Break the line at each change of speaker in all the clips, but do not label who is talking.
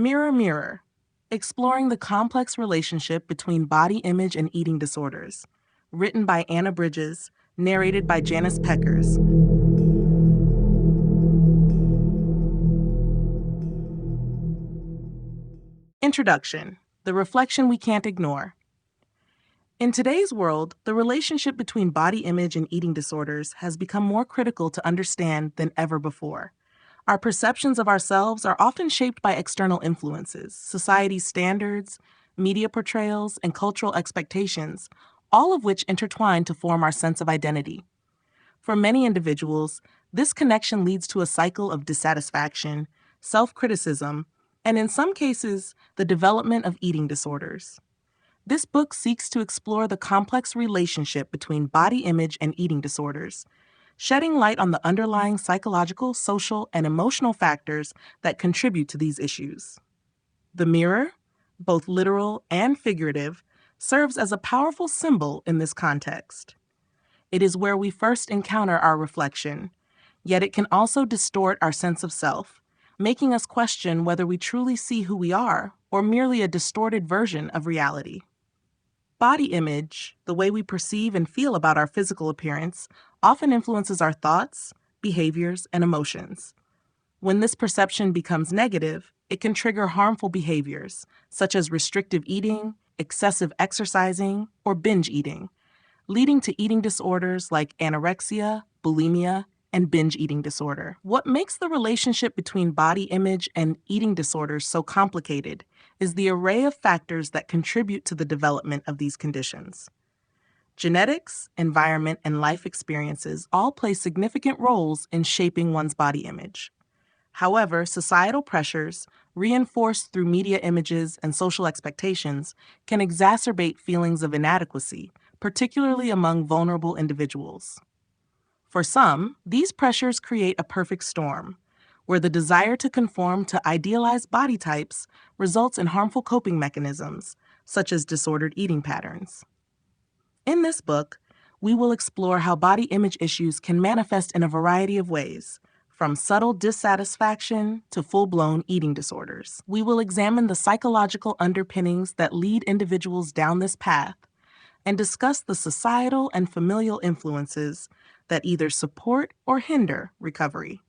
Mirror, Mirror, Exploring the Complex Relationship Between Body Image and Eating Disorders, written by Anna Bridges, narrated by Janice Peckers. Introduction: The Reflection We Can't Ignore. In today's world, the relationship between body image and eating disorders has become more critical to understand than ever before. Our perceptions of ourselves are often shaped by external influences, society's standards, media portrayals, and cultural expectations, all of which intertwine to form our sense of identity. For many individuals, this connection leads to a cycle of dissatisfaction, self-criticism, and in some cases, the development of eating disorders. This book seeks to explore the complex relationship between body image and eating disorders, shedding light on the underlying psychological, social, and emotional factors that contribute to these issues. The mirror, both literal and figurative, serves as a powerful symbol in this context. It is where we first encounter our reflection, yet it can also distort our sense of self, making us question whether we truly see who we are or merely a distorted version of reality. Body image, the way we perceive and feel about our physical appearance, often influences our thoughts, behaviors, and emotions. When this perception becomes negative, it can trigger harmful behaviors, such as restrictive eating, excessive exercising, or binge eating, leading to eating disorders like anorexia, bulimia, and binge eating disorder. What makes the relationship between body image and eating disorders so complicated is the array of factors that contribute to the development of these conditions. Genetics, environment, and life experiences all play significant roles in shaping one's body image. However, societal pressures, reinforced through media images and social expectations, can exacerbate feelings of inadequacy, particularly among vulnerable individuals. For some, these pressures create a perfect storm, where the desire to conform to idealized body types results in harmful coping mechanisms, such as disordered eating patterns. In this book, we will explore how body image issues can manifest in a variety of ways, from subtle dissatisfaction to full-blown eating disorders. We will examine the psychological underpinnings that lead individuals down this path and discuss the societal and familial influences that either support or hinder recovery.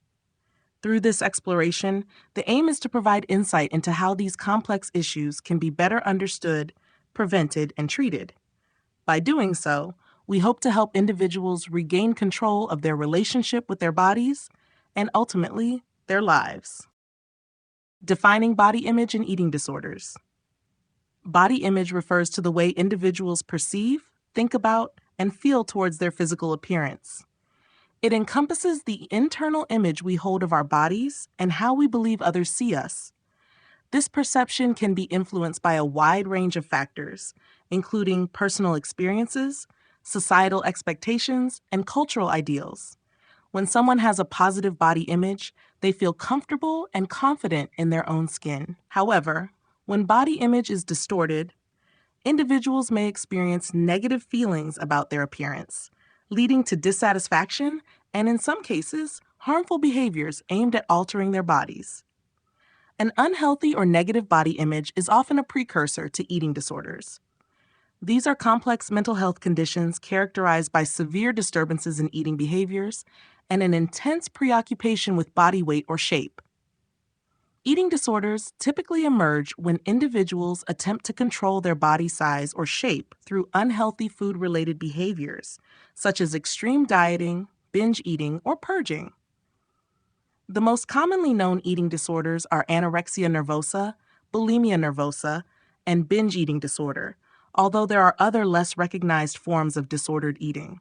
Through this exploration, the aim is to provide insight into how these complex issues can be better understood, prevented, and treated. By doing so, we hope to help individuals regain control of their relationship with their bodies and ultimately their lives. Defining body image and eating disorders. Body image refers to the way individuals perceive, think about, and feel towards their physical appearance. It encompasses the internal image we hold of our bodies and how we believe others see us. This perception can be influenced by a wide range of factors, including personal experiences, societal expectations, and cultural ideals. When someone has a positive body image, they feel comfortable and confident in their own skin. However, when body image is distorted, individuals may experience negative feelings about their appearance, leading to dissatisfaction and, in some cases, harmful behaviors aimed at altering their bodies. An unhealthy or negative body image is often a precursor to eating disorders. These are complex mental health conditions characterized by severe disturbances in eating behaviors and an intense preoccupation with body weight or shape. Eating disorders typically emerge when individuals attempt to control their body size or shape through unhealthy food-related behaviors, such as extreme dieting, binge eating, or purging. The most commonly known eating disorders are anorexia nervosa, bulimia nervosa, and binge eating disorder, although there are other less recognized forms of disordered eating.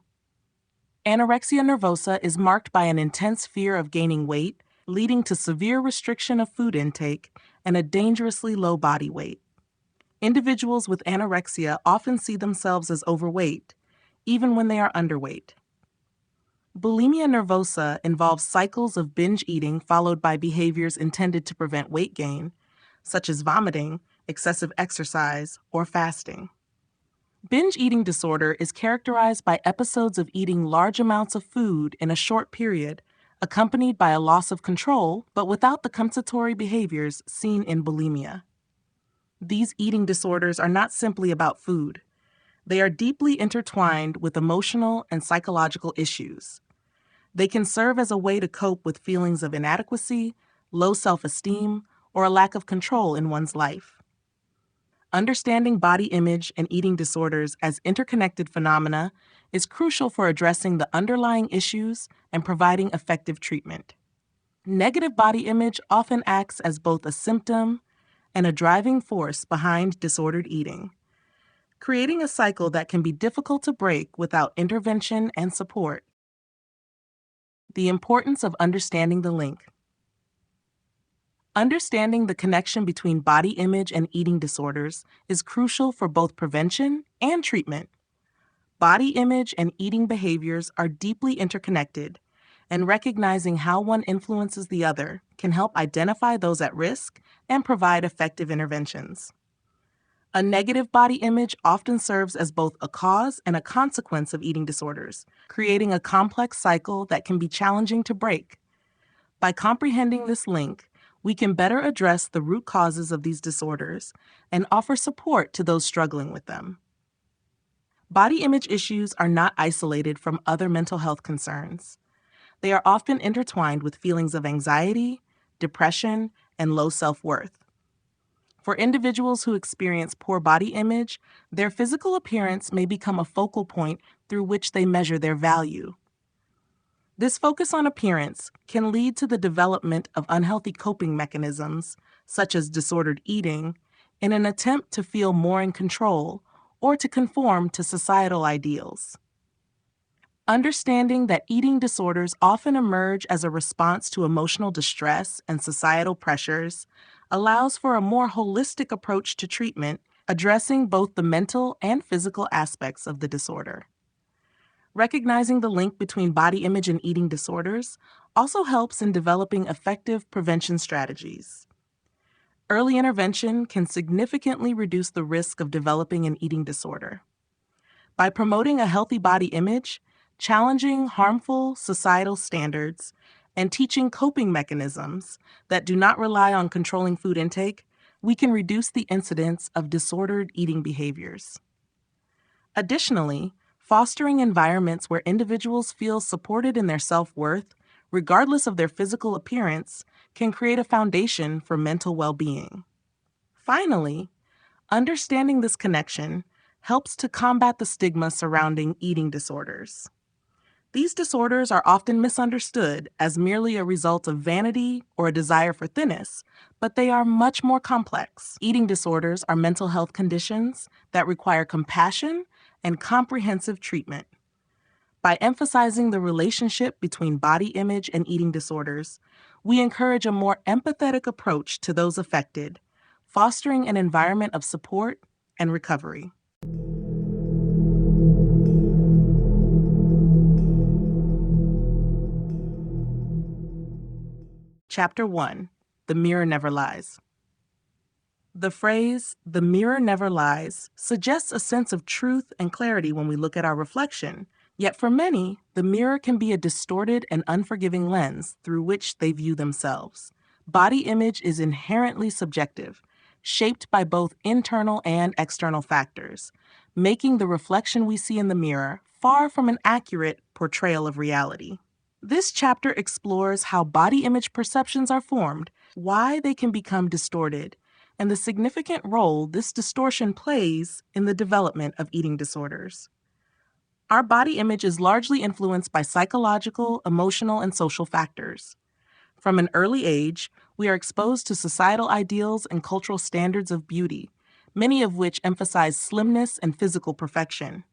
Anorexia nervosa is marked by an intense fear of gaining weight, leading to severe restriction of food intake and a dangerously low body weight. Individuals with anorexia often see themselves as overweight, even when they are underweight. Bulimia nervosa involves cycles of binge eating followed by behaviors intended to prevent weight gain, such as vomiting, excessive exercise, or fasting. Binge eating disorder is characterized by episodes of eating large amounts of food in a short period, accompanied by a loss of control but without the compensatory behaviors seen in bulimia. These eating disorders are not simply about food. They are deeply intertwined with emotional and psychological issues. They can serve as a way to cope with feelings of inadequacy, low self-esteem, or a lack of control in one's life. Understanding body image and eating disorders as interconnected phenomena is crucial for addressing the underlying issues and providing effective treatment. Negative body image often acts as both a symptom and a driving force behind disordered eating, creating a cycle that can be difficult to break without intervention and support. The importance of understanding the link. Understanding the connection between body image and eating disorders is crucial for both prevention and treatment. Body image and eating behaviors are deeply interconnected, and recognizing how one influences the other can help identify those at risk and provide effective interventions. A negative body image often serves as both a cause and a consequence of eating disorders, creating a complex cycle that can be challenging to break. By comprehending this link, we can better address the root causes of these disorders and offer support to those struggling with them. Body image issues are not isolated from other mental health concerns. They are often intertwined with feelings of anxiety, depression, and low self-worth. For individuals who experience poor body image, their physical appearance may become a focal point through which they measure their value. This focus on appearance can lead to the development of unhealthy coping mechanisms, such as disordered eating, in an attempt to feel more in control or to conform to societal ideals. Understanding that eating disorders often emerge as a response to emotional distress and societal pressures allows for a more holistic approach to treatment, addressing both the mental and physical aspects of the disorder. Recognizing the link between body image and eating disorders also helps in developing effective prevention strategies. Early intervention can significantly reduce the risk of developing an eating disorder. By promoting a healthy body image, challenging harmful societal standards, and teaching coping mechanisms that do not rely on controlling food intake, we can reduce the incidence of disordered eating behaviors. Additionally, fostering environments where individuals feel supported in their self-worth, regardless of their physical appearance, can create a foundation for mental well-being. Finally, understanding this connection helps to combat the stigma surrounding eating disorders. These disorders are often misunderstood as merely a result of vanity or a desire for thinness, but they are much more complex. Eating disorders are mental health conditions that require compassion and comprehensive treatment. By emphasizing the relationship between body image and eating disorders, we encourage a more empathetic approach to those affected, fostering an environment of support and recovery. Chapter 1: The Mirror Never Lies. The phrase, "the mirror never lies," suggests a sense of truth and clarity when we look at our reflection. Yet for many, the mirror can be a distorted and unforgiving lens through which they view themselves. Body image is inherently subjective, shaped by both internal and external factors, making the reflection we see in the mirror far from an accurate portrayal of reality. This chapter explores how body image perceptions are formed, why they can become distorted, and the significant role this distortion plays in the development of eating disorders. Our body image is largely influenced by psychological, emotional, and social factors. From an early age, we are exposed to societal ideals and cultural standards of beauty, many of which emphasize slimness and physical perfection.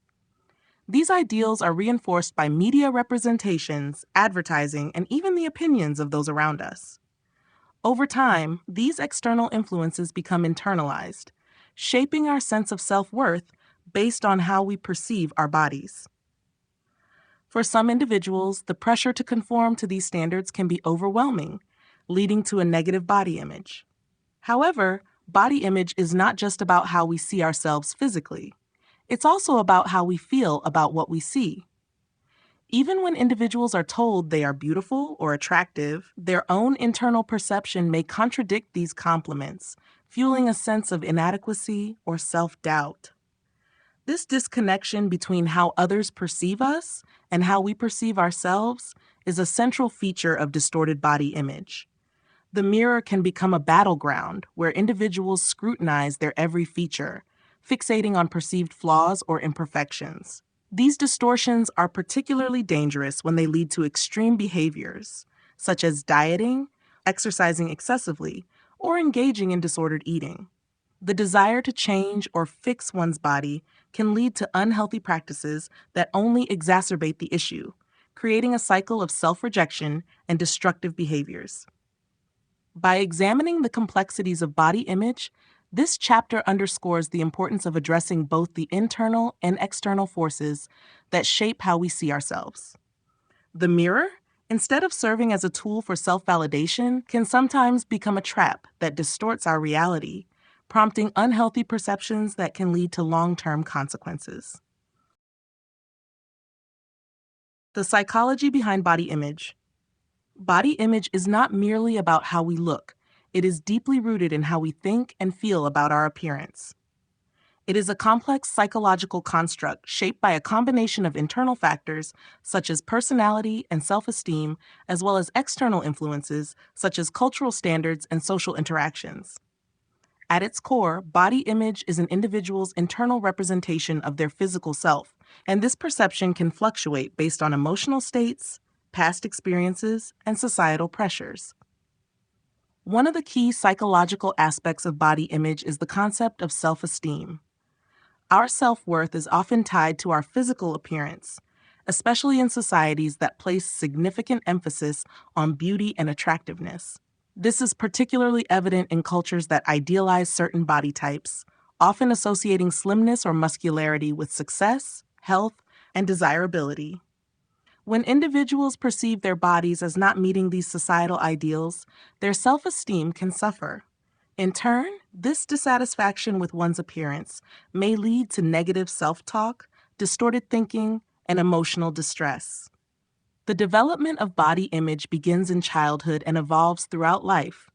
These ideals are reinforced by media representations, advertising, and even the opinions of those around us. Over time, these external influences become internalized, shaping our sense of self-worth based on how we perceive our bodies. For some individuals, the pressure to conform to these standards can be overwhelming, leading to a negative body image. However, body image is not just about how we see ourselves physically. It's also about how we feel about what we see. Even when individuals are told they are beautiful or attractive, their own internal perception may contradict these compliments, fueling a sense of inadequacy or self-doubt. This disconnection between how others perceive us and how we perceive ourselves is a central feature of distorted body image. The mirror can become a battleground where individuals scrutinize their every feature, fixating on perceived flaws or imperfections. These distortions are particularly dangerous when they lead to extreme behaviors, such as dieting, exercising excessively, or engaging in disordered eating. The desire to change or fix one's body can lead to unhealthy practices that only exacerbate the issue, creating a cycle of self-rejection and destructive behaviors. By examining the complexities of body image, this chapter underscores the importance of addressing both the internal and external forces that shape how we see ourselves. The mirror, instead of serving as a tool for self-validation, can sometimes become a trap that distorts our reality, prompting unhealthy perceptions that can lead to long-term consequences. The psychology behind body image. Body image is not merely about how we look. It is deeply rooted in how we think and feel about our appearance. It is a complex psychological construct shaped by a combination of internal factors such as personality and self-esteem, as well as external influences such as cultural standards and social interactions. At its core, body image is an individual's internal representation of their physical self, and this perception can fluctuate based on emotional states, past experiences, and societal pressures. One of the key psychological aspects of body image is the concept of self-esteem. Our self-worth is often tied to our physical appearance, especially in societies that place significant emphasis on beauty and attractiveness. This is particularly evident in cultures that idealize certain body types, often associating slimness or muscularity with success, health, and desirability. When individuals perceive their bodies as not meeting these societal ideals, their self-esteem can suffer. In turn, this dissatisfaction with one's appearance may lead to negative self-talk, distorted thinking, and emotional distress. The development of body image begins in childhood and evolves throughout life.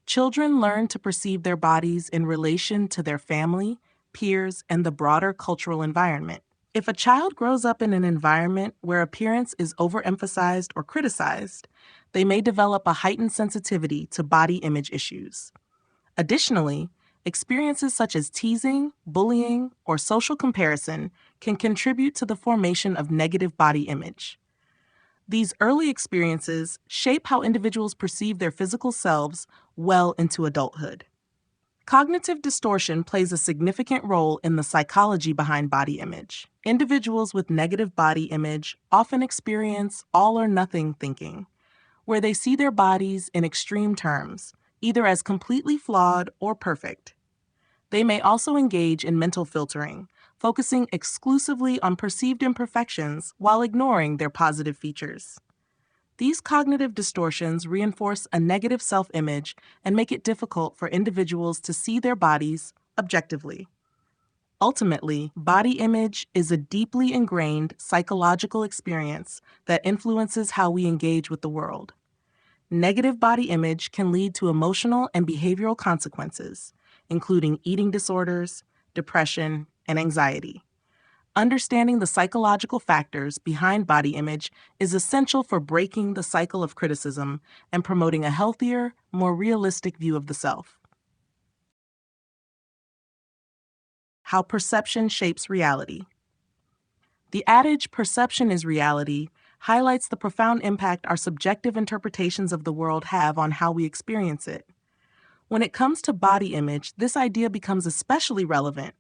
Children learn to perceive their bodies in relation to their family, peers, and the broader cultural environment. If a child grows up in an environment where appearance is overemphasized or criticized, they may develop a heightened sensitivity to body image issues. Additionally, experiences such as teasing, bullying, or social comparison can contribute to the formation of negative body image. These early experiences shape how individuals perceive their physical selves well into adulthood. Cognitive distortion plays a significant role in the psychology behind body image. Individuals with negative body image often experience all or nothing thinking, where they see their bodies in extreme terms, either as completely flawed or perfect. They may also engage in mental filtering, focusing exclusively on perceived imperfections while ignoring their positive features. These cognitive distortions reinforce a negative self-image and make it difficult for individuals to see their bodies objectively. Ultimately, body image is a deeply ingrained psychological experience that influences how we engage with the world. Negative body image can lead to emotional and behavioral consequences, including eating disorders, depression, and anxiety. Understanding the psychological factors behind body image is essential for breaking the cycle of criticism and promoting a healthier, more realistic view of the self. How perception shapes reality. The adage, "perception is reality," highlights the profound impact our subjective interpretations of the world have on how we experience it. When it comes to body image, this idea becomes especially relevant.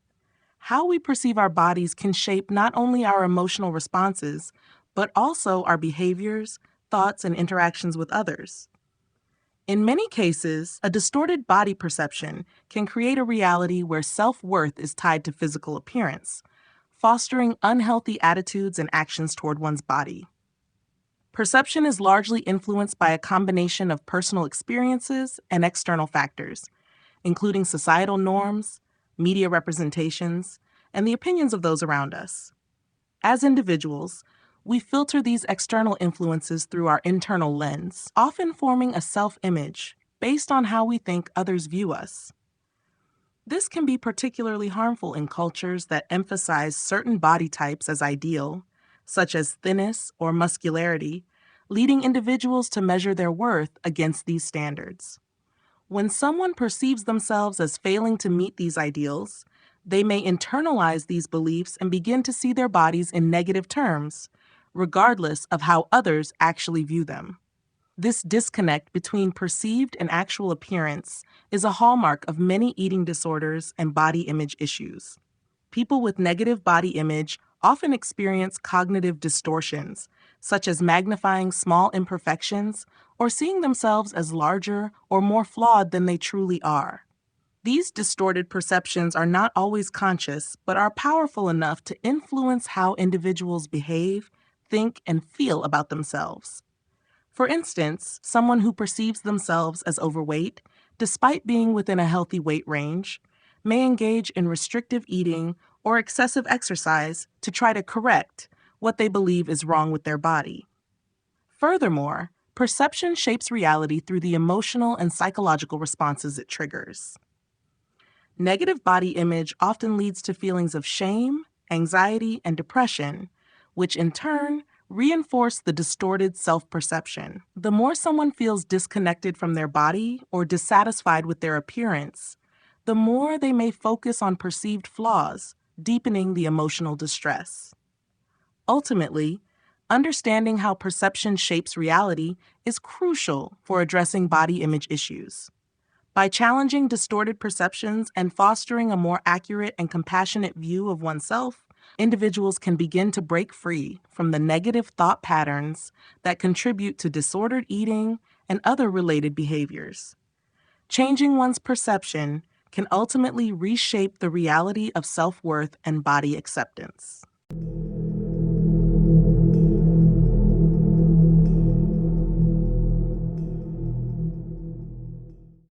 How we perceive our bodies can shape not only our emotional responses, but also our behaviors, thoughts, and interactions with others. In many cases, a distorted body perception can create a reality where self-worth is tied to physical appearance, fostering unhealthy attitudes and actions toward one's body. Perception is largely influenced by a combination of personal experiences and external factors, including societal norms, media representations, and the opinions of those around us. As individuals, We filter these external influences through our internal lens, often forming a self-image based on how we think others view us. This can be particularly harmful in cultures that emphasize certain body types as ideal, such as thinness or muscularity, leading individuals to measure their worth against these standards. When someone perceives themselves as failing to meet these ideals, they may internalize these beliefs and begin to see their bodies in negative terms, regardless of how others actually view them. This disconnect between perceived and actual appearance is a hallmark of many eating disorders and body image issues. People with negative body image often experience cognitive distortions, such as magnifying small imperfections or seeing themselves as larger or more flawed than they truly are. These distorted perceptions are not always conscious, but are powerful enough to influence how individuals behave, think, and feel about themselves. For instance, someone who perceives themselves as overweight, despite being within a healthy weight range, may engage in restrictive eating or excessive exercise to try to correct what they believe is wrong with their body. Furthermore, perception shapes reality through the emotional and psychological responses it triggers. Negative body image often leads to feelings of shame, anxiety, and depression, which in turn reinforce the distorted self-perception. The more someone feels disconnected from their body or dissatisfied with their appearance, the more they may focus on perceived flaws, deepening the emotional distress. Ultimately, understanding how perception shapes reality is crucial for addressing body image issues. By challenging distorted perceptions and fostering a more accurate and compassionate view of oneself, individuals can begin to break free from the negative thought patterns that contribute to disordered eating and other related behaviors. Changing one's perception can ultimately reshape the reality of self-worth and body acceptance.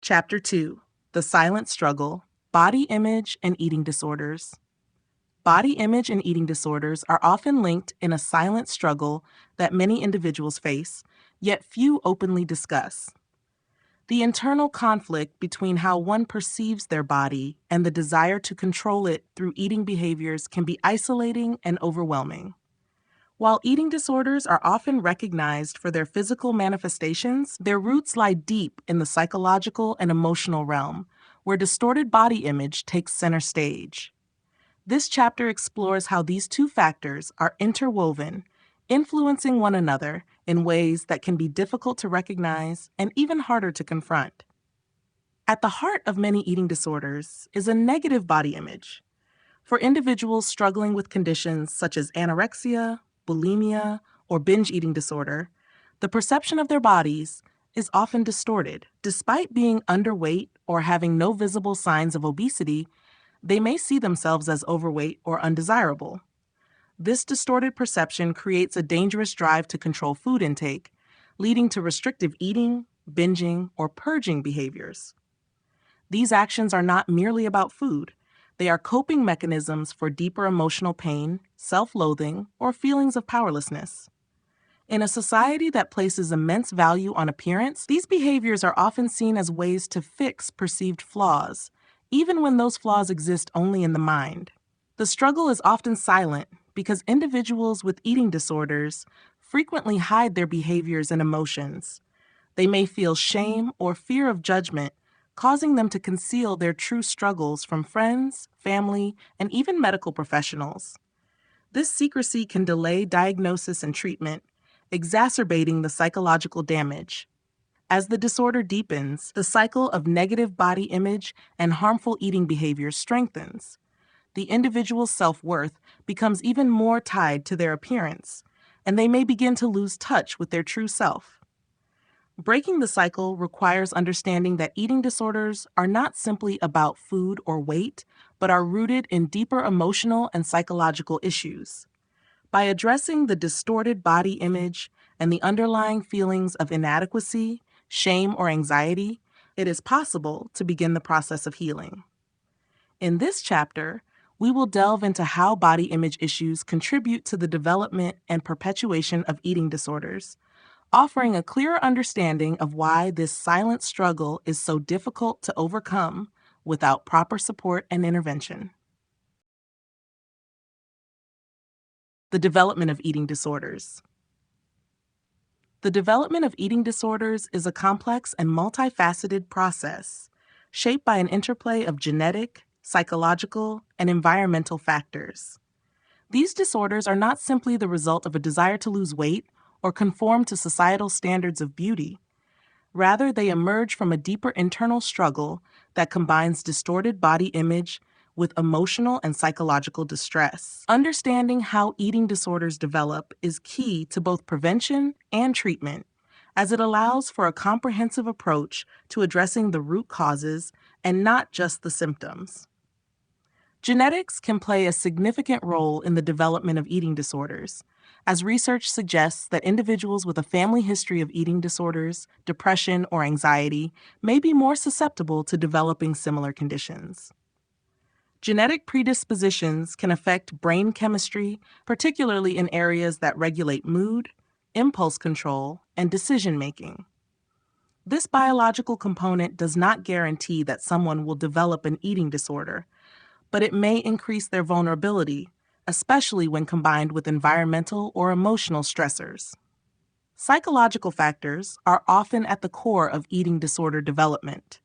Chapter 2: The Silent Struggle, Body Image and Eating Disorders. Body image and eating disorders are often linked in a silent struggle that many individuals face, yet few openly discuss. The internal conflict between how one perceives their body and the desire to control it through eating behaviors can be isolating and overwhelming. While eating disorders are often recognized for their physical manifestations, their roots lie deep in the psychological and emotional realm, where distorted body image takes center stage. This chapter explores how these two factors are interwoven, influencing one another in ways that can be difficult to recognize and even harder to confront. At the heart of many eating disorders is a negative body image. For individuals struggling with conditions such as anorexia, bulimia, or binge eating disorder, the perception of their bodies is often distorted. Despite being underweight or having no visible signs of obesity, they may see themselves as overweight or undesirable. This distorted perception creates a dangerous drive to control food intake, leading to restrictive eating, binging, or purging behaviors. These actions are not merely about food. They are coping mechanisms for deeper emotional pain, self-loathing, or feelings of powerlessness. In a society that places immense value on appearance, these behaviors are often seen as ways to fix perceived flaws, even when those flaws exist only in the mind. The struggle is often silent because individuals with eating disorders frequently hide their behaviors and emotions. They may feel shame or fear of judgment, causing them to conceal their true struggles from friends, family, and even medical professionals. This secrecy can delay diagnosis and treatment, exacerbating the psychological damage. As the disorder deepens, the cycle of negative body image and harmful eating behavior strengthens. The individual's self-worth becomes even more tied to their appearance, and they may begin to lose touch with their true self. Breaking the cycle requires understanding that eating disorders are not simply about food or weight, but are rooted in deeper emotional and psychological issues. By addressing the distorted body image and the underlying feelings of inadequacy, shame, or anxiety, it is possible to begin the process of healing. In this chapter, We will delve into how body image issues contribute to the development and perpetuation of eating disorders, offering a clearer understanding of why this silent struggle is so difficult to overcome without proper support and intervention. The development of eating disorders. The development of eating disorders is a complex and multifaceted process shaped by an interplay of genetic, psychological, and environmental factors. These disorders are not simply the result of a desire to lose weight or conform to societal standards of beauty. Rather, they emerge from a deeper internal struggle that combines distorted body image with emotional and psychological distress. Understanding how eating disorders develop is key to both prevention and treatment, as it allows for a comprehensive approach to addressing the root causes and not just the symptoms. Genetics can play a significant role in the development of eating disorders, as research suggests that individuals with a family history of eating disorders, depression, or anxiety may be more susceptible to developing similar conditions. Genetic predispositions can affect brain chemistry, particularly in areas that regulate mood, impulse control, and decision making. This biological component does not guarantee that someone will develop an eating disorder, but it may increase their vulnerability, especially when combined with environmental or emotional stressors. Psychological factors are often at the core of eating disorder development.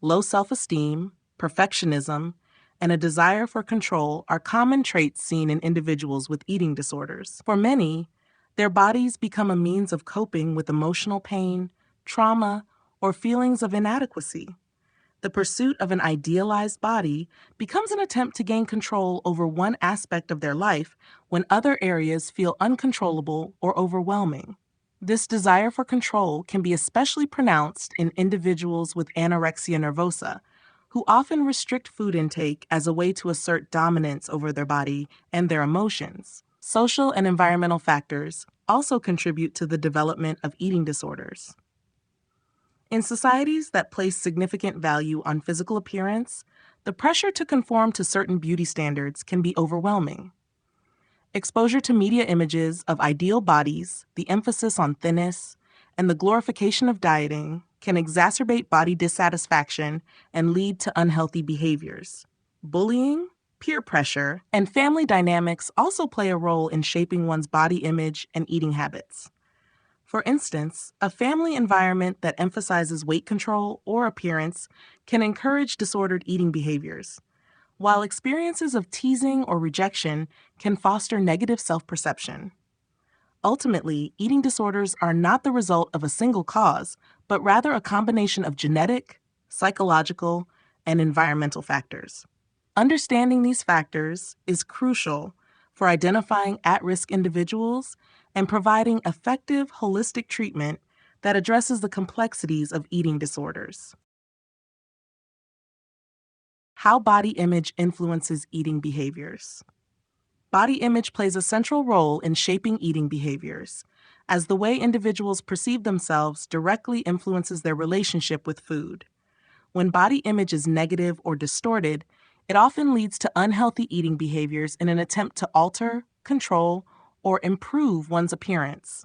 Low self-esteem, perfectionism, and a desire for control are common traits seen in individuals with eating disorders. For many, their bodies become a means of coping with emotional pain, trauma, or feelings of inadequacy. The pursuit of an idealized body becomes an attempt to gain control over one aspect of their life when other areas feel uncontrollable or overwhelming. This desire for control can be especially pronounced in individuals with anorexia nervosa, who often restrict food intake as a way to assert dominance over their body and their emotions. Social and environmental factors also contribute to the development of eating disorders. In societies that place significant value on physical appearance, the pressure to conform to certain beauty standards can be overwhelming. Exposure to media images of ideal bodies, the emphasis on thinness, and the glorification of dieting can exacerbate body dissatisfaction and lead to unhealthy behaviors. Bullying, peer pressure, and family dynamics also play a role in shaping one's body image and eating habits. For instance, a family environment that emphasizes weight control or appearance can encourage disordered eating behaviors, while experiences of teasing or rejection can foster negative self-perception. Ultimately, eating disorders are not the result of a single cause, but rather a combination of genetic, psychological, and environmental factors. Understanding these factors is crucial for identifying at-risk individuals and providing effective, holistic treatment that addresses the complexities of eating disorders. How body image influences eating behaviors. Body image plays a central role in shaping eating behaviors, as the way individuals perceive themselves directly influences their relationship with food. When body image is negative or distorted, it often leads to unhealthy eating behaviors in an attempt to alter, control, or improve one's appearance.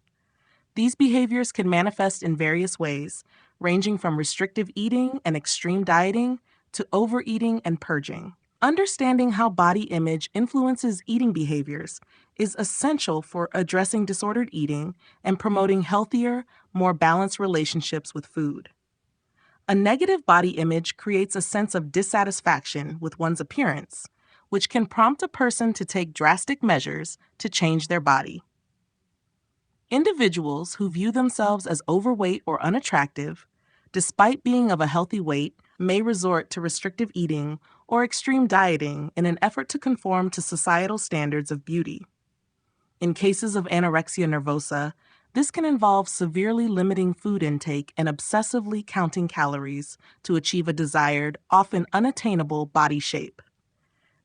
These behaviors can manifest in various ways, ranging from restrictive eating and extreme dieting to overeating and purging. Understanding how body image influences eating behaviors is essential for addressing disordered eating and promoting healthier, more balanced relationships with food. A negative body image creates a sense of dissatisfaction with one's appearance, which can prompt a person to take drastic measures to change their body. Individuals who view themselves as overweight or unattractive, despite being of a healthy weight, may resort to restrictive eating or extreme dieting in an effort to conform to societal standards of beauty. In cases of anorexia nervosa, this can involve severely limiting food intake and obsessively counting calories to achieve a desired, often unattainable body shape.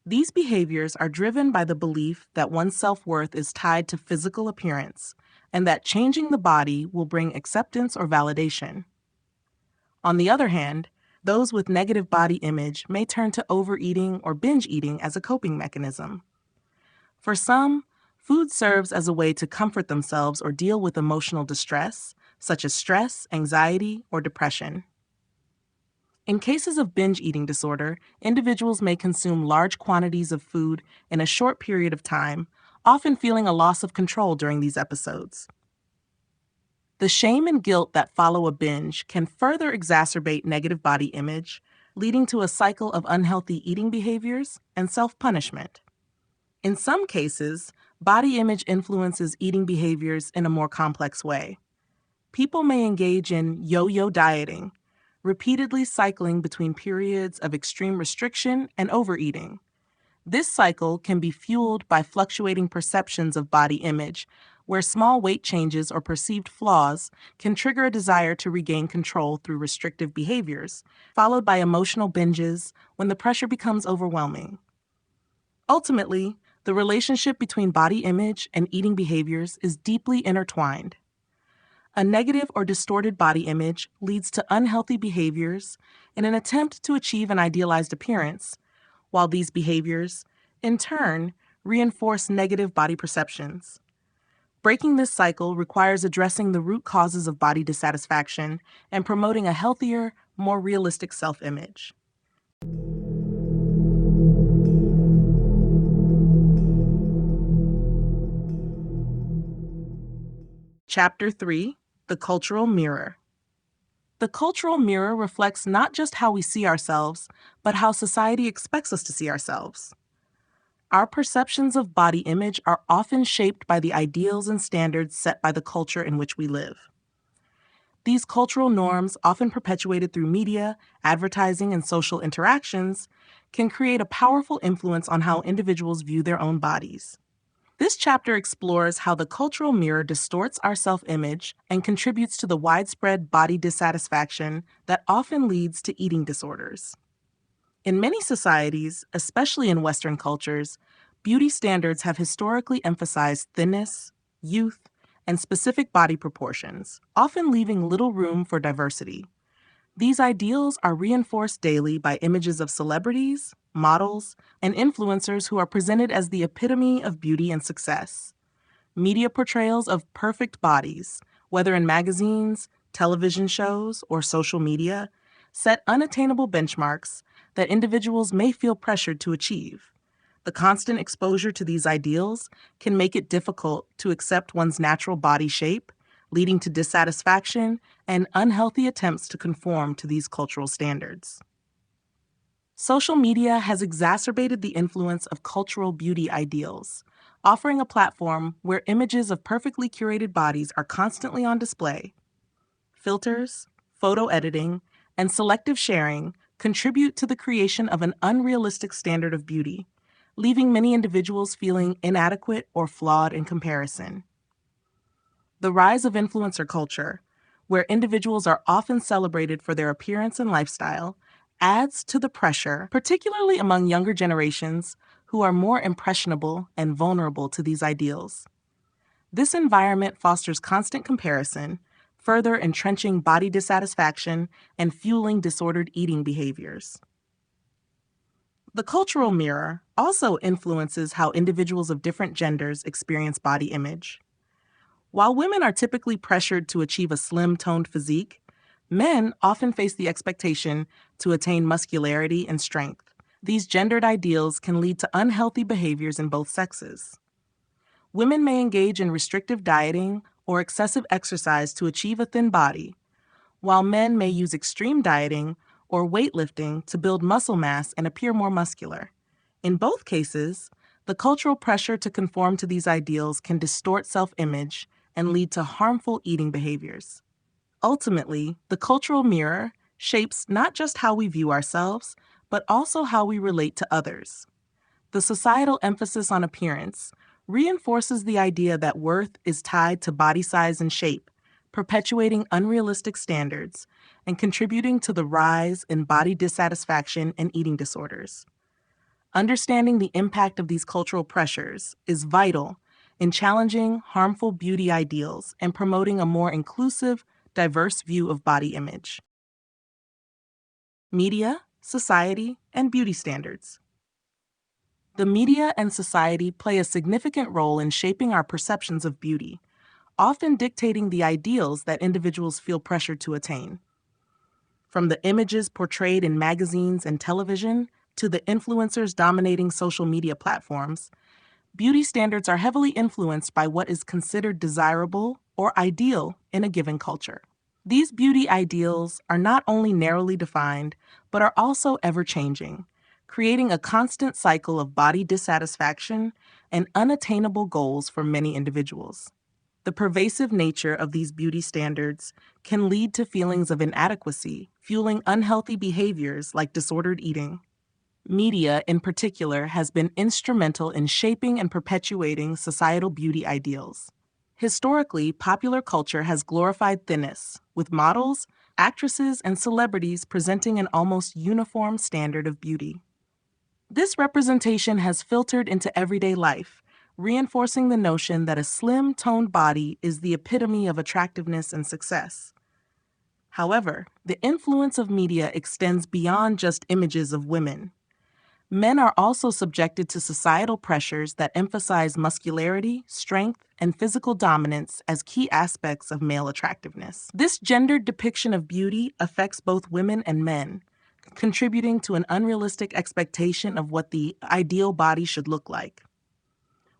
These behaviors are driven by the belief that one's self-worth is tied to physical appearance and that changing the body will bring acceptance or validation. On the other hand, Those with negative body image may turn to overeating or binge eating as a coping mechanism. For some, food serves as a way to comfort themselves or deal with emotional distress, such as stress, anxiety, or depression. In cases of binge eating disorder, individuals may consume large quantities of food in a short period of time, often feeling a loss of control during these episodes. The shame and guilt that follow a binge can further exacerbate negative body image, leading to a cycle of unhealthy eating behaviors and self-punishment. In some cases, body image influences eating behaviors in a more complex way. People may engage in yo-yo dieting, repeatedly cycling between periods of extreme restriction and overeating. This cycle can be fueled by fluctuating perceptions of body image, where small weight changes or perceived flaws can trigger a desire to regain control through restrictive behaviors, followed by emotional binges when the pressure becomes overwhelming. Ultimately, the relationship between body image and eating behaviors is deeply intertwined. A negative or distorted body image leads to unhealthy behaviors in an attempt to achieve an idealized appearance, while these behaviors, in turn, reinforce negative body perceptions. Breaking this cycle requires addressing the root causes of body dissatisfaction and promoting a healthier, more realistic self-image. Chapter 3: The Cultural Mirror. The cultural mirror reflects not just how we see ourselves, but how society expects us to see ourselves. Our perceptions of body image are often shaped by the ideals and standards set by the culture in which we live. These cultural norms, often perpetuated through media, advertising, and social interactions, can create a powerful influence on how individuals view their own bodies. This chapter explores how the cultural mirror distorts our self-image and contributes to the widespread body dissatisfaction that often leads to eating disorders. In many societies, especially in Western cultures, beauty standards have historically emphasized thinness, youth, and specific body proportions, often leaving little room for diversity. These ideals are reinforced daily by images of celebrities, models, and influencers who are presented as the epitome of beauty and success. Media portrayals of perfect bodies, whether in magazines, television shows, or social media, set unattainable benchmarks that individuals may feel pressured to achieve. The constant exposure to these ideals can make it difficult to accept one's natural body shape, leading to dissatisfaction and unhealthy attempts to conform to these cultural standards. Social media has exacerbated the influence of cultural beauty ideals, offering a platform where images of perfectly curated bodies are constantly on display. Filters, photo editing, and selective sharing contribute to the creation of an unrealistic standard of beauty, leaving many individuals feeling inadequate or flawed in comparison. The rise of influencer culture, where individuals are often celebrated for their appearance and lifestyle, adds to the pressure, particularly among younger generations who are more impressionable and vulnerable to these ideals. This environment fosters constant comparison, further entrenching body dissatisfaction and fueling disordered eating behaviors. The cultural mirror also influences how individuals of different genders experience body image. While women are typically pressured to achieve a slim-toned physique, men often face the expectation to attain muscularity and strength. These gendered ideals can lead to unhealthy behaviors in both sexes. Women may engage in restrictive dieting or excessive exercise to achieve a thin body, while men may use extreme dieting or weightlifting to build muscle mass and appear more muscular. In both cases, the cultural pressure to conform to these ideals can distort self-image and lead to harmful eating behaviors. Ultimately, the cultural mirror shapes not just how we view ourselves, but also how we relate to others. The societal emphasis on appearance reinforces the idea that worth is tied to body size and shape, perpetuating unrealistic standards and contributing to the rise in body dissatisfaction and eating disorders. Understanding the impact of these cultural pressures is vital in challenging harmful beauty ideals and promoting a more inclusive, diverse view of body image. Media, society, and beauty standards. The media and society play a significant role in shaping our perceptions of beauty, often dictating the ideals that individuals feel pressured to attain. From the images portrayed in magazines and television to the influencers dominating social media platforms, beauty standards are heavily influenced by what is considered desirable or ideal in a given culture. These beauty ideals are not only narrowly defined, but are also ever changing, creating a constant cycle of body dissatisfaction and unattainable goals for many individuals. The pervasive nature of these beauty standards can lead to feelings of inadequacy, fueling unhealthy behaviors like disordered eating. Media, in particular, has been instrumental in shaping and perpetuating societal beauty ideals. Historically, popular culture has glorified thinness, with models, actresses, and celebrities presenting an almost uniform standard of beauty. This representation has filtered into everyday life, reinforcing the notion that a slim, toned body is the epitome of attractiveness and success. However, the influence of media extends beyond just images of women. Men are also subjected to societal pressures that emphasize muscularity, strength, and physical dominance as key aspects of male attractiveness. This gendered depiction of beauty affects both women and men, contributing to an unrealistic expectation of what the ideal body should look like.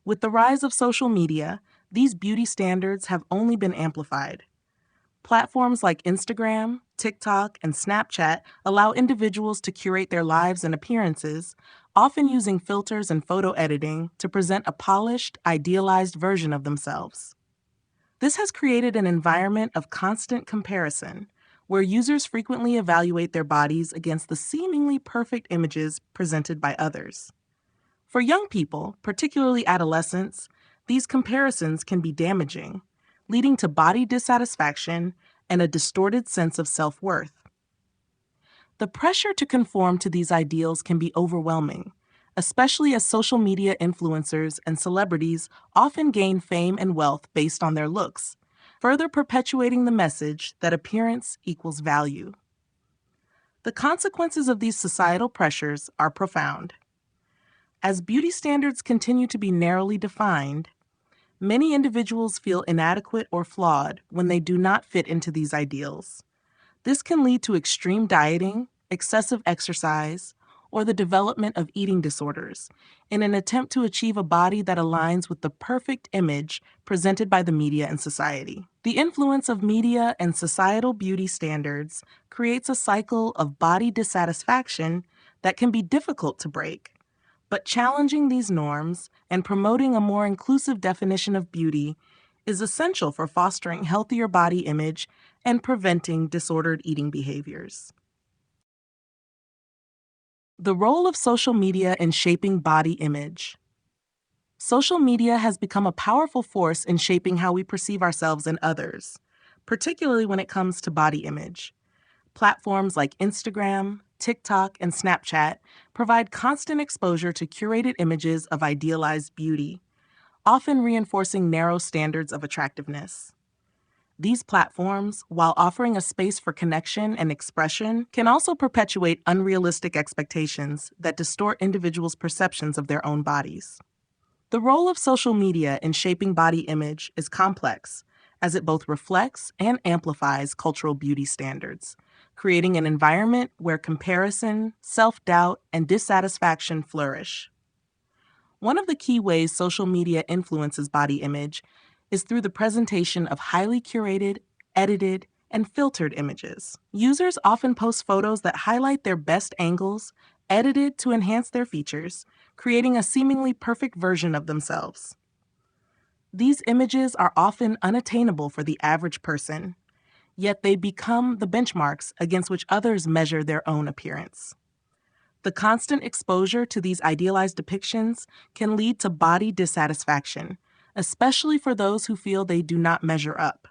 With the rise of social media, these beauty standards have only been amplified. Platforms like Instagram, TikTok, and Snapchat allow individuals to curate their lives and appearances, often using filters and photo editing to present a polished, idealized version of themselves. This has created an environment of constant comparison, where users frequently evaluate their bodies against the seemingly perfect images presented by others. For young people, particularly adolescents, these comparisons can be damaging, leading to body dissatisfaction and a distorted sense of self-worth. The pressure to conform to these ideals can be overwhelming, especially as social media influencers and celebrities often gain fame and wealth based on their looks, further perpetuating the message that appearance equals value. The consequences of these societal pressures are profound. As beauty standards continue to be narrowly defined, many individuals feel inadequate or flawed when they do not fit into these ideals. This can lead to extreme dieting, excessive exercise, or the development of eating disorders in an attempt to achieve a body that aligns with the perfect image presented by the media and society. The influence of media and societal beauty standards creates a cycle of body dissatisfaction that can be difficult to break. But challenging these norms and promoting a more inclusive definition of beauty is essential for fostering healthier body image and preventing disordered eating behaviors. The role of social media in shaping body image. Social media has become a powerful force in shaping how we perceive ourselves and others, particularly when it comes to body image. Platforms like Instagram, TikTok, and Snapchat provide constant exposure to curated images of idealized beauty, often reinforcing narrow standards of attractiveness. These platforms, while offering a space for connection and expression, can also perpetuate unrealistic expectations that distort individuals' perceptions of their own bodies. The role of social media in shaping body image is complex, as it both reflects and amplifies cultural beauty standards, creating an environment where comparison, self-doubt, and dissatisfaction flourish. One of the key ways social media influences body image is through the presentation of highly curated, edited, and filtered images. Users often post photos that highlight their best angles, edited to enhance their features, creating a seemingly perfect version of themselves. These images are often unattainable for the average person, yet they become the benchmarks against which others measure their own appearance. The constant exposure to these idealized depictions can lead to body dissatisfaction, especially for those who feel they do not measure up.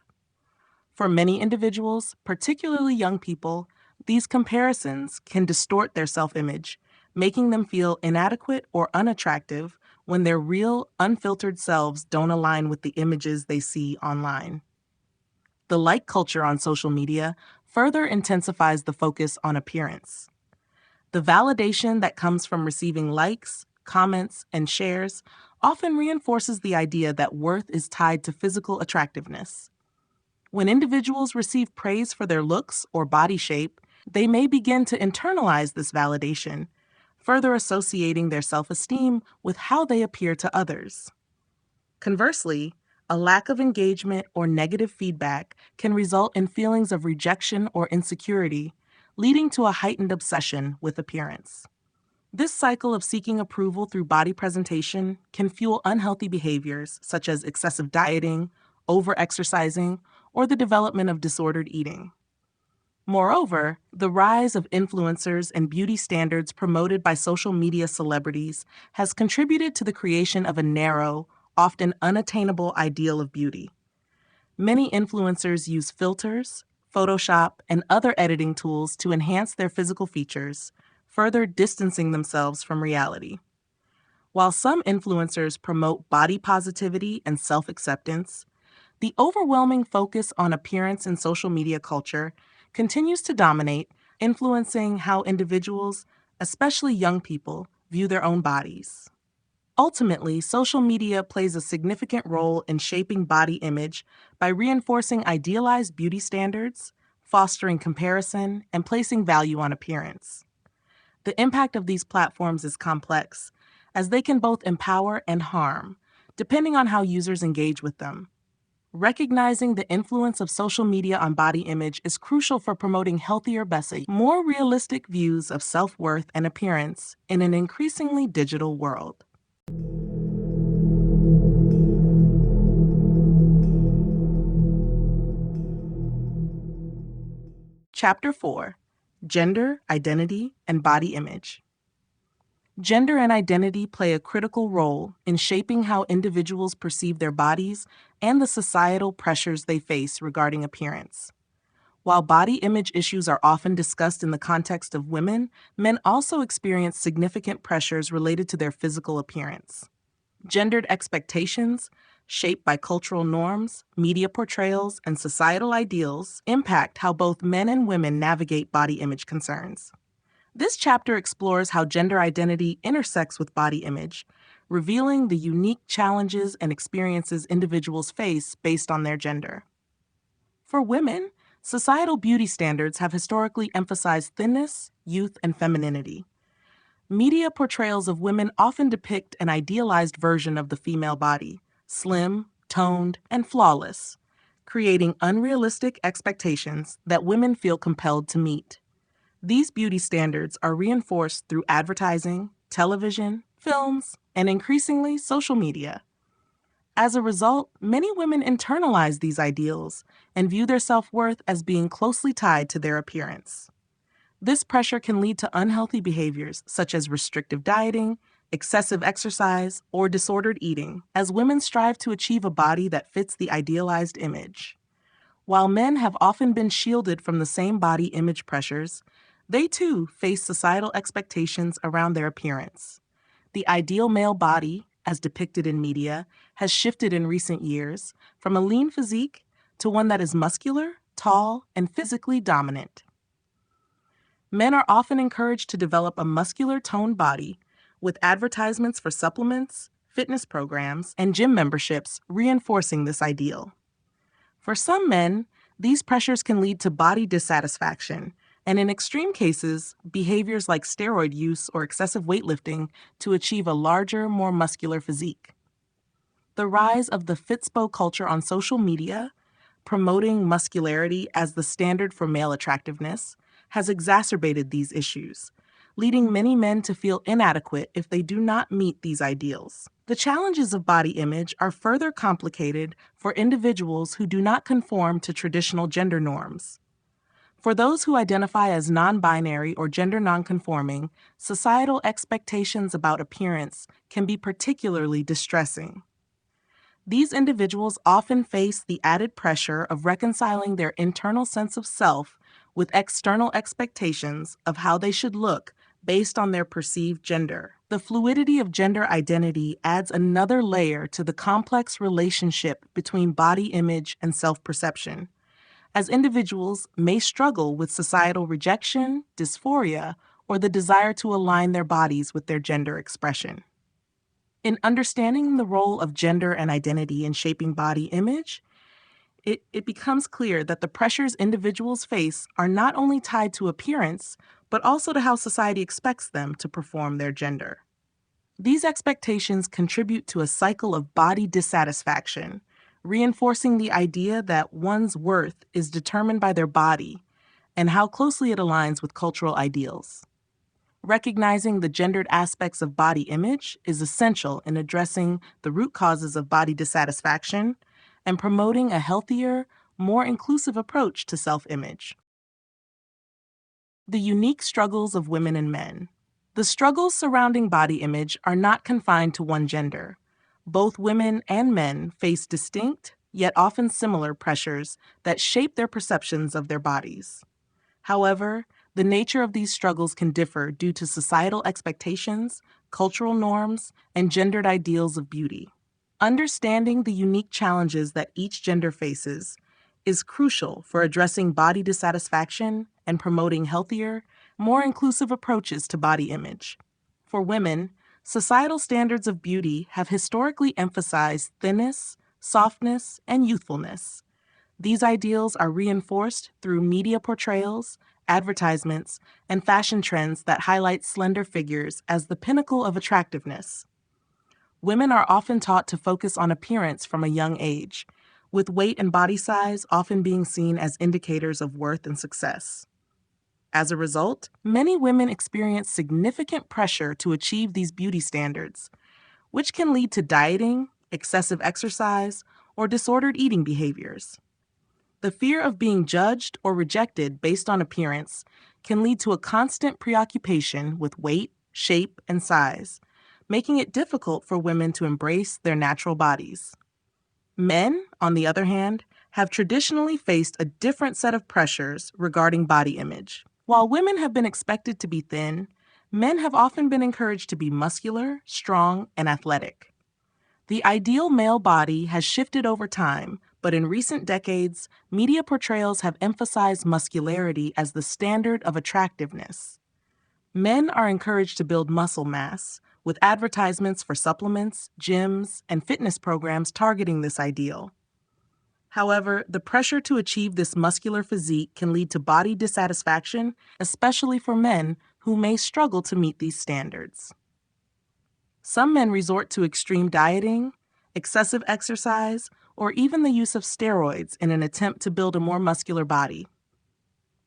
For many individuals, particularly young people, these comparisons can distort their self-image, making them feel inadequate or unattractive when their real, unfiltered selves don't align with the images they see online. The like culture on social media further intensifies the focus on appearance. The validation that comes from receiving likes, comments, and shares often reinforces the idea that worth is tied to physical attractiveness. When individuals receive praise for their looks or body shape, they may begin to internalize this validation, further associating their self-esteem with how they appear to others. Conversely, a lack of engagement or negative feedback can result in feelings of rejection or insecurity, leading to a heightened obsession with appearance. This cycle of seeking approval through body presentation can fuel unhealthy behaviors such as excessive dieting, overexercising, or the development of disordered eating. Moreover, the rise of influencers and beauty standards promoted by social media celebrities has contributed to the creation of a narrow, often unattainable ideal of beauty. Many influencers use filters, Photoshop, and other editing tools to enhance their physical features, further distancing themselves from reality. While some influencers promote body positivity and self-acceptance, the overwhelming focus on appearance in social media culture continues to dominate, influencing how individuals, especially young people, view their own bodies. Ultimately, social media plays a significant role in shaping body image by reinforcing idealized beauty standards, fostering comparison, and placing value on appearance. The impact of these platforms is complex, as they can both empower and harm, depending on how users engage with them. Recognizing the influence of social media on body image is crucial for promoting healthier, better, more realistic views of self-worth and appearance in an increasingly digital world. Chapter 4: Gender, Identity, and Body Image. Gender and identity play a critical role in shaping how individuals perceive their bodies and the societal pressures they face regarding appearance. While body image issues are often discussed in the context of women, men also experience significant pressures related to their physical appearance. Gendered expectations, shaped by cultural norms, media portrayals, and societal ideals, impact how both men and women navigate body image concerns. This chapter explores how gender identity intersects with body image, revealing the unique challenges and experiences individuals face based on their gender. For women, societal beauty standards have historically emphasized thinness, youth, and femininity. Media portrayals of women often depict an idealized version of the female body, slim, toned, and flawless, creating unrealistic expectations that women feel compelled to meet. These beauty standards are reinforced through advertising, television, films, and increasingly social media. As a result, many women internalize these ideals and view their self-worth as being closely tied to their appearance. This pressure can lead to unhealthy behaviors such as restrictive dieting, excessive exercise, or disordered eating, as women strive to achieve a body that fits the idealized image. While men have often been shielded from the same body image pressures, they too face societal expectations around their appearance. The ideal male body, as depicted in media, has shifted in recent years from a lean physique to one that is muscular, tall, and physically dominant. Men are often encouraged to develop a muscular toned body, with advertisements for supplements, fitness programs, and gym memberships reinforcing this ideal. For some men, these pressures can lead to body dissatisfaction, and in extreme cases, behaviors like steroid use or excessive weightlifting to achieve a larger, more muscular physique. The rise of the Fitspo culture on social media, promoting muscularity as the standard for male attractiveness, has exacerbated these issues, leading many men to feel inadequate if they do not meet these ideals. The challenges of body image are further complicated for individuals who do not conform to traditional gender norms. For those who identify as non-binary or gender non-conforming, societal expectations about appearance can be particularly distressing. These individuals often face the added pressure of reconciling their internal sense of self with external expectations of how they should look based on their perceived gender. The fluidity of gender identity adds another layer to the complex relationship between body image and self-perception, as individuals may struggle with societal rejection, dysphoria, or the desire to align their bodies with their gender expression. In understanding the role of gender and identity in shaping body image, it becomes clear that the pressures individuals face are not only tied to appearance, but also to how society expects them to perform their gender. These expectations contribute to a cycle of body dissatisfaction, reinforcing the idea that one's worth is determined by their body and how closely it aligns with cultural ideals. Recognizing the gendered aspects of body image is essential in addressing the root causes of body dissatisfaction and promoting a healthier, more inclusive approach to self-image. The unique struggles of women and men. The struggles surrounding body image are not confined to one gender. Both women and men face distinct, yet often similar pressures that shape their perceptions of their bodies. However, the nature of these struggles can differ due to societal expectations, cultural norms, and gendered ideals of beauty. Understanding the unique challenges that each gender faces is crucial for addressing body dissatisfaction and promoting healthier, more inclusive approaches to body image. For women, societal standards of beauty have historically emphasized thinness, softness, and youthfulness. These ideals are reinforced through media portrayals, advertisements, and fashion trends that highlight slender figures as the pinnacle of attractiveness. Women are often taught to focus on appearance from a young age, with weight and body size often being seen as indicators of worth and success. As a result, many women experience significant pressure to achieve these beauty standards, which can lead to dieting, excessive exercise, or disordered eating behaviors. The fear of being judged or rejected based on appearance can lead to a constant preoccupation with weight, shape, and size, making it difficult for women to embrace their natural bodies. Men, on the other hand, have traditionally faced a different set of pressures regarding body image. While women have been expected to be thin, men have often been encouraged to be muscular, strong, and athletic. The ideal male body has shifted over time, but in recent decades, media portrayals have emphasized muscularity as the standard of attractiveness. Men are encouraged to build muscle mass, with advertisements for supplements, gyms, and fitness programs targeting this ideal. However, the pressure to achieve this muscular physique can lead to body dissatisfaction, especially for men who may struggle to meet these standards. Some men resort to extreme dieting, excessive exercise, or even the use of steroids in an attempt to build a more muscular body.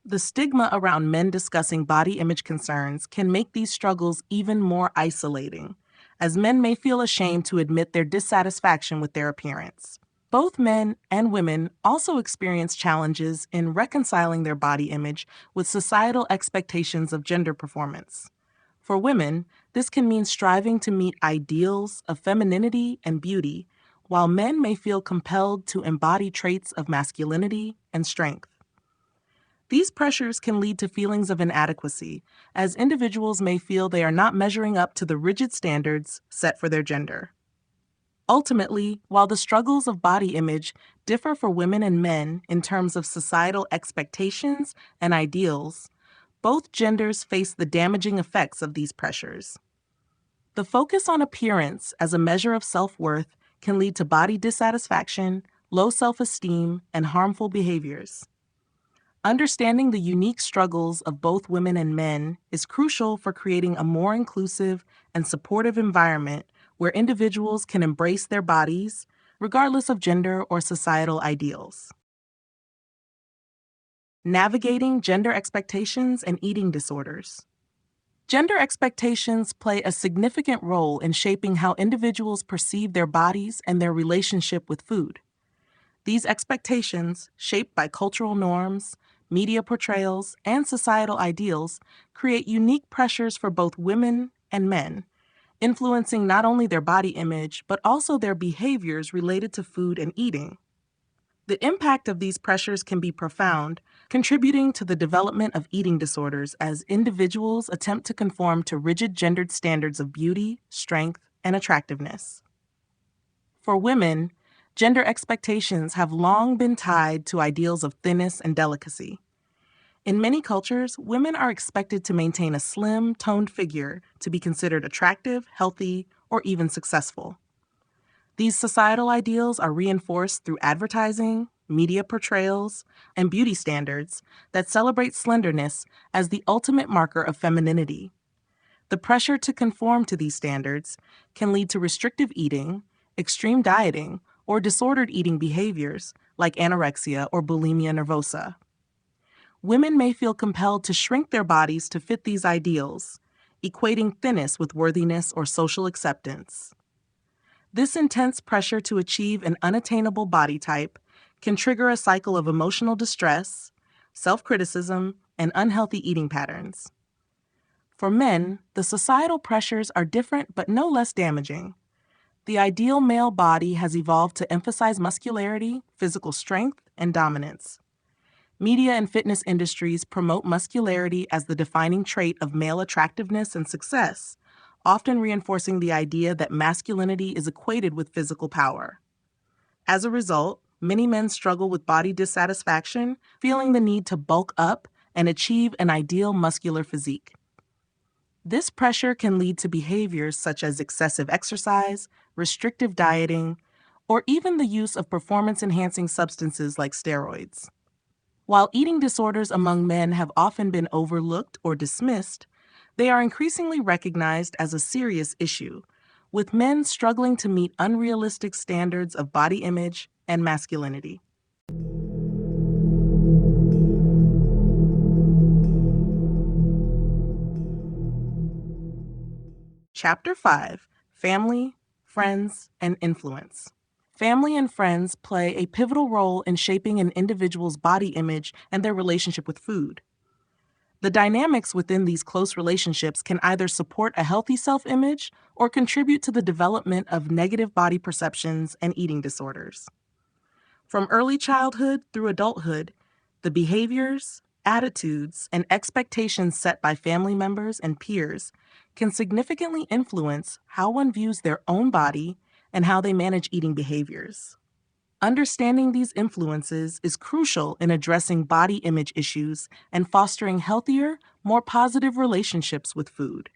The stigma around men discussing body image concerns can make these struggles even more isolating, as men may feel ashamed to admit their dissatisfaction with their appearance. Both men and women also experience challenges in reconciling their body image with societal expectations of gender performance. For women, this can mean striving to meet ideals of femininity and beauty, while men may feel compelled to embody traits of masculinity and strength. These pressures can lead to feelings of inadequacy, as individuals may feel they are not measuring up to the rigid standards set for their gender. Ultimately, while the struggles of body image differ for women and men in terms of societal expectations and ideals, both genders face the damaging effects of these pressures. The focus on appearance as a measure of self-worth can lead to body dissatisfaction, low self-esteem, and harmful behaviors. Understanding the unique struggles of both women and men is crucial for creating a more inclusive and supportive environment where individuals can embrace their bodies, regardless of gender or societal ideals. Navigating gender expectations and eating disorders. Gender expectations play a significant role in shaping how individuals perceive their bodies and their relationship with food. These expectations, shaped by cultural norms, media portrayals, and societal ideals, create unique pressures for both women and men, influencing not only their body image, but also their behaviors related to food and eating. The impact of these pressures can be profound, contributing to the development of eating disorders as individuals attempt to conform to rigid gendered standards of beauty, strength, and attractiveness. For women, Gender expectations have long been tied to ideals of thinness and delicacy. In many cultures, women are expected to maintain a slim, toned figure to be considered attractive, healthy, or even successful. These societal ideals are reinforced through advertising, media portrayals, and beauty standards that celebrate slenderness as the ultimate marker of femininity. The pressure to conform to these standards can lead to restrictive eating, extreme dieting, or disordered eating behaviors like anorexia or bulimia nervosa. Women may feel compelled to shrink their bodies to fit these ideals, equating thinness with worthiness or social acceptance. This intense pressure to achieve an unattainable body type can trigger a cycle of emotional distress, self-criticism, and unhealthy eating patterns. For men, the societal pressures are different but no less damaging. The ideal male body has evolved to emphasize muscularity, physical strength, and dominance. Media and fitness industries promote muscularity as the defining trait of male attractiveness and success, often reinforcing the idea that masculinity is equated with physical power. As a result, many men struggle with body dissatisfaction, feeling the need to bulk up and achieve an ideal muscular physique. This pressure can lead to behaviors such as excessive exercise, restrictive dieting, or even the use of performance-enhancing substances like steroids. While eating disorders among men have often been overlooked or dismissed, they are increasingly recognized as a serious issue, with men struggling to meet unrealistic standards of body image and masculinity. Chapter 5: Family, Friends, and Influence. Family and friends play a pivotal role in shaping an individual's body image and their relationship with food. The dynamics within these close relationships can either support a healthy self-image or contribute to the development of negative body perceptions and eating disorders. From early childhood through adulthood, the behaviors, attitudes, and expectations set by family members and peers can significantly influence how one views their own body and how they manage eating behaviors. Understanding these influences is crucial in addressing body image issues and fostering healthier, more positive relationships with food.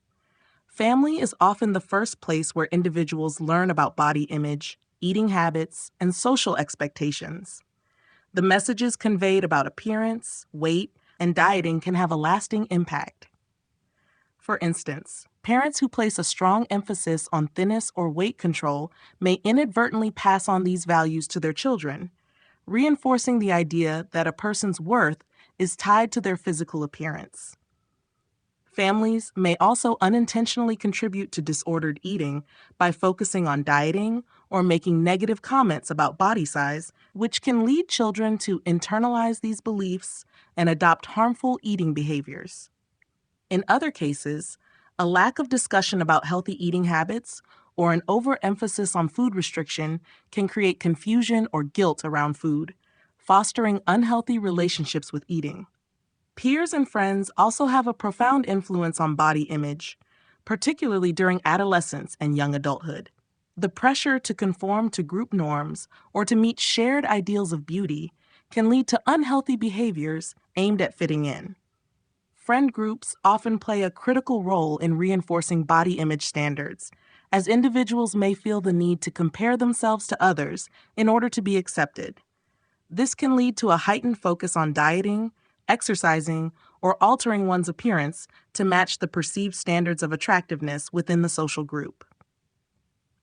Family is often the first place where individuals learn about body image, eating habits, and social expectations. The messages conveyed about appearance, weight, and dieting can have a lasting impact. For instance, parents who place a strong emphasis on thinness or weight control may inadvertently pass on these values to their children, reinforcing the idea that a person's worth is tied to their physical appearance. Families may also unintentionally contribute to disordered eating by focusing on dieting or making negative comments about body size, which can lead children to internalize these beliefs and adopt harmful eating behaviors. In other cases, a lack of discussion about healthy eating habits or an overemphasis on food restriction can create confusion or guilt around food, fostering unhealthy relationships with eating. Peers and friends also have a profound influence on body image, particularly during adolescence and young adulthood. The pressure to conform to group norms or to meet shared ideals of beauty can lead to unhealthy behaviors aimed at fitting in. Friend groups often play a critical role in reinforcing body image standards, as individuals may feel the need to compare themselves to others in order to be accepted. This can lead to a heightened focus on dieting, exercising, or altering one's appearance to match the perceived standards of attractiveness within the social group.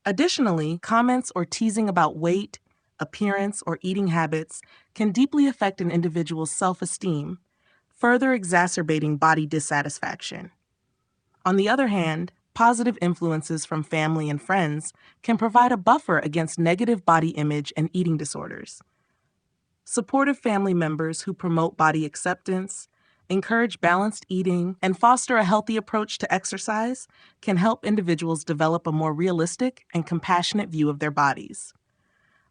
Additionally, comments or teasing about weight, appearance, or eating habits can deeply affect an individual's self-esteem, further exacerbating body dissatisfaction. On the other hand, positive influences from family and friends can provide a buffer against negative body image and eating disorders. Supportive family members who promote body acceptance, encourage balanced eating, and foster a healthy approach to exercise can help individuals develop a more realistic and compassionate view of their bodies.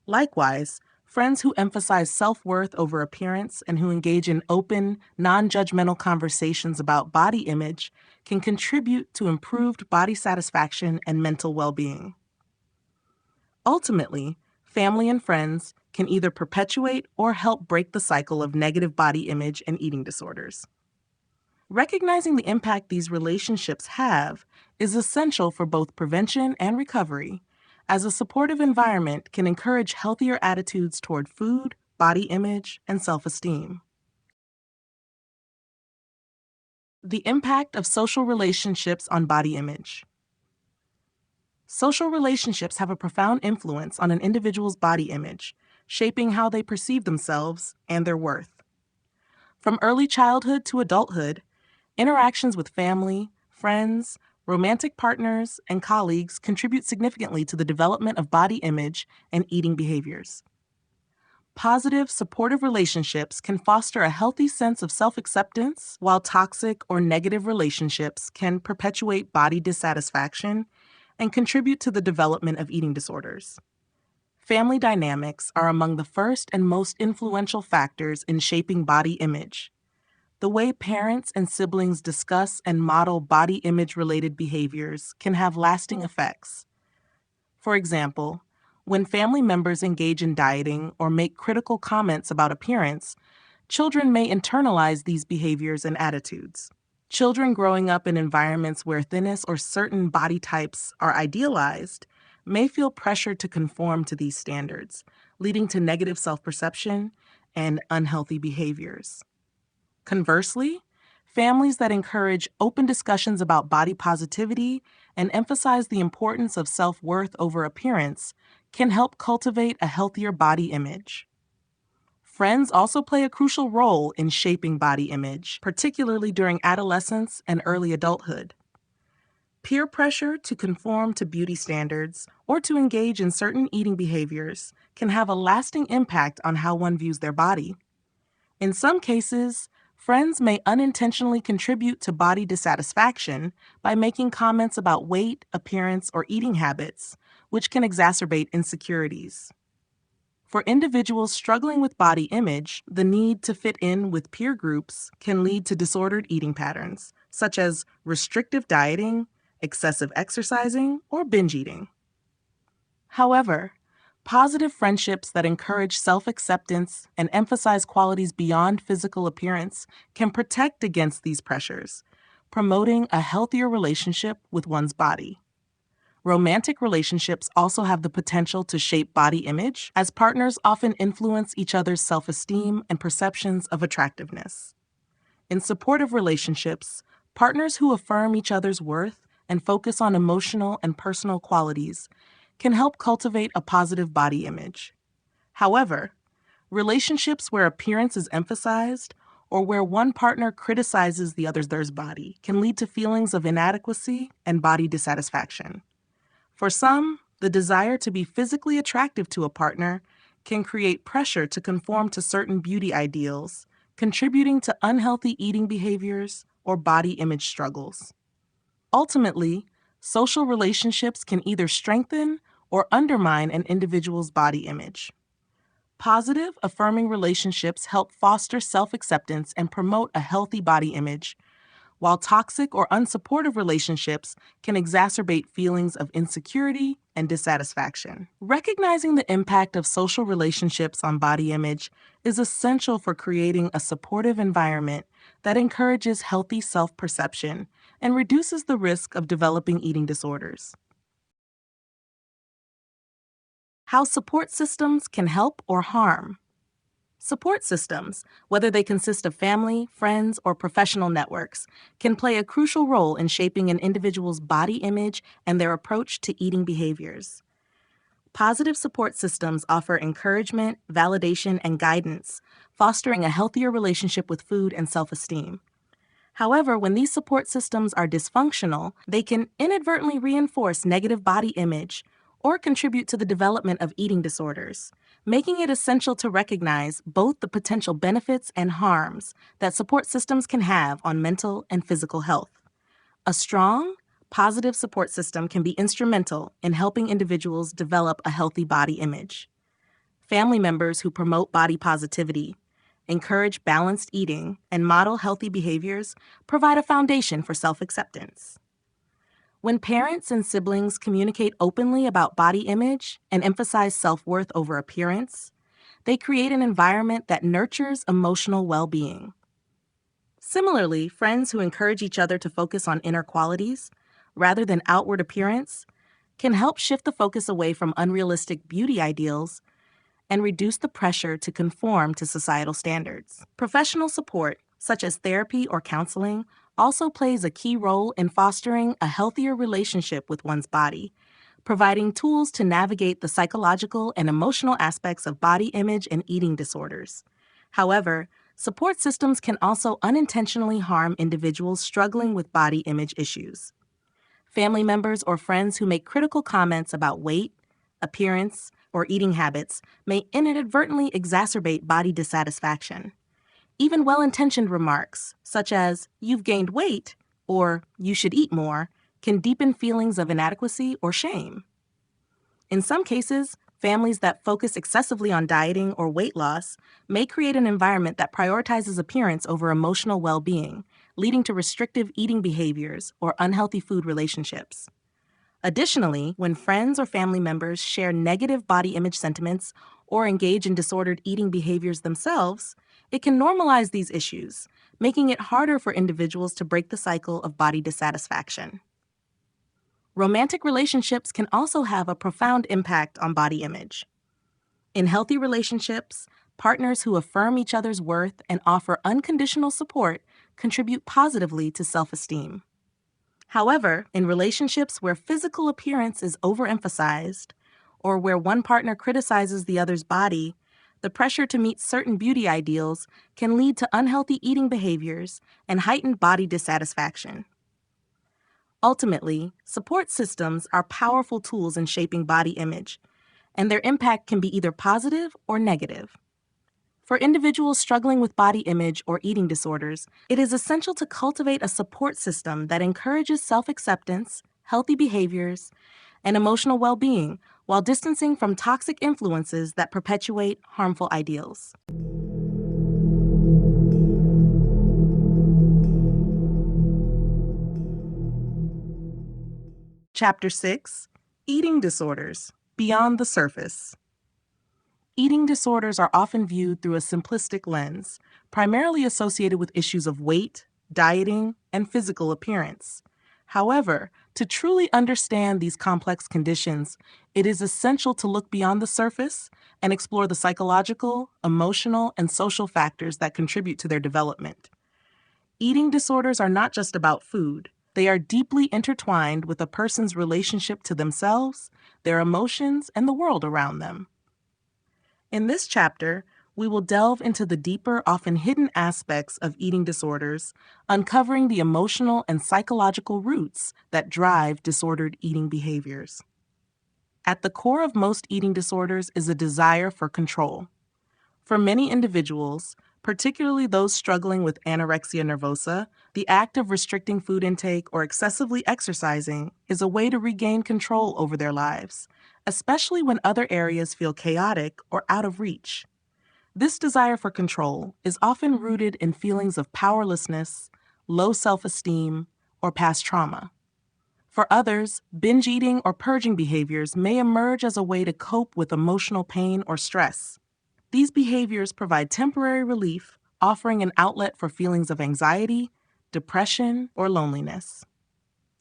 Likewise, friends who emphasize self-worth over appearance and who engage in open, non-judgmental conversations about body image can contribute to improved body satisfaction and mental well-being. Ultimately, family and friends can either perpetuate or help break the cycle of negative body image and eating disorders. Recognizing the impact these relationships have is essential for both prevention and recovery, as a supportive environment can encourage healthier attitudes toward food, body image, and self-esteem. The impact of social relationships on body image. Social relationships have a profound influence on an individual's body image, shaping how they perceive themselves and their worth. From early childhood to adulthood, interactions with family, friends, romantic partners, and colleagues contribute significantly to the development of body image and eating behaviors. Positive, supportive relationships can foster a healthy sense of self-acceptance, while toxic or negative relationships can perpetuate body dissatisfaction and contribute to the development of eating disorders. Family dynamics are among the first and most influential factors in shaping body image. The way parents and siblings discuss and model body image-related behaviors can have lasting effects. For example, when family members engage in dieting or make critical comments about appearance, children may internalize these behaviors and attitudes. Children growing up in environments where thinness or certain body types are idealized may feel pressured to conform to these standards, leading to negative self-perception and unhealthy behaviors. Conversely, families that encourage open discussions about body positivity and emphasize the importance of self-worth over appearance can help cultivate a healthier body image. Friends also play a crucial role in shaping body image, particularly during adolescence and early adulthood. Peer pressure to conform to beauty standards or to engage in certain eating behaviors can have a lasting impact on how one views their body. In some cases, friends may unintentionally contribute to body dissatisfaction by making comments about weight, appearance, or eating habits, which can exacerbate insecurities. For individuals struggling with body image, the need to fit in with peer groups can lead to disordered eating patterns, such as restrictive dieting, excessive exercising, or binge eating. However, positive friendships that encourage self-acceptance and emphasize qualities beyond physical appearance can protect against these pressures, promoting a healthier relationship with one's body. Romantic relationships also have the potential to shape body image, as partners often influence each other's self-esteem and perceptions of attractiveness. In supportive relationships, partners who affirm each other's worth and focus on emotional and personal qualities can help cultivate a positive body image. However, relationships where appearance is emphasized or where one partner criticizes the other's body can lead to feelings of inadequacy and body dissatisfaction. For some, the desire to be physically attractive to a partner can create pressure to conform to certain beauty ideals, contributing to unhealthy eating behaviors or body image struggles. Ultimately, social relationships can either strengthen or undermine an individual's body image. Positive, affirming relationships help foster self-acceptance and promote a healthy body image, while toxic or unsupportive relationships can exacerbate feelings of insecurity and dissatisfaction. Recognizing the impact of social relationships on body image is essential for creating a supportive environment that encourages healthy self-perception and reduces the risk of developing eating disorders. How support systems can help or harm. Support systems, whether they consist of family, friends, or professional networks, can play a crucial role in shaping an individual's body image and their approach to eating behaviors. Positive support systems offer encouragement, validation, and guidance, fostering a healthier relationship with food and self-esteem. However, when these support systems are dysfunctional, they can inadvertently reinforce negative body image or contribute to the development of eating disorders, making it essential to recognize both the potential benefits and harms that support systems can have on mental and physical health. A strong, positive support system can be instrumental in helping individuals develop a healthy body image. Family members who promote body positivity, encourage balanced eating, and model healthy behaviors provide a foundation for self-acceptance. When parents and siblings communicate openly about body image and emphasize self-worth over appearance, they create an environment that nurtures emotional well-being. Similarly, friends who encourage each other to focus on inner qualities rather than outward appearance can help shift the focus away from unrealistic beauty ideals and reduce the pressure to conform to societal standards. Professional support, such as therapy or counseling, also plays a key role in fostering a healthier relationship with one's body, providing tools to navigate the psychological and emotional aspects of body image and eating disorders. However, support systems can also unintentionally harm individuals struggling with body image issues. Family members or friends who make critical comments about weight, appearance, or eating habits may inadvertently exacerbate body dissatisfaction. Even well-intentioned remarks, such as, "you've gained weight," or "you should eat more," can deepen feelings of inadequacy or shame. In some cases, families that focus excessively on dieting or weight loss may create an environment that prioritizes appearance over emotional well-being, leading to restrictive eating behaviors or unhealthy food relationships. Additionally, when friends or family members share negative body image sentiments or engage in disordered eating behaviors themselves, it can normalize these issues, making it harder for individuals to break the cycle of body dissatisfaction. Romantic relationships can also have a profound impact on body image. In healthy relationships, partners who affirm each other's worth and offer unconditional support contribute positively to self-esteem. However, in relationships where physical appearance is overemphasized, or where one partner criticizes the other's body, the pressure to meet certain beauty ideals can lead to unhealthy eating behaviors and heightened body dissatisfaction. Ultimately, support systems are powerful tools in shaping body image, and their impact can be either positive or negative. For individuals struggling with body image or eating disorders, it is essential to cultivate a support system that encourages self-acceptance, healthy behaviors, and emotional well-being while distancing from toxic influences that perpetuate harmful ideals. Chapter 6: Eating Disorders Beyond the Surface. Eating disorders are often viewed through a simplistic lens, primarily associated with issues of weight, dieting, and physical appearance. However, to truly understand these complex conditions, it is essential to look beyond the surface and explore the psychological, emotional, and social factors that contribute to their development. Eating disorders are not just about food. They are deeply intertwined with a person's relationship to themselves, their emotions, and the world around them. In this chapter, we will delve into the deeper, often hidden aspects of eating disorders, uncovering the emotional and psychological roots that drive disordered eating behaviors. At the core of most eating disorders is a desire for control. For many individuals, particularly those struggling with anorexia nervosa, the act of restricting food intake or excessively exercising is a way to regain control over their lives, especially when other areas feel chaotic or out of reach. This desire for control is often rooted in feelings of powerlessness, low self-esteem, or past trauma. For others, binge eating or purging behaviors may emerge as a way to cope with emotional pain or stress. These behaviors provide temporary relief, offering an outlet for feelings of anxiety, depression, or loneliness.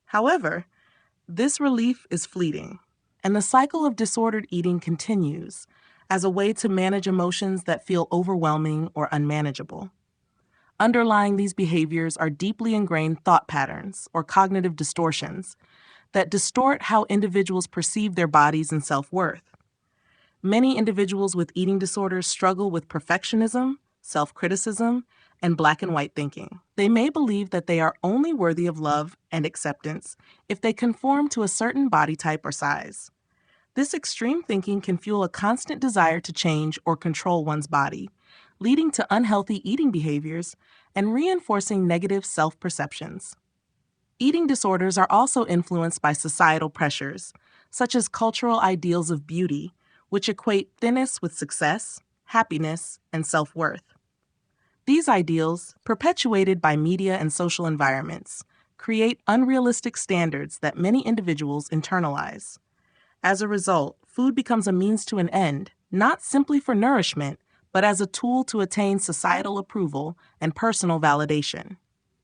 However, this relief is fleeting, and the cycle of disordered eating continues as a way to manage emotions that feel overwhelming or unmanageable. Underlying these behaviors are deeply ingrained thought patterns or cognitive distortions that distort how individuals perceive their bodies and self-worth. Many individuals with eating disorders struggle with perfectionism, self-criticism, and black and white thinking. They may believe that they are only worthy of love and acceptance if they conform to a certain body type or size. This extreme thinking can fuel a constant desire to change or control one's body, leading to unhealthy eating behaviors and reinforcing negative self-perceptions. Eating disorders are also influenced by societal pressures, such as cultural ideals of beauty, which equate thinness with success, happiness, and self-worth. These ideals, perpetuated by media and social environments, create unrealistic standards that many individuals internalize. As a result, food becomes a means to an end, not simply for nourishment, but as a tool to attain societal approval and personal validation.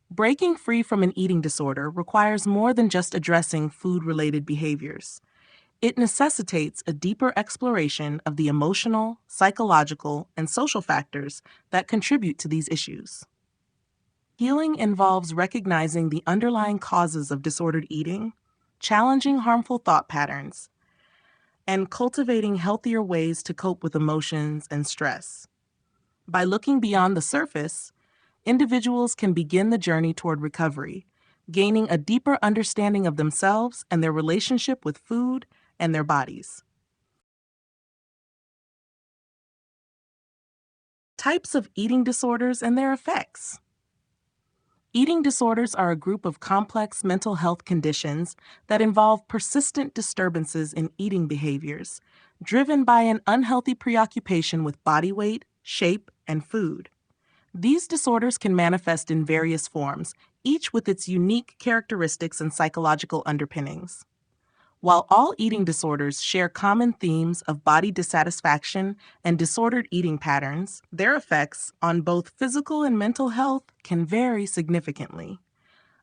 Breaking free from an eating disorder requires more than just addressing food-related behaviors. It necessitates a deeper exploration of the emotional, psychological, and social factors that contribute to these issues. Healing involves recognizing the underlying causes of disordered eating, challenging harmful thought patterns, and cultivating healthier ways to cope with emotions and stress. By looking beyond the surface, individuals can begin the journey toward recovery, gaining a deeper understanding of themselves and their relationship with food and their bodies. Types of eating disorders and their effects. Eating disorders are a group of complex mental health conditions that involve persistent disturbances in eating behaviors, driven by an unhealthy preoccupation with body weight, shape, and food. These disorders can manifest in various forms, each with its unique characteristics and psychological underpinnings. While all eating disorders share common themes of body dissatisfaction and disordered eating patterns, their effects on both physical and mental health can vary significantly.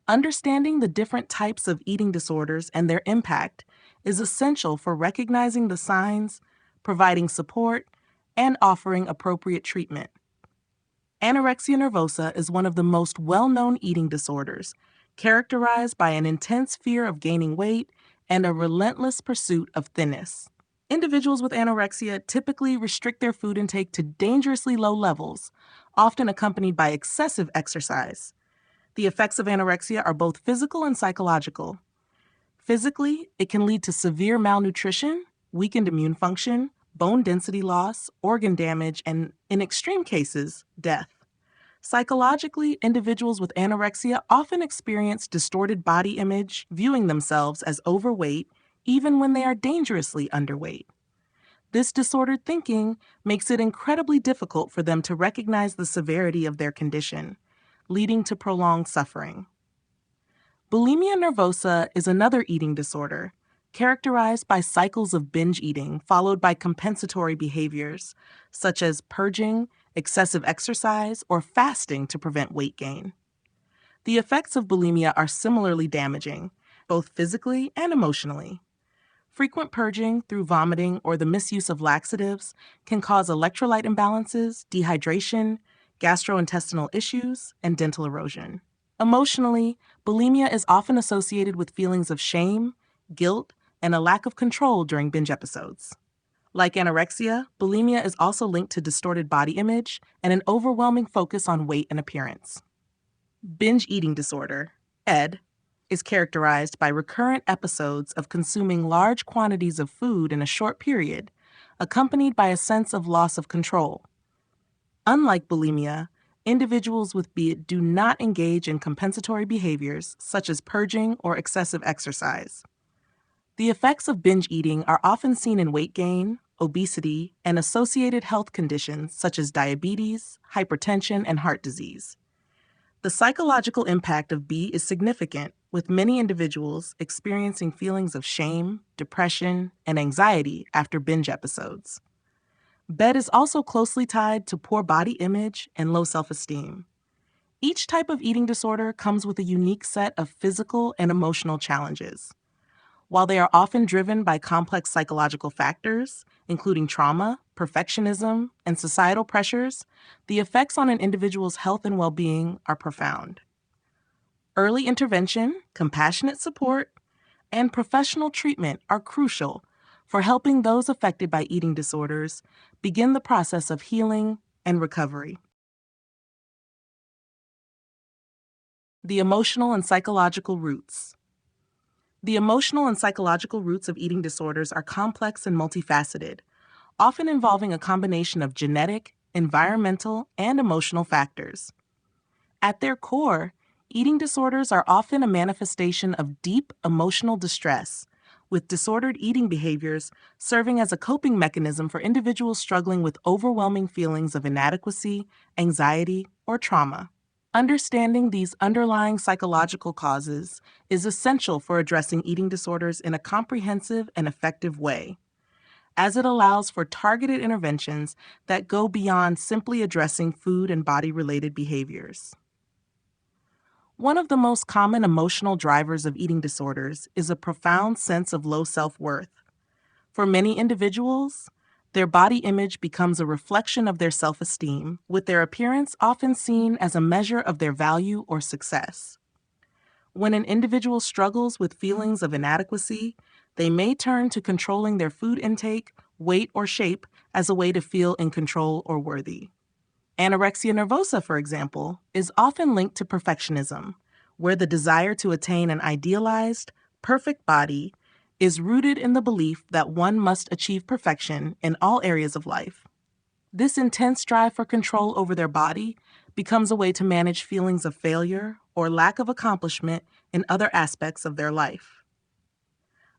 Understanding the different types of eating disorders and their impact is essential for recognizing the signs, providing support, and offering appropriate treatment. Anorexia nervosa is one of the most well-known eating disorders, characterized by an intense fear of gaining weight and a relentless pursuit of thinness. Individuals with anorexia typically restrict their food intake to dangerously low levels, often accompanied by excessive exercise. The effects of anorexia are both physical and psychological. Physically, it can lead to severe malnutrition, weakened immune function, bone density loss, organ damage, and, in extreme cases, death. Psychologically, individuals with anorexia often experience distorted body image, viewing themselves as overweight even when they are dangerously underweight. This disordered thinking makes it incredibly difficult for them to recognize the severity of their condition, leading to prolonged suffering. Bulimia nervosa is another eating disorder, characterized by cycles of binge eating followed by compensatory behaviors, such as purging, excessive exercise, or fasting to prevent weight gain. The effects of bulimia are similarly damaging, both physically and emotionally. Frequent purging through vomiting or the misuse of laxatives can cause electrolyte imbalances, dehydration, gastrointestinal issues, and dental erosion. Emotionally, bulimia is often associated with feelings of shame, guilt, and a lack of control during binge episodes. Like anorexia, bulimia is also linked to distorted body image and an overwhelming focus on weight and appearance. Binge eating disorder, ED, is characterized by recurrent episodes of consuming large quantities of food in a short period, accompanied by a sense of loss of control. Unlike bulimia, individuals with BID do not engage in compensatory behaviors such as purging or excessive exercise. The effects of binge eating are often seen in weight gain, obesity, and associated health conditions such as diabetes, hypertension, and heart disease. The psychological impact of B is significant, with many individuals experiencing feelings of shame, depression, and anxiety after binge episodes. BED is also closely tied to poor body image and low self-esteem. Each type of eating disorder comes with a unique set of physical and emotional challenges. While they are often driven by complex psychological factors, including trauma, perfectionism, and societal pressures, the effects on an individual's health and well-being are profound. Early intervention, compassionate support, and professional treatment are crucial for helping those affected by eating disorders begin the process of healing and recovery. The emotional and psychological roots. The emotional and psychological roots of eating disorders are complex and multifaceted, often involving a combination of genetic, environmental, and emotional factors. At their core, eating disorders are often a manifestation of deep emotional distress, with disordered eating behaviors serving as a coping mechanism for individuals struggling with overwhelming feelings of inadequacy, anxiety, or trauma. Understanding these underlying psychological causes is essential for addressing eating disorders in a comprehensive and effective way, as it allows for targeted interventions that go beyond simply addressing food and body-related behaviors. One of the most common emotional drivers of eating disorders is a profound sense of low self-worth. For many individuals, their body image becomes a reflection of their self-esteem, with their appearance often seen as a measure of their value or success. When an individual struggles with feelings of inadequacy, they may turn to controlling their food intake, weight, or shape as a way to feel in control or worthy. Anorexia nervosa, for example, is often linked to perfectionism, where the desire to attain an idealized, perfect body is rooted in the belief that one must achieve perfection in all areas of life. This intense drive for control over their body becomes a way to manage feelings of failure or lack of accomplishment in other aspects of their life.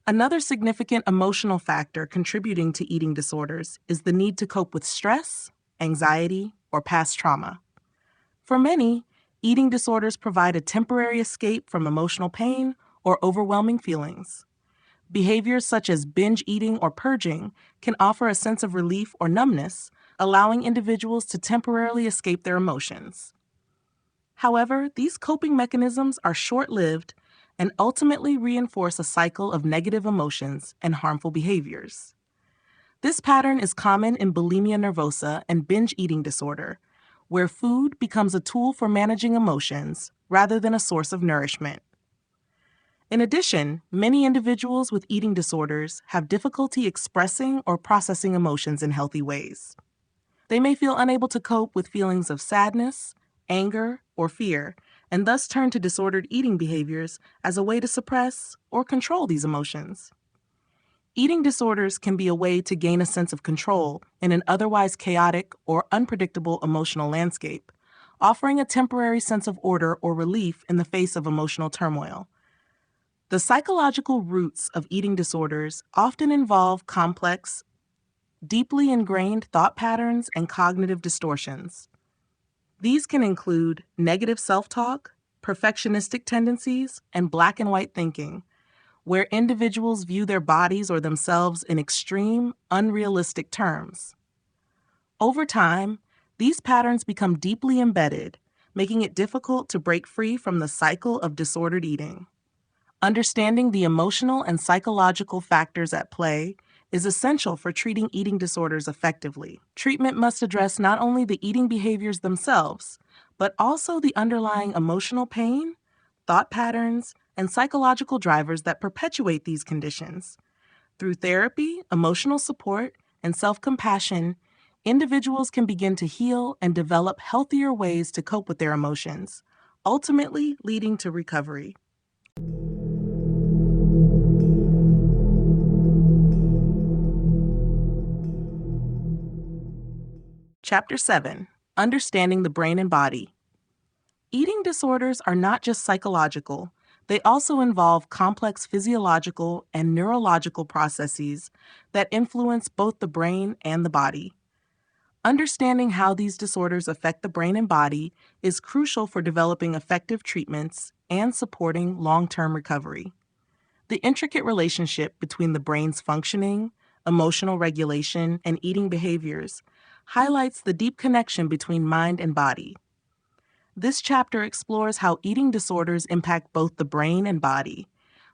Another significant emotional factor contributing to eating disorders is the need to cope with stress, anxiety, or past trauma. For many, eating disorders provide a temporary escape from emotional pain or overwhelming feelings. Behaviors such as binge eating or purging can offer a sense of relief or numbness, allowing individuals to temporarily escape their emotions. However, these coping mechanisms are short-lived and ultimately reinforce a cycle of negative emotions and harmful behaviors. This pattern is common in bulimia nervosa and binge eating disorder, where food becomes a tool for managing emotions rather than a source of nourishment. In addition, many individuals with eating disorders have difficulty expressing or processing emotions in healthy ways. They may feel unable to cope with feelings of sadness, anger, or fear, and thus turn to disordered eating behaviors as a way to suppress or control these emotions. Eating disorders can be a way to gain a sense of control in an otherwise chaotic or unpredictable emotional landscape, offering a temporary sense of order or relief in the face of emotional turmoil. The psychological roots of eating disorders often involve complex, deeply ingrained thought patterns and cognitive distortions. These can include negative self-talk, perfectionistic tendencies, and black and white thinking, where individuals view their bodies or themselves in extreme, unrealistic terms. Over time, these patterns become deeply embedded, making it difficult to break free from the cycle of disordered eating. Understanding the emotional and psychological factors at play is essential for treating eating disorders effectively. Treatment must address not only the eating behaviors themselves, but also the underlying emotional pain, thought patterns, and psychological drivers that perpetuate these conditions. Through therapy, emotional support, and self-compassion, individuals can begin to heal and develop healthier ways to cope with their emotions, ultimately leading to recovery. Chapter 7: Understanding the Brain and Body. Eating disorders are not just psychological, they also involve complex physiological and neurological processes that influence both the brain and the body. Understanding how these disorders affect the brain and body is crucial for developing effective treatments and supporting long-term recovery. The intricate relationship between the brain's functioning, emotional regulation, and eating behaviors highlights the deep connection between mind and body. This chapter explores how eating disorders impact both the brain and body,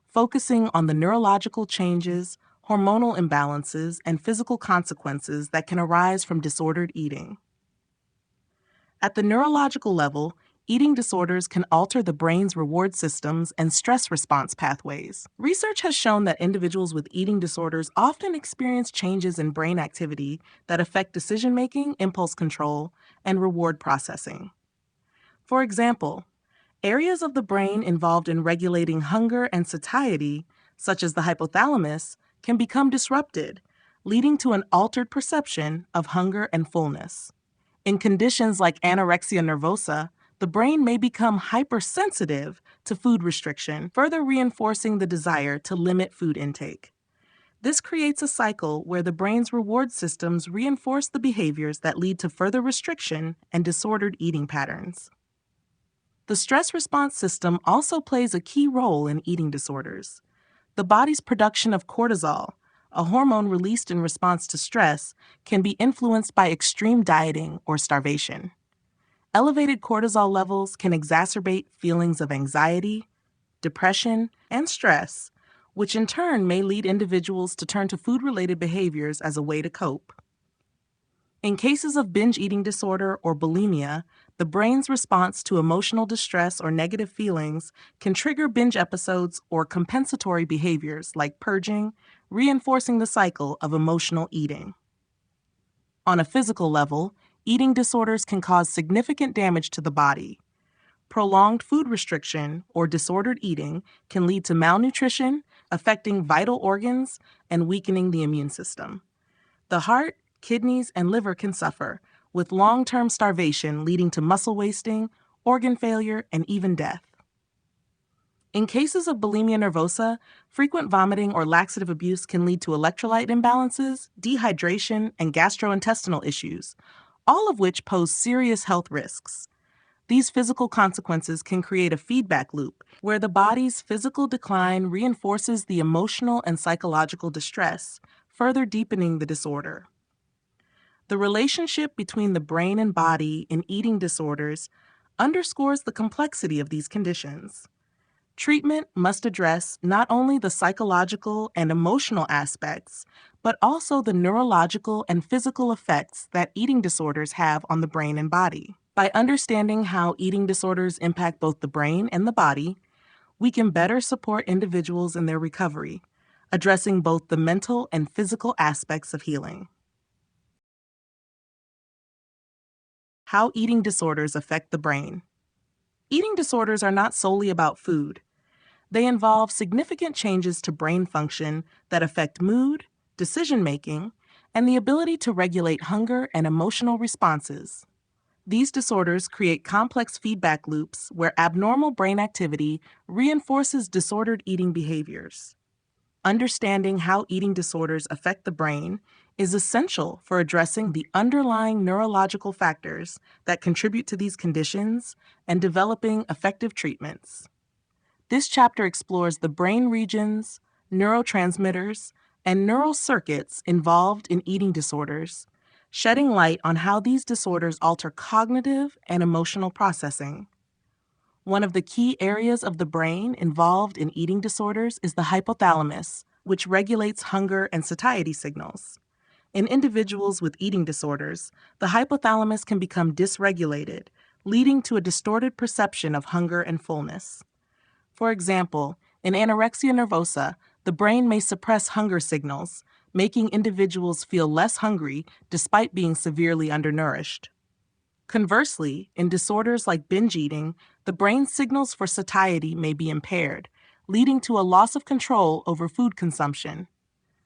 focusing on the neurological changes, hormonal imbalances, and physical consequences that can arise from disordered eating. At the neurological level, eating disorders can alter the brain's reward systems and stress response pathways. Research has shown that individuals with eating disorders often experience changes in brain activity that affect decision-making, impulse control, and reward processing. For example, areas of the brain involved in regulating hunger and satiety, such as the hypothalamus, can become disrupted, leading to an altered perception of hunger and fullness. In conditions like anorexia nervosa, the brain may become hypersensitive to food restriction, further reinforcing the desire to limit food intake. This creates a cycle where the brain's reward systems reinforce the behaviors that lead to further restriction and disordered eating patterns. The stress response system also plays a key role in eating disorders. The body's production of cortisol, a hormone released in response to stress, can be influenced by extreme dieting or starvation. Elevated cortisol levels can exacerbate feelings of anxiety, depression, and stress, which in turn may lead individuals to turn to food-related behaviors as a way to cope. In cases of binge eating disorder or bulimia, the brain's response to emotional distress or negative feelings can trigger binge episodes or compensatory behaviors like purging, reinforcing the cycle of emotional eating. On a physical level, eating disorders can cause significant damage to the body. Prolonged food restriction or disordered eating can lead to malnutrition, affecting vital organs and weakening the immune system. The heart, kidneys, and liver can suffer, with long-term starvation leading to muscle wasting, organ failure, and even death. In cases of bulimia nervosa, frequent vomiting or laxative abuse can lead to electrolyte imbalances, dehydration, and gastrointestinal issues, all of which pose serious health risks. These physical consequences can create a feedback loop where the body's physical decline reinforces the emotional and psychological distress, further deepening the disorder. The relationship between the brain and body in eating disorders underscores the complexity of these conditions. Treatment must address not only the psychological and emotional aspects, but also the neurological and physical effects that eating disorders have on the brain and body. By understanding how eating disorders impact both the brain and the body, we can better support individuals in their recovery, addressing both the mental and physical aspects of healing. How eating disorders affect the brain. Eating disorders are not solely about food. They involve significant changes to brain function that affect mood, decision-making, and the ability to regulate hunger and emotional responses. These disorders create complex feedback loops where abnormal brain activity reinforces disordered eating behaviors. Understanding how eating disorders affect the brain is essential for addressing the underlying neurological factors that contribute to these conditions and developing effective treatments. This chapter explores the brain regions, neurotransmitters, and neural circuits involved in eating disorders, shedding light on how these disorders alter cognitive and emotional processing. One of the key areas of the brain involved in eating disorders is the hypothalamus, which regulates hunger and satiety signals. In individuals with eating disorders, the hypothalamus can become dysregulated, leading to a distorted perception of hunger and fullness. For example, in anorexia nervosa, the brain may suppress hunger signals, making individuals feel less hungry despite being severely undernourished. Conversely, in disorders like binge eating, the brain's signals for satiety may be impaired, leading to a loss of control over food consumption.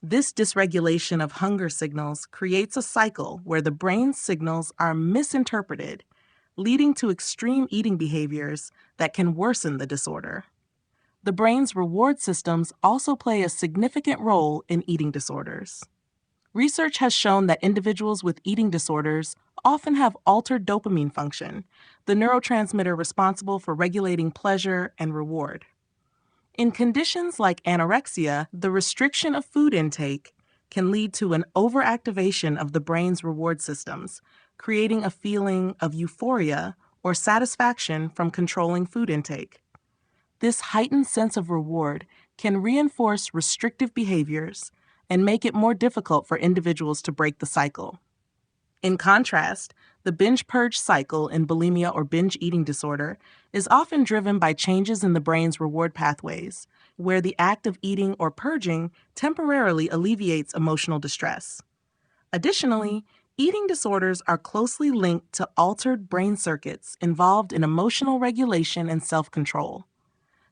This dysregulation of hunger signals creates a cycle where the brain's signals are misinterpreted, leading to extreme eating behaviors that can worsen the disorder. The brain's reward systems also play a significant role in eating disorders. Research has shown that individuals with eating disorders often have altered dopamine function, the neurotransmitter responsible for regulating pleasure and reward. In conditions like anorexia, the restriction of food intake can lead to an overactivation of the brain's reward systems, creating a feeling of euphoria or satisfaction from controlling food intake. This heightened sense of reward can reinforce restrictive behaviors and make it more difficult for individuals to break the cycle. In contrast, the binge-purge cycle in bulimia or binge eating disorder is often driven by changes in the brain's reward pathways, where the act of eating or purging temporarily alleviates emotional distress. Additionally, eating disorders are closely linked to altered brain circuits involved in emotional regulation and self-control.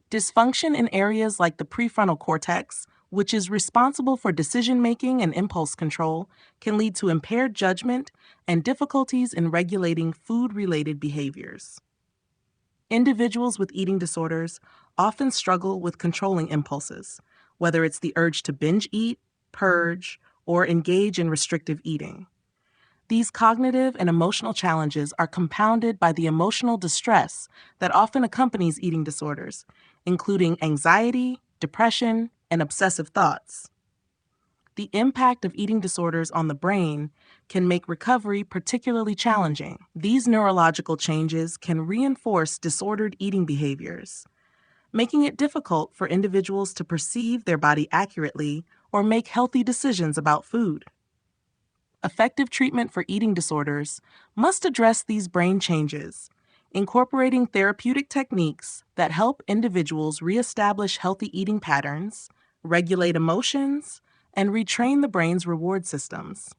Dysfunction in areas like the prefrontal cortex, which is responsible for decision-making and impulse control, can lead to impaired judgment and difficulties in regulating food-related behaviors. Individuals with eating disorders often struggle with controlling impulses, whether it's the urge to binge eat, purge, or engage in restrictive eating. These cognitive and emotional challenges are compounded by the emotional distress that often accompanies eating disorders, including anxiety, depression, and obsessive thoughts. The impact of eating disorders on the brain can make recovery particularly challenging. These neurological changes can reinforce disordered eating behaviors, making it difficult for individuals to perceive their body accurately or make healthy decisions about food. Effective treatment for eating disorders must address these brain changes, incorporating therapeutic techniques that help individuals reestablish healthy eating patterns, regulate emotions, and retrain the brain's reward systems.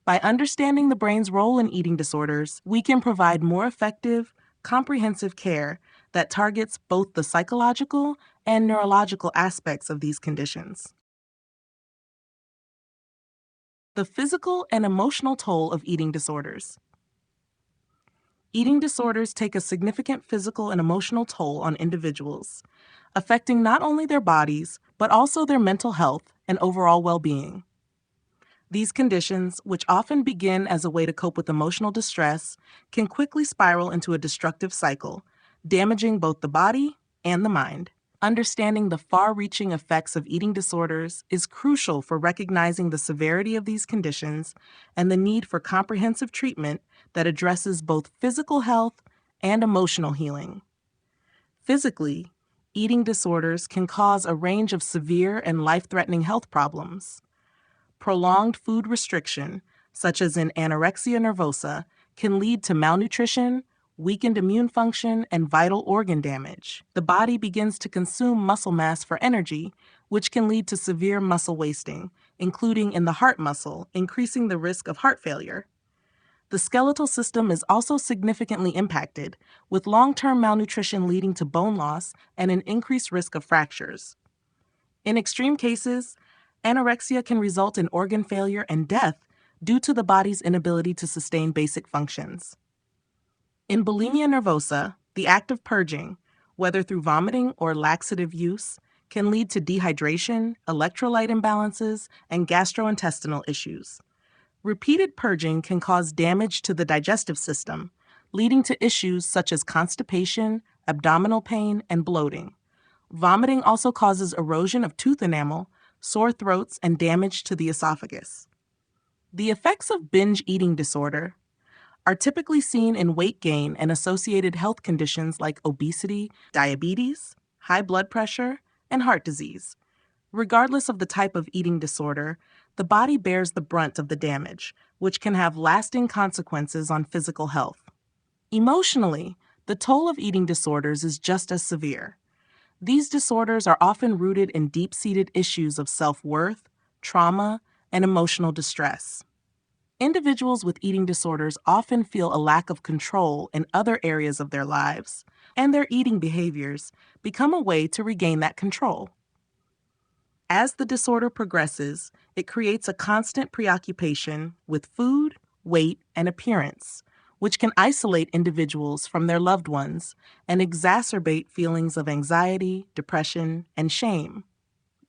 By understanding the brain's role in eating disorders, we can provide more effective, comprehensive care that targets both the psychological and neurological aspects of these conditions. The physical and emotional toll of eating disorders. Eating disorders take a significant physical and emotional toll on individuals, affecting not only their bodies, but also their mental health and overall well-being. These conditions, which often begin as a way to cope with emotional distress, can quickly spiral into a destructive cycle, damaging both the body and the mind. Understanding the far-reaching effects of eating disorders is crucial for recognizing the severity of these conditions and the need for comprehensive treatment that addresses both physical health and emotional healing. Physically, eating disorders can cause a range of severe and life-threatening health problems. Prolonged food restriction, such as in anorexia nervosa, can lead to malnutrition, weakened immune function, and vital organ damage. The body begins to consume muscle mass for energy, which can lead to severe muscle wasting, including in the heart muscle, increasing the risk of heart failure. The skeletal system is also significantly impacted, with long-term malnutrition leading to bone loss and an increased risk of fractures. In extreme cases, anorexia can result in organ failure and death due to the body's inability to sustain basic functions. In bulimia nervosa, the act of purging, whether through vomiting or laxative use, can lead to dehydration, electrolyte imbalances, and gastrointestinal issues. Repeated purging can cause damage to the digestive system, leading to issues such as constipation, abdominal pain, and bloating. Vomiting also causes erosion of tooth enamel, sore throats, and damage to the esophagus. The effects of binge eating disorder are typically seen in weight gain and associated health conditions like obesity, diabetes, high blood pressure, and heart disease. Regardless of the type of eating disorder, the body bears the brunt of the damage, which can have lasting consequences on physical health. Emotionally, the toll of eating disorders is just as severe. These disorders are often rooted in deep-seated issues of self-worth, trauma, and emotional distress. Individuals with eating disorders often feel a lack of control in other areas of their lives, and their eating behaviors become a way to regain that control. As the disorder progresses, it creates a constant preoccupation with food, weight, and appearance, which can isolate individuals from their loved ones and exacerbate feelings of anxiety, depression, and shame.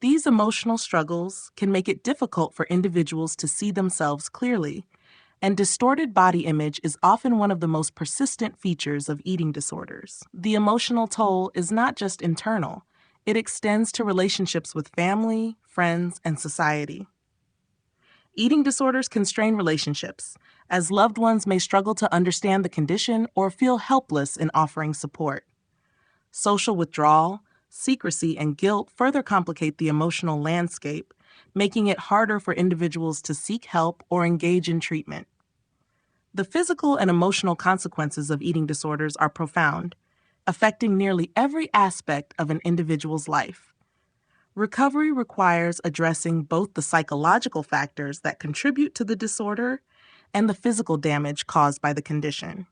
These emotional struggles can make it difficult for individuals to see themselves clearly, and distorted body image is often one of the most persistent features of eating disorders. The emotional toll is not just internal, it extends to relationships with family, friends, and society. Eating disorders can strain relationships, as loved ones may struggle to understand the condition or feel helpless in offering support. Social withdrawal, secrecy, and guilt further complicate the emotional landscape, making it harder for individuals to seek help or engage in treatment. The physical and emotional consequences of eating disorders are profound, affecting nearly every aspect of an individual's life. Recovery requires addressing both the psychological factors that contribute to the disorder and the physical damage caused by the condition.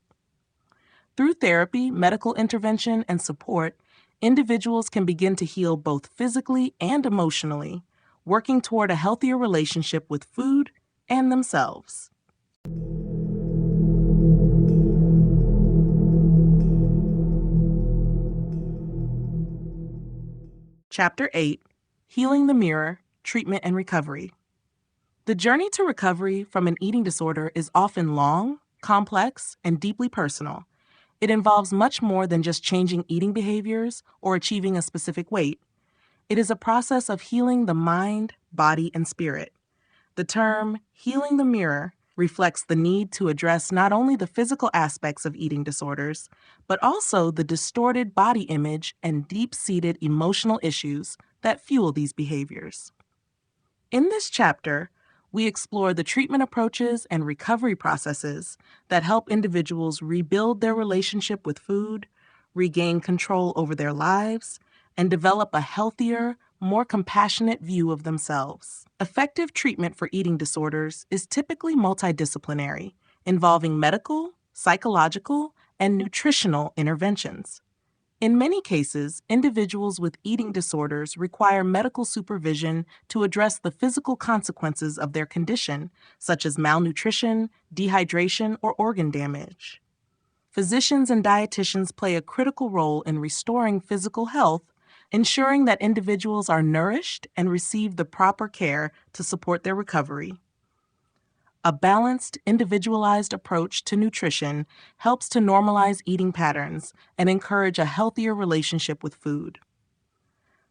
Through therapy, medical intervention, and support, individuals can begin to heal both physically and emotionally, working toward a healthier relationship with food and themselves. Chapter 8: Healing the Mirror, Treatment and Recovery. The journey to recovery from an eating disorder is often long, complex, and deeply personal. It involves much more than just changing eating behaviors or achieving a specific weight. It is a process of healing the mind, body, and spirit. The term healing the mirror reflects the need to address not only the physical aspects of eating disorders, but also the distorted body image and deep seated emotional issues that fuel these behaviors. In this chapter, we explore the treatment approaches and recovery processes that help individuals rebuild their relationship with food, regain control over their lives, and develop a healthier, more compassionate view of themselves. Effective treatment for eating disorders is typically multidisciplinary, involving medical, psychological, and nutritional interventions. In many cases, individuals with eating disorders require medical supervision to address the physical consequences of their condition, such as malnutrition, dehydration, or organ damage. Physicians and dietitians play a critical role in restoring physical health, ensuring that individuals are nourished and receive the proper care to support their recovery. A balanced, individualized approach to nutrition helps to normalize eating patterns and encourage a healthier relationship with food.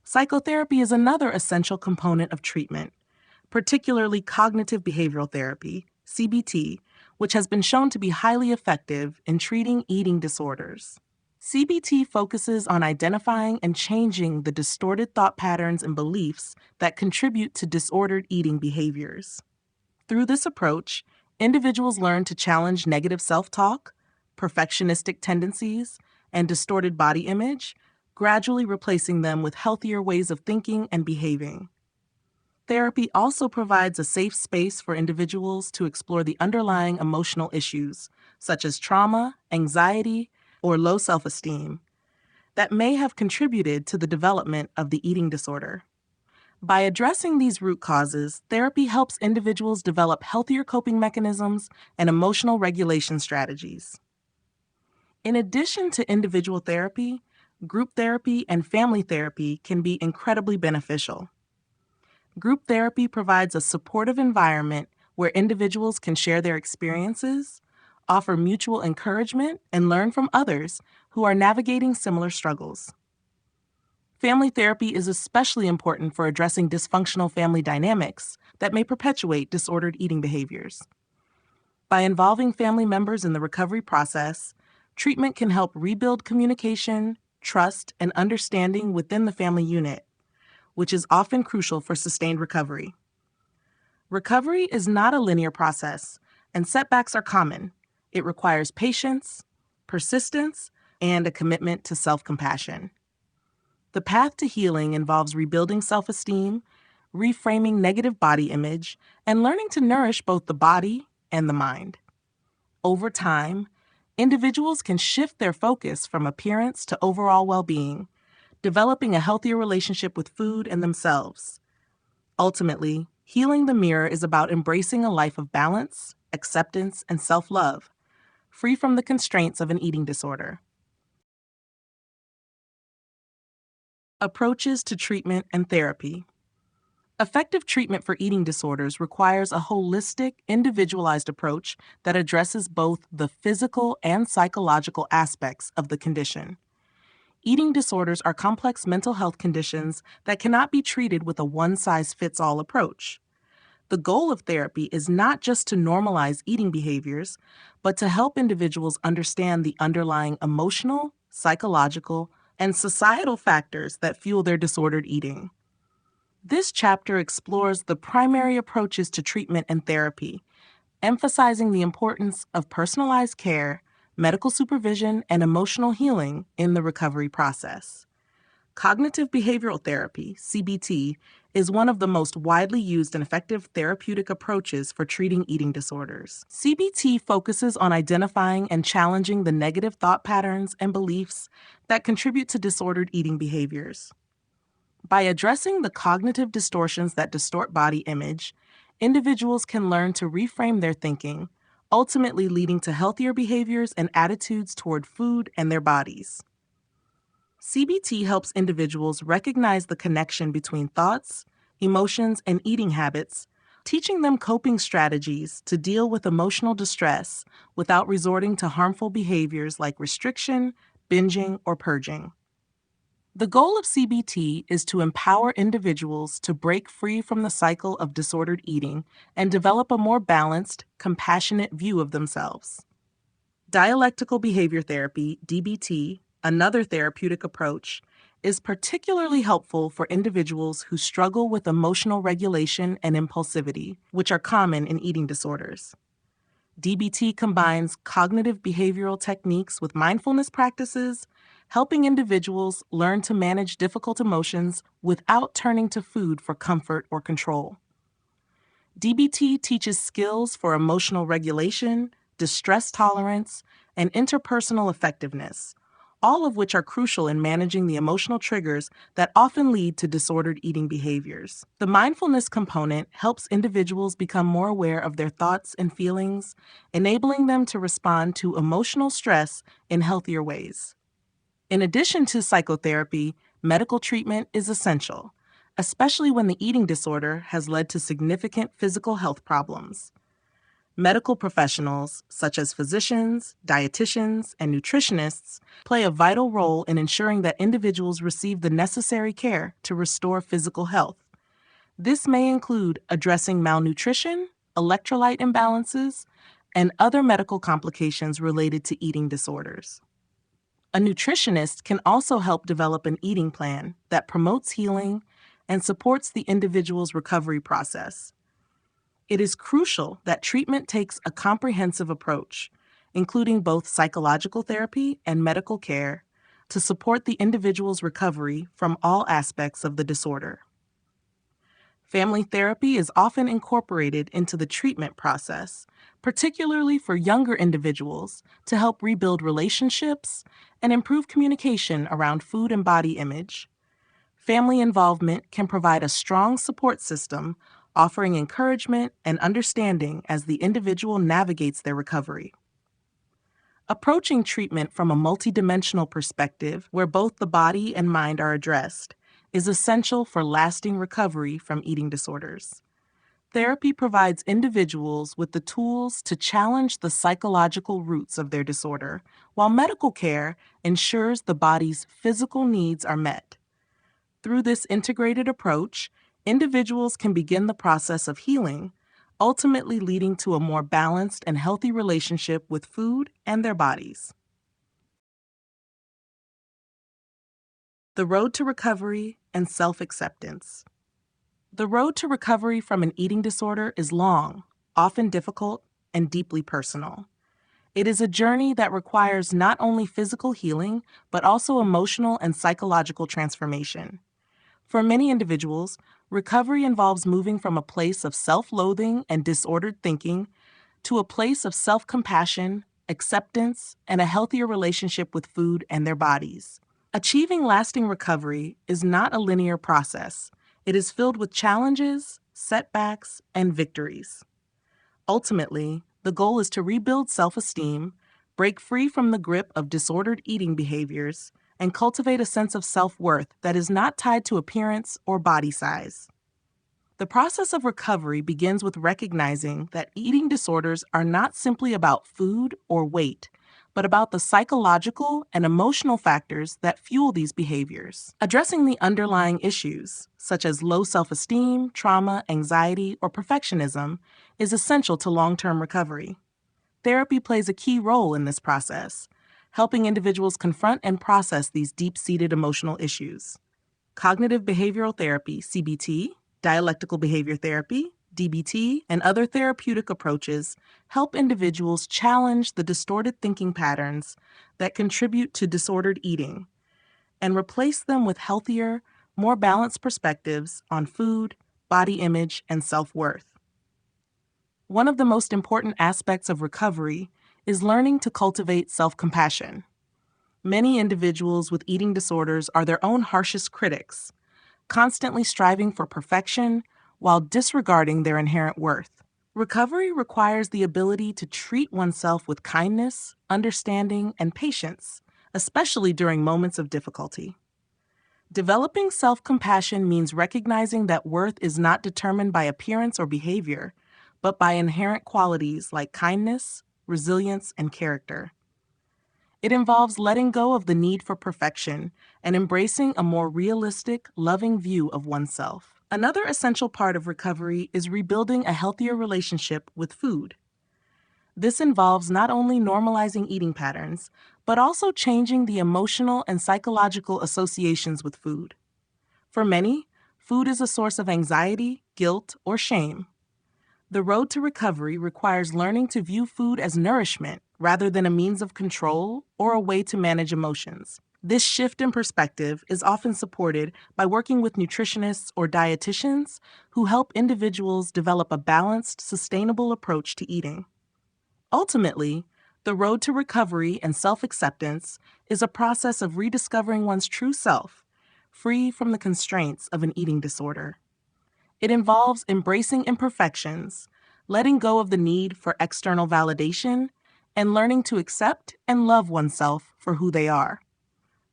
Psychotherapy is another essential component of treatment, particularly cognitive behavioral therapy, CBT, which has been shown to be highly effective in treating eating disorders. CBT focuses on identifying and changing the distorted thought patterns and beliefs that contribute to disordered eating behaviors. Through this approach, individuals learn to challenge negative self-talk, perfectionistic tendencies, and distorted body image, gradually replacing them with healthier ways of thinking and behaving. Therapy also provides a safe space for individuals to explore the underlying emotional issues, such as trauma, anxiety, or low self-esteem, that may have contributed to the development of the eating disorder. By addressing these root causes, therapy helps individuals develop healthier coping mechanisms and emotional regulation strategies. In addition to individual therapy, group therapy and family therapy can be incredibly beneficial. Group therapy provides a supportive environment where individuals can share their experiences, offer mutual encouragement, and learn from others who are navigating similar struggles. Family therapy is especially important for addressing dysfunctional family dynamics that may perpetuate disordered eating behaviors. By involving family members in the recovery process, treatment can help rebuild communication, trust, and understanding within the family unit, which is often crucial for sustained recovery. Recovery is not a linear process, and setbacks are common. It requires patience, persistence, and a commitment to self-compassion. The path to healing involves rebuilding self-esteem, reframing negative body image, and learning to nourish both the body and the mind. Over time, individuals can shift their focus from appearance to overall well-being, developing a healthier relationship with food and themselves. Ultimately, healing the mirror is about embracing a life of balance, acceptance, and self-love, free from the constraints of an eating disorder. Approaches to treatment and therapy. Effective treatment for eating disorders requires a holistic, individualized approach that addresses both the physical and psychological aspects of the condition. Eating disorders are complex mental health conditions that cannot be treated with a one-size-fits-all approach. The goal of therapy is not just to normalize eating behaviors, but to help individuals understand the underlying emotional, psychological, and societal factors that fuel their disordered eating. This chapter explores the primary approaches to treatment and therapy, emphasizing the importance of personalized care, medical supervision, and emotional healing in the recovery process. Cognitive behavioral therapy, CBT, is one of the most widely used and effective therapeutic approaches for treating eating disorders. CBT focuses on identifying and challenging the negative thought patterns and beliefs that contribute to disordered eating behaviors. By addressing the cognitive distortions that distort body image, individuals can learn to reframe their thinking, ultimately leading to healthier behaviors and attitudes toward food and their bodies. CBT helps individuals recognize the connection between thoughts, emotions, and eating habits teaching them coping strategies to deal with emotional distress without resorting to harmful behaviors like restriction, binging, or purging. The goal of CBT is to empower individuals to break free from the cycle of disordered eating and develop a more balanced, compassionate view of themselves. Dialectical behavior therapy, DBT, another therapeutic approach, is particularly helpful for individuals who struggle with emotional regulation and impulsivity, which are common in eating disorders. DBT combines cognitive behavioral techniques with mindfulness practices, helping individuals learn to manage difficult emotions without turning to food for comfort or control. DBT teaches skills for emotional regulation, distress tolerance, and interpersonal effectiveness, all of which are crucial in managing the emotional triggers that often lead to disordered eating behaviors. The mindfulness component helps individuals become more aware of their thoughts and feelings, enabling them to respond to emotional stress in healthier ways. In addition to psychotherapy, medical treatment is essential, especially when the eating disorder has led to significant physical health problems. Medical professionals, such as physicians, dietitians, and nutritionists, play a vital role in ensuring that individuals receive the necessary care to restore physical health. This may include addressing malnutrition, electrolyte imbalances, and other medical complications related to eating disorders. A nutritionist can also help develop an eating plan that promotes healing and supports the individual's recovery process. It is crucial that treatment takes a comprehensive approach, including both psychological therapy and medical care, to support the individual's recovery from all aspects of the disorder. Family therapy is often incorporated into the treatment process, particularly for younger individuals, to help rebuild relationships and improve communication around food and body image. Family involvement can provide a strong support system, offering encouragement and understanding as the individual navigates their recovery. Approaching treatment from a multidimensional perspective, where both the body and mind are addressed, is essential for lasting recovery from eating disorders. Therapy provides individuals with the tools to challenge the psychological roots of their disorder, while medical care ensures the body's physical needs are met. Through this integrated approach, individuals can begin the process of healing, ultimately leading to a more balanced and healthy relationship with food and their bodies. The road to recovery and self-acceptance. The road to recovery from an eating disorder is long, often difficult, and deeply personal. It is a journey that requires not only physical healing, but also emotional and psychological transformation. For many individuals, recovery involves moving from a place of self-loathing and disordered thinking to a place of self-compassion, acceptance, and a healthier relationship with food and their bodies. Achieving lasting recovery is not a linear process. It is filled with challenges, setbacks, and victories. Ultimately, the goal is to rebuild self-esteem, break free from the grip of disordered eating behaviors, and cultivate a sense of self-worth that is not tied to appearance or body size. The process of recovery begins with recognizing that eating disorders are not simply about food or weight, but about the psychological and emotional factors that fuel these behaviors. Addressing the underlying issues, such as low self-esteem, trauma, anxiety, or perfectionism, is essential to long-term recovery. Therapy plays a key role in this process, helping individuals confront and process these deep-seated emotional issues. Cognitive behavioral therapy, CBT, dialectical behavior therapy, DBT, and other therapeutic approaches help individuals challenge the distorted thinking patterns that contribute to disordered eating and replace them with healthier, more balanced perspectives on food, body image, and self-worth. One of the most important aspects of recovery is learning to cultivate self-compassion. Many individuals with eating disorders are their own harshest critics, constantly striving for perfection while disregarding their inherent worth. Recovery requires the ability to treat oneself with kindness, understanding, and patience, especially during moments of difficulty. Developing self-compassion means recognizing that worth is not determined by appearance or behavior, but by inherent qualities like kindness, resilience, and character. It involves letting go of the need for perfection and embracing a more realistic, loving view of oneself. Another essential part of recovery is rebuilding a healthier relationship with food. This involves not only normalizing eating patterns, but also changing the emotional and psychological associations with food. For many, food is a source of anxiety, guilt, or shame. The road to recovery requires learning to view food as nourishment rather than a means of control or a way to manage emotions. This shift in perspective is often supported by working with nutritionists or dietitians who help individuals develop a balanced, sustainable approach to eating. Ultimately, the road to recovery and self-acceptance is a process of rediscovering one's true self, free from the constraints of an eating disorder. It involves embracing imperfections, letting go of the need for external validation, and learning to accept and love oneself for who they are.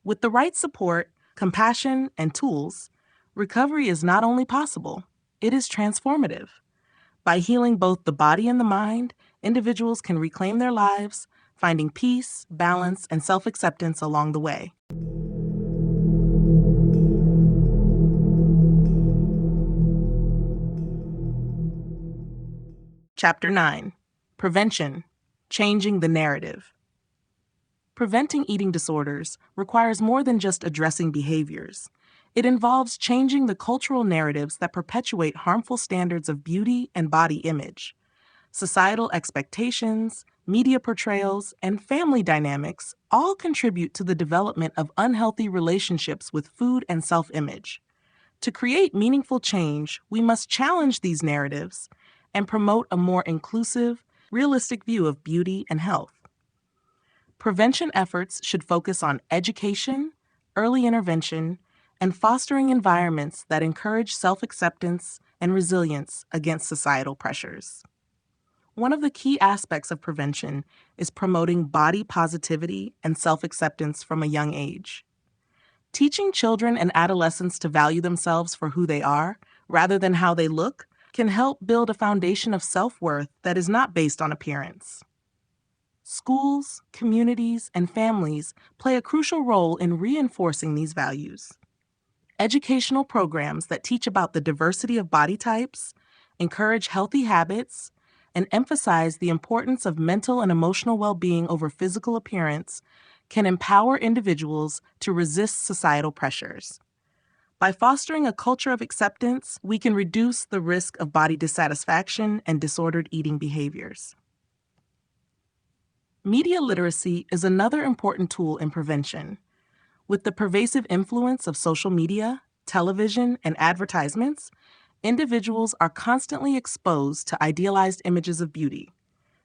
With the right support, compassion, and tools, recovery is not only possible, it is transformative. By healing both the body and the mind, individuals can reclaim their lives, finding peace, balance, and self-acceptance along the way. Chapter 9. Prevention: Changing the Narrative. Preventing eating disorders requires more than just addressing behaviors. It involves changing the cultural narratives that perpetuate harmful standards of beauty and body image. Societal expectations, media portrayals, and family dynamics all contribute to the development of unhealthy relationships with food and self-image. To create meaningful change, we must challenge these narratives and promote a more inclusive, realistic view of beauty and health. Prevention efforts should focus on education, early intervention, and fostering environments that encourage self-acceptance and resilience against societal pressures. One of the key aspects of prevention is promoting body positivity and self-acceptance from a young age. Teaching children and adolescents to value themselves for who they are, rather than how they look, can help build a foundation of self-worth that is not based on appearance. Schools, communities, and families play a crucial role in reinforcing these values. Educational programs that teach about the diversity of body types, encourage healthy habits, and emphasize the importance of mental and emotional well-being over physical appearance can empower individuals to resist societal pressures. By fostering a culture of acceptance, we can reduce the risk of body dissatisfaction and disordered eating behaviors. Media literacy is another important tool in prevention. With the pervasive influence of social media, television, and advertisements, individuals are constantly exposed to idealized images of beauty.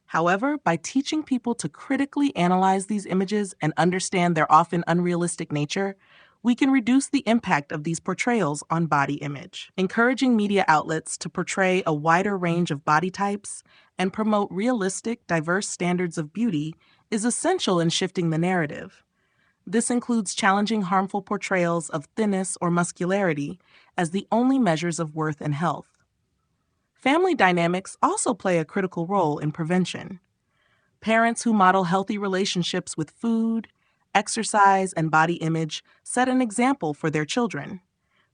However, by teaching people to critically analyze these images and understand their often unrealistic nature, we can reduce the impact of these portrayals on body image. Encouraging media outlets to portray a wider range of body types and promote realistic, diverse standards of beauty is essential in shifting the narrative. This includes challenging harmful portrayals of thinness or muscularity as the only measures of worth and health. Family dynamics also play a critical role in prevention. Parents who model healthy relationships with food, exercise, and body image set an example for their children.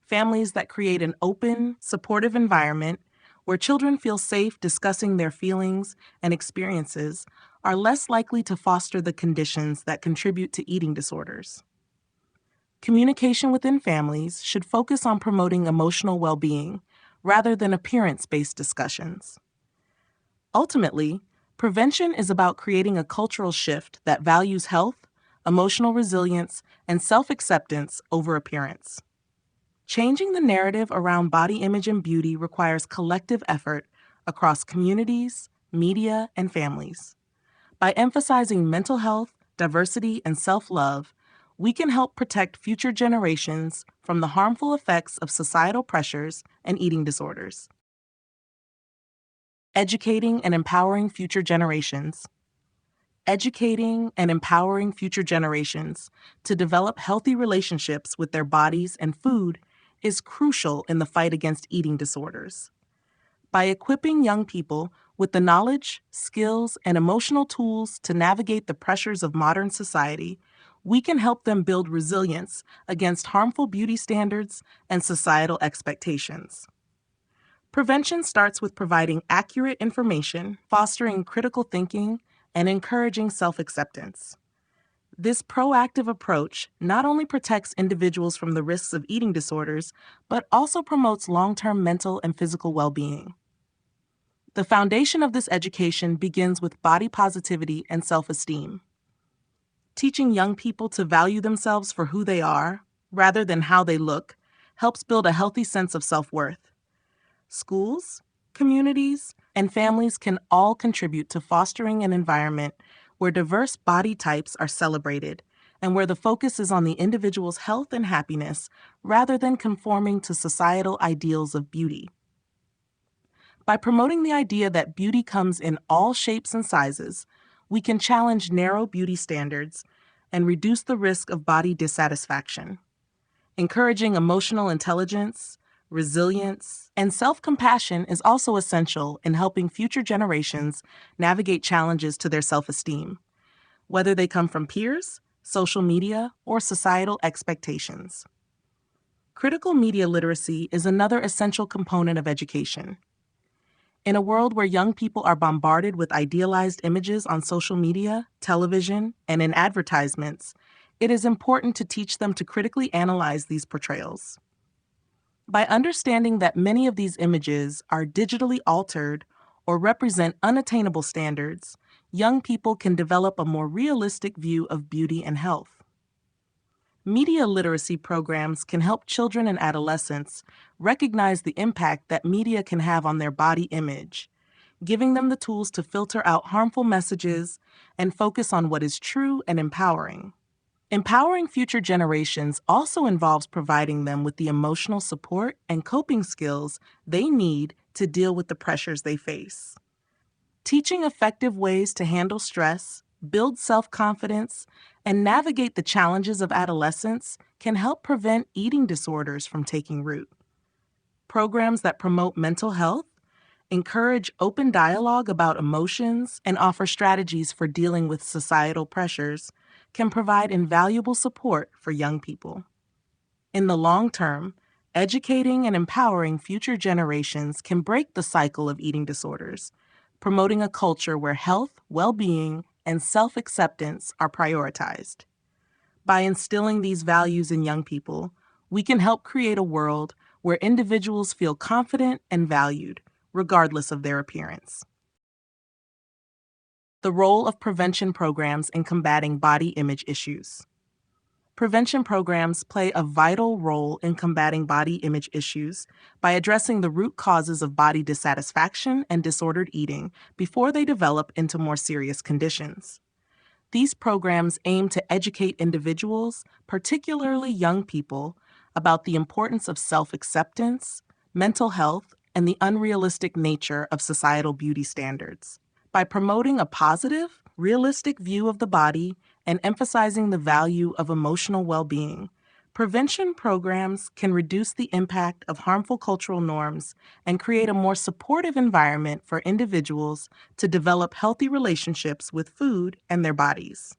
Families that create an open, supportive environment where children feel safe discussing their feelings and experiences are less likely to foster the conditions that contribute to eating disorders. Communication within families should focus on promoting emotional well-being rather than appearance-based discussions. Ultimately, prevention is about creating a cultural shift that values health, emotional resilience, and self-acceptance over appearance. Changing the narrative around body image and beauty requires collective effort across communities, media, and families. By emphasizing mental health, diversity, and self-love, we can help protect future generations from the harmful effects of societal pressures and eating disorders. Educating and empowering future generations. Educating and empowering future generations to develop healthy relationships with their bodies and food is crucial in the fight against eating disorders. By equipping young people with the knowledge, skills, and emotional tools to navigate the pressures of modern society, we can help them build resilience against harmful beauty standards and societal expectations. Prevention starts with providing accurate information, fostering critical thinking, and encouraging self acceptance. This proactive approach not only protects individuals from the risks of eating disorders, but also promotes long term mental and physical well being. The foundation of this education begins with body positivity and self esteem. Teaching young people to value themselves for who they are, rather than how they look, helps build a healthy sense of self worth. Schools, communities, and families can all contribute to fostering an environment where diverse body types are celebrated and where the focus is on the individual's health and happiness rather than conforming to societal ideals of beauty. By promoting the idea that beauty comes in all shapes and sizes, we can challenge narrow beauty standards and reduce the risk of body dissatisfaction. Encouraging emotional intelligence, resilience, and self-compassion is also essential in helping future generations navigate challenges to their self-esteem, whether they come from peers, social media, or societal expectations. Critical media literacy is another essential component of education. In a world where young people are bombarded with idealized images on social media, television, and in advertisements, it is important to teach them to critically analyze these portrayals. By understanding that many of these images are digitally altered or represent unattainable standards, young people can develop a more realistic view of beauty and health. Media literacy programs can help children and adolescents recognize the impact that media can have on their body image, giving them the tools to filter out harmful messages and focus on what is true and empowering. Empowering future generations also involves providing them with the emotional support and coping skills they need to deal with the pressures they face. Teaching effective ways to handle stress, build self-confidence, and navigate the challenges of adolescence can help prevent eating disorders from taking root. Programs that promote mental health, encourage open dialogue about emotions, and offer strategies for dealing with societal pressures can provide invaluable support for young people. In the long term, educating and empowering future generations can break the cycle of eating disorders, promoting a culture where health, well-being, and self-acceptance are prioritized. By instilling these values in young people, we can help create a world where individuals feel confident and valued, regardless of their appearance. The role of prevention programs in combating body image issues. Prevention programs play a vital role in combating body image issues by addressing the root causes of body dissatisfaction and disordered eating before they develop into more serious conditions. These programs aim to educate individuals, particularly young people, about the importance of self-acceptance, mental health, and the unrealistic nature of societal beauty standards. By promoting a positive, realistic view of the body and emphasizing the value of emotional well-being, prevention programs can reduce the impact of harmful cultural norms and create a more supportive environment for individuals to develop healthy relationships with food and their bodies.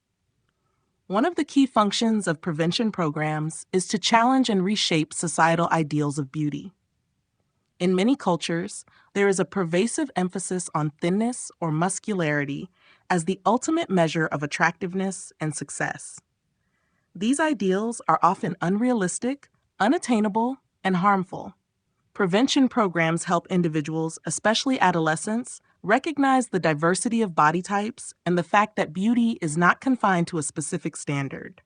One of the key functions of prevention programs is to challenge and reshape societal ideals of beauty. In many cultures, there is a pervasive emphasis on thinness or muscularity as the ultimate measure of attractiveness and success. These ideals are often unrealistic, unattainable, and harmful. Prevention programs help individuals, especially adolescents, recognize the diversity of body types and the fact that beauty is not confined to a specific standard.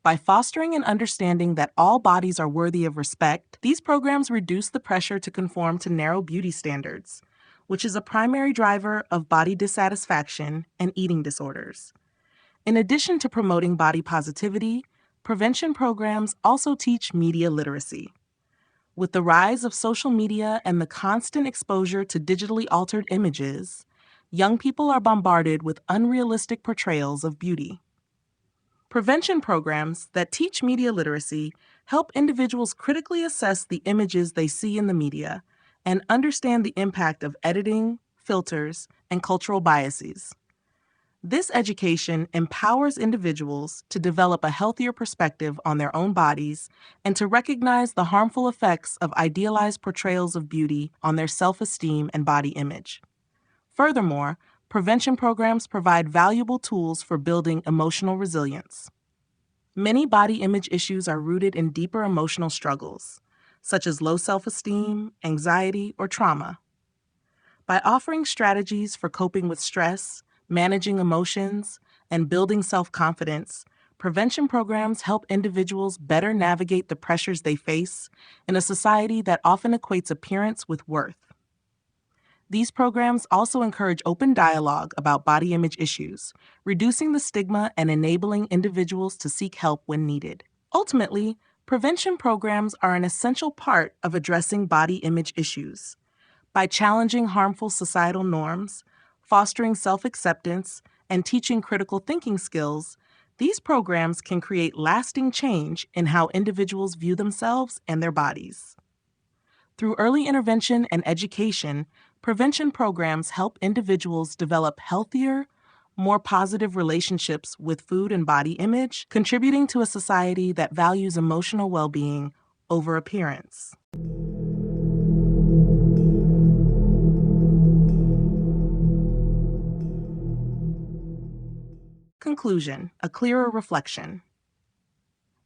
By fostering an understanding that all bodies are worthy of respect, these programs reduce the pressure to conform to narrow beauty standards, which is a primary driver of body dissatisfaction and eating disorders. In addition to promoting body positivity, prevention programs also teach media literacy. With the rise of social media and the constant exposure to digitally altered images, young people are bombarded with unrealistic portrayals of beauty. Prevention programs that teach media literacy help individuals critically assess the images they see in the media and understand the impact of editing, filters, and cultural biases. This education empowers individuals to develop a healthier perspective on their own bodies and to recognize the harmful effects of idealized portrayals of beauty on their self-esteem and body image. Furthermore, prevention programs provide valuable tools for building emotional resilience. Many body image issues are rooted in deeper emotional struggles, such as low self-esteem, anxiety, or trauma. By offering strategies for coping with stress, managing emotions, and building self-confidence, prevention programs help individuals better navigate the pressures they face in a society that often equates appearance with worth. These programs also encourage open dialogue about body image issues, reducing the stigma and enabling individuals to seek help when needed. Ultimately, prevention programs are an essential part of addressing body image issues. By challenging harmful societal norms, fostering self-acceptance, and teaching critical thinking skills, these programs can create lasting change in how individuals view themselves and their bodies. Through early intervention and education, prevention programs help individuals develop healthier, more positive relationships with food and body image, contributing to a society that values emotional well-being over appearance. Conclusion: a clearer reflection.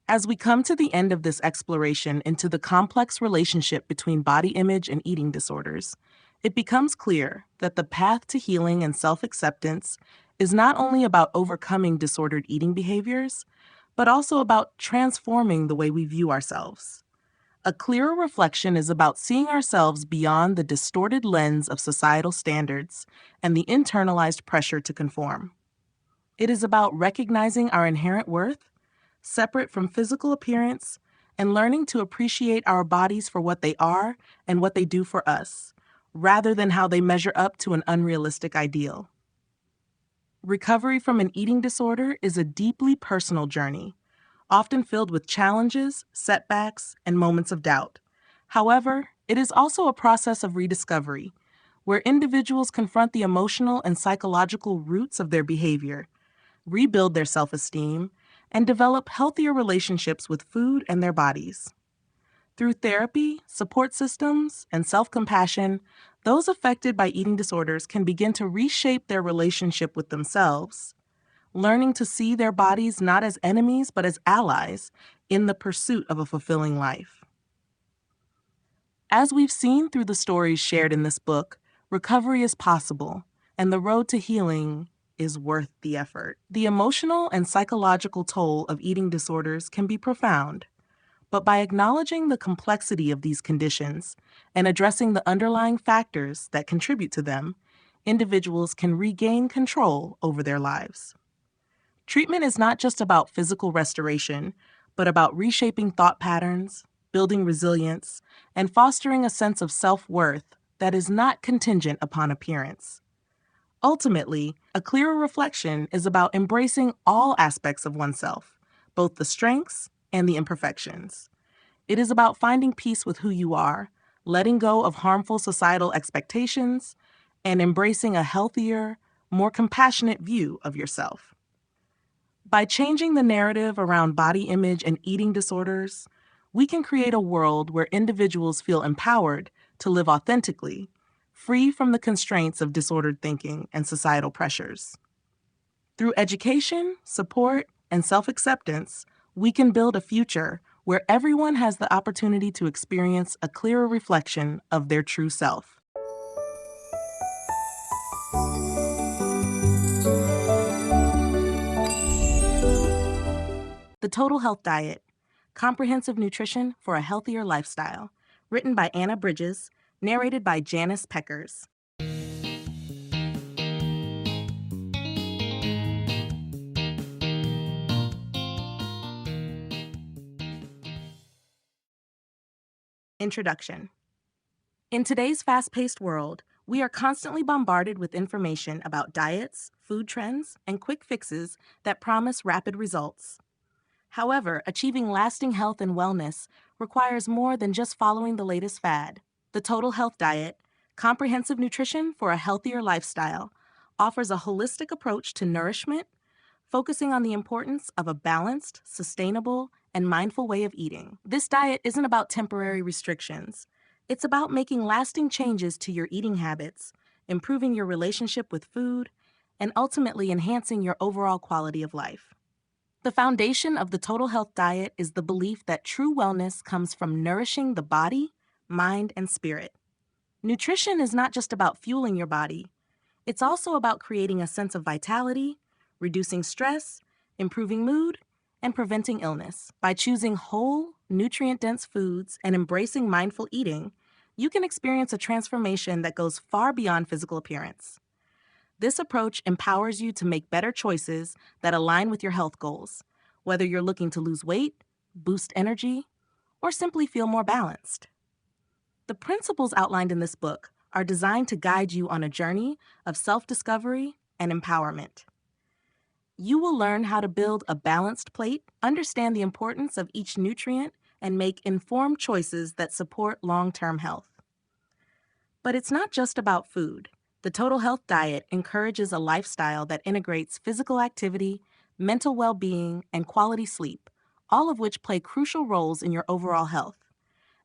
As we come to the end of this exploration into the complex relationship between body image and eating disorders, it becomes clear that the path to healing and self-acceptance is not only about overcoming disordered eating behaviors, but also about transforming the way we view ourselves. A clearer reflection is about seeing ourselves beyond the distorted lens of societal standards and the internalized pressure to conform. It is about recognizing our inherent worth, separate from physical appearance, and learning to appreciate our bodies for what they are and what they do for us, rather than how they measure up to an unrealistic ideal. Recovery from an eating disorder is a deeply personal journey, often filled with challenges, setbacks, and moments of doubt. However, it is also a process of rediscovery, where individuals confront the emotional and psychological roots of their behavior, rebuild their self-esteem, and develop healthier relationships with food and their bodies. Through therapy, support systems, and self-compassion, those affected by eating disorders can begin to reshape their relationship with themselves, learning to see their bodies not as enemies but as allies in the pursuit of a fulfilling life. As we've seen through the stories shared in this book, recovery is possible, and the road to healing is worth the effort. The emotional and psychological toll of eating disorders can be profound, but by acknowledging the complexity of these conditions and addressing the underlying factors that contribute to them, individuals can regain control over their lives. Treatment is not just about physical restoration, but about reshaping thought patterns, building resilience, and fostering a sense of self-worth that is not contingent upon appearance. Ultimately, a clearer reflection is about embracing all aspects of oneself, both the strengths and the imperfections. It is about finding peace with who you are, letting go of harmful societal expectations, and embracing a healthier, more compassionate view of yourself. By changing the narrative around body image and eating disorders, we can create a world where individuals feel empowered to live authentically, free from the constraints of disordered thinking and societal pressures. Through education, support, and self-acceptance, we can build a future where everyone has the opportunity to experience a clearer reflection of their true self. The Total Health Diet: Comprehensive Nutrition for a Healthier Lifestyle, written by Anna Bridges, narrated by Janice Peckers. Introduction. In today's fast-paced world, We are constantly bombarded with information about diets, food trends, and quick fixes that promise rapid results. However, achieving lasting health and wellness requires more than just following the latest fad. The Total Health Diet, comprehensive nutrition for a healthier lifestyle, offers a holistic approach to nourishment, focusing on the importance of a balanced, sustainable, and mindful way of eating. This diet isn't about temporary restrictions. It's about making lasting changes to your eating habits, improving your relationship with food, and ultimately enhancing your overall quality of life. The foundation of the Total Health Diet is the belief that true wellness comes from nourishing the body, mind, and spirit. Nutrition is not just about fueling your body, it's also about creating a sense of vitality, reducing stress, improving mood, and preventing illness. By choosing whole, nutrient dense foods and embracing mindful eating, you can experience a transformation that goes far beyond physical appearance. This approach empowers you to make better choices that align with your health goals, whether you're looking to lose weight, boost energy, or simply feel more balanced. The principles outlined in this book are designed to guide you on a journey of self-discovery and empowerment. You will learn how to build a balanced plate, understand the importance of each nutrient, and make informed choices that support long-term health. But it's not just about food. The Total Health Diet encourages a lifestyle that integrates physical activity, mental well-being, and quality sleep, all of which play crucial roles in your overall health.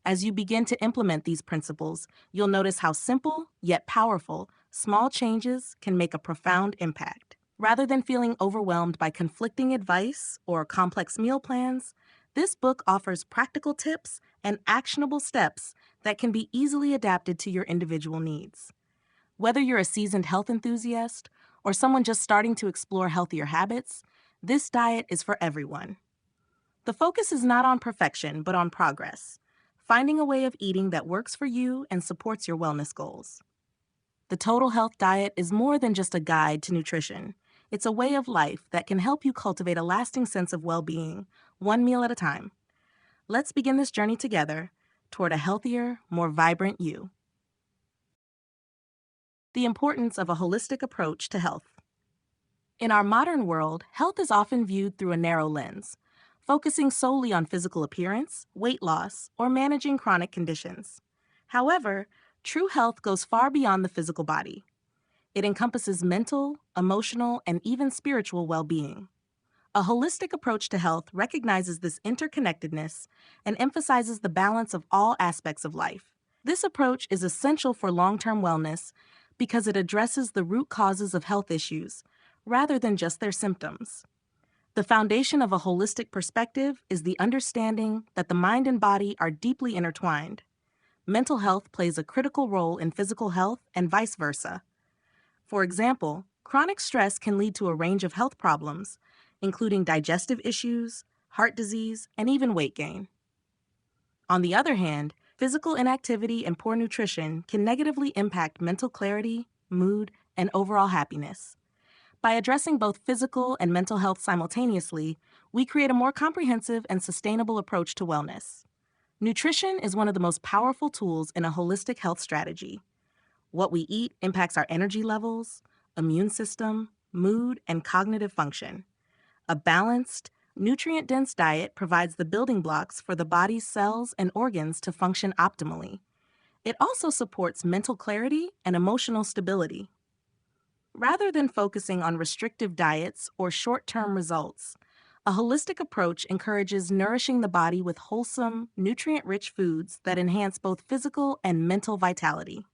As you begin to implement these principles, you'll notice how simple, yet powerful, small changes can make a profound impact. Rather than feeling overwhelmed by conflicting advice or complex meal plans, this book offers practical tips and actionable steps that can be easily adapted to your individual needs. Whether you're a seasoned health enthusiast or someone just starting to explore healthier habits, this diet is for everyone. The focus is not on perfection, but on progress, finding a way of eating that works for you and supports your wellness goals. The Total Health Diet is more than just a guide to nutrition. It's a way of life that can help you cultivate a lasting sense of well-being, one meal at a time. Let's begin this journey together toward a healthier, more vibrant you. The importance of a holistic approach to health. In our modern world, health is often viewed through a narrow lens, focusing solely on physical appearance, weight loss, or managing chronic conditions. However, true health goes far beyond the physical body. It encompasses mental, emotional, and even spiritual well-being. A holistic approach to health recognizes this interconnectedness and emphasizes the balance of all aspects of life. This approach is essential for long-term wellness because it addresses the root causes of health issues rather than just their symptoms. The foundation of a holistic perspective is the understanding that the mind and body are deeply intertwined. Mental health plays a critical role in physical health and vice versa. For example, chronic stress can lead to a range of health problems, including digestive issues, heart disease, and even weight gain. On the other hand, physical inactivity and poor nutrition can negatively impact mental clarity, mood, and overall happiness. By addressing both physical and mental health simultaneously, we create a more comprehensive and sustainable approach to wellness. Nutrition is one of the most powerful tools in a holistic health strategy. What we eat impacts our energy levels, immune system, mood, and cognitive function. A balanced, nutrient-dense diet provides the building blocks for the body's cells and organs to function optimally. It also supports mental clarity and emotional stability. Rather than focusing on restrictive diets or short-term results, a holistic approach encourages nourishing the body with wholesome, nutrient-rich foods that enhance both physical and mental vitality.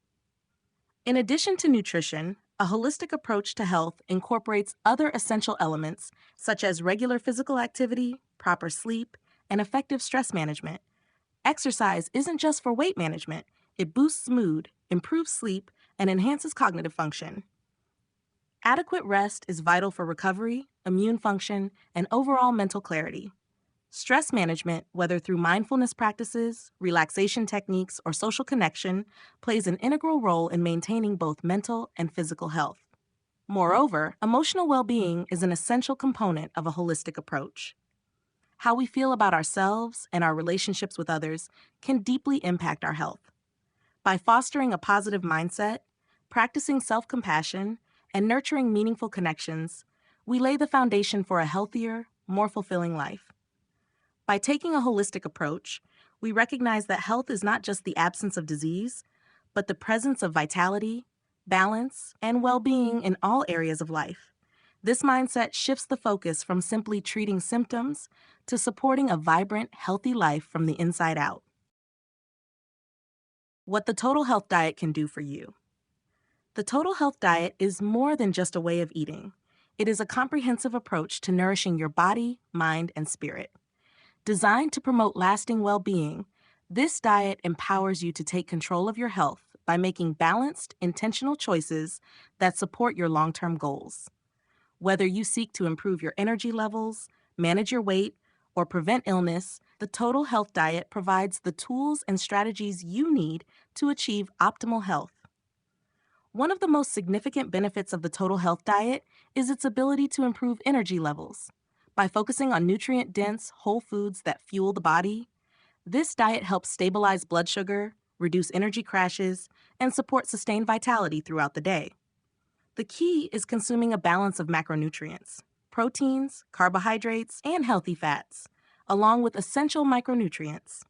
In addition to nutrition, a holistic approach to health incorporates other essential elements such as regular physical activity, proper sleep, and effective stress management. Exercise isn't just for weight management, it boosts mood, improves sleep, and enhances cognitive function. Adequate rest is vital for recovery, immune function, and overall mental clarity. Stress management, whether through mindfulness practices, relaxation techniques, or social connection, plays an integral role in maintaining both mental and physical health. Moreover, emotional well-being is an essential component of a holistic approach. How we feel about ourselves and our relationships with others can deeply impact our health. By fostering a positive mindset, practicing self-compassion, and nurturing meaningful connections, we lay the foundation for a healthier, more fulfilling life. By taking a holistic approach, we recognize that health is not just the absence of disease, but the presence of vitality, balance, and well-being in all areas of life. This mindset shifts the focus from simply treating symptoms to supporting a vibrant, healthy life from the inside out. What the Total Health Diet can do for you. The Total Health Diet is more than just a way of eating. It is a comprehensive approach to nourishing your body, mind, and spirit. Designed to promote lasting well-being, this diet empowers you to take control of your health by making balanced, intentional choices that support your long-term goals. Whether you seek to improve your energy levels, manage your weight, or prevent illness, the Total Health Diet provides the tools and strategies you need to achieve optimal health. One of the most significant benefits of the Total Health Diet is its ability to improve energy levels. By focusing on nutrient-dense, whole foods that fuel the body, this diet helps stabilize blood sugar, reduce energy crashes, and support sustained vitality throughout the day. The key is consuming a balance of macronutrients, proteins, carbohydrates, and healthy fats, along with essential micronutrients.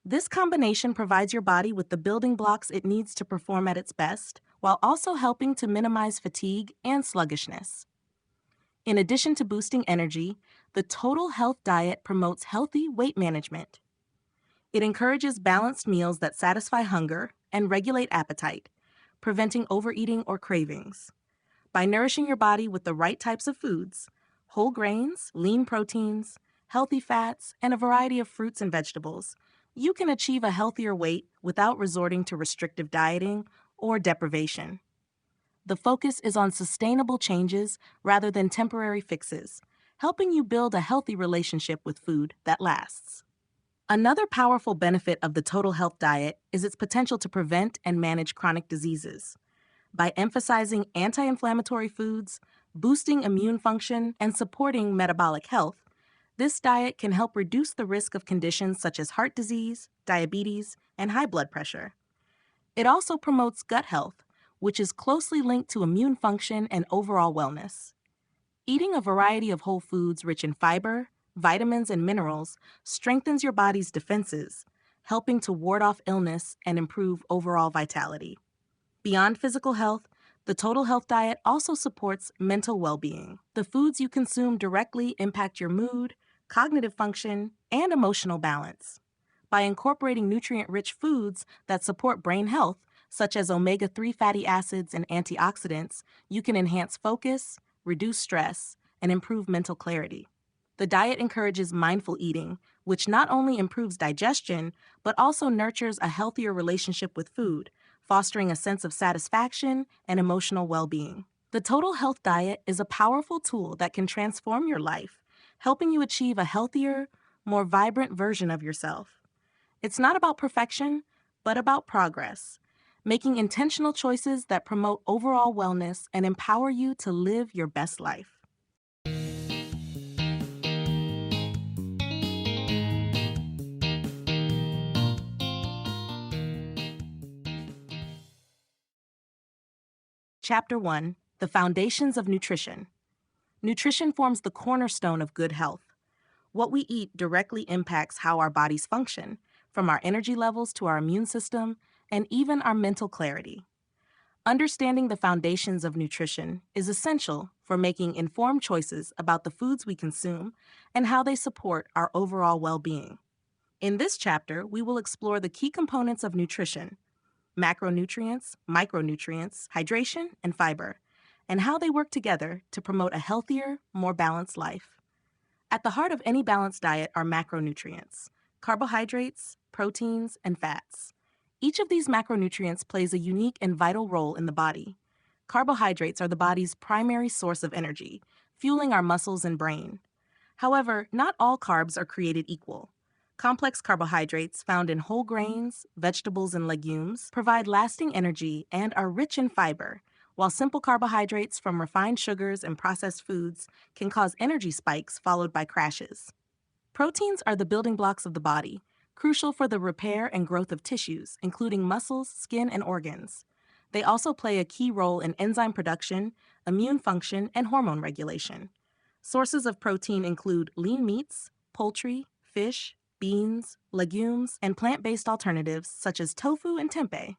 This combination provides your body with the building blocks it needs to perform at its best, while also helping to minimize fatigue and sluggishness. In addition to boosting energy, the Total Health Diet promotes healthy weight management. It encourages balanced meals that satisfy hunger and regulate appetite, preventing overeating or cravings. By nourishing your body with the right types of foods, whole grains, lean proteins, healthy fats, and a variety of fruits and vegetables, you can achieve a healthier weight without resorting to restrictive dieting or deprivation. The focus is on sustainable changes rather than temporary fixes, helping you build a healthy relationship with food that lasts. Another powerful benefit of the Total Health Diet is its potential to prevent and manage chronic diseases. By emphasizing anti-inflammatory foods, boosting immune function, and supporting metabolic health, this diet can help reduce the risk of conditions such as heart disease, diabetes, and high blood pressure. It also promotes gut health, which is closely linked to immune function and overall wellness. Eating a variety of whole foods rich in fiber, vitamins, and minerals strengthens your body's defenses, helping to ward off illness and improve overall vitality. Beyond physical health, the Total Health Diet also supports mental well-being. The foods you consume directly impact your mood, cognitive function, and emotional balance. By incorporating nutrient-rich foods that support brain health, such as omega-3 fatty acids and antioxidants, you can enhance focus, reduce stress, and improve mental clarity. The diet encourages mindful eating, which not only improves digestion, but also nurtures a healthier relationship with food, fostering a sense of satisfaction and emotional well-being. The Total Health Diet is a powerful tool that can transform your life, helping you achieve a healthier, more vibrant version of yourself. It's not about perfection, but about progress, making intentional choices that promote overall wellness and empower you to live your best life. Chapter 1: The Foundations of Nutrition. Nutrition forms the cornerstone of good health. What we eat directly impacts how our bodies function, from our energy levels to our immune system, and even our mental clarity. Understanding the foundations of nutrition is essential for making informed choices about the foods we consume and how they support our overall well-being. In this chapter, we will explore the key components of nutrition: macronutrients, micronutrients, hydration, and fiber, and how they work together to promote a healthier, more balanced life. At the heart of any balanced diet are macronutrients: carbohydrates, proteins, and fats. Each of these macronutrients plays a unique and vital role in the body. Carbohydrates are the body's primary source of energy, fueling our muscles and brain. However, not all carbs are created equal. Complex carbohydrates found in whole grains, vegetables, and legumes provide lasting energy and are rich in fiber, while simple carbohydrates from refined sugars and processed foods can cause energy spikes followed by crashes. Proteins are the building blocks of the body, crucial for the repair and growth of tissues, including muscles, skin, and organs. They also play a key role in enzyme production, immune function, and hormone regulation. Sources of protein include lean meats, poultry, fish, beans, legumes, and plant-based alternatives such as tofu and tempeh.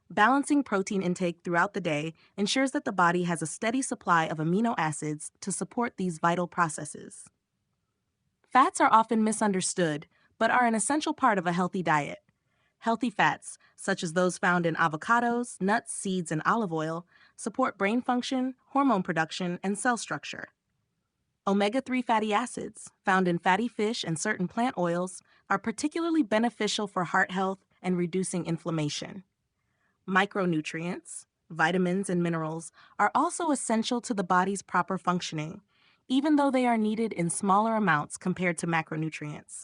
Balancing protein intake throughout the day ensures that the body has a steady supply of amino acids to support these vital processes. Fats are often misunderstood, but are an essential part of a healthy diet. Healthy fats, such as those found in avocados, nuts, seeds, and olive oil, support brain function, hormone production, and cell structure. Omega-3 fatty acids, found in fatty fish and certain plant oils, are particularly beneficial for heart health and reducing inflammation. Micronutrients, vitamins, and minerals are also essential to the body's proper functioning, even though they are needed in smaller amounts compared to macronutrients.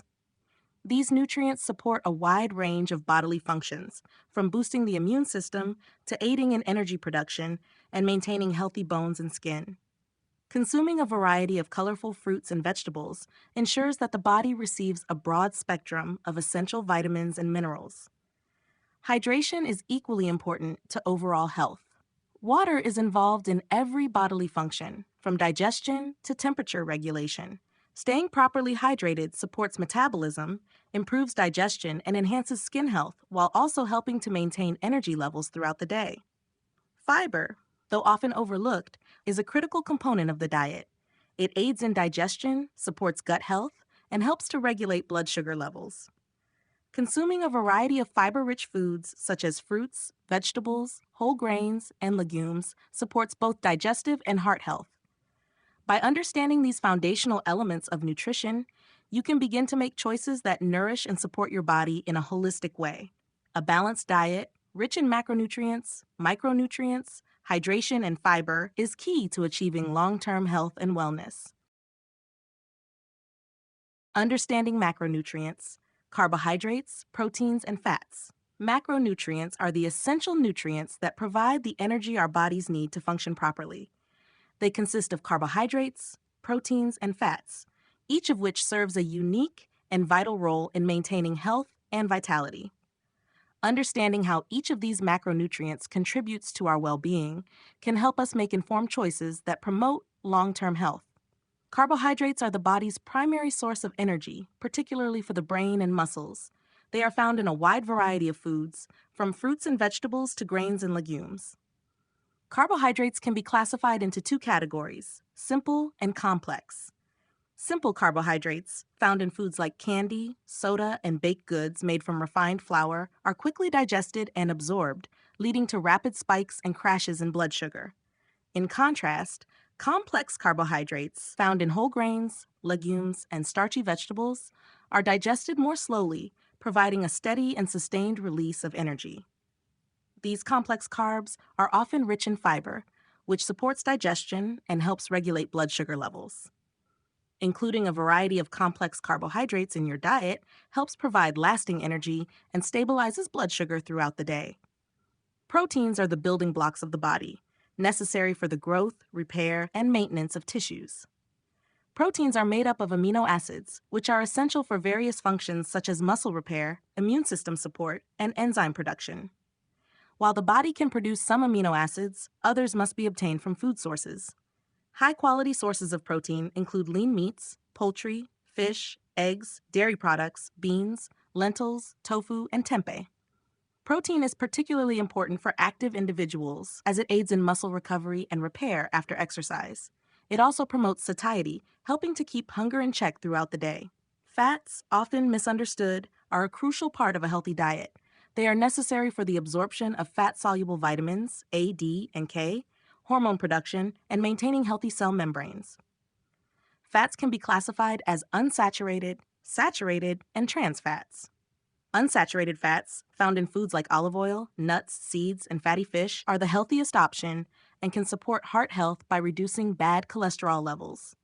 These nutrients support a wide range of bodily functions, from boosting the immune system to aiding in energy production and maintaining healthy bones and skin. Consuming a variety of colorful fruits and vegetables ensures that the body receives a broad spectrum of essential vitamins and minerals. Hydration is equally important to overall health. Water is involved in every bodily function, from digestion to temperature regulation. Staying properly hydrated supports metabolism, improves digestion, and enhances skin health while also helping to maintain energy levels throughout the day. Fiber, though often overlooked, is a critical component of the diet. It aids in digestion, supports gut health, and helps to regulate blood sugar levels. Consuming a variety of fiber-rich foods such as fruits, vegetables, whole grains, and legumes supports both digestive and heart health. By understanding these foundational elements of nutrition, you can begin to make choices that nourish and support your body in a holistic way. A balanced diet, rich in macronutrients, micronutrients, hydration, and fiber, is key to achieving long-term health and wellness. Understanding macronutrients, carbohydrates, proteins, and fats. Macronutrients are the essential nutrients that provide the energy our bodies need to function properly. They consist of carbohydrates, proteins, and fats, each of which serves a unique and vital role in maintaining health and vitality. Understanding how each of these macronutrients contributes to our well-being can help us make informed choices that promote long-term health. Carbohydrates are the body's primary source of energy, particularly for the brain and muscles. They are found in a wide variety of foods, from fruits and vegetables to grains and legumes. Carbohydrates can be classified into two categories, simple and complex. Simple carbohydrates, found in foods like candy, soda, and baked goods made from refined flour, are quickly digested and absorbed, leading to rapid spikes and crashes in blood sugar. In contrast, complex carbohydrates, found in whole grains, legumes, and starchy vegetables, are digested more slowly, providing a steady and sustained release of energy. These complex carbs are often rich in fiber, which supports digestion and helps regulate blood sugar levels. Including a variety of complex carbohydrates in your diet helps provide lasting energy and stabilizes blood sugar throughout the day. Proteins are the building blocks of the body, necessary for the growth, repair, and maintenance of tissues. Proteins are made up of amino acids, which are essential for various functions such as muscle repair, immune system support, and enzyme production. While the body can produce some amino acids, others must be obtained from food sources. High-quality sources of protein include lean meats, poultry, fish, eggs, dairy products, beans, lentils, tofu, and tempeh. Protein is particularly important for active individuals as it aids in muscle recovery and repair after exercise. It also promotes satiety, helping to keep hunger in check throughout the day. Fats, often misunderstood, are a crucial part of a healthy diet. They are necessary for the absorption of fat-soluble vitamins A, D, and K, hormone production, and maintaining healthy cell membranes. Fats can be classified as unsaturated, saturated, and trans fats. Unsaturated fats, found in foods like olive oil, nuts, seeds, and fatty fish, are the healthiest option and can support heart health by reducing bad cholesterol levels.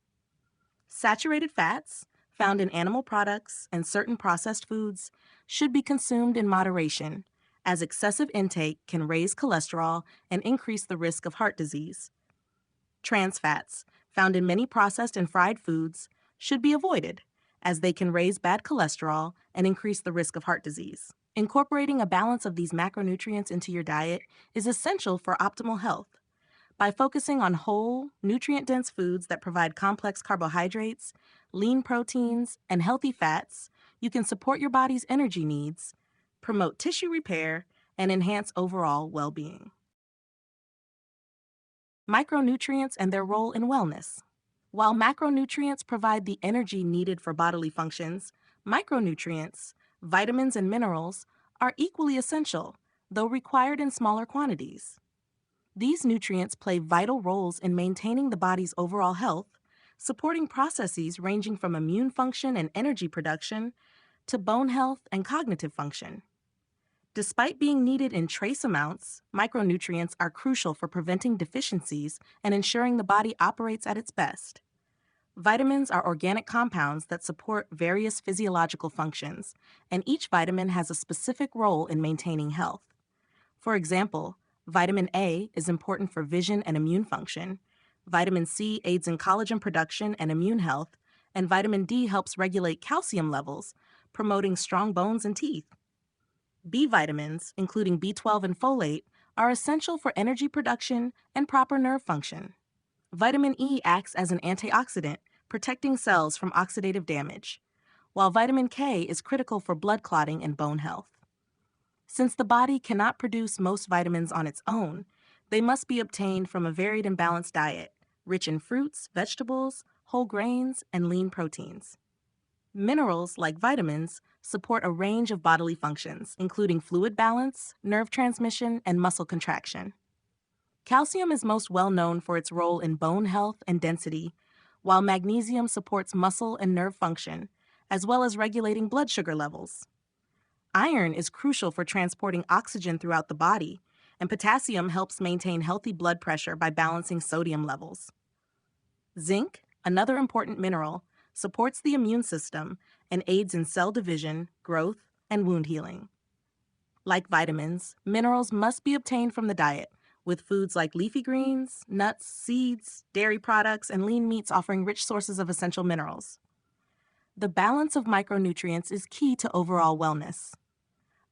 Saturated fats, found in animal products and certain processed foods, should be consumed in moderation, as excessive intake can raise cholesterol and increase the risk of heart disease. Trans fats, found in many processed and fried foods, should be avoided, as they can raise bad cholesterol and increase the risk of heart disease. Incorporating a balance of these macronutrients into your diet is essential for optimal health. By focusing on whole, nutrient dense foods that provide complex carbohydrates, lean proteins, and healthy fats, you can support your body's energy needs, promote tissue repair, and enhance overall well being. Micronutrients and their role in wellness. While macronutrients provide the energy needed for bodily functions, micronutrients, vitamins, and minerals are equally essential, though required in smaller quantities. These nutrients play vital roles in maintaining the body's overall health, supporting processes ranging from immune function and energy production to bone health and cognitive function. Despite being needed in trace amounts, micronutrients are crucial for preventing deficiencies and ensuring the body operates at its best. Vitamins are organic compounds that support various physiological functions, and each vitamin has a specific role in maintaining health. For example, vitamin A is important for vision and immune function, vitamin C aids in collagen production and immune health, and vitamin D helps regulate calcium levels, promoting strong bones and teeth. B vitamins, including B12 and folate, are essential for energy production and proper nerve function. Vitamin E acts as an antioxidant, protecting cells from oxidative damage, while vitamin K is critical for blood clotting and bone health. Since the body cannot produce most vitamins on its own, they must be obtained from a varied and balanced diet, rich in fruits, vegetables, whole grains, and lean proteins. Minerals, like vitamins, support a range of bodily functions, including fluid balance, nerve transmission, and muscle contraction. Calcium is most well known for its role in bone health and density, while magnesium supports muscle and nerve function, as well as regulating blood sugar levels. Iron is crucial for transporting oxygen throughout the body, and potassium helps maintain healthy blood pressure by balancing sodium levels. Zinc, another important mineral, supports the immune system and aids in cell division, growth, and wound healing. Like vitamins, minerals must be obtained from the diet, with foods like leafy greens, nuts, seeds, dairy products, and lean meats offering rich sources of essential minerals. The balance of micronutrients is key to overall wellness.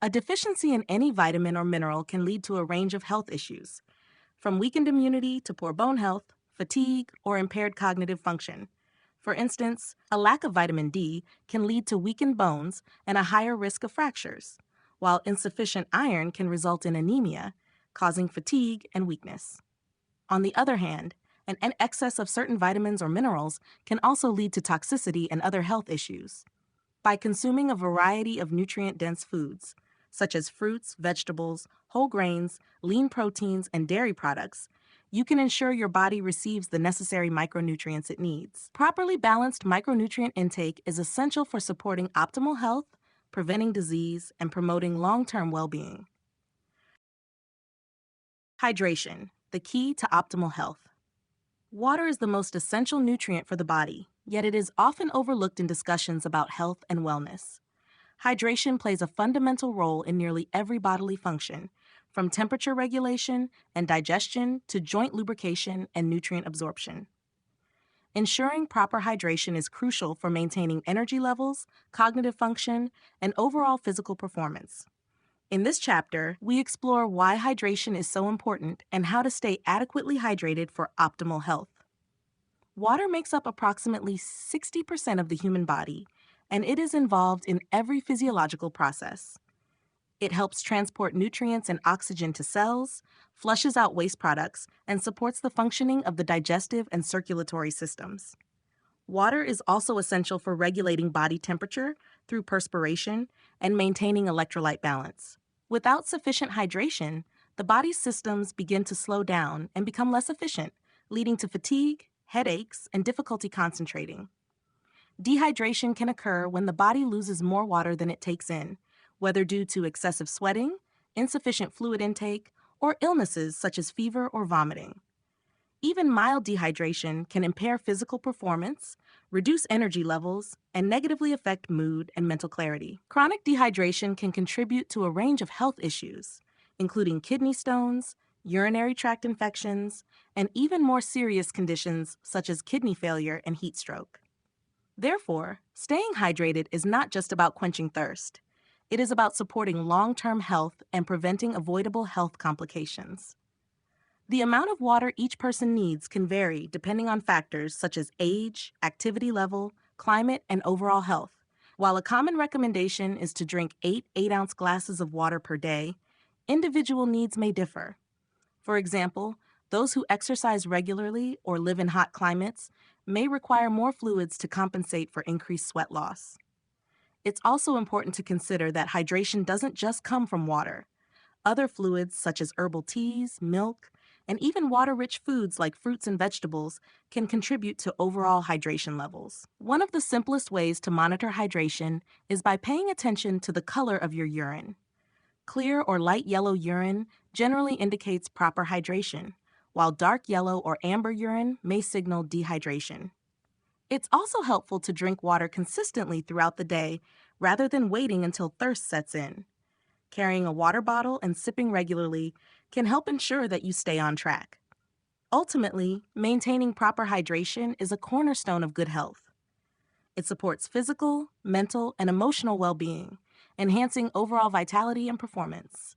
A deficiency in any vitamin or mineral can lead to a range of health issues, from weakened immunity to poor bone health, fatigue, or impaired cognitive function. For instance, a lack of vitamin D can lead to weakened bones and a higher risk of fractures, while insufficient iron can result in anemia, causing fatigue and weakness. On the other hand, an excess of certain vitamins or minerals can also lead to toxicity and other health issues. By consuming a variety of nutrient-dense foods, such as fruits, vegetables, whole grains, lean proteins, and dairy products, you can ensure your body receives the necessary micronutrients it needs. Properly balanced micronutrient intake is essential for supporting optimal health, preventing disease, and promoting long-term well-being. Hydration, the key to optimal health. Water is the most essential nutrient for the body, yet it is often overlooked in discussions about health and wellness. Hydration plays a fundamental role in nearly every bodily function, from temperature regulation and digestion to joint lubrication and nutrient absorption. Ensuring proper hydration is crucial for maintaining energy levels, cognitive function, and overall physical performance. In this chapter, we explore why hydration is so important and how to stay adequately hydrated for optimal health. Water makes up approximately 60% of the human body, and it is involved in every physiological process. It helps transport nutrients and oxygen to cells, flushes out waste products, and supports the functioning of the digestive and circulatory systems. Water is also essential for regulating body temperature through perspiration and maintaining electrolyte balance. Without sufficient hydration, the body's systems begin to slow down and become less efficient, leading to fatigue, headaches, and difficulty concentrating. Dehydration can occur when the body loses more water than it takes in, whether due to excessive sweating, insufficient fluid intake, or illnesses such as fever or vomiting. Even mild dehydration can impair physical performance, reduce energy levels, and negatively affect mood and mental clarity. Chronic dehydration can contribute to a range of health issues, including kidney stones, urinary tract infections, and even more serious conditions such as kidney failure and heat stroke. Therefore, staying hydrated is not just about quenching thirst. It is about supporting long-term health and preventing avoidable health complications. The amount of water each person needs can vary depending on factors such as age, activity level, climate, and overall health. While a common recommendation is to drink 8 8-ounce glasses of water per day, individual needs may differ. For example, those who exercise regularly or live in hot climates may require more fluids to compensate for increased sweat loss. It's also important to consider that hydration doesn't just come from water. Other fluids, such as herbal teas, milk, and even water-rich foods like fruits and vegetables, can contribute to overall hydration levels. One of the simplest ways to monitor hydration is by paying attention to the color of your urine. Clear or light yellow urine generally indicates proper hydration, while dark yellow or amber urine may signal dehydration. It's also helpful to drink water consistently throughout the day rather than waiting until thirst sets in. Carrying a water bottle and sipping regularly can help ensure that you stay on track. Ultimately, maintaining proper hydration is a cornerstone of good health. It supports physical, mental, and emotional well-being, enhancing overall vitality and performance.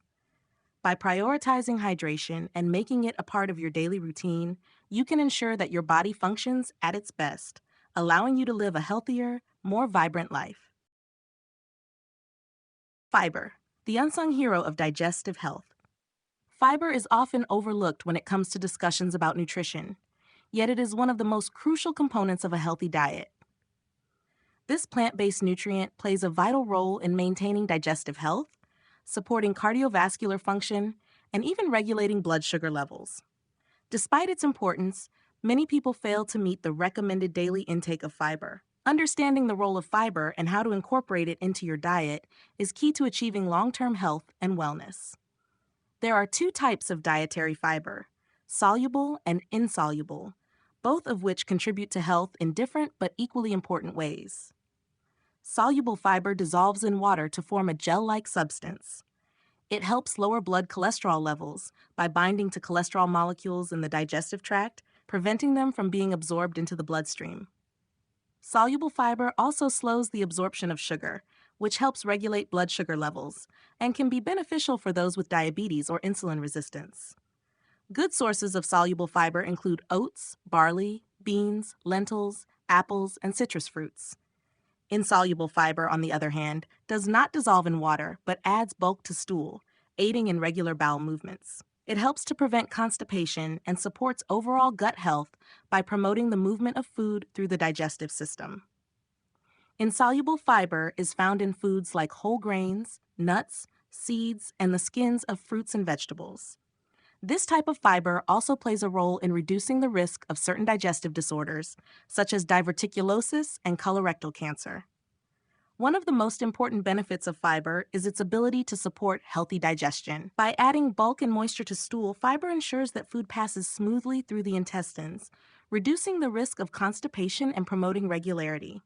By prioritizing hydration and making it a part of your daily routine, you can ensure that your body functions at its best, allowing you to live a healthier, more vibrant life. Fiber, the unsung hero of digestive health. Fiber is often overlooked when it comes to discussions about nutrition, yet it is one of the most crucial components of a healthy diet. This plant-based nutrient plays a vital role in maintaining digestive health, supporting cardiovascular function, and even regulating blood sugar levels. Despite its importance, many people fail to meet the recommended daily intake of fiber. Understanding the role of fiber and how to incorporate it into your diet is key to achieving long-term health and wellness. There are two types of dietary fiber, soluble and insoluble, both of which contribute to health in different but equally important ways. Soluble fiber dissolves in water to form a gel-like substance. It helps lower blood cholesterol levels by binding to cholesterol molecules in the digestive tract, preventing them from being absorbed into the bloodstream. Soluble fiber also slows the absorption of sugar, which helps regulate blood sugar levels and can be beneficial for those with diabetes or insulin resistance. Good sources of soluble fiber include oats, barley, beans, lentils, apples, and citrus fruits. Insoluble fiber, on the other hand, does not dissolve in water but adds bulk to stool, aiding in regular bowel movements. It helps to prevent constipation and supports overall gut health by promoting the movement of food through the digestive system. Insoluble fiber is found in foods like whole grains, nuts, seeds, and the skins of fruits and vegetables. This type of fiber also plays a role in reducing the risk of certain digestive disorders, such as diverticulosis and colorectal cancer. One of the most important benefits of fiber is its ability to support healthy digestion. By adding bulk and moisture to stool, fiber ensures that food passes smoothly through the intestines, reducing the risk of constipation and promoting regularity.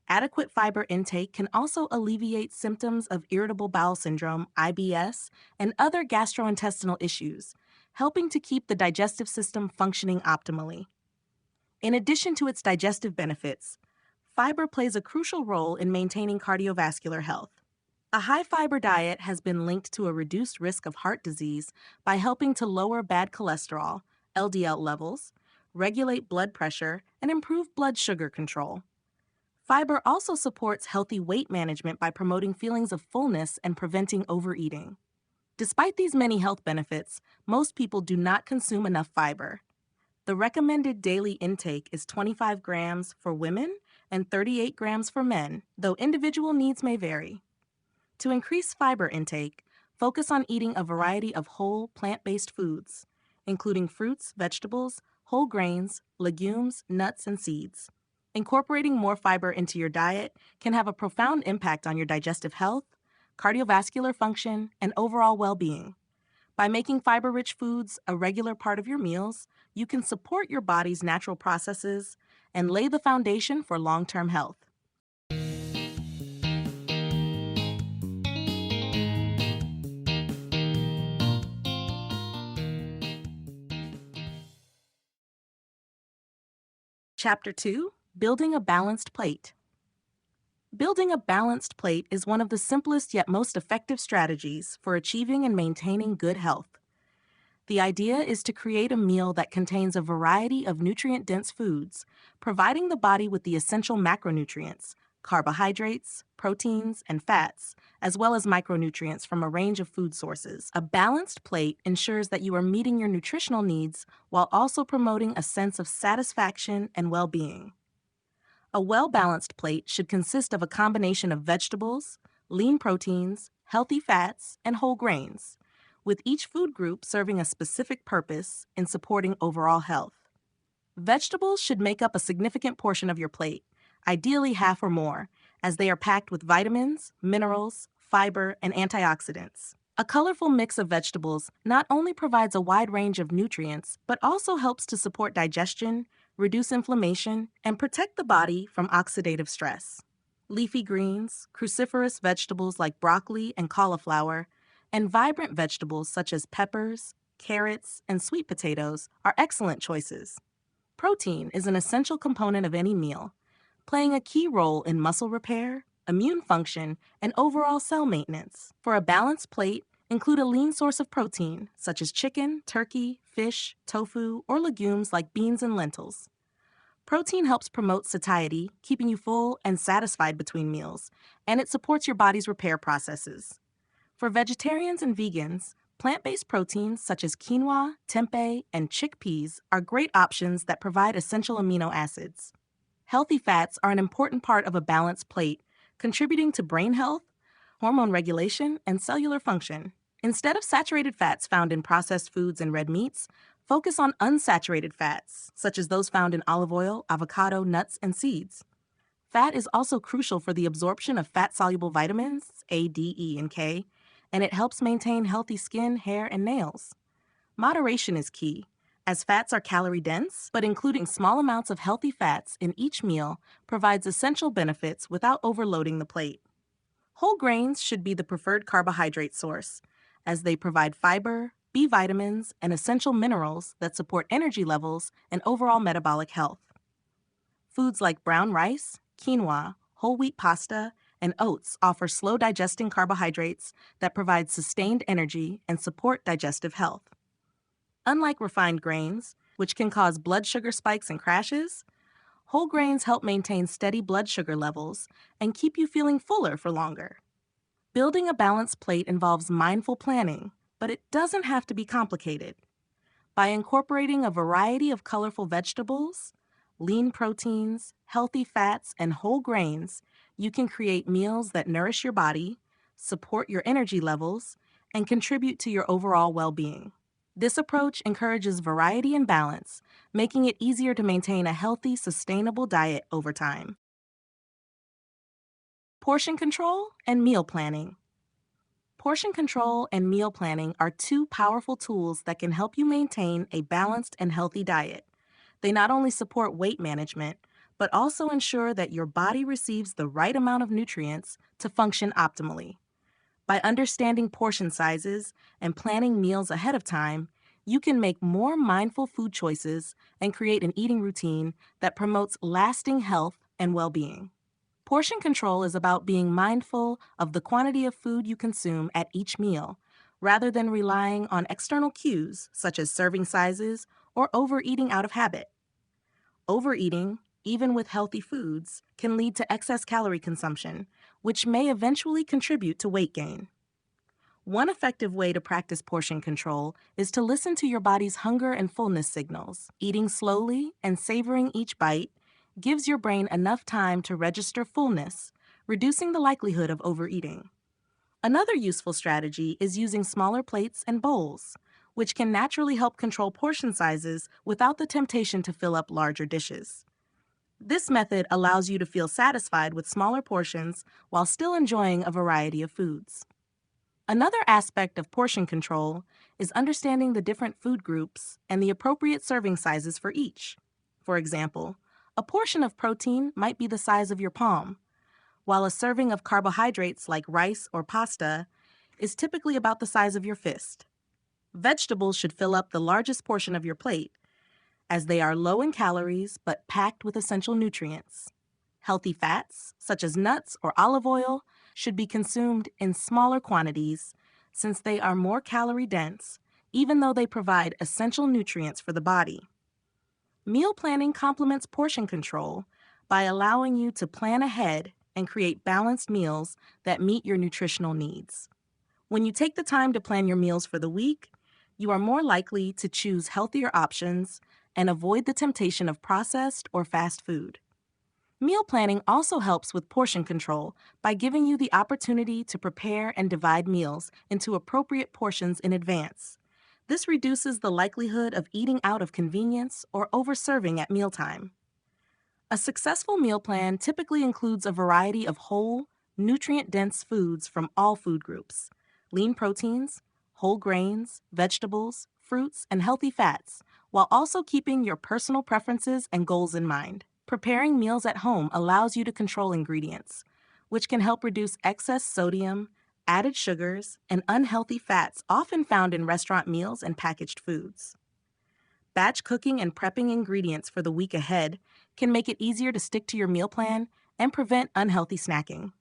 Adequate fiber intake can also alleviate symptoms of irritable bowel syndrome, IBS, and other gastrointestinal issues, helping to keep the digestive system functioning optimally. In addition to its digestive benefits, fiber plays a crucial role in maintaining cardiovascular health. A high-fiber diet has been linked to a reduced risk of heart disease by helping to lower bad cholesterol, LDL levels, regulate blood pressure, and improve blood sugar control. Fiber also supports healthy weight management by promoting feelings of fullness and preventing overeating. Despite these many health benefits, most people do not consume enough fiber. The recommended daily intake is 25 grams for women and 38 grams for men, though individual needs may vary. To increase fiber intake, focus on eating a variety of whole, plant-based foods, including fruits, vegetables, whole grains, legumes, nuts, and seeds. Incorporating more fiber into your diet can have a profound impact on your digestive health, cardiovascular function, and overall well-being. By making fiber-rich foods a regular part of your meals, you can support your body's natural processes and lay the foundation for long-term health. Chapter 2: Building a Balanced Plate. Building a balanced plate is one of the simplest yet most effective strategies for achieving and maintaining good health. The idea is to create a meal that contains a variety of nutrient-dense foods, providing the body with the essential macronutrients, carbohydrates, proteins, and fats, as well as micronutrients from a range of food sources. A balanced plate ensures that you are meeting your nutritional needs while also promoting a sense of satisfaction and well-being. A well-balanced plate should consist of a combination of vegetables, lean proteins, healthy fats, and whole grains, with each food group serving a specific purpose in supporting overall health. Vegetables should make up a significant portion of your plate, ideally half or more, as they are packed with vitamins, minerals, fiber, and antioxidants. A colorful mix of vegetables not only provides a wide range of nutrients, but also helps to support digestion, reduce inflammation, and protect the body from oxidative stress. Leafy greens, cruciferous vegetables like broccoli and cauliflower, and vibrant vegetables such as peppers, carrots, and sweet potatoes are excellent choices. Protein is an essential component of any meal, playing a key role in muscle repair, immune function, and overall cell maintenance. For a balanced plate, include a lean source of protein, such as chicken, turkey, fish, tofu, or legumes like beans and lentils. Protein helps promote satiety, keeping you full and satisfied between meals, and it supports your body's repair processes. For vegetarians and vegans, plant-based proteins such as quinoa, tempeh, and chickpeas are great options that provide essential amino acids. Healthy fats are an important part of a balanced plate, contributing to brain health, hormone regulation, and cellular function. Instead of saturated fats found in processed foods and red meats, focus on unsaturated fats, such as those found in olive oil, avocado, nuts, and seeds. Fat is also crucial for the absorption of fat-soluble vitamins, A, D, E, and K, and it helps maintain healthy skin, hair, and nails. Moderation is key, as fats are calorie-dense, but including small amounts of healthy fats in each meal provides essential benefits without overloading the plate. Whole grains should be the preferred carbohydrate source, as they provide fiber, B vitamins, and essential minerals that support energy levels and overall metabolic health. Foods like brown rice, quinoa, whole wheat pasta, and oats offer slow-digesting carbohydrates that provide sustained energy and support digestive health. Unlike refined grains, which can cause blood sugar spikes and crashes, whole grains help maintain steady blood sugar levels and keep you feeling fuller for longer. Building a balanced plate involves mindful planning, but it doesn't have to be complicated. By incorporating a variety of colorful vegetables, lean proteins, healthy fats, and whole grains, you can create meals that nourish your body, support your energy levels, and contribute to your overall well-being. This approach encourages variety and balance, making it easier to maintain a healthy, sustainable diet over time. Portion control and meal planning. Portion control and meal planning are two powerful tools that can help you maintain a balanced and healthy diet. They not only support weight management, but also ensure that your body receives the right amount of nutrients to function optimally. By understanding portion sizes and planning meals ahead of time, you can make more mindful food choices and create an eating routine that promotes lasting health and well-being. Portion control is about being mindful of the quantity of food you consume at each meal, rather than relying on external cues such as serving sizes or overeating out of habit. Overeating, even with healthy foods, can lead to excess calorie consumption, which may eventually contribute to weight gain. One effective way to practice portion control is to listen to your body's hunger and fullness signals. Eating slowly and savoring each bite gives your brain enough time to register fullness, reducing the likelihood of overeating. Another useful strategy is using smaller plates and bowls, which can naturally help control portion sizes without the temptation to fill up larger dishes. This method allows you to feel satisfied with smaller portions while still enjoying a variety of foods. Another aspect of portion control is understanding the different food groups and the appropriate serving sizes for each. For example, a portion of protein might be the size of your palm, while a serving of carbohydrates like rice or pasta is typically about the size of your fist. Vegetables should fill up the largest portion of your plate, as they are low in calories but packed with essential nutrients. Healthy fats, such as nuts or olive oil, should be consumed in smaller quantities since they are more calorie dense, even though they provide essential nutrients for the body. Meal planning complements portion control by allowing you to plan ahead and create balanced meals that meet your nutritional needs. When you take the time to plan your meals for the week, you are more likely to choose healthier options and avoid the temptation of processed or fast food. Meal planning also helps with portion control by giving you the opportunity to prepare and divide meals into appropriate portions in advance. This reduces the likelihood of eating out of convenience or overserving at mealtime. A successful meal plan typically includes a variety of whole, nutrient-dense foods from all food groups, lean proteins, whole grains, vegetables, fruits, and healthy fats, while also keeping your personal preferences and goals in mind. Preparing meals at home allows you to control ingredients, which can help reduce excess sodium, added sugars, and unhealthy fats often found in restaurant meals and packaged foods. Batch cooking and prepping ingredients for the week ahead can make it easier to stick to your meal plan and prevent unhealthy snacking.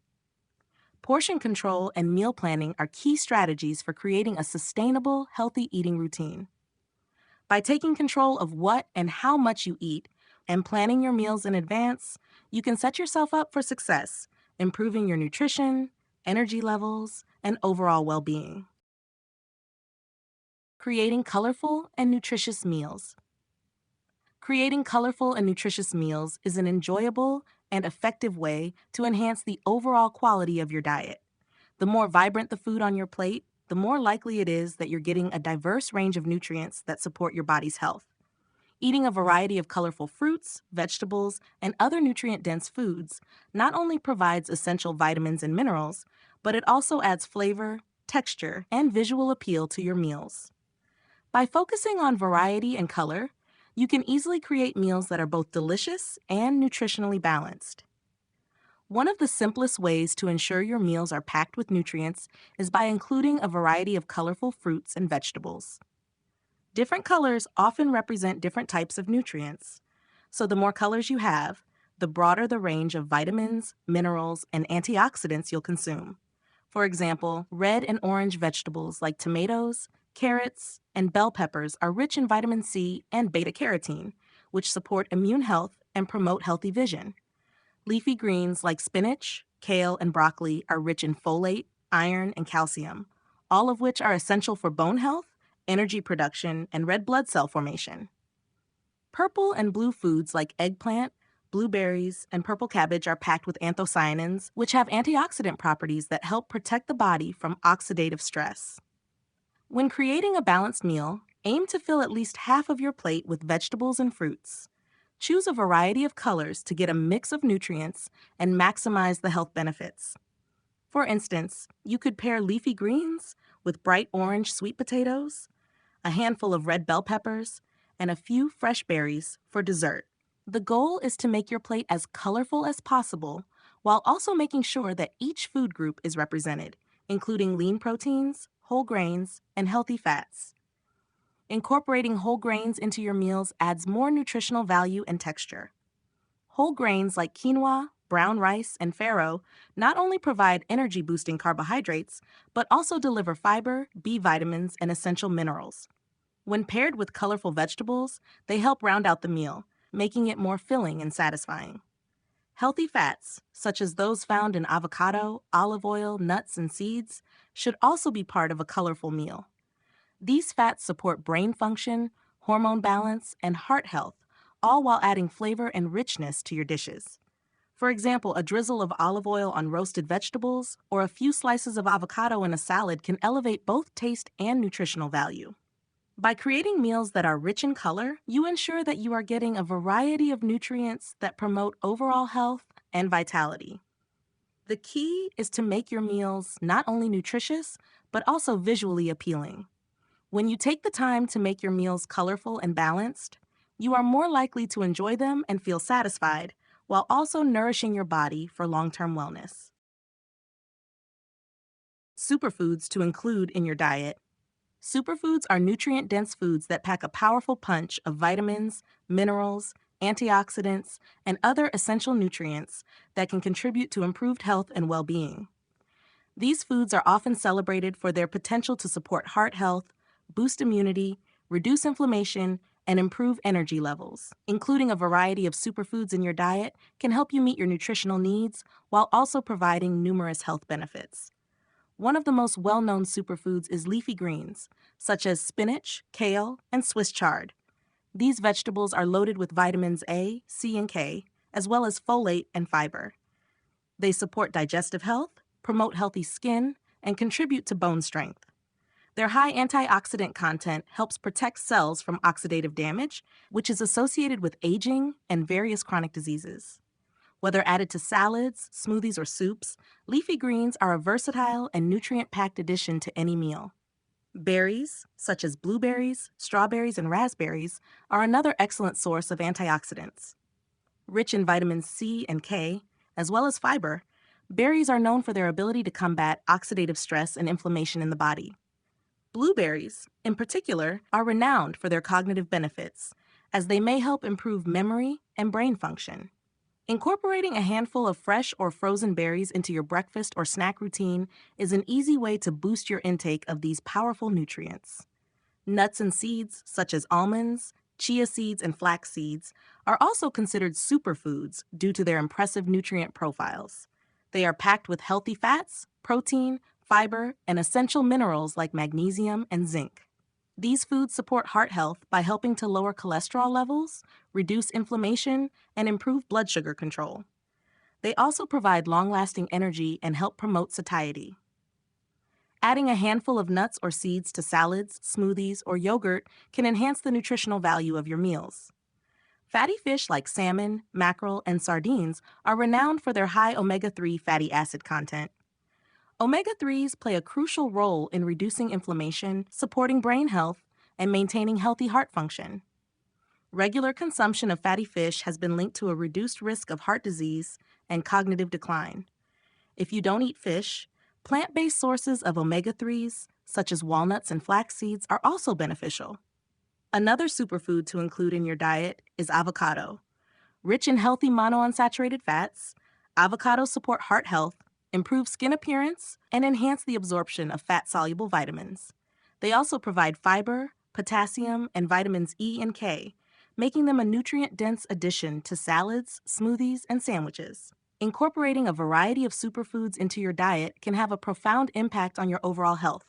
Portion control and meal planning are key strategies for creating a sustainable, healthy eating routine. By taking control of what and how much you eat and planning your meals in advance, you can set yourself up for success, improving your nutrition, energy levels, and overall well-being. Creating colorful and nutritious meals. Creating colorful and nutritious meals is an enjoyable and effective way to enhance the overall quality of your diet. The more vibrant the food on your plate, the more likely it is that you're getting a diverse range of nutrients that support your body's health. Eating a variety of colorful fruits, vegetables, and other nutrient-dense foods not only provides essential vitamins and minerals, but it also adds flavor, texture, and visual appeal to your meals. By focusing on variety and color, you can easily create meals that are both delicious and nutritionally balanced. One of the simplest ways to ensure your meals are packed with nutrients is by including a variety of colorful fruits and vegetables. Different colors often represent different types of nutrients. So the more colors you have, the broader the range of vitamins, minerals, and antioxidants you'll consume. For example, red and orange vegetables like tomatoes, carrots, and bell peppers are rich in vitamin C and beta-carotene, which support immune health and promote healthy vision. Leafy greens like spinach, kale, and broccoli are rich in folate, iron, and calcium, all of which are essential for bone health, energy production, and red blood cell formation. Purple and blue foods like eggplant, blueberries, and purple cabbage are packed with anthocyanins, which have antioxidant properties that help protect the body from oxidative stress. When creating a balanced meal, aim to fill at least half of your plate with vegetables and fruits. Choose a variety of colors to get a mix of nutrients and maximize the health benefits. For instance, you could pair leafy greens with bright orange sweet potatoes, a handful of red bell peppers, and a few fresh berries for dessert. The goal is to make your plate as colorful as possible while also making sure that each food group is represented, including lean proteins, whole grains, and healthy fats. Incorporating whole grains into your meals adds more nutritional value and texture. Whole grains like quinoa, brown rice, and farro not only provide energy-boosting carbohydrates, but also deliver fiber, B vitamins, and essential minerals. When paired with colorful vegetables, they help round out the meal, making it more filling and satisfying. Healthy fats, such as those found in avocado, olive oil, nuts, and seeds, should also be part of a colorful meal. These fats support brain function, hormone balance, and heart health, all while adding flavor and richness to your dishes. For example, a drizzle of olive oil on roasted vegetables or a few slices of avocado in a salad can elevate both taste and nutritional value. By creating meals that are rich in color, you ensure that you are getting a variety of nutrients that promote overall health and vitality. The key is to make your meals not only nutritious, but also visually appealing. When you take the time to make your meals colorful and balanced, you are more likely to enjoy them and feel satisfied, while also nourishing your body for long-term wellness. Superfoods to include in your diet. Superfoods are nutrient-dense foods that pack a powerful punch of vitamins, minerals, antioxidants, and other essential nutrients that can contribute to improved health and well-being. These foods are often celebrated for their potential to support heart health, boost immunity, reduce inflammation, and improve energy levels. Including a variety of superfoods in your diet can help you meet your nutritional needs while also providing numerous health benefits. One of the most well-known superfoods is leafy greens, such as spinach, kale, and Swiss chard. These vegetables are loaded with vitamins A, C, and K, as well as folate and fiber. They support digestive health, promote healthy skin, and contribute to bone strength. Their high antioxidant content helps protect cells from oxidative damage, which is associated with aging and various chronic diseases. Whether added to salads, smoothies, or soups, leafy greens are a versatile and nutrient-packed addition to any meal. Berries, such as blueberries, strawberries, and raspberries, are another excellent source of antioxidants. Rich in vitamins C and K, as well as fiber, berries are known for their ability to combat oxidative stress and inflammation in the body. Blueberries, in particular, are renowned for their cognitive benefits, as they may help improve memory and brain function. Incorporating a handful of fresh or frozen berries into your breakfast or snack routine is an easy way to boost your intake of these powerful nutrients. Nuts and seeds, such as almonds, chia seeds, and flax seeds, are also considered superfoods due to their impressive nutrient profiles. They are packed with healthy fats, protein, fiber, and essential minerals like magnesium and zinc. These foods support heart health by helping to lower cholesterol levels, reduce inflammation, and improve blood sugar control. They also provide long-lasting energy and help promote satiety. Adding a handful of nuts or seeds to salads, smoothies, or yogurt can enhance the nutritional value of your meals. Fatty fish like salmon, mackerel, and sardines are renowned for their high omega-3 fatty acid content. Omega-3s play a crucial role in reducing inflammation, supporting brain health, and maintaining healthy heart function. Regular consumption of fatty fish has been linked to a reduced risk of heart disease and cognitive decline. If you don't eat fish, plant-based sources of omega-3s, such as walnuts and flax seeds, are also beneficial. Another superfood to include in your diet is avocado. Rich in healthy monounsaturated fats, avocados support heart health, improve skin appearance, and enhance the absorption of fat-soluble vitamins. They also provide fiber, potassium, and vitamins E and K, making them a nutrient-dense addition to salads, smoothies, and sandwiches. Incorporating a variety of superfoods into your diet can have a profound impact on your overall health.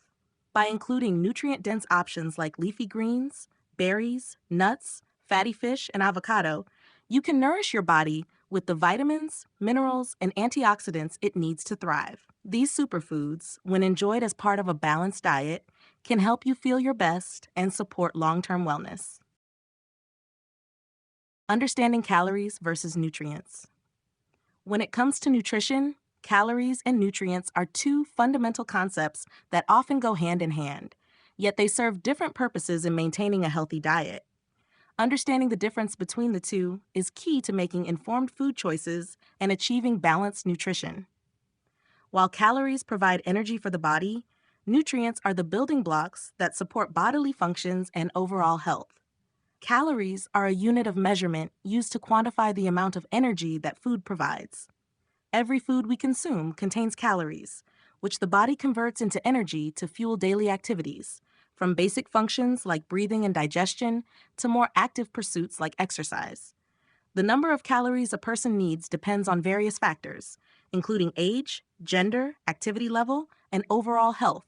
By including nutrient-dense options like leafy greens, berries, nuts, fatty fish, and avocado, you can nourish your body with the vitamins, minerals, and antioxidants it needs to thrive. These superfoods, when enjoyed as part of a balanced diet, can help you feel your best and support long-term wellness. Understanding calories versus nutrients. When it comes to nutrition, calories and nutrients are two fundamental concepts that often go hand in hand, yet they serve different purposes in maintaining a healthy diet. Understanding the difference between the two is key to making informed food choices and achieving balanced nutrition. While calories provide energy for the body, nutrients are the building blocks that support bodily functions and overall health. Calories are a unit of measurement used to quantify the amount of energy that food provides. Every food we consume contains calories, which the body converts into energy to fuel daily activities, from basic functions like breathing and digestion to more active pursuits like exercise. The number of calories a person needs depends on various factors, including age, gender, activity level, and overall health.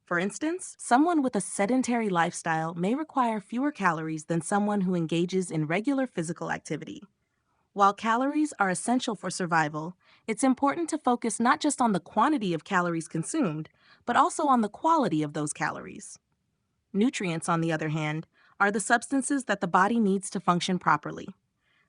For instance, someone with a sedentary lifestyle may require fewer calories than someone who engages in regular physical activity. While calories are essential for survival, it's important to focus not just on the quantity of calories consumed, but also on the quality of those calories. Nutrients, on the other hand, are the substances that the body needs to function properly.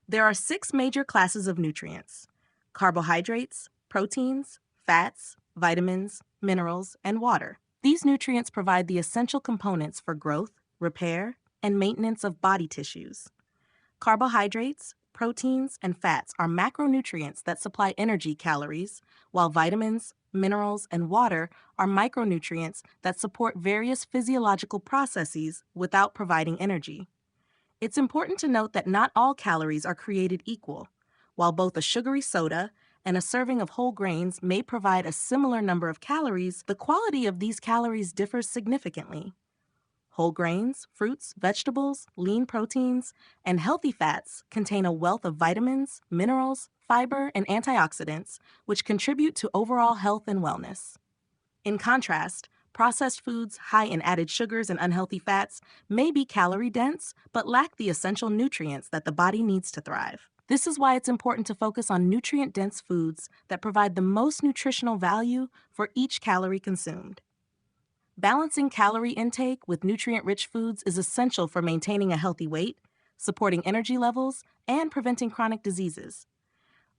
There are 6 major classes of nutrients: carbohydrates, proteins, fats, vitamins, minerals, and water. These nutrients provide the essential components for growth, repair, and maintenance of body tissues. Carbohydrates, proteins, and fats are macronutrients that supply energy calories, while vitamins, minerals, and water are micronutrients that support various physiological processes without providing energy. It's important to note that not all calories are created equal. While both a sugary soda and a serving of whole grains may provide a similar number of calories, the quality of these calories differs significantly. Whole grains, fruits, vegetables, lean proteins, and healthy fats contain a wealth of vitamins, minerals, fiber, and antioxidants, which contribute to overall health and wellness. In contrast, processed foods high in added sugars and unhealthy fats may be calorie dense, but lack the essential nutrients that the body needs to thrive. This is why it's important to focus on nutrient-dense foods that provide the most nutritional value for each calorie consumed. Balancing calorie intake with nutrient-rich foods is essential for maintaining a healthy weight, supporting energy levels, and preventing chronic diseases.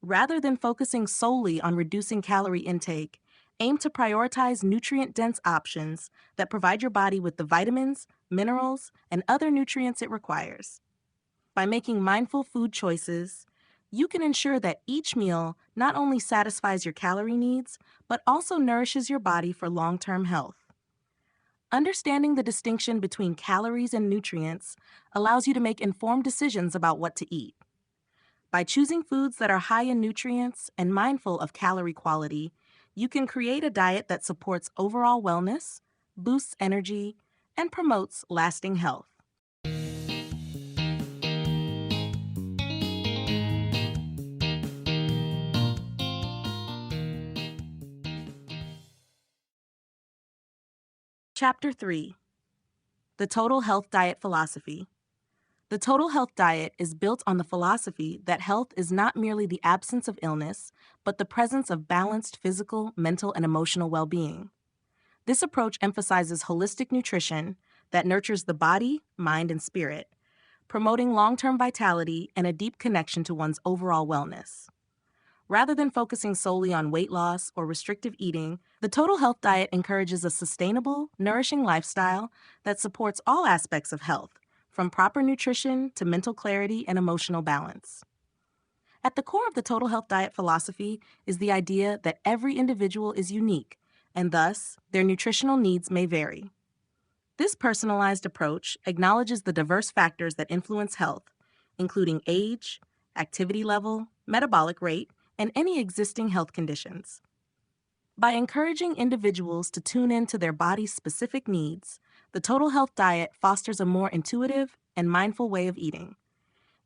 Rather than focusing solely on reducing calorie intake, aim to prioritize nutrient-dense options that provide your body with the vitamins, minerals, and other nutrients it requires. By making mindful food choices, you can ensure that each meal not only satisfies your calorie needs, but also nourishes your body for long-term health. Understanding the distinction between calories and nutrients allows you to make informed decisions about what to eat. By choosing foods that are high in nutrients and mindful of calorie quality, you can create a diet that supports overall wellness, boosts energy, and promotes lasting health. Chapter 3: The Total Health Diet Philosophy. The Total Health Diet is built on the philosophy that health is not merely the absence of illness, but the presence of balanced physical, mental, and emotional well-being. This approach emphasizes holistic nutrition that nurtures the body, mind, and spirit, promoting long-term vitality and a deep connection to one's overall wellness. Rather than focusing solely on weight loss or restrictive eating, the Total Health Diet encourages a sustainable, nourishing lifestyle that supports all aspects of health, from proper nutrition to mental clarity and emotional balance. At the core of the Total Health Diet philosophy is the idea that every individual is unique, and thus, their nutritional needs may vary. This personalized approach acknowledges the diverse factors that influence health, including age, activity level, metabolic rate, and any existing health conditions. By encouraging individuals to tune into their body's specific needs, the Total Health Diet fosters a more intuitive and mindful way of eating.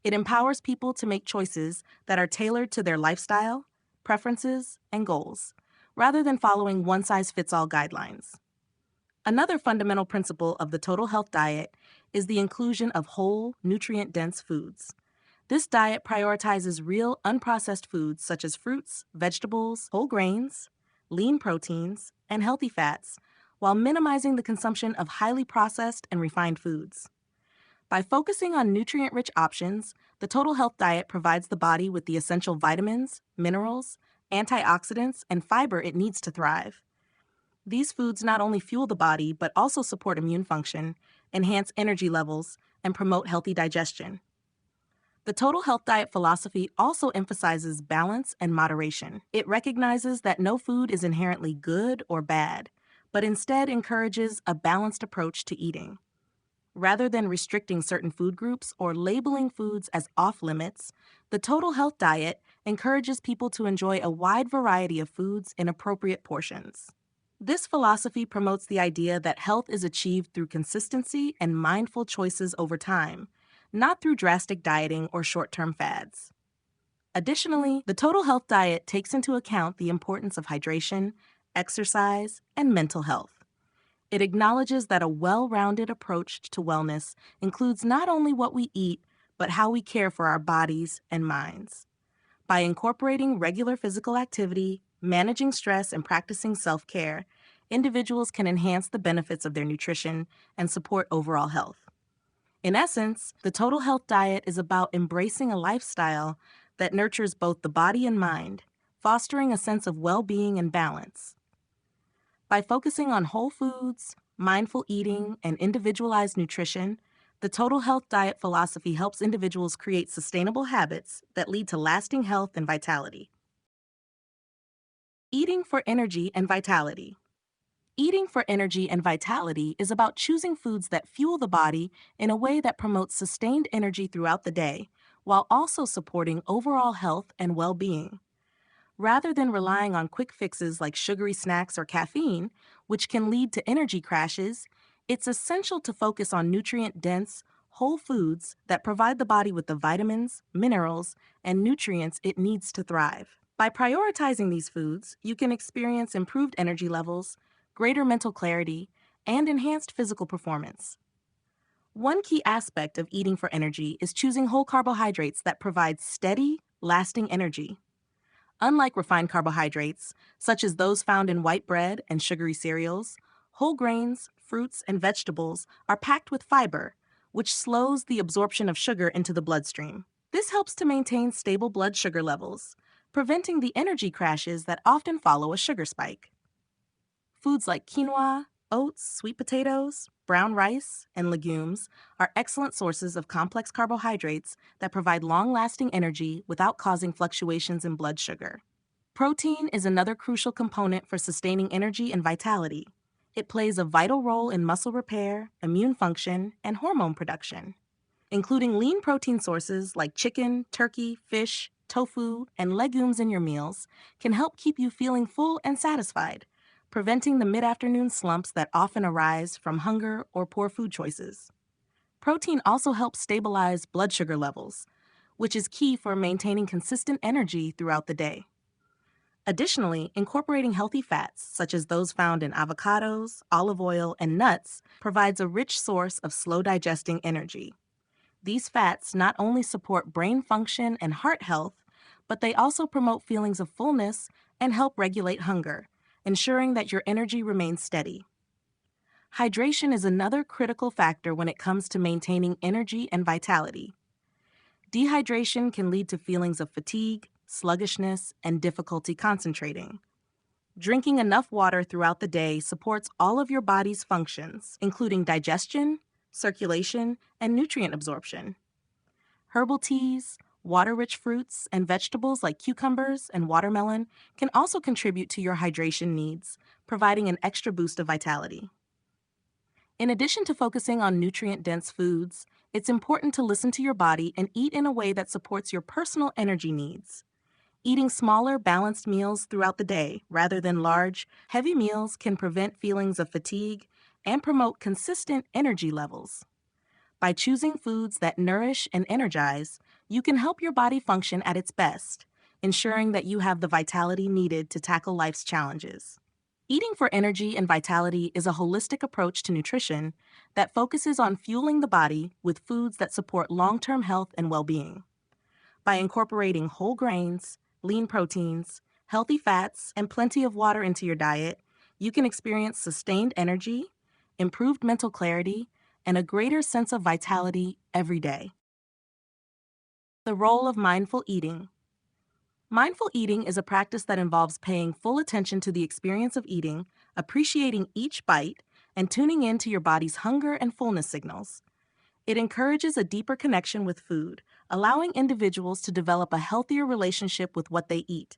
It empowers people to make choices that are tailored to their lifestyle, preferences, and goals, rather than following one-size-fits-all guidelines. Another fundamental principle of the Total Health Diet is the inclusion of whole, nutrient-dense foods. This diet prioritizes real, unprocessed foods such as fruits, vegetables, whole grains, lean proteins, and healthy fats, while minimizing the consumption of highly processed and refined foods. By focusing on nutrient-rich options, the Total Health Diet provides the body with the essential vitamins, minerals, antioxidants, and fiber it needs to thrive. These foods not only fuel the body, but also support immune function, enhance energy levels, and promote healthy digestion. The Total Health Diet philosophy also emphasizes balance and moderation. It recognizes that no food is inherently good or bad, but instead encourages a balanced approach to eating. Rather than restricting certain food groups or labeling foods as off-limits, the Total Health Diet encourages people to enjoy a wide variety of foods in appropriate portions. This philosophy promotes the idea that health is achieved through consistency and mindful choices over time, not through drastic dieting or short-term fads. Additionally, the Total Health Diet takes into account the importance of hydration, exercise, and mental health. It acknowledges that a well-rounded approach to wellness includes not only what we eat, but how we care for our bodies and minds. By incorporating regular physical activity, managing stress, and practicing self-care, individuals can enhance the benefits of their nutrition and support overall health. In essence, the Total Health Diet is about embracing a lifestyle that nurtures both the body and mind, fostering a sense of well-being and balance. By focusing on whole foods, mindful eating, and individualized nutrition, the Total Health Diet philosophy helps individuals create sustainable habits that lead to lasting health and vitality. Eating for energy and vitality. Eating for energy and vitality is about choosing foods that fuel the body in a way that promotes sustained energy throughout the day, while also supporting overall health and well being. Rather than relying on quick fixes like sugary snacks or caffeine, which can lead to energy crashes, it's essential to focus on nutrient dense, whole foods that provide the body with the vitamins, minerals, and nutrients it needs to thrive. By prioritizing these foods, you can experience improved energy levels, greater mental clarity, and enhanced physical performance. One key aspect of eating for energy is choosing whole carbohydrates that provide steady, lasting energy. Unlike refined carbohydrates, such as those found in white bread and sugary cereals, whole grains, fruits, and vegetables are packed with fiber, which slows the absorption of sugar into the bloodstream. This helps to maintain stable blood sugar levels, preventing the energy crashes that often follow a sugar spike. Foods like quinoa, oats, sweet potatoes, brown rice, and legumes are excellent sources of complex carbohydrates that provide long-lasting energy without causing fluctuations in blood sugar. Protein is another crucial component for sustaining energy and vitality. It plays a vital role in muscle repair, immune function, and hormone production. Including lean protein sources like chicken, turkey, fish, tofu, and legumes in your meals can help keep you feeling full and satisfied, preventing the mid-afternoon slumps that often arise from hunger or poor food choices. Protein also helps stabilize blood sugar levels, which is key for maintaining consistent energy throughout the day. Additionally, incorporating healthy fats, such as those found in avocados, olive oil, and nuts, provides a rich source of slow-digesting energy. These fats not only support brain function and heart health, but they also promote feelings of fullness and help regulate hunger, ensuring that your energy remains steady. Hydration is another critical factor when it comes to maintaining energy and vitality. Dehydration can lead to feelings of fatigue, sluggishness, and difficulty concentrating. Drinking enough water throughout the day supports all of your body's functions, including digestion, circulation, and nutrient absorption. Herbal teas, water-rich fruits, and vegetables like cucumbers and watermelon can also contribute to your hydration needs, providing an extra boost of vitality. In addition to focusing on nutrient-dense foods, it's important to listen to your body and eat in a way that supports your personal energy needs. Eating smaller, balanced meals throughout the day rather than large, heavy meals can prevent feelings of fatigue and promote consistent energy levels. By choosing foods that nourish and energize, you can help your body function at its best, ensuring that you have the vitality needed to tackle life's challenges. Eating for energy and vitality is a holistic approach to nutrition that focuses on fueling the body with foods that support long-term health and well-being. By incorporating whole grains, lean proteins, healthy fats, and plenty of water into your diet, you can experience sustained energy, improved mental clarity, and a greater sense of vitality every day. The role of mindful eating. Mindful eating is a practice that involves paying full attention to the experience of eating, appreciating each bite, and tuning in to your body's hunger and fullness signals. It encourages a deeper connection with food, allowing individuals to develop a healthier relationship with what they eat.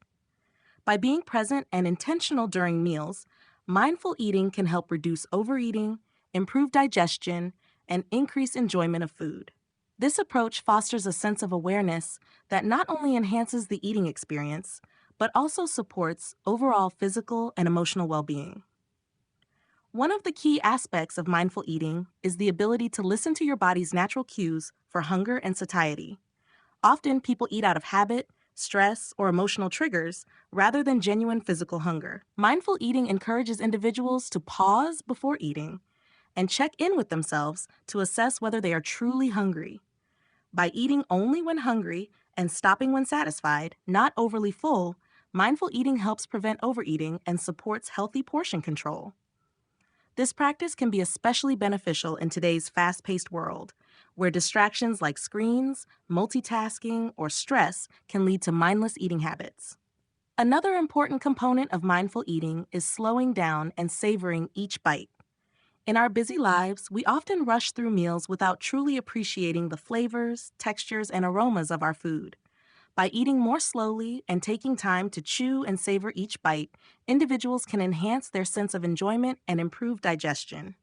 By being present and intentional during meals, mindful eating can help reduce overeating, improve digestion, and increase enjoyment of food. This approach fosters a sense of awareness that not only enhances the eating experience, but also supports overall physical and emotional well-being. One of the key aspects of mindful eating is the ability to listen to your body's natural cues for hunger and satiety. Often, people eat out of habit, stress, or emotional triggers rather than genuine physical hunger. Mindful eating encourages individuals to pause before eating and check in with themselves to assess whether they are truly hungry. By eating only when hungry and stopping when satisfied, not overly full, mindful eating helps prevent overeating and supports healthy portion control. This practice can be especially beneficial in today's fast-paced world, where distractions like screens, multitasking, or stress can lead to mindless eating habits. Another important component of mindful eating is slowing down and savoring each bite. In our busy lives, we often rush through meals without truly appreciating the flavors, textures, and aromas of our food. By eating more slowly and taking time to chew and savor each bite, individuals can enhance their sense of enjoyment and improve digestion.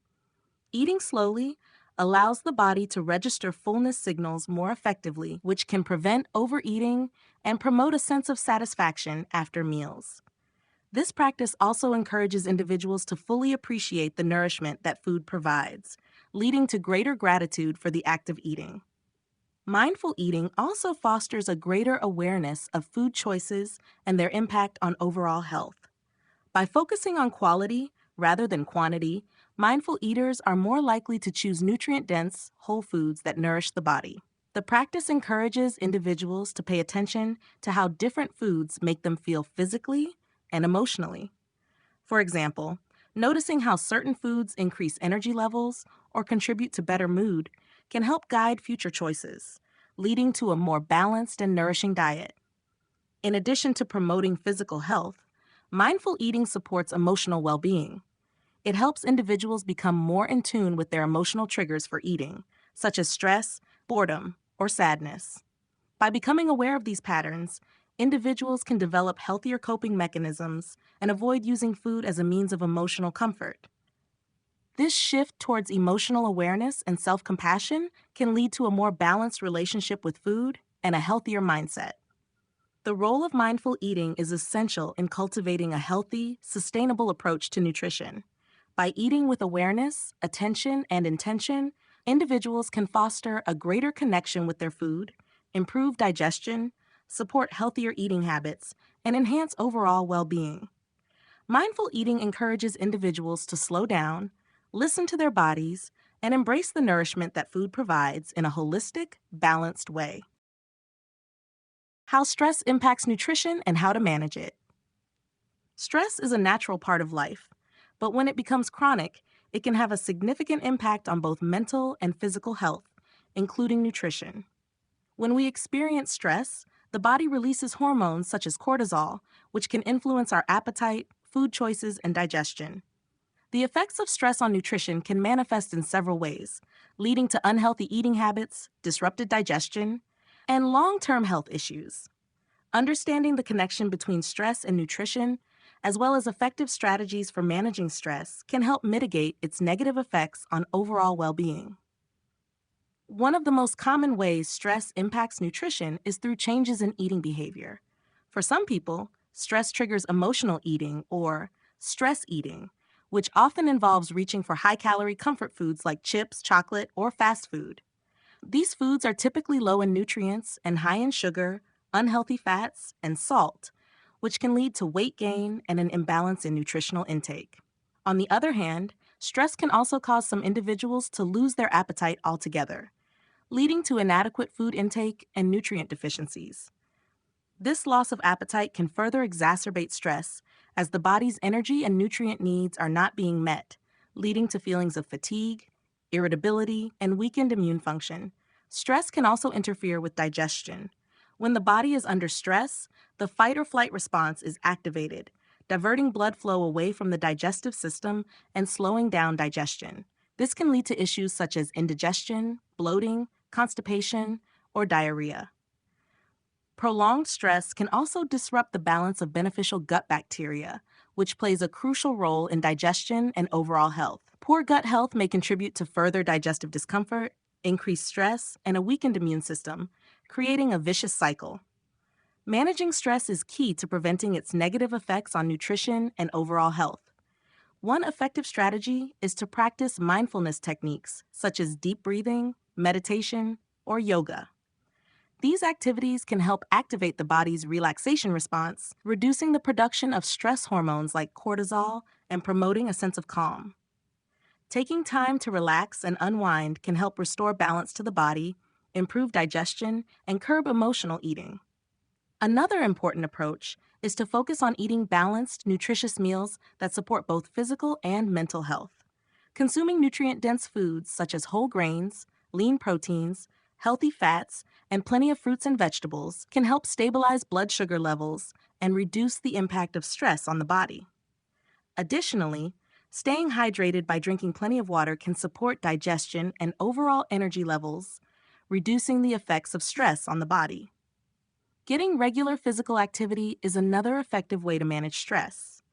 Eating slowly allows the body to register fullness signals more effectively, which can prevent overeating and promote a sense of satisfaction after meals. This practice also encourages individuals to fully appreciate the nourishment that food provides, leading to greater gratitude for the act of eating. Mindful eating also fosters a greater awareness of food choices and their impact on overall health. By focusing on quality rather than quantity, mindful eaters are more likely to choose nutrient-dense, whole foods that nourish the body. The practice encourages individuals to pay attention to how different foods make them feel physically and emotionally. For example, noticing how certain foods increase energy levels or contribute to better mood can help guide future choices, leading to a more balanced and nourishing diet. In addition to promoting physical health, mindful eating supports emotional well-being. It helps individuals become more in tune with their emotional triggers for eating, such as stress, boredom, or sadness. By becoming aware of these patterns, individuals can develop healthier coping mechanisms and avoid using food as a means of emotional comfort. This shift towards emotional awareness and self-compassion can lead to a more balanced relationship with food and a healthier mindset. The role of mindful eating is essential in cultivating a healthy, sustainable approach to nutrition. By eating with awareness, attention, and intention, individuals can foster a greater connection with their food, improve digestion, support healthier eating habits, and enhance overall well-being. Mindful eating encourages individuals to slow down, listen to their bodies, and embrace the nourishment that food provides in a holistic, balanced way. How stress impacts nutrition and how to manage it. Stress is a natural part of life, but when it becomes chronic, it can have a significant impact on both mental and physical health, including nutrition. When we experience stress, the body releases hormones such as cortisol, which can influence our appetite, food choices, and digestion. The effects of stress on nutrition can manifest in several ways, leading to unhealthy eating habits, disrupted digestion, and long-term health issues. Understanding the connection between stress and nutrition, as well as effective strategies for managing stress, can help mitigate its negative effects on overall well-being. One of the most common ways stress impacts nutrition is through changes in eating behavior. For some people, stress triggers emotional eating or stress eating, which often involves reaching for high-calorie comfort foods like chips, chocolate, or fast food. These foods are typically low in nutrients and high in sugar, unhealthy fats, and salt, which can lead to weight gain and an imbalance in nutritional intake. On the other hand, stress can also cause some individuals to lose their appetite altogether, leading to inadequate food intake and nutrient deficiencies. This loss of appetite can further exacerbate stress as the body's energy and nutrient needs are not being met, leading to feelings of fatigue, irritability, and weakened immune function. Stress can also interfere with digestion. When the body is under stress, the fight or flight response is activated, diverting blood flow away from the digestive system and slowing down digestion. This can lead to issues such as indigestion, bloating, constipation, or diarrhea. Prolonged stress can also disrupt the balance of beneficial gut bacteria, which plays a crucial role in digestion and overall health. Poor gut health may contribute to further digestive discomfort, increased stress, and a weakened immune system, creating a vicious cycle. Managing stress is key to preventing its negative effects on nutrition and overall health. One effective strategy is to practice mindfulness techniques such as deep breathing, meditation, or yoga. These activities can help activate the body's relaxation response, reducing the production of stress hormones like cortisol and promoting a sense of calm. Taking time to relax and unwind can help restore balance to the body, improve digestion, and curb emotional eating. Another important approach is to focus on eating balanced, nutritious meals that support both physical and mental health. Consuming nutrient-dense foods such as whole grains, lean proteins, healthy fats, and plenty of fruits and vegetables can help stabilize blood sugar levels and reduce the impact of stress on the body. Additionally, staying hydrated by drinking plenty of water can support digestion and overall energy levels, reducing the effects of stress on the body. Getting regular physical activity is another effective way to manage stress.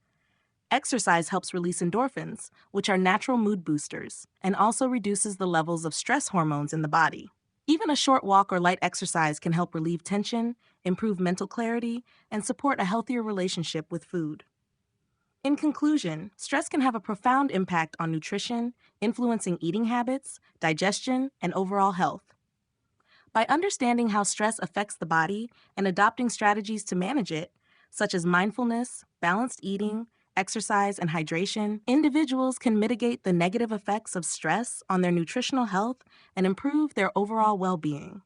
Exercise helps release endorphins, which are natural mood boosters, and also reduces the levels of stress hormones in the body. Even a short walk or light exercise can help relieve tension, improve mental clarity, and support a healthier relationship with food. In conclusion, stress can have a profound impact on nutrition, influencing eating habits, digestion, and overall health. By understanding how stress affects the body and adopting strategies to manage it, such as mindfulness, balanced eating, exercise, and hydration, individuals can mitigate the negative effects of stress on their nutritional health and improve their overall well-being.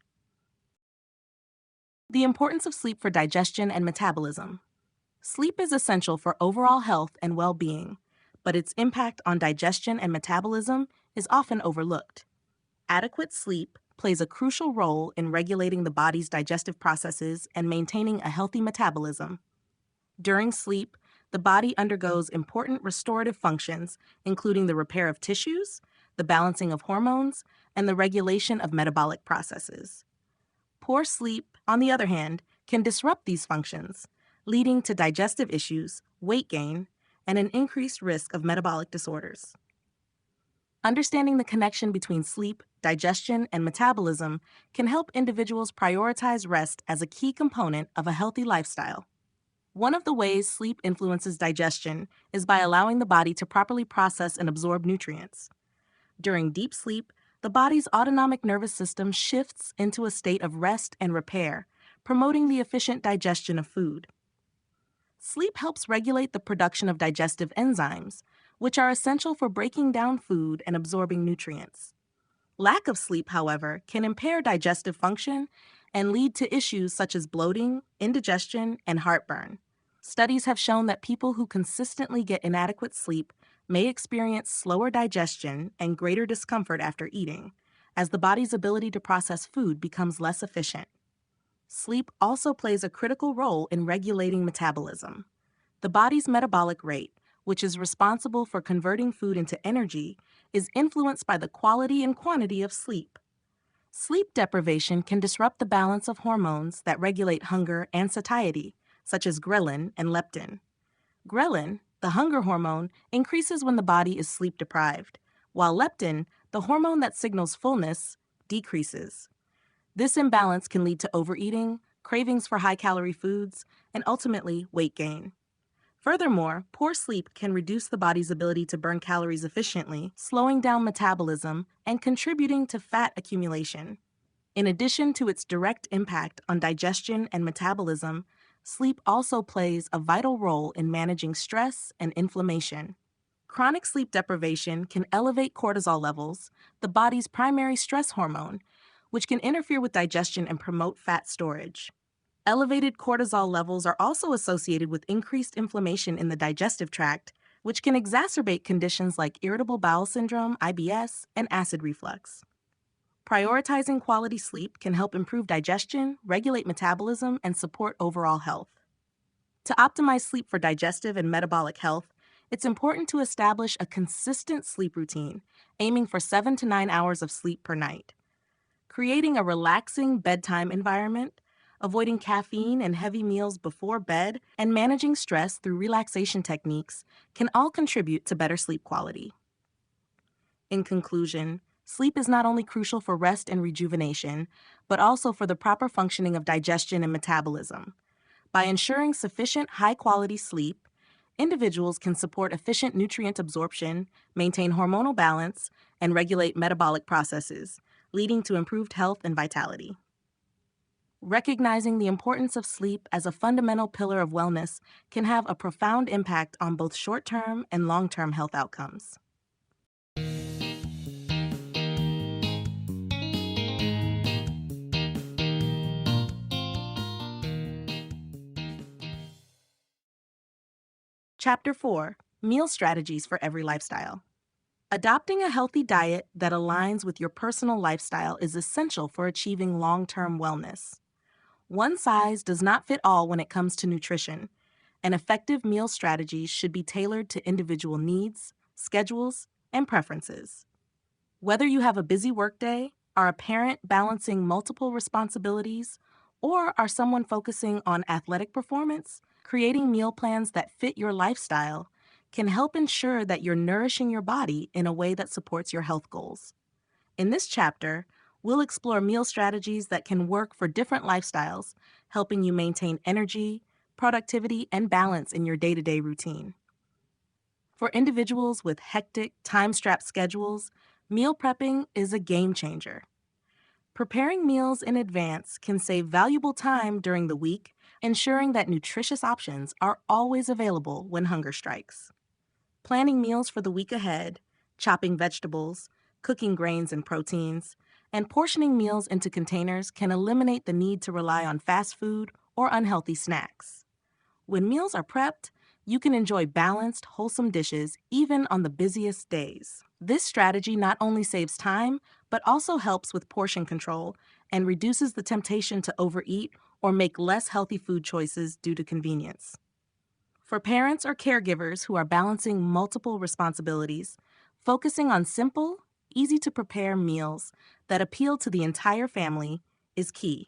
The importance of sleep for digestion and metabolism. Sleep is essential for overall health and well-being, but its impact on digestion and metabolism is often overlooked. Adequate sleep plays a crucial role in regulating the body's digestive processes and maintaining a healthy metabolism. During sleep, the body undergoes important restorative functions, including the repair of tissues, the balancing of hormones, and the regulation of metabolic processes. Poor sleep, on the other hand, can disrupt these functions, leading to digestive issues, weight gain, and an increased risk of metabolic disorders. Understanding the connection between sleep, digestion, and metabolism can help individuals prioritize rest as a key component of a healthy lifestyle. One of the ways sleep influences digestion is by allowing the body to properly process and absorb nutrients. During deep sleep, the body's autonomic nervous system shifts into a state of rest and repair, promoting the efficient digestion of food. Sleep helps regulate the production of digestive enzymes, which are essential for breaking down food and absorbing nutrients. Lack of sleep, however, can impair digestive function and lead to issues such as bloating, indigestion, and heartburn. Studies have shown that people who consistently get inadequate sleep may experience slower digestion and greater discomfort after eating, as the body's ability to process food becomes less efficient. Sleep also plays a critical role in regulating metabolism. The body's metabolic rate, which is responsible for converting food into energy, is influenced by the quality and quantity of sleep. Sleep deprivation can disrupt the balance of hormones that regulate hunger and satiety, such as ghrelin and leptin. Ghrelin, the hunger hormone, increases when the body is sleep deprived, while leptin, the hormone that signals fullness, decreases. This imbalance can lead to overeating, cravings for high-calorie foods, and ultimately weight gain. Furthermore, poor sleep can reduce the body's ability to burn calories efficiently, slowing down metabolism and contributing to fat accumulation. In addition to its direct impact on digestion and metabolism, sleep also plays a vital role in managing stress and inflammation. Chronic sleep deprivation can elevate cortisol levels, the body's primary stress hormone, which can interfere with digestion and promote fat storage. Elevated cortisol levels are also associated with increased inflammation in the digestive tract, which can exacerbate conditions like irritable bowel syndrome, IBS, and acid reflux. Prioritizing quality sleep can help improve digestion, regulate metabolism, and support overall health. To optimize sleep for digestive and metabolic health, it's important to establish a consistent sleep routine, aiming for 7 to 9 hours of sleep per night. Creating a relaxing bedtime environment, avoiding caffeine and heavy meals before bed, and managing stress through relaxation techniques can all contribute to better sleep quality. In conclusion, sleep is not only crucial for rest and rejuvenation, but also for the proper functioning of digestion and metabolism. By ensuring sufficient high-quality sleep, individuals can support efficient nutrient absorption, maintain hormonal balance, and regulate metabolic processes, leading to improved health and vitality. Recognizing the importance of sleep as a fundamental pillar of wellness can have a profound impact on both short-term and long-term health outcomes. Chapter 4: Meal Strategies for Every Lifestyle. Adopting a healthy diet that aligns with your personal lifestyle is essential for achieving long-term wellness. One size does not fit all when it comes to nutrition, and effective meal strategies should be tailored to individual needs, schedules, and preferences. Whether you have a busy workday, are a parent balancing multiple responsibilities, Or are someone focusing on athletic performance? Creating meal plans that fit your lifestyle can help ensure that you're nourishing your body in a way that supports your health goals. In this chapter, we'll explore meal strategies that can work for different lifestyles, helping you maintain energy, productivity, and balance in your day-to-day routine. For individuals with hectic, time-strapped schedules, meal prepping is a game changer. Preparing meals in advance can save valuable time during the week, ensuring that nutritious options are always available when hunger strikes. Planning meals for the week ahead, chopping vegetables, cooking grains and proteins, and portioning meals into containers can eliminate the need to rely on fast food or unhealthy snacks. When meals are prepped, you can enjoy balanced, wholesome dishes even on the busiest days. This strategy not only saves time, but also helps with portion control and reduces the temptation to overeat or make less healthy food choices due to convenience. For parents or caregivers who are balancing multiple responsibilities, focusing on simple, easy-to-prepare meals that appeal to the entire family is key.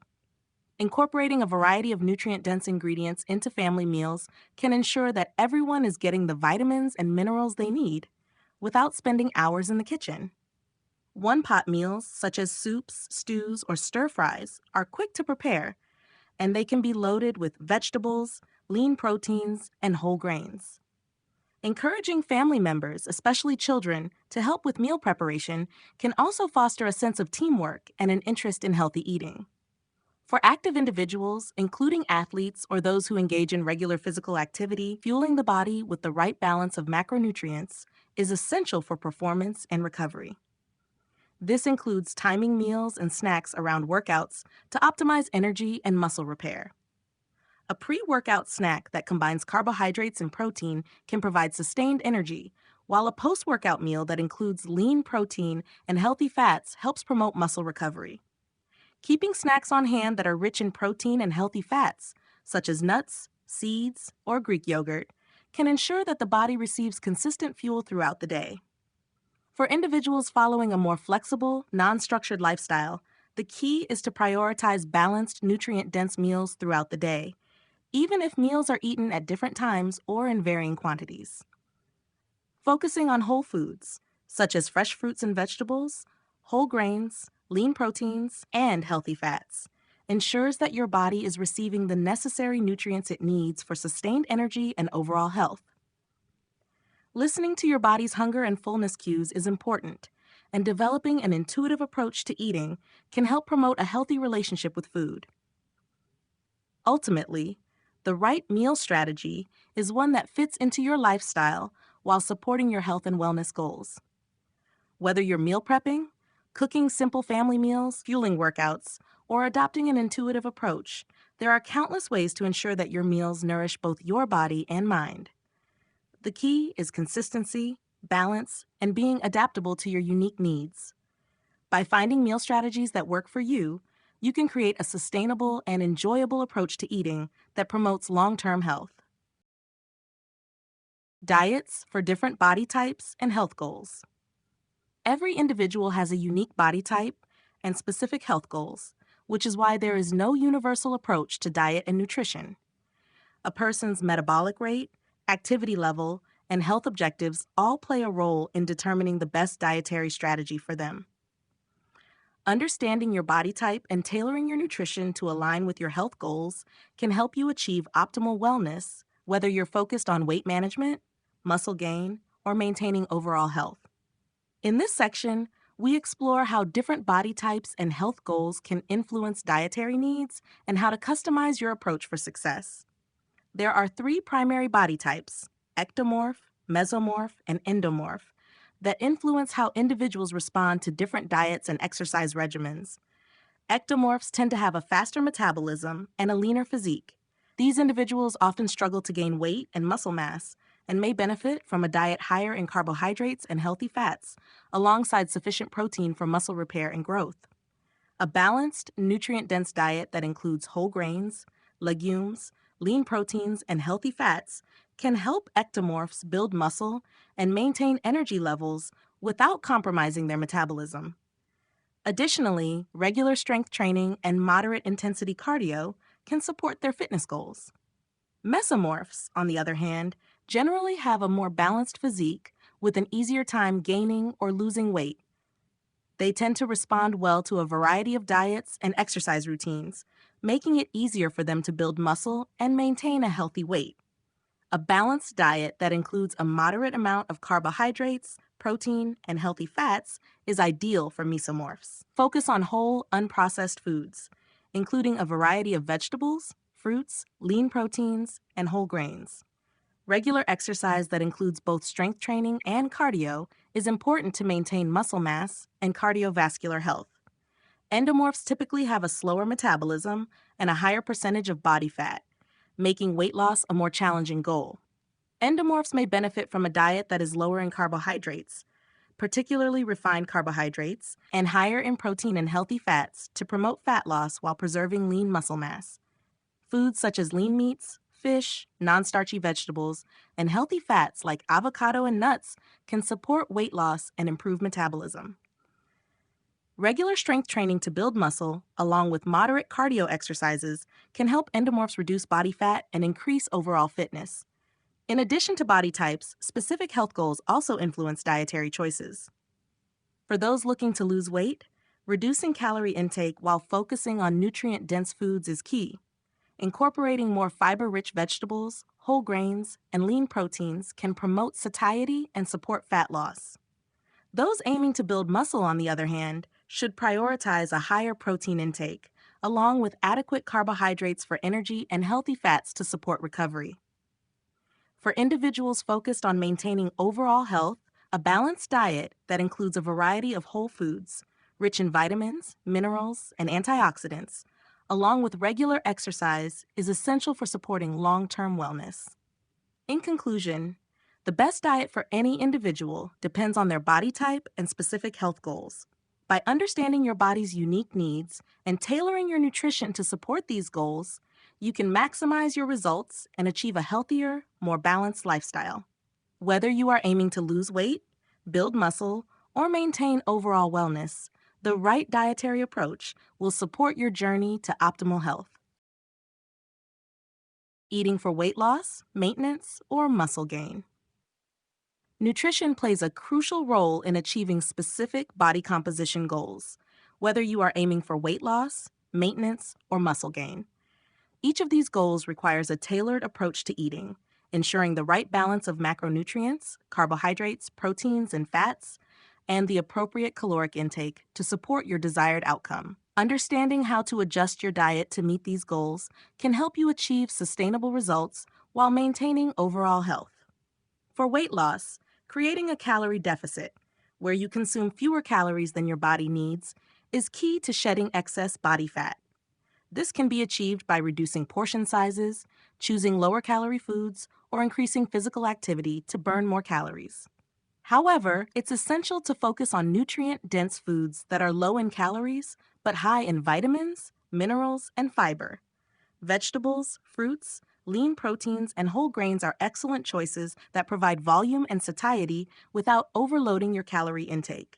Incorporating a variety of nutrient-dense ingredients into family meals can ensure that everyone is getting the vitamins and minerals they need without spending hours in the kitchen. One-pot meals, such as soups, stews, or stir-fries, are quick to prepare, and they can be loaded with vegetables, lean proteins, and whole grains. Encouraging family members, especially children, to help with meal preparation can also foster a sense of teamwork and an interest in healthy eating. For active individuals, including athletes or those who engage in regular physical activity, fueling the body with the right balance of macronutrients is essential for performance and recovery. This includes timing meals and snacks around workouts to optimize energy and muscle repair. A pre-workout snack that combines carbohydrates and protein can provide sustained energy, while a post-workout meal that includes lean protein and healthy fats helps promote muscle recovery. Keeping snacks on hand that are rich in protein and healthy fats, such as nuts, seeds, or Greek yogurt, can ensure that the body receives consistent fuel throughout the day. For individuals following a more flexible, non-structured lifestyle, the key is to prioritize balanced, nutrient-dense meals throughout the day, even if meals are eaten at different times or in varying quantities. Focusing on whole foods, such as fresh fruits and vegetables, whole grains, lean proteins, and healthy fats, ensures that your body is receiving the necessary nutrients it needs for sustained energy and overall health. Listening to your body's hunger and fullness cues is important, and developing an intuitive approach to eating can help promote a healthy relationship with food. Ultimately, the right meal strategy is one that fits into your lifestyle while supporting your health and wellness goals. Whether you're meal prepping, cooking simple family meals, fueling workouts, or adopting an intuitive approach, there are countless ways to ensure that your meals nourish both your body and mind. The key is consistency, balance, and being adaptable to your unique needs. By finding meal strategies that work for you, you can create a sustainable and enjoyable approach to eating that promotes long-term health. Diets for different body types and health goals. Every individual has a unique body type and specific health goals, which is why there is no universal approach to diet and nutrition. A person's metabolic rate, activity level, and health objectives all play a role in determining the best dietary strategy for them. Understanding your body type and tailoring your nutrition to align with your health goals can help you achieve optimal wellness, whether you're focused on weight management, muscle gain, or maintaining overall health. In this section, we explore how different body types and health goals can influence dietary needs and how to customize your approach for success. There are 3 primary body types, ectomorph, mesomorph, and endomorph, that influence how individuals respond to different diets and exercise regimens. Ectomorphs tend to have a faster metabolism and a leaner physique. These individuals often struggle to gain weight and muscle mass and may benefit from a diet higher in carbohydrates and healthy fats, alongside sufficient protein for muscle repair and growth. A balanced, nutrient-dense diet that includes whole grains, legumes, lean proteins, and healthy fats can help ectomorphs build muscle and maintain energy levels without compromising their metabolism. Additionally, regular strength training and moderate intensity cardio can support their fitness goals. Mesomorphs, on the other hand, generally have a more balanced physique with an easier time gaining or losing weight. They tend to respond well to a variety of diets and exercise routines, making it easier for them to build muscle and maintain a healthy weight. A balanced diet that includes a moderate amount of carbohydrates, protein, and healthy fats is ideal for mesomorphs. Focus on whole, unprocessed foods, including a variety of vegetables, fruits, lean proteins, and whole grains. Regular exercise that includes both strength training and cardio is important to maintain muscle mass and cardiovascular health. Endomorphs typically have a slower metabolism and a higher percentage of body fat, making weight loss a more challenging goal. Endomorphs may benefit from a diet that is lower in carbohydrates, particularly refined carbohydrates, and higher in protein and healthy fats to promote fat loss while preserving lean muscle mass. Foods such as lean meats, fish, non-starchy vegetables, and healthy fats like avocado and nuts can support weight loss and improve metabolism. Regular strength training to build muscle, along with moderate cardio exercises, can help endomorphs reduce body fat and increase overall fitness. In addition to body types, specific health goals also influence dietary choices. For those looking to lose weight, reducing calorie intake while focusing on nutrient-dense foods is key. Incorporating more fiber-rich vegetables, whole grains, and lean proteins can promote satiety and support fat loss. Those aiming to build muscle, on the other hand, should prioritize a higher protein intake, along with adequate carbohydrates for energy and healthy fats to support recovery. For individuals focused on maintaining overall health, a balanced diet that includes a variety of whole foods, rich in vitamins, minerals, and antioxidants, along with regular exercise, is essential for supporting long-term wellness. In conclusion, the best diet for any individual depends on their body type and specific health goals. By understanding your body's unique needs and tailoring your nutrition to support these goals, you can maximize your results and achieve a healthier, more balanced lifestyle. Whether you are aiming to lose weight, build muscle, or maintain overall wellness, the right dietary approach will support your journey to optimal health. Eating for weight loss, maintenance, or muscle gain. Nutrition plays a crucial role in achieving specific body composition goals, whether you are aiming for weight loss, maintenance, or muscle gain. Each of these goals requires a tailored approach to eating, ensuring the right balance of macronutrients, carbohydrates, proteins, and fats, and the appropriate caloric intake to support your desired outcome. Understanding how to adjust your diet to meet these goals can help you achieve sustainable results while maintaining overall health. For weight loss, creating a calorie deficit, where you consume fewer calories than your body needs, is key to shedding excess body fat. This can be achieved by reducing portion sizes, choosing lower-calorie foods, or increasing physical activity to burn more calories. However, it's essential to focus on nutrient-dense foods that are low in calories but high in vitamins, minerals, and fiber. Vegetables, fruits, lean proteins, and whole grains are excellent choices that provide volume and satiety without overloading your calorie intake.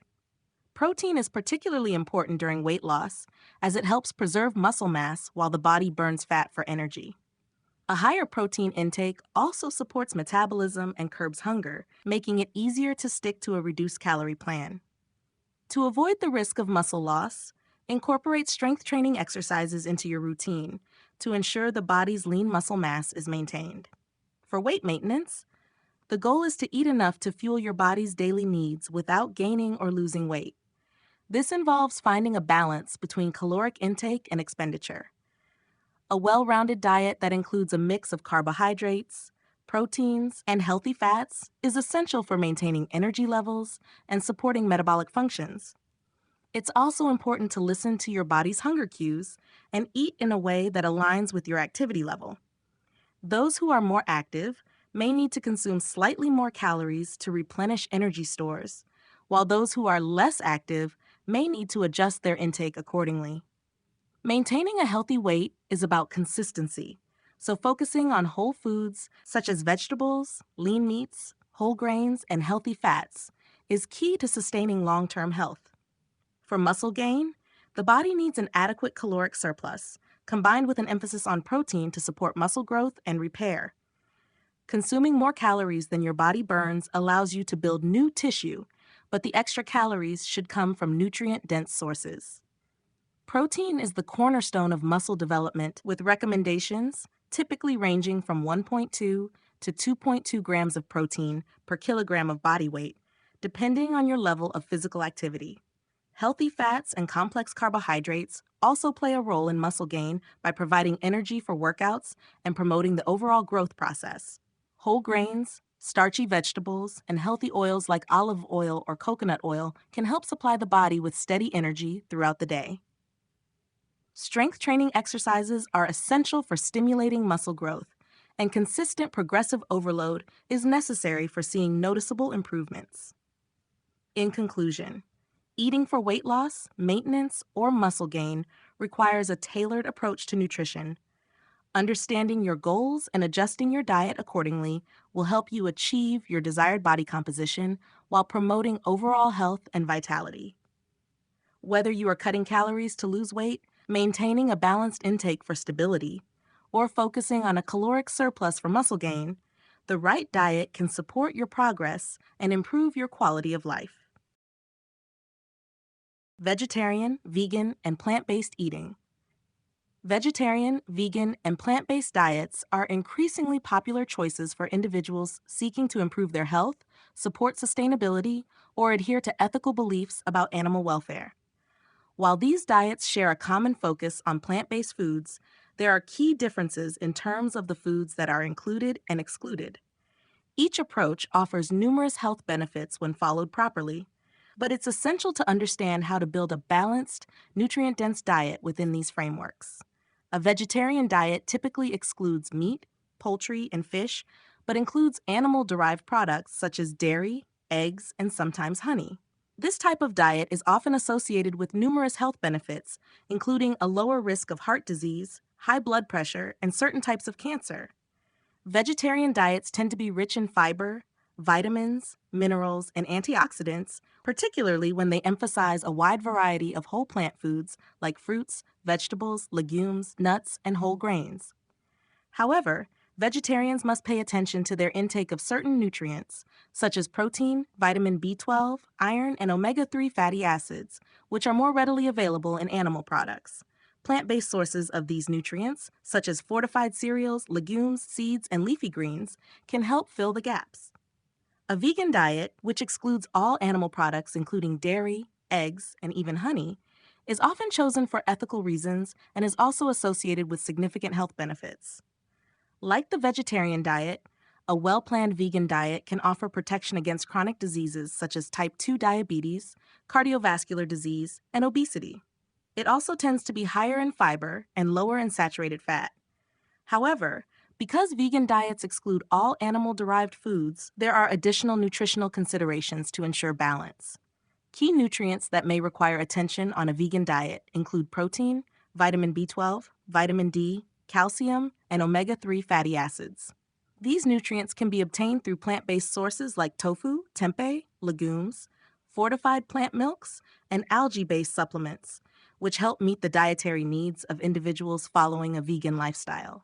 Protein is particularly important during weight loss, as it helps preserve muscle mass while the body burns fat for energy. A higher protein intake also supports metabolism and curbs hunger, making it easier to stick to a reduced calorie plan. To avoid the risk of muscle loss, incorporate strength training exercises into your routine to ensure the body's lean muscle mass is maintained. For weight maintenance, the goal is to eat enough to fuel your body's daily needs without gaining or losing weight. This involves finding a balance between caloric intake and expenditure. A well-rounded diet that includes a mix of carbohydrates, proteins, and healthy fats is essential for maintaining energy levels and supporting metabolic functions. It's also important to listen to your body's hunger cues and eat in a way that aligns with your activity level. Those who are more active may need to consume slightly more calories to replenish energy stores, while those who are less active may need to adjust their intake accordingly. Maintaining a healthy weight is about consistency, so focusing on whole foods such as vegetables, lean meats, whole grains, and healthy fats is key to sustaining long-term health. For muscle gain, the body needs an adequate caloric surplus, combined with an emphasis on protein to support muscle growth and repair. Consuming more calories than your body burns allows you to build new tissue, but the extra calories should come from nutrient-dense sources. Protein is the cornerstone of muscle development, with recommendations typically ranging from 1.2 to 2.2 grams of protein per kilogram of body weight, depending on your level of physical activity. Healthy fats and complex carbohydrates also play a role in muscle gain by providing energy for workouts and promoting the overall growth process. Whole grains, starchy vegetables, and healthy oils like olive oil or coconut oil can help supply the body with steady energy throughout the day. Strength training exercises are essential for stimulating muscle growth, and consistent progressive overload is necessary for seeing noticeable improvements. In conclusion, eating for weight loss, maintenance, or muscle gain requires a tailored approach to nutrition. Understanding your goals and adjusting your diet accordingly will help you achieve your desired body composition while promoting overall health and vitality. Whether you are cutting calories to lose weight, maintaining a balanced intake for stability, or focusing on a caloric surplus for muscle gain, the right diet can support your progress and improve your quality of life. Vegetarian, vegan, and plant-based eating. Vegetarian, vegan, and plant-based diets are increasingly popular choices for individuals seeking to improve their health, support sustainability, or adhere to ethical beliefs about animal welfare. While these diets share a common focus on plant-based foods, there are key differences in terms of the foods that are included and excluded. Each approach offers numerous health benefits when followed properly, but it's essential to understand how to build a balanced, nutrient-dense diet within these frameworks. A vegetarian diet typically excludes meat, poultry, and fish, but includes animal-derived products such as dairy, eggs, and sometimes honey. This type of diet is often associated with numerous health benefits, including a lower risk of heart disease, high blood pressure, and certain types of cancer. Vegetarian diets tend to be rich in fiber, vitamins, minerals, and antioxidants, particularly when they emphasize a wide variety of whole plant foods like fruits, vegetables, legumes, nuts, and whole grains. However, vegetarians must pay attention to their intake of certain nutrients, such as protein, vitamin B12, iron, and omega-3 fatty acids, which are more readily available in animal products. Plant-based sources of these nutrients, such as fortified cereals, legumes, seeds, and leafy greens, can help fill the gaps. A vegan diet, which excludes all animal products including dairy, eggs, and even honey, is often chosen for ethical reasons and is also associated with significant health benefits. Like the vegetarian diet, a well-planned vegan diet can offer protection against chronic diseases such as type 2 diabetes, cardiovascular disease, and obesity. It also tends to be higher in fiber and lower in saturated fat. However, because vegan diets exclude all animal-derived foods, there are additional nutritional considerations to ensure balance. Key nutrients that may require attention on a vegan diet include protein, vitamin B12, vitamin D, calcium, and omega-3 fatty acids. These nutrients can be obtained through plant-based sources like tofu, tempeh, legumes, fortified plant milks, and algae-based supplements, which help meet the dietary needs of individuals following a vegan lifestyle.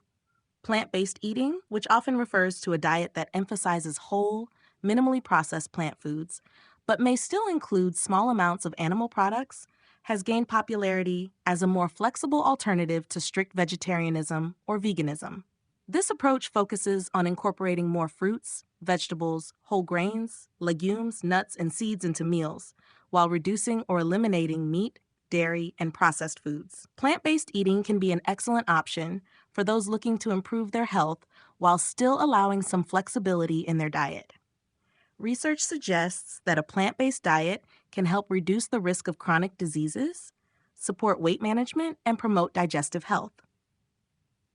Plant-based eating, which often refers to a diet that emphasizes whole, minimally processed plant foods, but may still include small amounts of animal products, has gained popularity as a more flexible alternative to strict vegetarianism or veganism. This approach focuses on incorporating more fruits, vegetables, whole grains, legumes, nuts, and seeds into meals, while reducing or eliminating meat, dairy, and processed foods. Plant-based eating can be an excellent option for those looking to improve their health while still allowing some flexibility in their diet. Research suggests that a plant-based diet can help reduce the risk of chronic diseases, support weight management, and promote digestive health.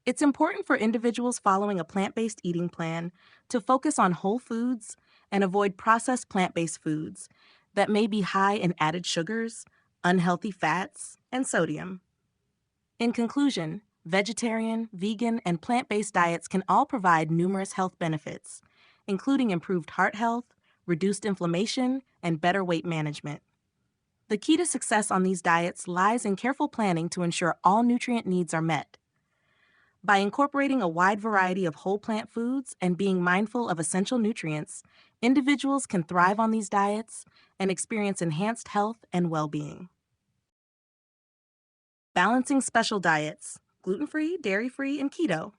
It's important for individuals following a plant-based eating plan to focus on whole foods and avoid processed plant-based foods that may be high in added sugars, unhealthy fats, and sodium. In conclusion, vegetarian, vegan, and plant-based diets can all provide numerous health benefits, including improved heart health, reduced inflammation, and better weight management. The key to success on these diets lies in careful planning to ensure all nutrient needs are met. By incorporating a wide variety of whole plant foods and being mindful of essential nutrients, individuals can thrive on these diets and experience enhanced health and well-being. Balancing special diets: gluten-free, dairy-free, and keto.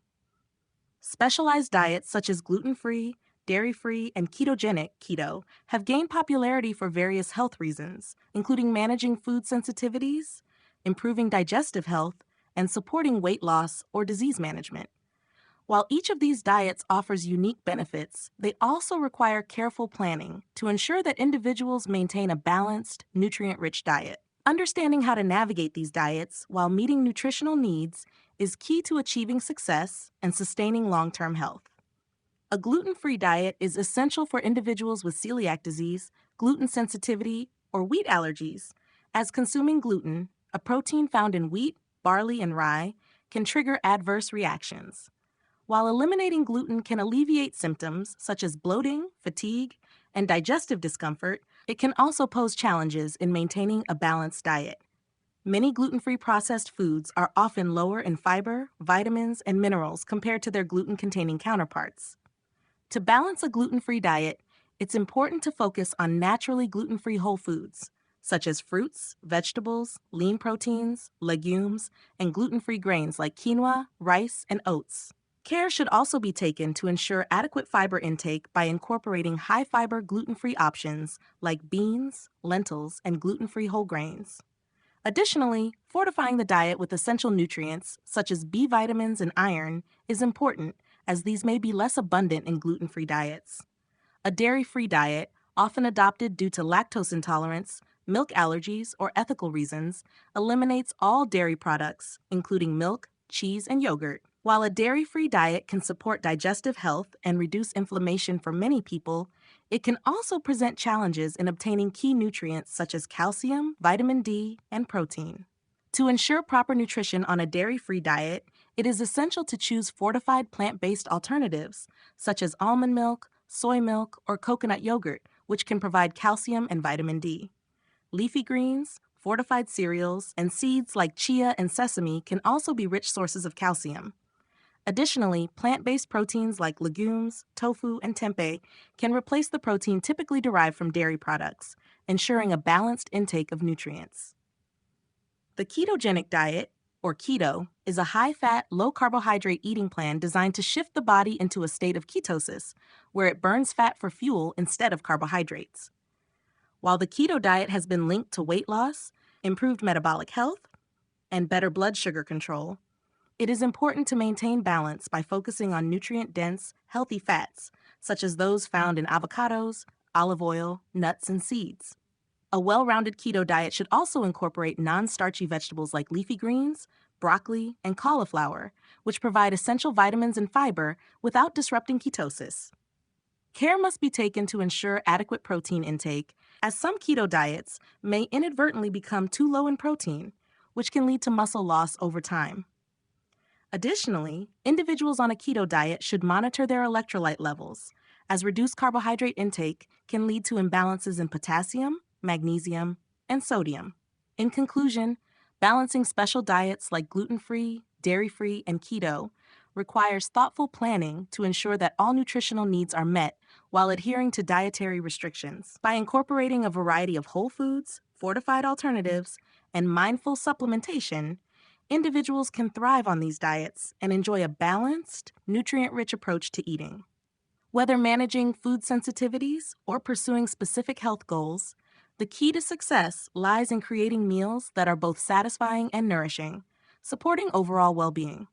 Specialized diets such as gluten-free, dairy-free, and ketogenic keto have gained popularity for various health reasons, including managing food sensitivities, improving digestive health, and supporting weight loss or disease management. While each of these diets offers unique benefits, they also require careful planning to ensure that individuals maintain a balanced, nutrient-rich diet. Understanding how to navigate these diets while meeting nutritional needs is key to achieving success and sustaining long-term health. A gluten-free diet is essential for individuals with celiac disease, gluten sensitivity, or wheat allergies, as consuming gluten, a protein found in wheat, barley, and rye, can trigger adverse reactions. While eliminating gluten can alleviate symptoms such as bloating, fatigue, and digestive discomfort, it can also pose challenges in maintaining a balanced diet. Many gluten-free processed foods are often lower in fiber, vitamins, and minerals compared to their gluten-containing counterparts. To balance a gluten-free diet, it's important to focus on naturally gluten-free whole foods, such as fruits, vegetables, lean proteins, legumes, and gluten-free grains like quinoa, rice, and oats. Care should also be taken to ensure adequate fiber intake by incorporating high-fiber gluten-free options like beans, lentils, and gluten-free whole grains. Additionally, fortifying the diet with essential nutrients such as B vitamins and iron is important, as these may be less abundant in gluten-free diets. A dairy-free diet, often adopted due to lactose intolerance, milk allergies, or ethical reasons, eliminates all dairy products, including milk, cheese, and yogurt. While a dairy-free diet can support digestive health and reduce inflammation for many people, it can also present challenges in obtaining key nutrients such as calcium, vitamin D, and protein. To ensure proper nutrition on a dairy-free diet, it is essential to choose fortified plant-based alternatives, such as almond milk, soy milk, or coconut yogurt, which can provide calcium and vitamin D. Leafy greens, fortified cereals, and seeds like chia and sesame can also be rich sources of calcium. Additionally, plant-based proteins like legumes, tofu, and tempeh can replace the protein typically derived from dairy products, ensuring a balanced intake of nutrients. The ketogenic diet, or keto, is a high-fat, low-carbohydrate eating plan designed to shift the body into a state of ketosis, where it burns fat for fuel instead of carbohydrates. While the keto diet has been linked to weight loss, improved metabolic health, and better blood sugar control, it is important to maintain balance by focusing on nutrient-dense, healthy fats, such as those found in avocados, olive oil, nuts, and seeds. A well-rounded keto diet should also incorporate non-starchy vegetables like leafy greens, broccoli, and cauliflower, which provide essential vitamins and fiber without disrupting ketosis. Care must be taken to ensure adequate protein intake, as some keto diets may inadvertently become too low in protein, which can lead to muscle loss over time. Additionally, individuals on a keto diet should monitor their electrolyte levels, as reduced carbohydrate intake can lead to imbalances in potassium, magnesium, and sodium. In conclusion, balancing special diets like gluten-free, dairy-free, and keto requires thoughtful planning to ensure that all nutritional needs are met while adhering to dietary restrictions. By incorporating a variety of whole foods, fortified alternatives, and mindful supplementation, individuals can thrive on these diets and enjoy a balanced, nutrient-rich approach to eating. Whether managing food sensitivities or pursuing specific health goals, the key to success lies in creating meals that are both satisfying and nourishing, supporting overall well-being.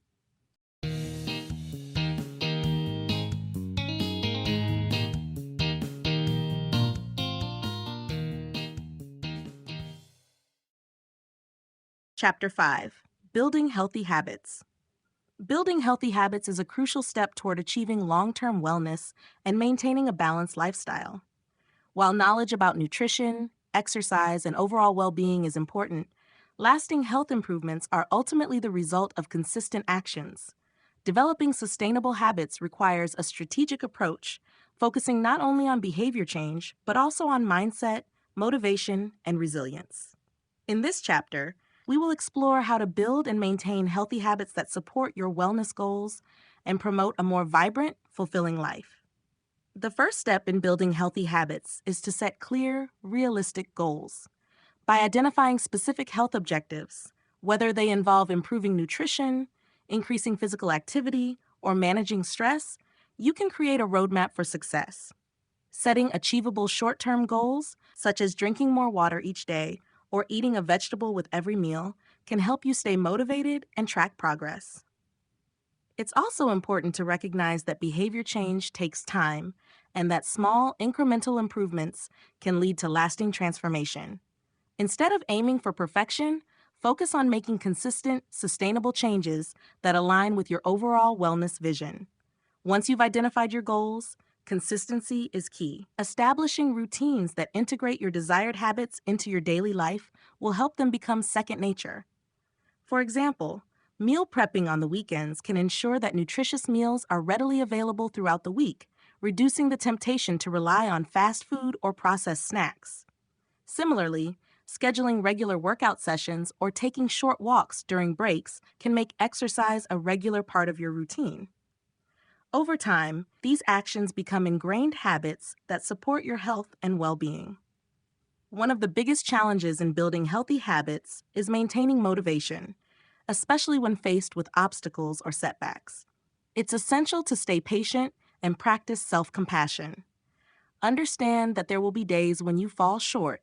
Chapter 5: Building Healthy Habits. Building healthy habits is a crucial step toward achieving long-term wellness and maintaining a balanced lifestyle. While knowledge about nutrition, exercise, and overall well-being is important, lasting health improvements are ultimately the result of consistent actions. Developing sustainable habits requires a strategic approach, focusing not only on behavior change, but also on mindset, motivation, and resilience. In this chapter, we will explore how to build and maintain healthy habits that support your wellness goals and promote a more vibrant, fulfilling life. The first step in building healthy habits is to set clear, realistic goals. By identifying specific health objectives, whether they involve improving nutrition, increasing physical activity, or managing stress, you can create a roadmap for success. Setting achievable short-term goals, such as drinking more water each day or eating a vegetable with every meal, can help you stay motivated and track progress. It's also important to recognize that behavior change takes time and that small, incremental improvements can lead to lasting transformation. Instead of aiming for perfection, focus on making consistent, sustainable changes that align with your overall wellness vision. Once you've identified your goals, consistency is key. Establishing routines that integrate your desired habits into your daily life will help them become second nature. For example, meal prepping on the weekends can ensure that nutritious meals are readily available throughout the week, reducing the temptation to rely on fast food or processed snacks. Similarly, scheduling regular workout sessions or taking short walks during breaks can make exercise a regular part of your routine. Over time, these actions become ingrained habits that support your health and well-being. One of the biggest challenges in building healthy habits is maintaining motivation, especially when faced with obstacles or setbacks. It's essential to stay patient and practice self-compassion. Understand that there will be days when you fall short,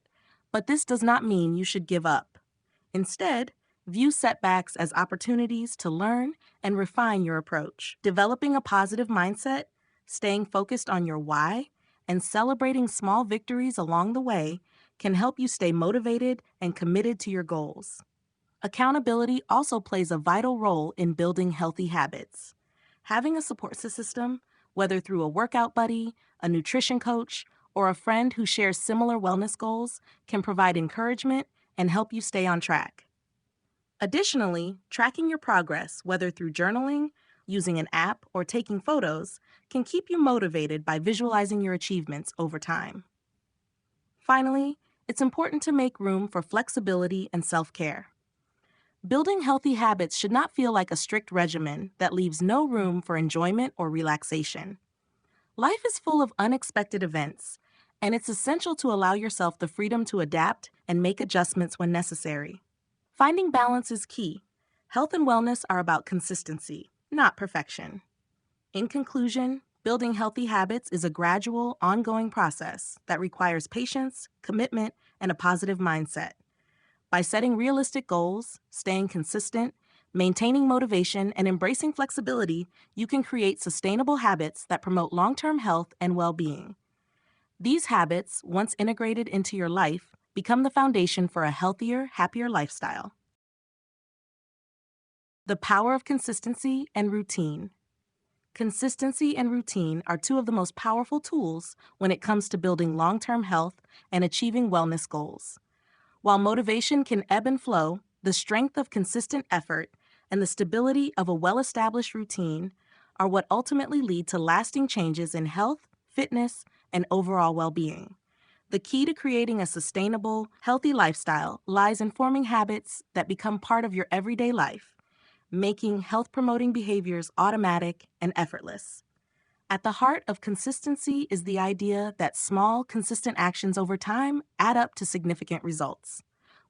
but this does not mean you should give up. Instead, view setbacks as opportunities to learn and refine your approach. Developing a positive mindset, staying focused on your why, and celebrating small victories along the way can help you stay motivated and committed to your goals. Accountability also plays a vital role in building healthy habits. Having a support system, whether through a workout buddy, a nutrition coach, or a friend who shares similar wellness goals, can provide encouragement and help you stay on track. Additionally, tracking your progress, whether through journaling, using an app, or taking photos, can keep you motivated by visualizing your achievements over time. Finally, it's important to make room for flexibility and self-care. Building healthy habits should not feel like a strict regimen that leaves no room for enjoyment or relaxation. Life is full of unexpected events, and it's essential to allow yourself the freedom to adapt and make adjustments when necessary. Finding balance is key. Health and wellness are about consistency, not perfection. In conclusion, building healthy habits is a gradual, ongoing process that requires patience, commitment, and a positive mindset. By setting realistic goals, staying consistent, maintaining motivation, and embracing flexibility, you can create sustainable habits that promote long-term health and well-being. These habits, once integrated into your life, become the foundation for a healthier, happier lifestyle. The power of consistency and routine. Consistency and routine are two of the most powerful tools when it comes to building long-term health and achieving wellness goals. While motivation can ebb and flow, the strength of consistent effort and the stability of a well-established routine are what ultimately lead to lasting changes in health, fitness, and overall well-being. The key to creating a sustainable, healthy lifestyle lies in forming habits that become part of your everyday life, making health-promoting behaviors automatic and effortless. At the heart of consistency is the idea that small, consistent actions over time add up to significant results.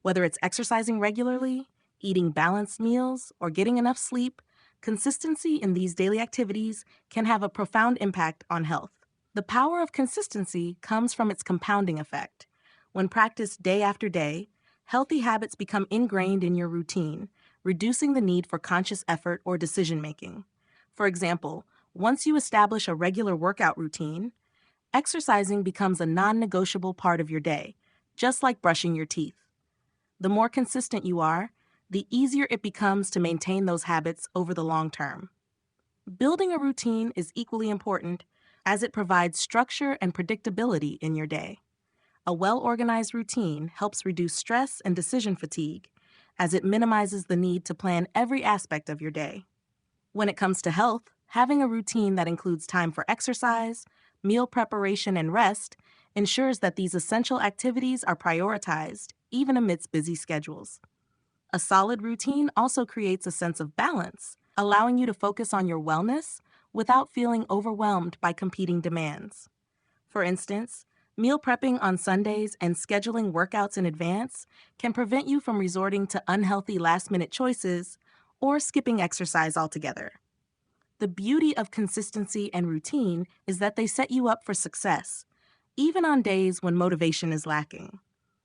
Whether it's exercising regularly, eating balanced meals, or getting enough sleep, consistency in these daily activities can have a profound impact on health. The power of consistency comes from its compounding effect. When practiced day after day, healthy habits become ingrained in your routine, reducing the need for conscious effort or decision-making. For example, once you establish a regular workout routine, exercising becomes a non-negotiable part of your day, just like brushing your teeth. The more consistent you are, the easier it becomes to maintain those habits over the long term. Building a routine is equally important as it provides structure and predictability in your day. A well-organized routine helps reduce stress and decision fatigue, as it minimizes the need to plan every aspect of your day. When it comes to health, having a routine that includes time for exercise, meal preparation, and rest ensures that these essential activities are prioritized, even amidst busy schedules. A solid routine also creates a sense of balance, allowing you to focus on your wellness without feeling overwhelmed by competing demands. For instance, meal prepping on Sundays and scheduling workouts in advance can prevent you from resorting to unhealthy last-minute choices or skipping exercise altogether. The beauty of consistency and routine is that they set you up for success, even on days when motivation is lacking.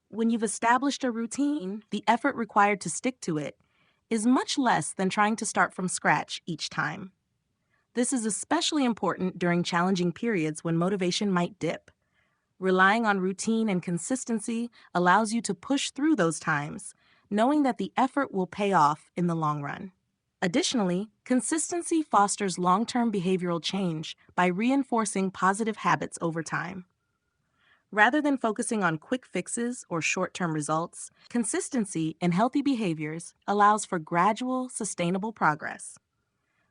When you've established a routine, the effort required to stick to it is much less than trying to start from scratch each time. This is especially important during challenging periods when motivation might dip. Relying on routine and consistency allows you to push through those times, knowing that the effort will pay off in the long run. Additionally, consistency fosters long-term behavioral change by reinforcing positive habits over time. Rather than focusing on quick fixes or short-term results, consistency in healthy behaviors allows for gradual, sustainable progress.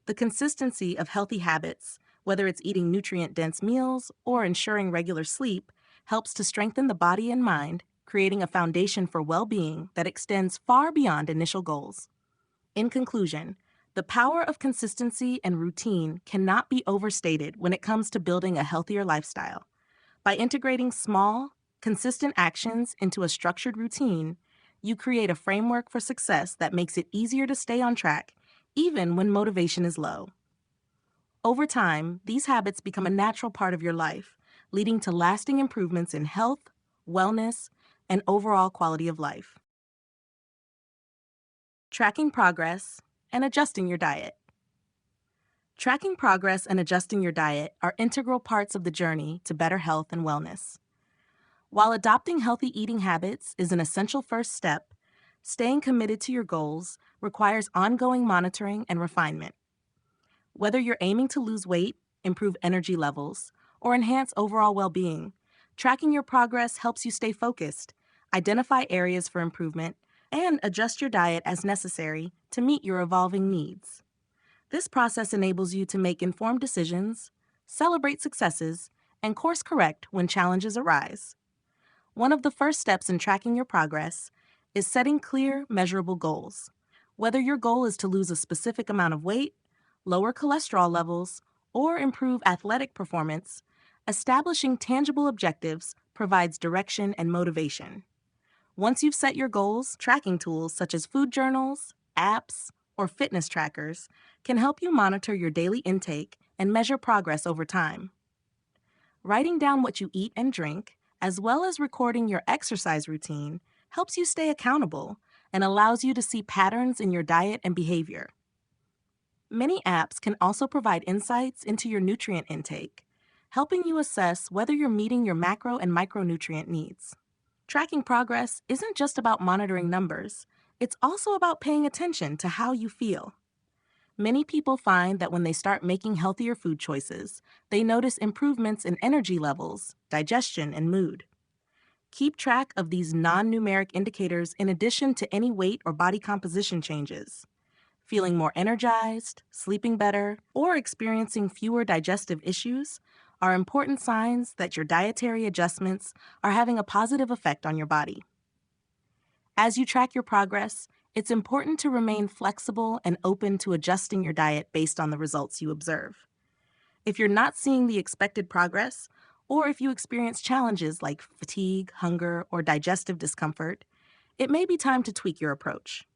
The consistency of healthy habits, whether it's eating nutrient-dense meals or ensuring regular sleep, helps to strengthen the body and mind, creating a foundation for well-being that extends far beyond initial goals. In conclusion, the power of consistency and routine cannot be overstated when it comes to building a healthier lifestyle. By integrating small, consistent actions into a structured routine, you create a framework for success that makes it easier to stay on track, even when motivation is low. Over time, these habits become a natural part of your life, leading to lasting improvements in health, wellness, and overall quality of life. Tracking progress and adjusting your diet. Tracking progress and adjusting your diet are integral parts of the journey to better health and wellness. While adopting healthy eating habits is an essential first step, staying committed to your goals requires ongoing monitoring and refinement. Whether you're aiming to lose weight, improve energy levels, or enhance overall well-being, tracking your progress helps you stay focused, identify areas for improvement, and adjust your diet as necessary to meet your evolving needs. This process enables you to make informed decisions, celebrate successes, and course correct when challenges arise. One of the first steps in tracking your progress is setting clear, measurable goals. Whether your goal is to lose a specific amount of weight, lower cholesterol levels, or improve athletic performance, establishing tangible objectives provides direction and motivation. Once you've set your goals, tracking tools such as food journals, apps, or fitness trackers can help you monitor your daily intake and measure progress over time. Writing down what you eat and drink, as well as recording your exercise routine, helps you stay accountable and allows you to see patterns in your diet and behavior. Many apps can also provide insights into your nutrient intake, helping you assess whether you're meeting your macro and micronutrient needs. Tracking progress isn't just about monitoring numbers, it's also about paying attention to how you feel. Many people find that when they start making healthier food choices, they notice improvements in energy levels, digestion, and mood. Keep track of these non-numeric indicators in addition to any weight or body composition changes. Feeling more energized, sleeping better, or experiencing fewer digestive issues are important signs that your dietary adjustments are having a positive effect on your body. As you track your progress, it's important to remain flexible and open to adjusting your diet based on the results you observe. If you're not seeing the expected progress, or if you experience challenges like fatigue, hunger, or digestive discomfort, it may be time to tweak your approach.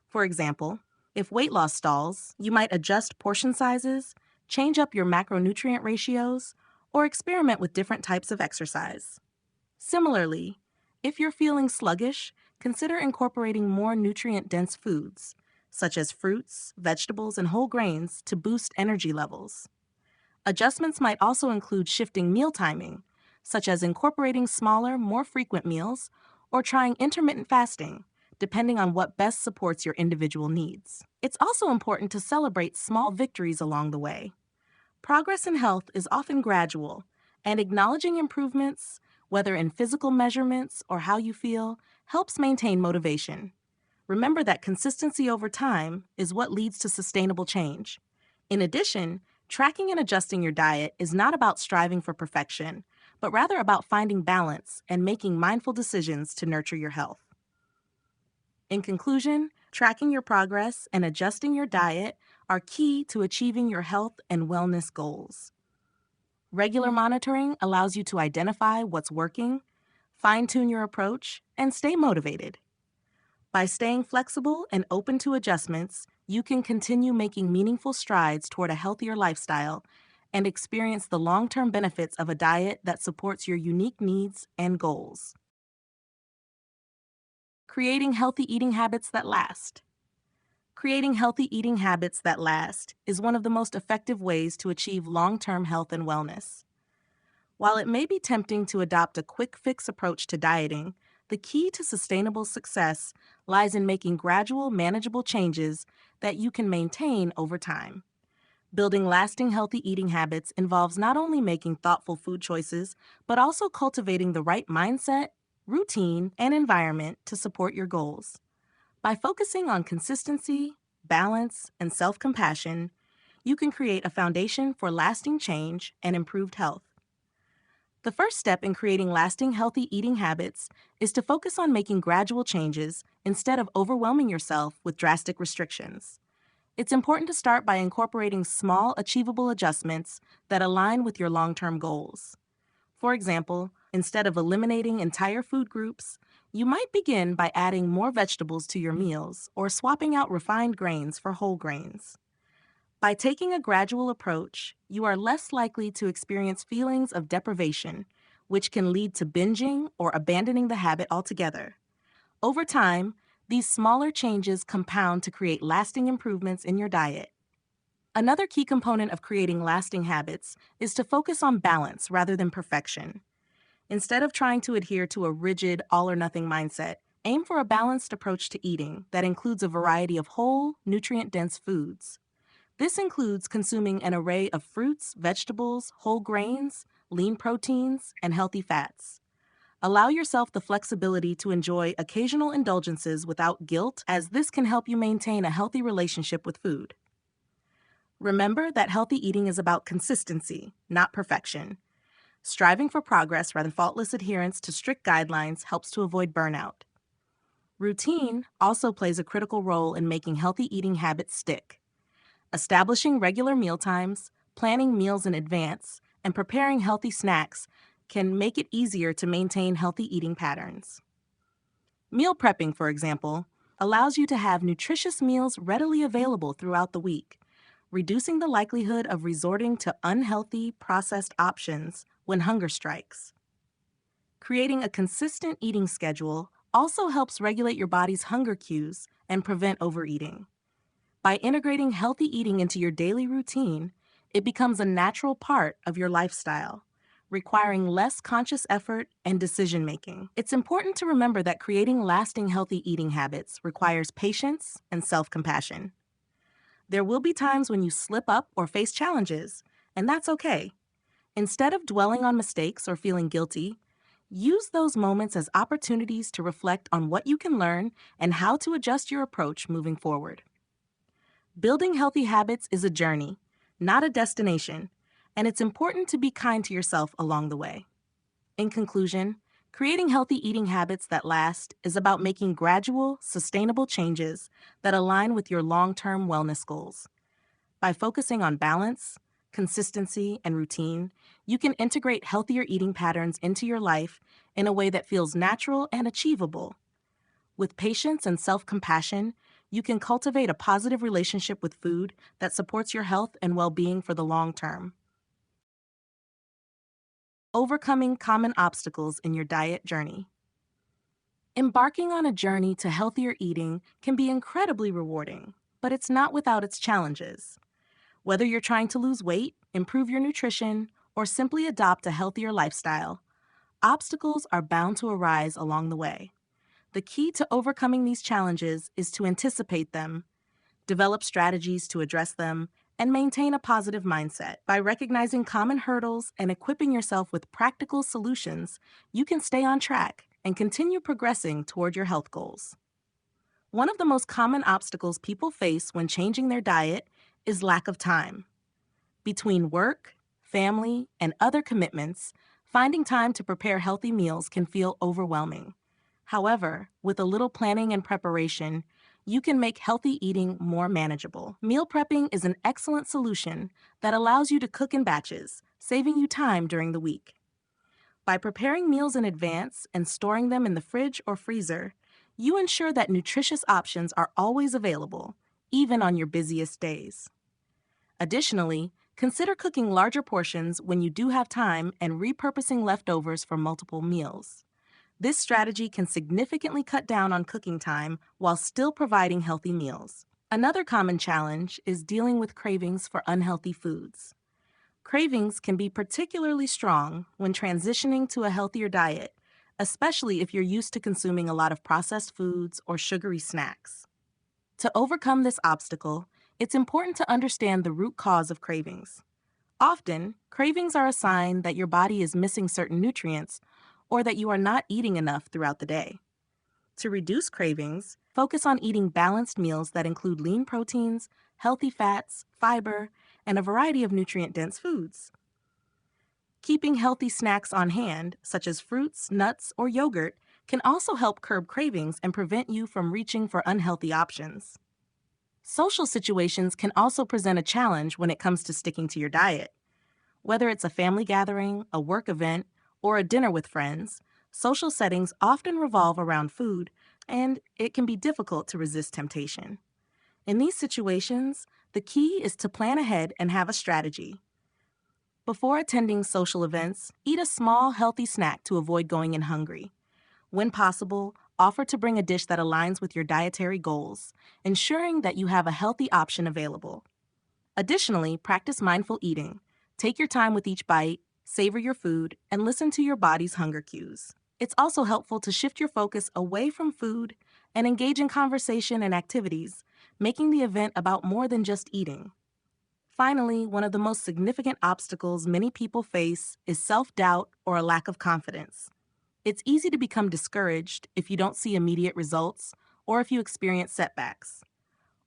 For example, if weight loss stalls, you might adjust portion sizes, change up your macronutrient ratios, or experiment with different types of exercise. Similarly, if you're feeling sluggish, consider incorporating more nutrient-dense foods, such as fruits, vegetables, and whole grains to boost energy levels. Adjustments might also include shifting meal timing, such as incorporating smaller, more frequent meals, or trying intermittent fasting, depending on what best supports your individual needs. It's also important to celebrate small victories along the way. Progress in health is often gradual, and acknowledging improvements, whether in physical measurements or how you feel, helps maintain motivation. Remember that consistency over time is what leads to sustainable change. In addition, tracking and adjusting your diet is not about striving for perfection, but rather about finding balance and making mindful decisions to nurture your health. In conclusion, tracking your progress and adjusting your diet are key to achieving your health and wellness goals. Regular monitoring allows you to identify what's working, fine-tune your approach, and stay motivated. By staying flexible and open to adjustments, you can continue making meaningful strides toward a healthier lifestyle and experience the long-term benefits of a diet that supports your unique needs and goals. Creating healthy eating habits that last. Creating healthy eating habits that last is one of the most effective ways to achieve long-term health and wellness. While it may be tempting to adopt a quick-fix approach to dieting, the key to sustainable success lies in making gradual, manageable changes that you can maintain over time. Building lasting healthy eating habits involves not only making thoughtful food choices, but also cultivating the right mindset, routine, and environment to support your goals. By focusing on consistency, balance, and self-compassion, you can create a foundation for lasting change and improved health. The first step in creating lasting healthy eating habits is to focus on making gradual changes instead of overwhelming yourself with drastic restrictions. It's important to start by incorporating small, achievable adjustments that align with your long-term goals. For example, instead of eliminating entire food groups, you might begin by adding more vegetables to your meals or swapping out refined grains for whole grains. By taking a gradual approach, you are less likely to experience feelings of deprivation, which can lead to binging or abandoning the habit altogether. Over time, these smaller changes compound to create lasting improvements in your diet. Another key component of creating lasting habits is to focus on balance rather than perfection. Instead of trying to adhere to a rigid, all-or-nothing mindset, aim for a balanced approach to eating that includes a variety of whole, nutrient-dense foods. This includes consuming an array of fruits, vegetables, whole grains, lean proteins, and healthy fats. Allow yourself the flexibility to enjoy occasional indulgences without guilt, as this can help you maintain a healthy relationship with food. Remember that healthy eating is about consistency, not perfection. Striving for progress rather than faultless adherence to strict guidelines helps to avoid burnout. Routine also plays a critical role in making healthy eating habits stick. Establishing regular meal times, planning meals in advance, and preparing healthy snacks can make it easier to maintain healthy eating patterns. Meal prepping, for example, allows you to have nutritious meals readily available throughout the week, reducing the likelihood of resorting to unhealthy, processed options when hunger strikes. Creating a consistent eating schedule also helps regulate your body's hunger cues and prevent overeating. By integrating healthy eating into your daily routine, it becomes a natural part of your lifestyle, requiring less conscious effort and decision-making. It's important to remember that creating lasting healthy eating habits requires patience and self-compassion. There will be times when you slip up or face challenges, and that's okay. Instead of dwelling on mistakes or feeling guilty, use those moments as opportunities to reflect on what you can learn and how to adjust your approach moving forward. Building healthy habits is a journey, not a destination, and it's important to be kind to yourself along the way. In conclusion, creating healthy eating habits that last is about making gradual, sustainable changes that align with your long-term wellness goals. By focusing on balance, consistency, and routine, you can integrate healthier eating patterns into your life in a way that feels natural and achievable. With patience and self-compassion, you can cultivate a positive relationship with food that supports your health and well-being for the long term. Overcoming common obstacles in your diet journey. Embarking on a journey to healthier eating can be incredibly rewarding, but it's not without its challenges. Whether you're trying to lose weight, improve your nutrition, or simply adopt a healthier lifestyle, obstacles are bound to arise along the way. The key to overcoming these challenges is to anticipate them, develop strategies to address them, and maintain a positive mindset. By recognizing common hurdles and equipping yourself with practical solutions, you can stay on track and continue progressing toward your health goals. One of the most common obstacles people face when changing their diet is lack of time. Between work, family, and other commitments, Finding time to prepare healthy meals can feel overwhelming. However, with a little planning and preparation, you can make healthy eating more manageable. Meal prepping is an excellent solution that allows you to cook in batches, saving you time during the week. By preparing meals in advance and storing them in the fridge or freezer, you ensure that nutritious options are always available, even on your busiest days. Additionally, consider cooking larger portions when you do have time and repurposing leftovers for multiple meals. This strategy can significantly cut down on cooking time while still providing healthy meals. Another common challenge is dealing with cravings for unhealthy foods. Cravings can be particularly strong when transitioning to a healthier diet, especially if you're used to consuming a lot of processed foods or sugary snacks. To overcome this obstacle, it's important to understand the root cause of cravings. Often, cravings are a sign that your body is missing certain nutrients or that you are not eating enough throughout the day. To reduce cravings, focus on eating balanced meals that include lean proteins, healthy fats, fiber, and a variety of nutrient-dense foods. Keeping healthy snacks on hand, such as fruits, nuts, or yogurt, can also help curb cravings and prevent you from reaching for unhealthy options. Social situations can also present a challenge when it comes to sticking to your diet. Whether it's a family gathering, a work event, or a dinner with friends, social settings often revolve around food, and it can be difficult to resist temptation. In these situations, the key is to plan ahead and have a strategy. Before attending social events, eat a small, healthy snack to avoid going in hungry. When possible, offer to bring a dish that aligns with your dietary goals, ensuring that you have a healthy option available. Additionally, practice mindful eating. Take your time with each bite, savor your food, and listen to your body's hunger cues. It's also helpful to shift your focus away from food and engage in conversation and activities, making the event about more than just eating. Finally, one of the most significant obstacles many people face is self-doubt or a lack of confidence. It's easy to become discouraged if you don't see immediate results or if you experience setbacks.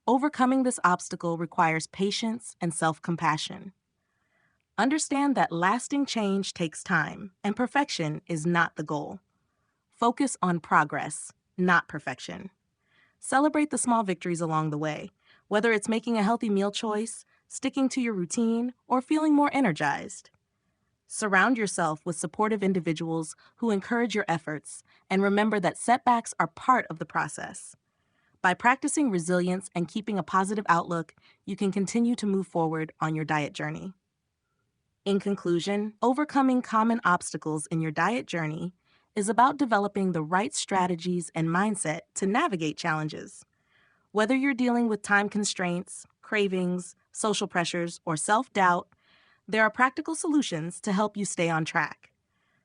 Overcoming this obstacle requires patience and self-compassion. Understand that lasting change takes time, and perfection is not the goal. Focus on progress, not perfection. Celebrate the small victories along the way, whether it's making a healthy meal choice, sticking to your routine, or feeling more energized. Surround yourself with supportive individuals who encourage your efforts, and remember that setbacks are part of the process. By practicing resilience and keeping a positive outlook, you can continue to move forward on your diet journey. In conclusion, overcoming common obstacles in your diet journey is about developing the right strategies and mindset to navigate challenges. Whether you're dealing with time constraints, cravings, social pressures, or self-doubt, there are practical solutions to help you stay on track.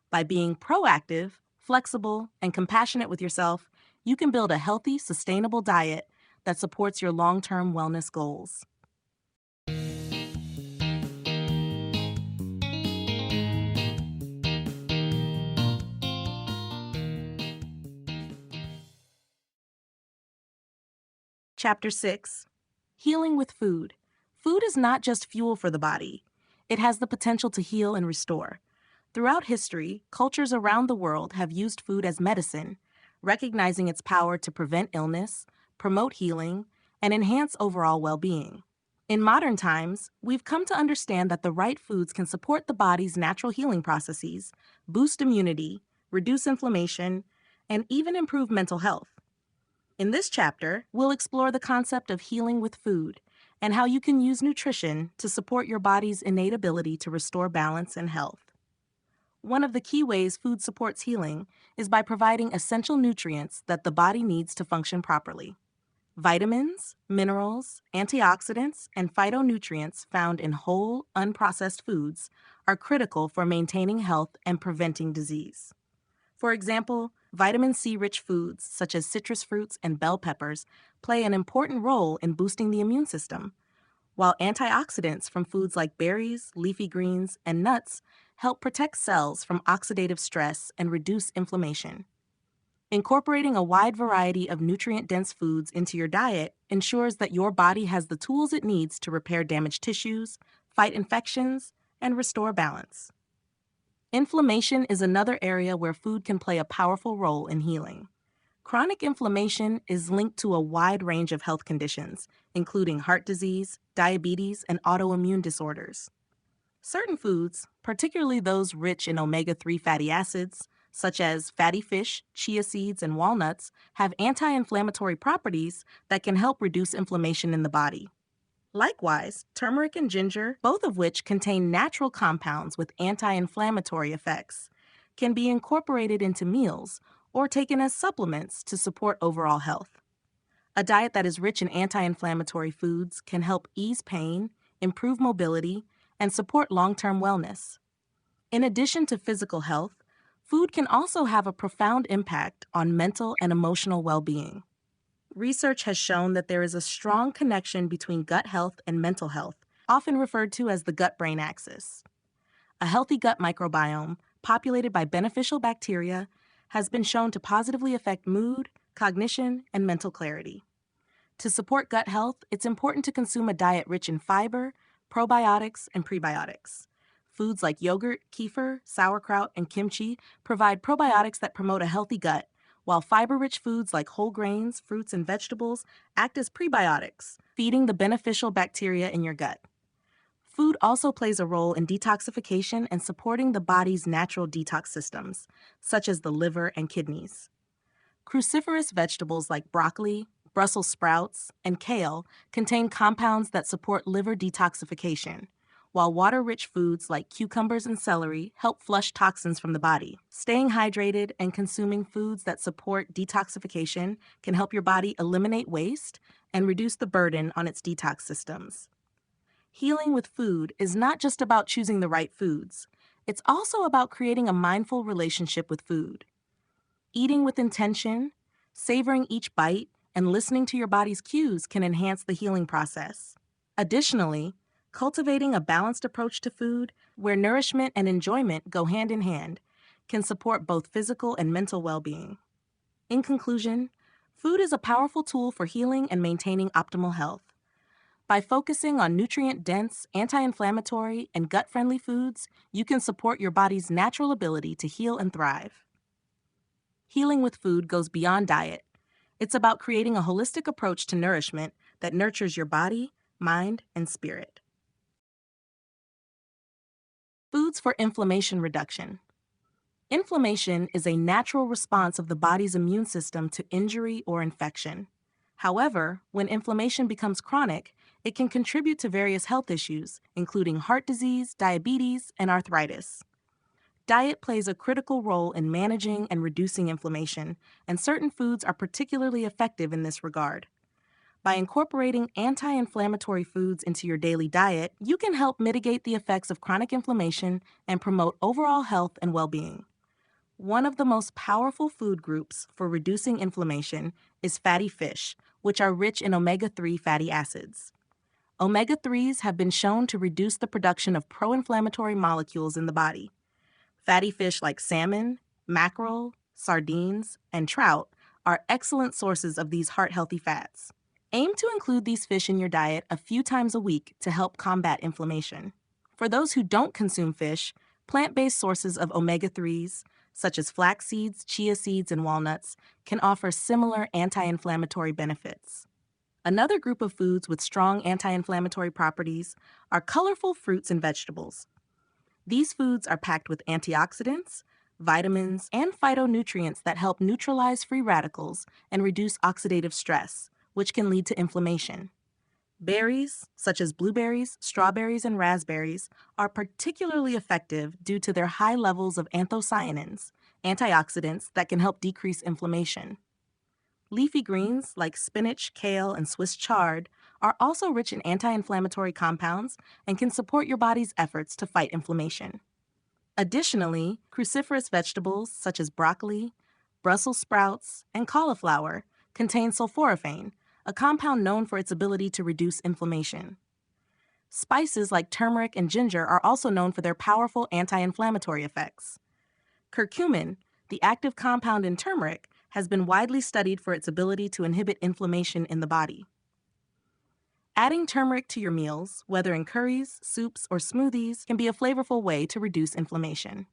By being proactive, flexible, and compassionate with yourself, you can build a healthy, sustainable diet that supports your long-term wellness goals. Chapter 6. Healing with Food. Food is not just fuel for the body. It has the potential to heal and restore. Throughout history, cultures around the world have used food as medicine, recognizing its power to prevent illness, promote healing, and enhance overall well-being. In modern times, we've come to understand that the right foods can support the body's natural healing processes, boost immunity, reduce inflammation, and even improve mental health. In this chapter, we'll explore the concept of healing with food and how you can use nutrition to support your body's innate ability to restore balance and health. One of the key ways food supports healing is by providing essential nutrients that the body needs to function properly. Vitamins, minerals, antioxidants, and phytonutrients found in whole, unprocessed foods are critical for maintaining health and preventing disease. For example, vitamin C-rich foods such as citrus fruits and bell peppers play an important role in boosting the immune system, while antioxidants from foods like berries, leafy greens, and nuts help protect cells from oxidative stress and reduce inflammation. Incorporating a wide variety of nutrient-dense foods into your diet ensures that your body has the tools it needs to repair damaged tissues, fight infections, and restore balance. Inflammation is another area where food can play a powerful role in healing. Chronic inflammation is linked to a wide range of health conditions, including heart disease, diabetes, and autoimmune disorders. Certain foods, particularly those rich in omega-3 fatty acids, such as fatty fish, chia seeds, and walnuts, have anti-inflammatory properties that can help reduce inflammation in the body. Likewise, turmeric and ginger, both of which contain natural compounds with anti-inflammatory effects, can be incorporated into meals or taken as supplements to support overall health. A diet that is rich in anti-inflammatory foods can help ease pain, improve mobility, and support long-term wellness. In addition to physical health, food can also have a profound impact on mental and emotional well-being. Research has shown that there is a strong connection between gut health and mental health, often referred to as the gut-brain axis. A healthy gut microbiome, populated by beneficial bacteria, has been shown to positively affect mood, cognition, and mental clarity. To support gut health, it's important to consume a diet rich in fiber, probiotics, and prebiotics. Foods like yogurt, kefir, sauerkraut, and kimchi provide probiotics that promote a healthy gut, while fiber-rich foods like whole grains, fruits, and vegetables act as prebiotics, feeding the beneficial bacteria in your gut. Food also plays a role in detoxification and supporting the body's natural detox systems, such as the liver and kidneys. Cruciferous vegetables like broccoli, Brussels sprouts, and kale contain compounds that support liver detoxification, while water-rich foods like cucumbers and celery help flush toxins from the body. Staying hydrated and consuming foods that support detoxification can help your body eliminate waste and reduce the burden on its detox systems. Healing with food is not just about choosing the right foods. It's also about creating a mindful relationship with food. Eating with intention, savoring each bite, and listening to your body's cues can enhance the healing process. Additionally, cultivating a balanced approach to food, where nourishment and enjoyment go hand in hand, can support both physical and mental well-being. In conclusion, food is a powerful tool for healing and maintaining optimal health. By focusing on nutrient-dense, anti-inflammatory, and gut-friendly foods, you can support your body's natural ability to heal and thrive. Healing with food goes beyond diet. It's about creating a holistic approach to nourishment that nurtures your body, mind, and spirit. Foods for inflammation reduction. Inflammation is a natural response of the body's immune system to injury or infection. However, when inflammation becomes chronic, it can contribute to various health issues, including heart disease, diabetes, and arthritis. Diet plays a critical role in managing and reducing inflammation, and certain foods are particularly effective in this regard. By incorporating anti-inflammatory foods into your daily diet, you can help mitigate the effects of chronic inflammation and promote overall health and well-being. One of the most powerful food groups for reducing inflammation is fatty fish, which are rich in omega-3 fatty acids. Omega-3s have been shown to reduce the production of pro-inflammatory molecules in the body. Fatty fish like salmon, mackerel, sardines, and trout are excellent sources of these heart-healthy fats. Aim to include these fish in your diet a few times a week to help combat inflammation. For those who don't consume fish, plant-based sources of omega-3s, such as flax seeds, chia seeds, and walnuts, can offer similar anti-inflammatory benefits. Another group of foods with strong anti-inflammatory properties are colorful fruits and vegetables. These foods are packed with antioxidants, vitamins, and phytonutrients that help neutralize free radicals and reduce oxidative stress, which can lead to inflammation. Berries, such as blueberries, strawberries, and raspberries, are particularly effective due to their high levels of anthocyanins, antioxidants that can help decrease inflammation. Leafy greens like spinach, kale, and Swiss chard are also rich in anti-inflammatory compounds and can support your body's efforts to fight inflammation. Additionally, cruciferous vegetables such as broccoli, Brussels sprouts, and cauliflower contain sulforaphane, a compound known for its ability to reduce inflammation. Spices like turmeric and ginger are also known for their powerful anti-inflammatory effects. Curcumin, the active compound in turmeric, has been widely studied for its ability to inhibit inflammation in the body. Adding turmeric to your meals, whether in curries, soups, or smoothies, can be a flavorful way to reduce inflammation.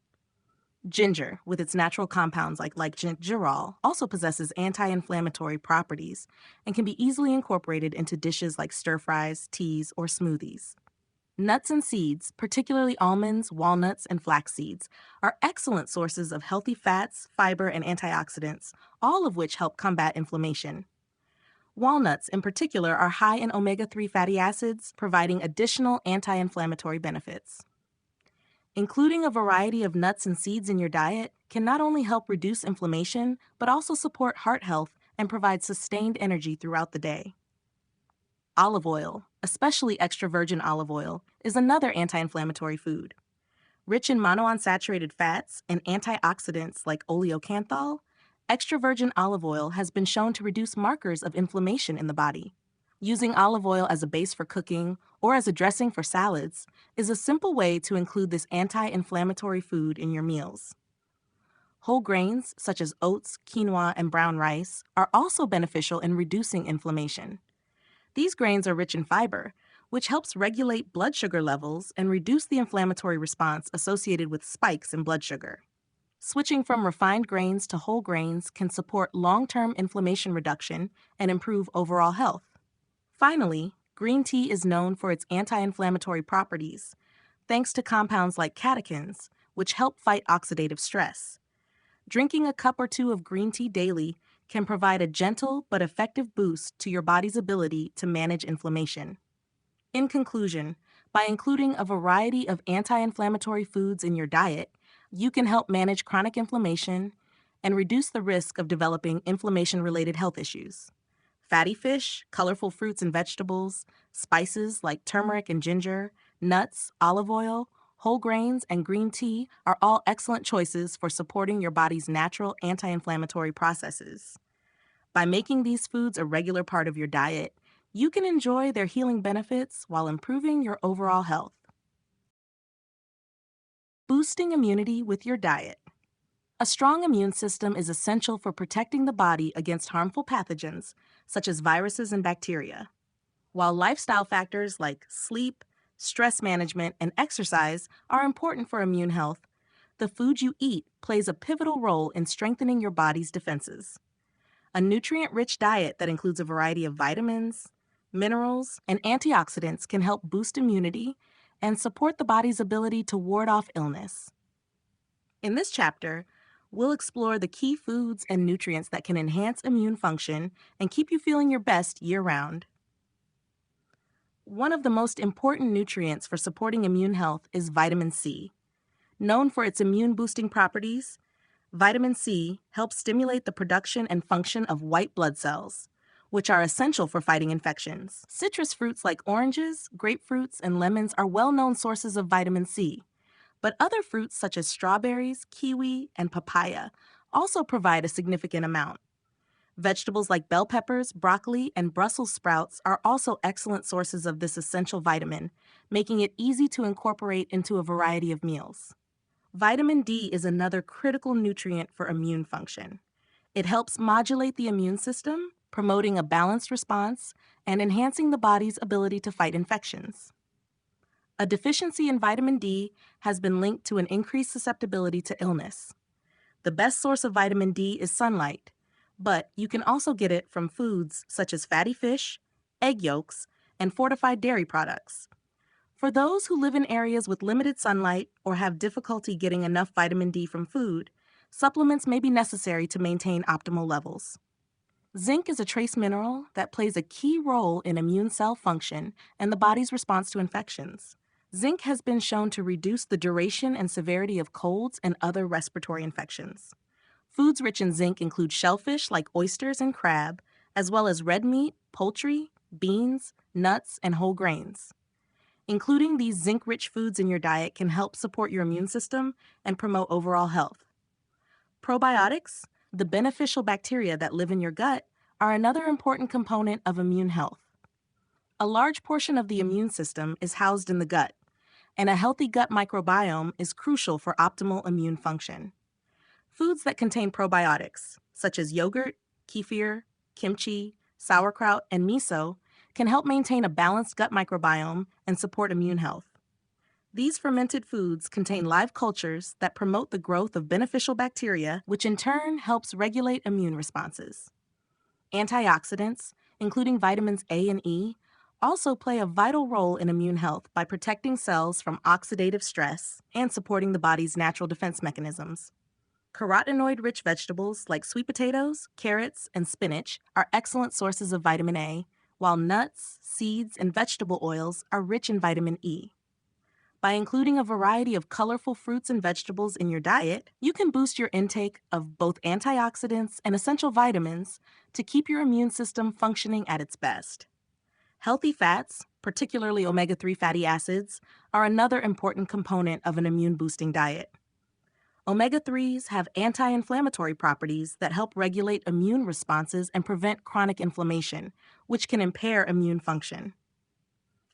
Ginger, with its natural compounds like gingerol, also possesses anti-inflammatory properties and can be easily incorporated into dishes like stir-fries, teas, or smoothies. Nuts and seeds, particularly almonds, walnuts, and flax seeds, are excellent sources of healthy fats, fiber, and antioxidants, all of which help combat inflammation. Walnuts, in particular, are high in omega-3 fatty acids, providing additional anti-inflammatory benefits. Including a variety of nuts and seeds in your diet can not only help reduce inflammation, but also support heart health and provide sustained energy throughout the day. Olive oil, especially extra virgin olive oil, is another anti-inflammatory food. Rich in monounsaturated fats and antioxidants like oleocanthal, extra virgin olive oil has been shown to reduce markers of inflammation in the body. Using olive oil as a base for cooking or as a dressing for salads is a simple way to include this anti-inflammatory food in your meals. Whole grains, such as oats, quinoa, and brown rice, are also beneficial in reducing inflammation. These grains are rich in fiber, which helps regulate blood sugar levels and reduce the inflammatory response associated with spikes in blood sugar. Switching from refined grains to whole grains can support long-term inflammation reduction and improve overall health. Finally, green tea is known for its anti-inflammatory properties, thanks to compounds like catechins, which help fight oxidative stress. Drinking a cup or two of green tea daily can provide a gentle but effective boost to your body's ability to manage inflammation. In conclusion, by including a variety of anti-inflammatory foods in your diet, you can help manage chronic inflammation and reduce the risk of developing inflammation-related health issues. Fatty fish, colorful fruits and vegetables, spices like turmeric and ginger, nuts, olive oil, whole grains, and green tea are all excellent choices for supporting your body's natural anti-inflammatory processes. By making these foods a regular part of your diet, you can enjoy their healing benefits while improving your overall health. Boosting immunity with your diet. A strong immune system is essential for protecting the body against harmful pathogens, such as viruses and bacteria. While lifestyle factors like sleep, stress management, and exercise are important for immune health, the food you eat plays a pivotal role in strengthening your body's defenses. A nutrient-rich diet that includes a variety of vitamins, minerals, and antioxidants can help boost immunity and support the body's ability to ward off illness. In this chapter, we'll explore the key foods and nutrients that can enhance immune function and keep you feeling your best year-round. One of the most important nutrients for supporting immune health is vitamin C. Known for its immune-boosting properties, vitamin C helps stimulate the production and function of white blood cells, which are essential for fighting infections. Citrus fruits like oranges, grapefruits, and lemons are well-known sources of vitamin C, but other fruits such as strawberries, kiwi, and papaya also provide a significant amount. Vegetables like bell peppers, broccoli, and Brussels sprouts are also excellent sources of this essential vitamin, making it easy to incorporate into a variety of meals. Vitamin D is another critical nutrient for immune function. It helps modulate the immune system, promoting a balanced response and enhancing the body's ability to fight infections. A deficiency in vitamin D has been linked to an increased susceptibility to illness. The best source of vitamin D is sunlight, but you can also get it from foods such as fatty fish, egg yolks, and fortified dairy products. For those who live in areas with limited sunlight or have difficulty getting enough vitamin D from food, supplements may be necessary to maintain optimal levels. Zinc is a trace mineral that plays a key role in immune cell function and the body's response to infections. Zinc has been shown to reduce the duration and severity of colds and other respiratory infections. Foods rich in zinc include shellfish like oysters and crab, as well as red meat, poultry, beans, nuts, and whole grains. Including these zinc-rich foods in your diet can help support your immune system and promote overall health. Probiotics, the beneficial bacteria that live in your gut, are another important component of immune health. A large portion of the immune system is housed in the gut, and a healthy gut microbiome is crucial for optimal immune function. Foods that contain probiotics, such as yogurt, kefir, kimchi, sauerkraut, and miso, can help maintain a balanced gut microbiome and support immune health. These fermented foods contain live cultures that promote the growth of beneficial bacteria, which in turn helps regulate immune responses. Antioxidants, including vitamins A and E, also play a vital role in immune health by protecting cells from oxidative stress and supporting the body's natural defense mechanisms. Carotenoid-rich vegetables like sweet potatoes, carrots, and spinach are excellent sources of vitamin A, while nuts, seeds, and vegetable oils are rich in vitamin E. By including a variety of colorful fruits and vegetables in your diet, you can boost your intake of both antioxidants and essential vitamins to keep your immune system functioning at its best. Healthy fats, particularly omega-3 fatty acids, are another important component of an immune-boosting diet. Omega-3s have anti-inflammatory properties that help regulate immune responses and prevent chronic inflammation, which can impair immune function.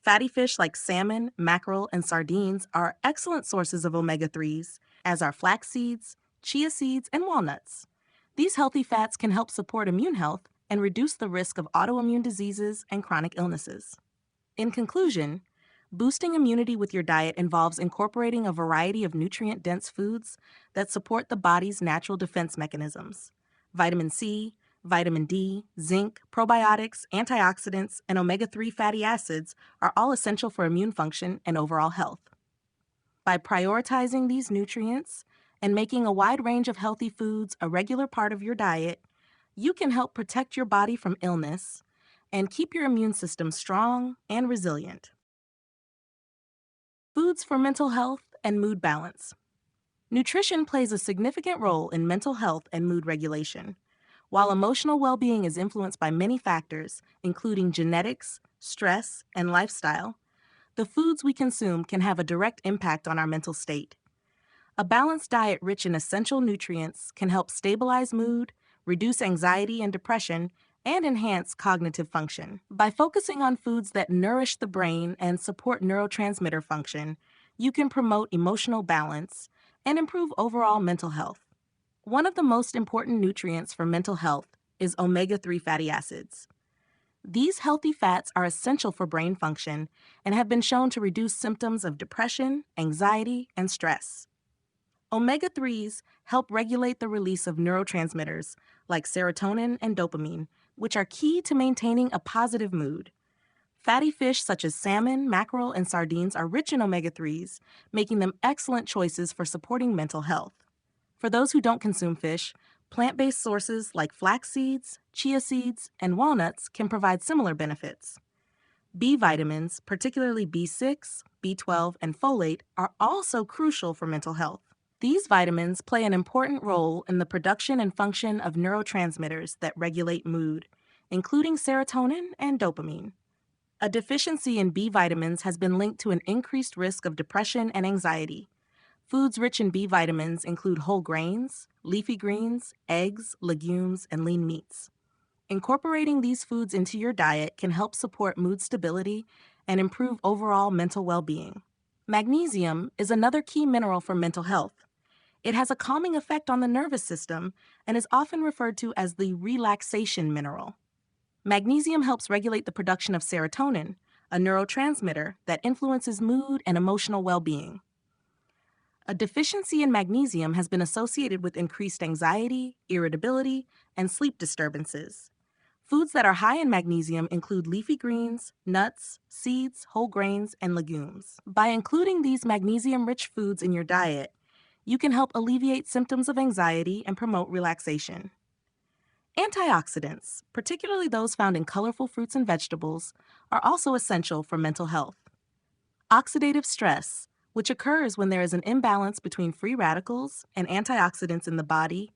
Fatty fish like salmon, mackerel, and sardines are excellent sources of omega-3s, as are flax seeds, chia seeds, and walnuts. These healthy fats can help support immune health and reduce the risk of autoimmune diseases and chronic illnesses. In conclusion, boosting immunity with your diet involves incorporating a variety of nutrient-dense foods that support the body's natural defense mechanisms. Vitamin C, vitamin D, zinc, probiotics, antioxidants, and omega-3 fatty acids are all essential for immune function and overall health. By prioritizing these nutrients and making a wide range of healthy foods a regular part of your diet, you can help protect your body from illness and keep your immune system strong and resilient. Foods for mental health and mood balance. Nutrition plays a significant role in mental health and mood regulation. While emotional well-being is influenced by many factors, including genetics, stress, and lifestyle, the foods we consume can have a direct impact on our mental state. A balanced diet rich in essential nutrients can help stabilize mood, reduce anxiety and depression, and enhance cognitive function. By focusing on foods that nourish the brain and support neurotransmitter function, you can promote emotional balance and improve overall mental health. One of the most important nutrients for mental health is omega-3 fatty acids. These healthy fats are essential for brain function and have been shown to reduce symptoms of depression, anxiety, and stress. Omega-3s help regulate the release of neurotransmitters like serotonin and dopamine, which are key to maintaining a positive mood. Fatty fish such as salmon, mackerel, and sardines are rich in omega-3s, making them excellent choices for supporting mental health. For those who don't consume fish, plant-based sources like flax seeds, chia seeds, and walnuts can provide similar benefits. B vitamins, particularly B6, B12, and folate, are also crucial for mental health. These vitamins play an important role in the production and function of neurotransmitters that regulate mood, including serotonin and dopamine. A deficiency in B vitamins has been linked to an increased risk of depression and anxiety. Foods rich in B vitamins include whole grains, leafy greens, eggs, legumes, and lean meats. Incorporating these foods into your diet can help support mood stability and improve overall mental well-being. Magnesium is another key mineral for mental health. It has a calming effect on the nervous system and is often referred to as the relaxation mineral. Magnesium helps regulate the production of serotonin, a neurotransmitter that influences mood and emotional well-being. A deficiency in magnesium has been associated with increased anxiety, irritability, and sleep disturbances. Foods that are high in magnesium include leafy greens, nuts, seeds, whole grains, and legumes. By including these magnesium-rich foods in your diet, you can help alleviate symptoms of anxiety and promote relaxation. Antioxidants, particularly those found in colorful fruits and vegetables, are also essential for mental health. Oxidative stress, which occurs when there is an imbalance between free radicals and antioxidants in the body,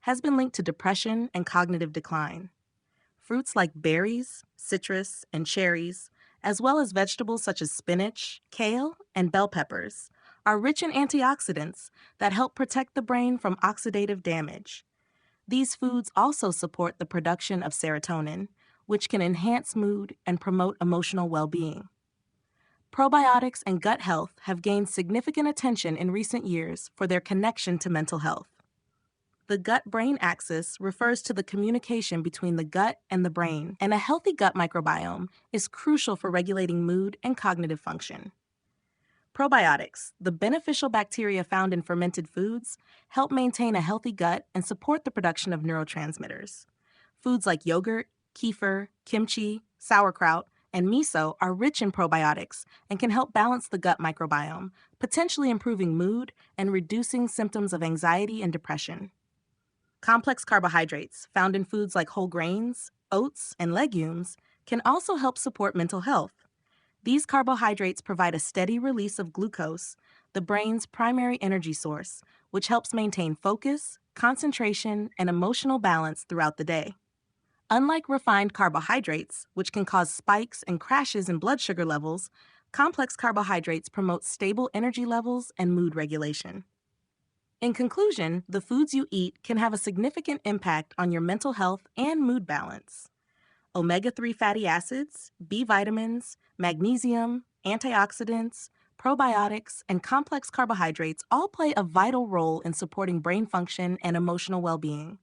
has been linked to depression and cognitive decline. Fruits like berries, citrus, and cherries, as well as vegetables such as spinach, kale, and bell peppers, are rich in antioxidants that help protect the brain from oxidative damage. These foods also support the production of serotonin, which can enhance mood and promote emotional well-being. Probiotics and gut health have gained significant attention in recent years for their connection to mental health. The gut-brain axis refers to the communication between the gut and the brain, and a healthy gut microbiome is crucial for regulating mood and cognitive function. Probiotics, the beneficial bacteria found in fermented foods, help maintain a healthy gut and support the production of neurotransmitters. Foods like yogurt, kefir, kimchi, sauerkraut, and miso are rich in probiotics and can help balance the gut microbiome, potentially improving mood and reducing symptoms of anxiety and depression. Complex carbohydrates, found in foods like whole grains, oats, and legumes, can also help support mental health. These carbohydrates provide a steady release of glucose, the brain's primary energy source, which helps maintain focus, concentration, and emotional balance throughout the day. Unlike refined carbohydrates, which can cause spikes and crashes in blood sugar levels, complex carbohydrates promote stable energy levels and mood regulation. In conclusion, the foods you eat can have a significant impact on your mental health and mood balance. Omega-3 fatty acids, B vitamins, magnesium, antioxidants, probiotics, and complex carbohydrates all play a vital role in supporting brain function and emotional well-being.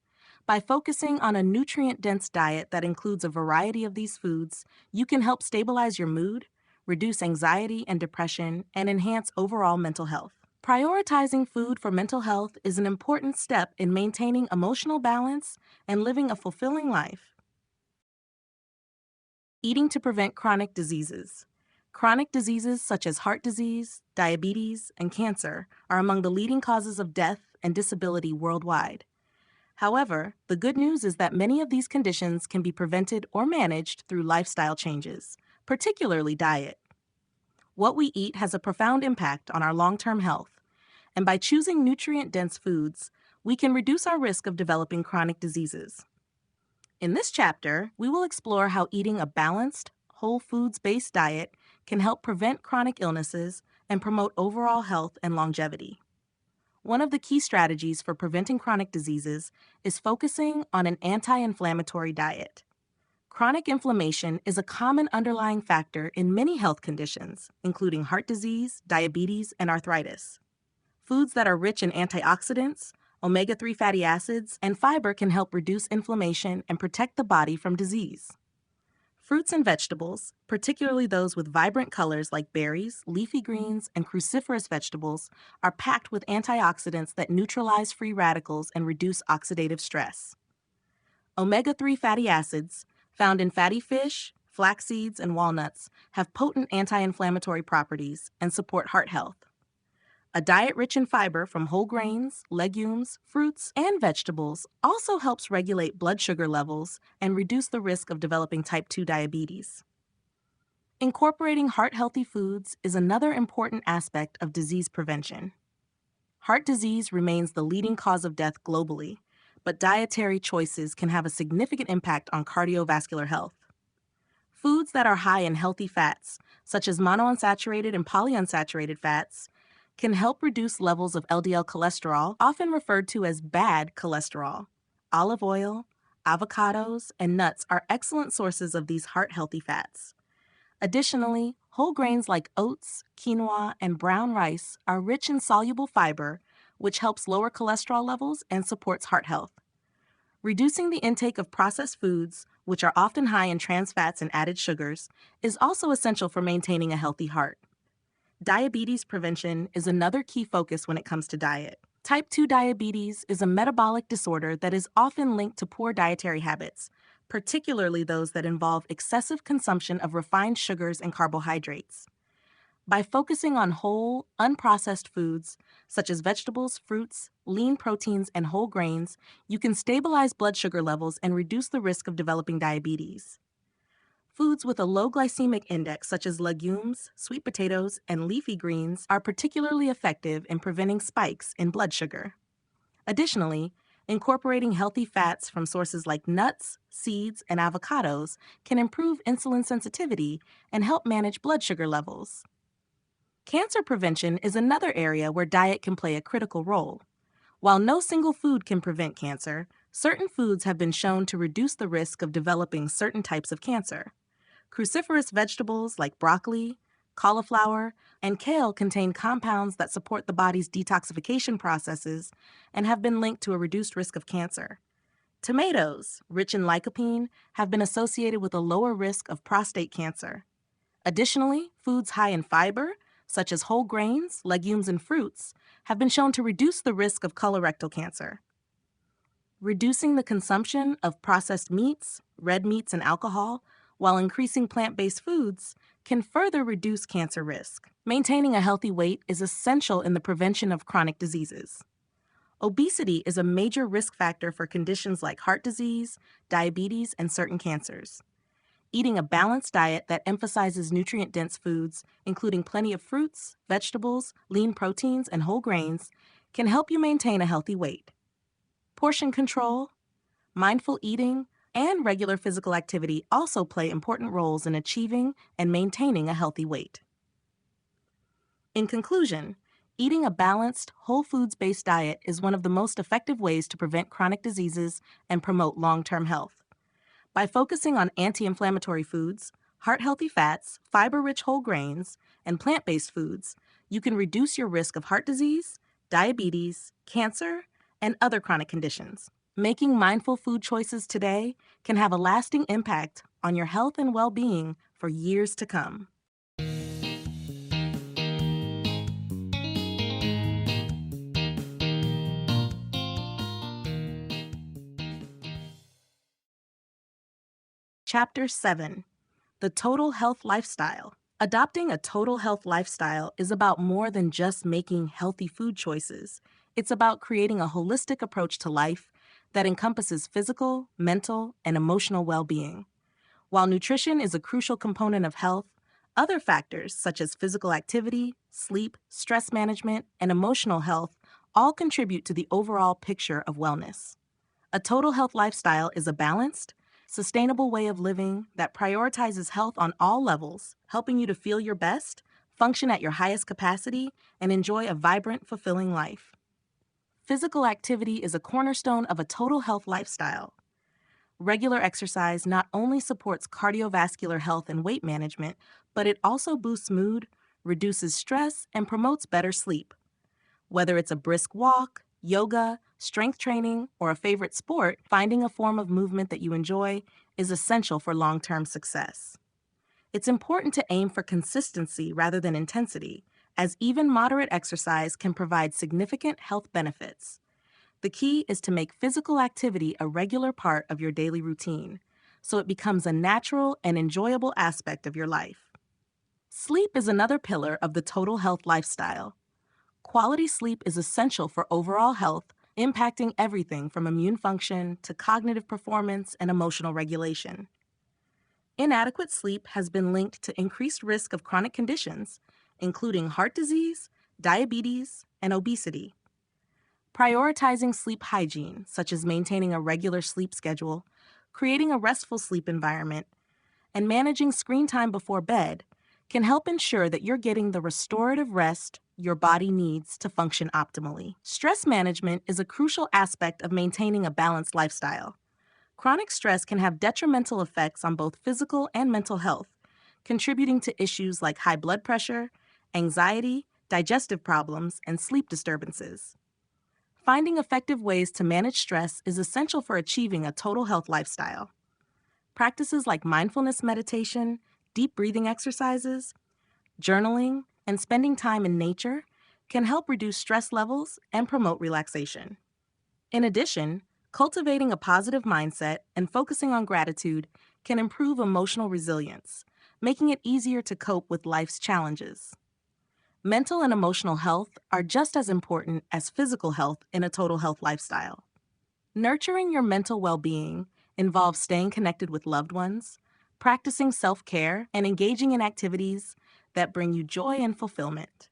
By focusing on a nutrient-dense diet that includes a variety of these foods, you can help stabilize your mood, reduce anxiety and depression, and enhance overall mental health. Prioritizing food for mental health is an important step in maintaining emotional balance and living a fulfilling life. Eating to prevent chronic diseases. Chronic diseases such as heart disease, diabetes, and cancer are among the leading causes of death and disability worldwide. However, the good news is that many of these conditions can be prevented or managed through lifestyle changes, particularly diet. What we eat has a profound impact on our long-term health, and by choosing nutrient-dense foods, we can reduce our risk of developing chronic diseases. In this chapter, we will explore how eating a balanced, whole foods-based diet can help prevent chronic illnesses and promote overall health and longevity. One of the key strategies for preventing chronic diseases is focusing on an anti-inflammatory diet. Chronic inflammation is a common underlying factor in many health conditions, including heart disease, diabetes, and arthritis. Foods that are rich in antioxidants, omega-3 fatty acids, and fiber can help reduce inflammation and protect the body from disease. Fruits and vegetables, particularly those with vibrant colors like berries, leafy greens, and cruciferous vegetables, are packed with antioxidants that neutralize free radicals and reduce oxidative stress. Omega-3 fatty acids, found in fatty fish, flax seeds, and walnuts, have potent anti-inflammatory properties and support heart health. A diet rich in fiber from whole grains, legumes, fruits, and vegetables also helps regulate blood sugar levels and reduce the risk of developing type 2 diabetes. Incorporating heart-healthy foods is another important aspect of disease prevention. Heart disease remains the leading cause of death globally, but dietary choices can have a significant impact on cardiovascular health. Foods that are high in healthy fats, such as monounsaturated and polyunsaturated fats, can help reduce levels of LDL cholesterol, often referred to as bad cholesterol. Olive oil, avocados, and nuts are excellent sources of these heart-healthy fats. Additionally, whole grains like oats, quinoa, and brown rice are rich in soluble fiber, which helps lower cholesterol levels and supports heart health. Reducing the intake of processed foods, which are often high in trans fats and added sugars, is also essential for maintaining a healthy heart. Diabetes prevention is another key focus when it comes to diet. Type 2 diabetes is a metabolic disorder that is often linked to poor dietary habits, particularly those that involve excessive consumption of refined sugars and carbohydrates. By focusing on whole, unprocessed foods, such as vegetables, fruits, lean proteins, and whole grains, you can stabilize blood sugar levels and reduce the risk of developing diabetes. Foods with a low glycemic index, such as legumes, sweet potatoes, and leafy greens, are particularly effective in preventing spikes in blood sugar. Additionally, incorporating healthy fats from sources like nuts, seeds, and avocados can improve insulin sensitivity and help manage blood sugar levels. Cancer prevention is another area where diet can play a critical role. While no single food can prevent cancer, certain foods have been shown to reduce the risk of developing certain types of cancer. Cruciferous vegetables like broccoli, cauliflower, and kale contain compounds that support the body's detoxification processes and have been linked to a reduced risk of cancer. Tomatoes, rich in lycopene, have been associated with a lower risk of prostate cancer. Additionally, foods high in fiber, such as whole grains, legumes, and fruits, have been shown to reduce the risk of colorectal cancer. Reducing the consumption of processed meats, red meats, and alcohol, while increasing plant-based foods, can further reduce cancer risk. Maintaining a healthy weight is essential in the prevention of chronic diseases. Obesity is a major risk factor for conditions like heart disease, diabetes, and certain cancers. Eating a balanced diet that emphasizes nutrient-dense foods, including plenty of fruits, vegetables, lean proteins, and whole grains, can help you maintain a healthy weight. Portion control, mindful eating, and regular physical activity also play important roles in achieving and maintaining a healthy weight. In conclusion, eating a balanced, whole foods-based diet is one of the most effective ways to prevent chronic diseases and promote long-term health. By focusing on anti-inflammatory foods, heart-healthy fats, fiber-rich whole grains, and plant-based foods, you can reduce your risk of heart disease, diabetes, cancer, and other chronic conditions. Making mindful food choices today can have a lasting impact on your health and well-being for years to come. Chapter 7: The Total Health Lifestyle. Adopting a total health lifestyle is about more than just making healthy food choices. It's about creating a holistic approach to life that encompasses physical, mental, and emotional well-being. While nutrition is a crucial component of health, other factors such as physical activity, sleep, stress management, and emotional health all contribute to the overall picture of wellness. A total health lifestyle is a balanced, sustainable way of living that prioritizes health on all levels, helping you to feel your best, function at your highest capacity, and enjoy a vibrant, fulfilling life. Physical activity is a cornerstone of a total health lifestyle. Regular exercise not only supports cardiovascular health and weight management, but it also boosts mood, reduces stress, and promotes better sleep. Whether it's a brisk walk, yoga, strength training, or a favorite sport, finding a form of movement that you enjoy is essential for long-term success. It's important to aim for consistency rather than intensity, as even moderate exercise can provide significant health benefits. The key is to make physical activity a regular part of your daily routine, so it becomes a natural and enjoyable aspect of your life. Sleep is another pillar of the total health lifestyle. Quality sleep is essential for overall health, impacting everything from immune function to cognitive performance and emotional regulation. Inadequate sleep has been linked to increased risk of chronic conditions, including heart disease, diabetes, and obesity. Prioritizing sleep hygiene, such as maintaining a regular sleep schedule, creating a restful sleep environment, and managing screen time before bed, can help ensure that you're getting the restorative rest your body needs to function optimally. Stress management is a crucial aspect of maintaining a balanced lifestyle. Chronic stress can have detrimental effects on both physical and mental health, contributing to issues like high blood pressure, anxiety, digestive problems, and sleep disturbances. Finding effective ways to manage stress is essential for achieving a total health lifestyle. Practices like mindfulness meditation, deep breathing exercises, journaling, and spending time in nature can help reduce stress levels and promote relaxation. In addition, cultivating a positive mindset and focusing on gratitude can improve emotional resilience, making it easier to cope with life's challenges. Mental and emotional health are just as important as physical health in a total health lifestyle. Nurturing your mental well-being involves staying connected with loved ones, practicing self-care, and engaging in activities that bring you joy and fulfillment.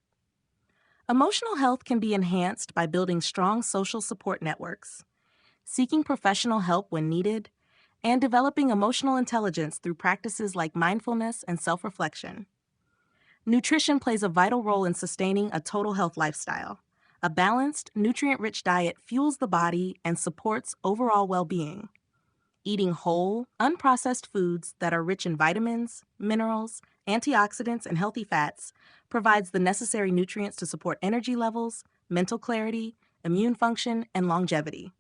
Emotional health can be enhanced by building strong social support networks, seeking professional help when needed, and developing emotional intelligence through practices like mindfulness and self-reflection. Nutrition plays a vital role in sustaining a total health lifestyle. A balanced, nutrient-rich diet fuels the body and supports overall well-being. Eating whole, unprocessed foods that are rich in vitamins, minerals, antioxidants, and healthy fats provides the necessary nutrients to support energy levels, mental clarity, immune function, and longevity.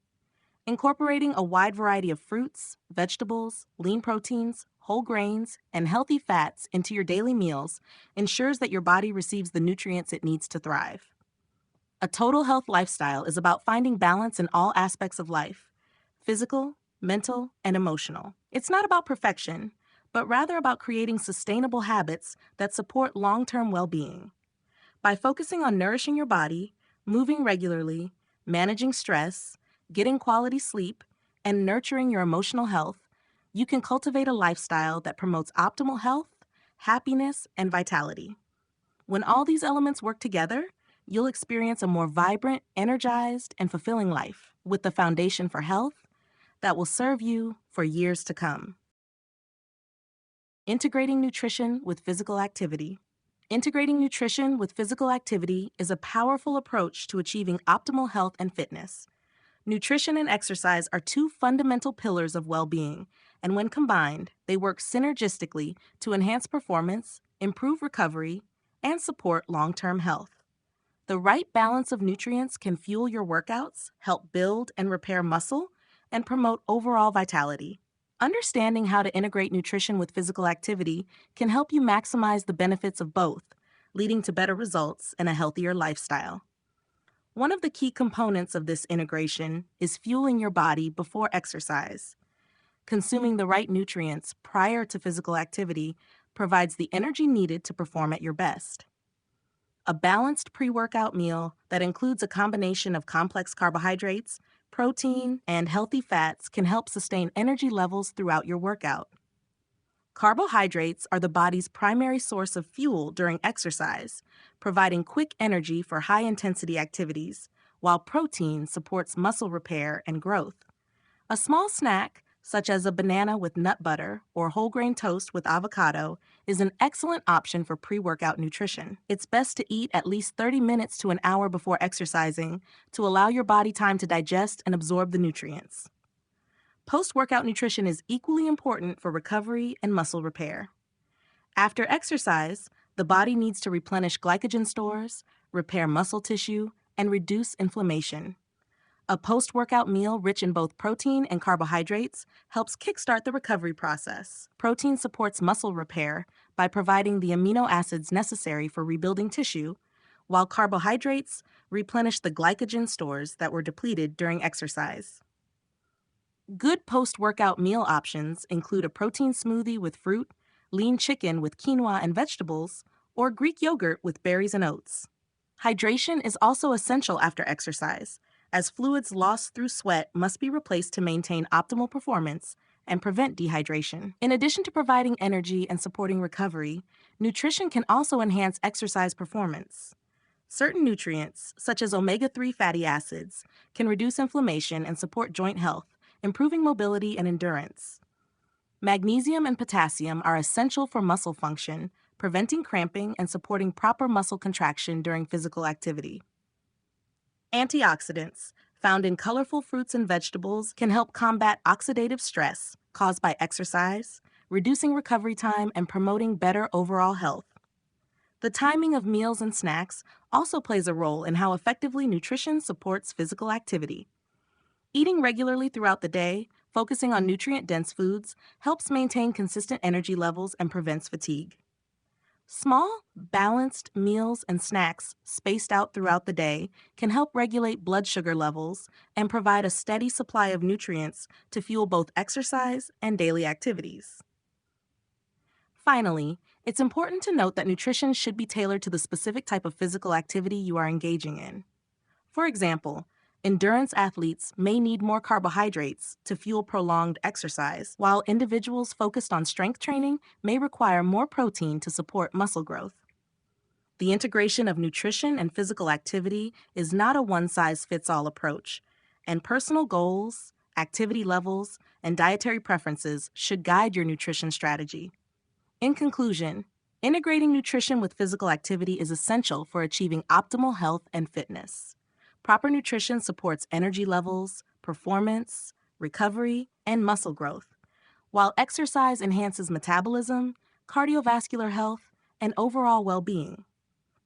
Incorporating a wide variety of fruits, vegetables, lean proteins, whole grains, and healthy fats into your daily meals ensures that your body receives the nutrients it needs to thrive. A total health lifestyle is about finding balance in all aspects of life: physical, mental, and emotional. It's not about perfection, but rather about creating sustainable habits that support long-term well-being. By focusing on nourishing your body, moving regularly, managing stress, getting quality sleep, and nurturing your emotional health, you can cultivate a lifestyle that promotes optimal health, happiness, and vitality. When all these elements work together, you'll experience a more vibrant, energized, and fulfilling life with the foundation for health that will serve you for years to come. Integrating nutrition with physical activity. Integrating nutrition with physical activity is a powerful approach to achieving optimal health and fitness. Nutrition and exercise are two fundamental pillars of well-being, and when combined, they work synergistically to enhance performance, improve recovery, and support long-term health. The right balance of nutrients can fuel your workouts, help build and repair muscle, and promote overall vitality. Understanding how to integrate nutrition with physical activity can help you maximize the benefits of both, leading to better results and a healthier lifestyle. One of the key components of this integration is fueling your body before exercise. Consuming the right nutrients prior to physical activity provides the energy needed to perform at your best. A balanced pre-workout meal that includes a combination of complex carbohydrates, protein, and healthy fats can help sustain energy levels throughout your workout. Carbohydrates are the body's primary source of fuel during exercise, providing quick energy for high-intensity activities, while protein supports muscle repair and growth. A small snack, such as a banana with nut butter or whole grain toast with avocado, is an excellent option for pre-workout nutrition. It's best to eat at least 30 minutes to an hour before exercising to allow your body time to digest and absorb the nutrients. Post-workout nutrition is equally important for recovery and muscle repair. After exercise, the body needs to replenish glycogen stores, repair muscle tissue, and reduce inflammation. A post-workout meal rich in both protein and carbohydrates helps kickstart the recovery process. Protein supports muscle repair by providing the amino acids necessary for rebuilding tissue, while carbohydrates replenish the glycogen stores that were depleted during exercise. Good post-workout meal options include a protein smoothie with fruit, lean chicken with quinoa and vegetables, or Greek yogurt with berries and oats. Hydration is also essential after exercise, as fluids lost through sweat must be replaced to maintain optimal performance and prevent dehydration. In addition to providing energy and supporting recovery, nutrition can also enhance exercise performance. Certain nutrients, such as omega-3 fatty acids, can reduce inflammation and support joint health, improving mobility and endurance. Magnesium and potassium are essential for muscle function, preventing cramping and supporting proper muscle contraction during physical activity. Antioxidants, found in colorful fruits and vegetables, can help combat oxidative stress caused by exercise, reducing recovery time and promoting better overall health. The timing of meals and snacks also plays a role in how effectively nutrition supports physical activity. Eating regularly throughout the day, focusing on nutrient-dense foods, helps maintain consistent energy levels and prevents fatigue. Small, balanced meals and snacks spaced out throughout the day can help regulate blood sugar levels and provide a steady supply of nutrients to fuel both exercise and daily activities. Finally, it's important to note that nutrition should be tailored to the specific type of physical activity you are engaging in. For example, endurance athletes may need more carbohydrates to fuel prolonged exercise, while individuals focused on strength training may require more protein to support muscle growth. The integration of nutrition and physical activity is not a one-size-fits-all approach, and personal goals, activity levels, and dietary preferences should guide your nutrition strategy. In conclusion, integrating nutrition with physical activity is essential for achieving optimal health and fitness. Proper nutrition supports energy levels, performance, recovery, and muscle growth, while exercise enhances metabolism, cardiovascular health, and overall well-being.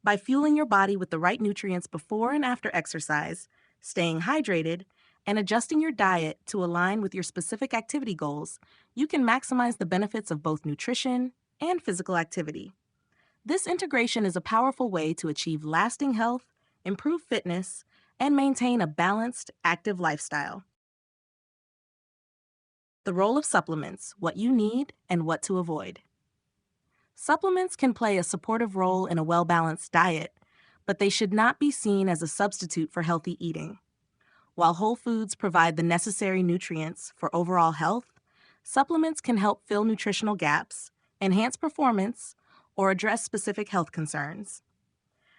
By fueling your body with the right nutrients before and after exercise, staying hydrated, and adjusting your diet to align with your specific activity goals, you can maximize the benefits of both nutrition and physical activity. This integration is a powerful way to achieve lasting health, improve fitness, and maintain a balanced, active lifestyle. The role of supplements, what you need and what to avoid. Supplements can play a supportive role in a well-balanced diet, but they should not be seen as a substitute for healthy eating. While whole foods provide the necessary nutrients for overall health, supplements can help fill nutritional gaps, enhance performance, or address specific health concerns.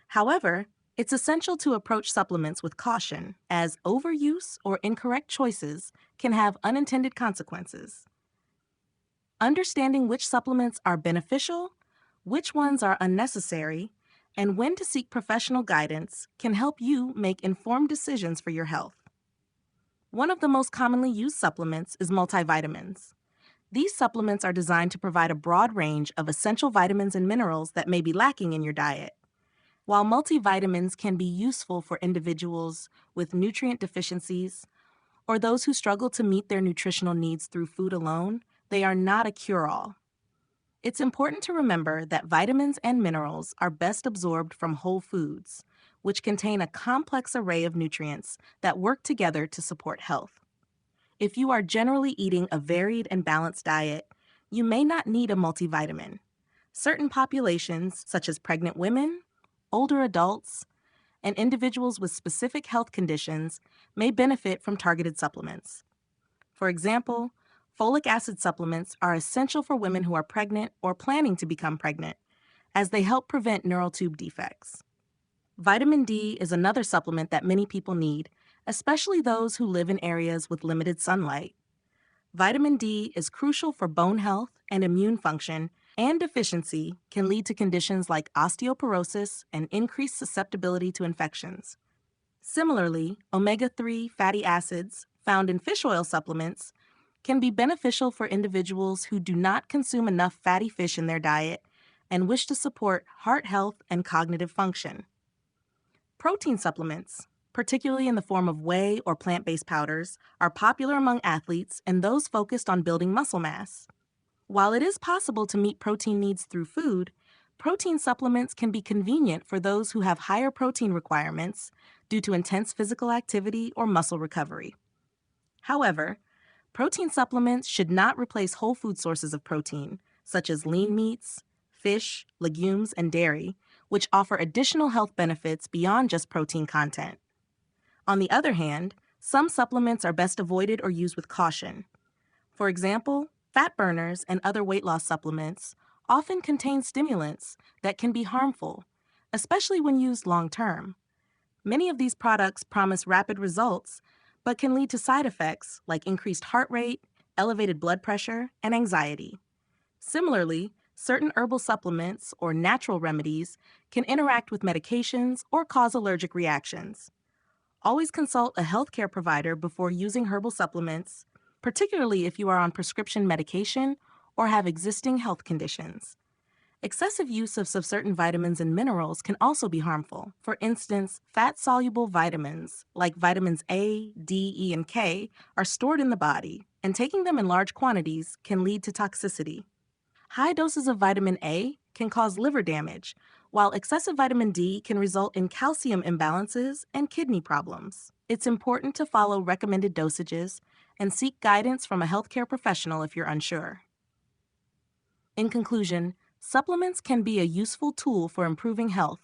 However, it's essential to approach supplements with caution, as overuse or incorrect choices can have unintended consequences. Understanding which supplements are beneficial, which ones are unnecessary, and when to seek professional guidance can help you make informed decisions for your health. One of the most commonly used supplements is multivitamins. These supplements are designed to provide a broad range of essential vitamins and minerals that may be lacking in your diet. While multivitamins can be useful for individuals with nutrient deficiencies or those who struggle to meet their nutritional needs through food alone, they are not a cure-all. It's important to remember that vitamins and minerals are best absorbed from whole foods, which contain a complex array of nutrients that work together to support health. If you are generally eating a varied and balanced diet, you may not need a multivitamin. Certain populations, such as pregnant women, older adults, and individuals with specific health conditions, may benefit from targeted supplements. For example, folic acid supplements are essential for women who are pregnant or planning to become pregnant, as they help prevent neural tube defects. Vitamin D is another supplement that many people need, especially those who live in areas with limited sunlight. Vitamin D is crucial for bone health and immune function, and deficiency can lead to conditions like osteoporosis and increased susceptibility to infections. Similarly, omega-3 fatty acids found in fish oil supplements can be beneficial for individuals who do not consume enough fatty fish in their diet and wish to support heart health and cognitive function. Protein supplements, particularly in the form of whey or plant-based powders, are popular among athletes and those focused on building muscle mass. While it is possible to meet protein needs through food, protein supplements can be convenient for those who have higher protein requirements due to intense physical activity or muscle recovery. However, protein supplements should not replace whole food sources of protein, such as lean meats, fish, legumes, and dairy, which offer additional health benefits beyond just protein content. On the other hand, some supplements are best avoided or used with caution. For example, fat burners and other weight loss supplements often contain stimulants that can be harmful, especially when used long-term. Many of these products promise rapid results, but can lead to side effects like increased heart rate, elevated blood pressure, and anxiety. Similarly, certain herbal supplements or natural remedies can interact with medications or cause allergic reactions. Always consult a healthcare provider before using herbal supplements, particularly if you are on prescription medication or have existing health conditions. Excessive use of certain vitamins and minerals can also be harmful. For instance, fat-soluble vitamins, like vitamins A, D, E, and K, are stored in the body, and taking them in large quantities can lead to toxicity. High doses of vitamin A can cause liver damage, while excessive vitamin D can result in calcium imbalances and kidney problems. It's important to follow recommended dosages and seek guidance from a healthcare professional if you're unsure. In conclusion, supplements can be a useful tool for improving health,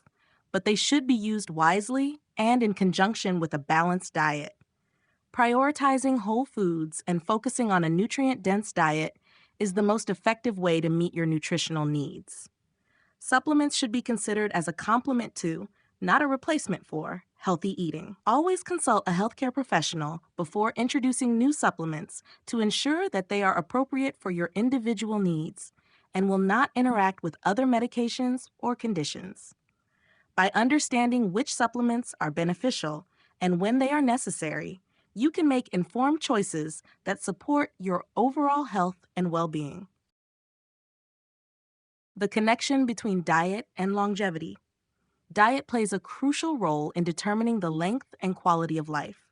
but they should be used wisely and in conjunction with a balanced diet. Prioritizing whole foods and focusing on a nutrient-dense diet is the most effective way to meet your nutritional needs. Supplements should be considered as a complement to, not a replacement for, healthy eating. Always consult a healthcare professional before introducing new supplements to ensure that they are appropriate for your individual needs and will not interact with other medications or conditions. By understanding which supplements are beneficial and when they are necessary, you can make informed choices that support your overall health and well-being. The connection between diet and longevity. Diet plays a crucial role in determining the length and quality of life.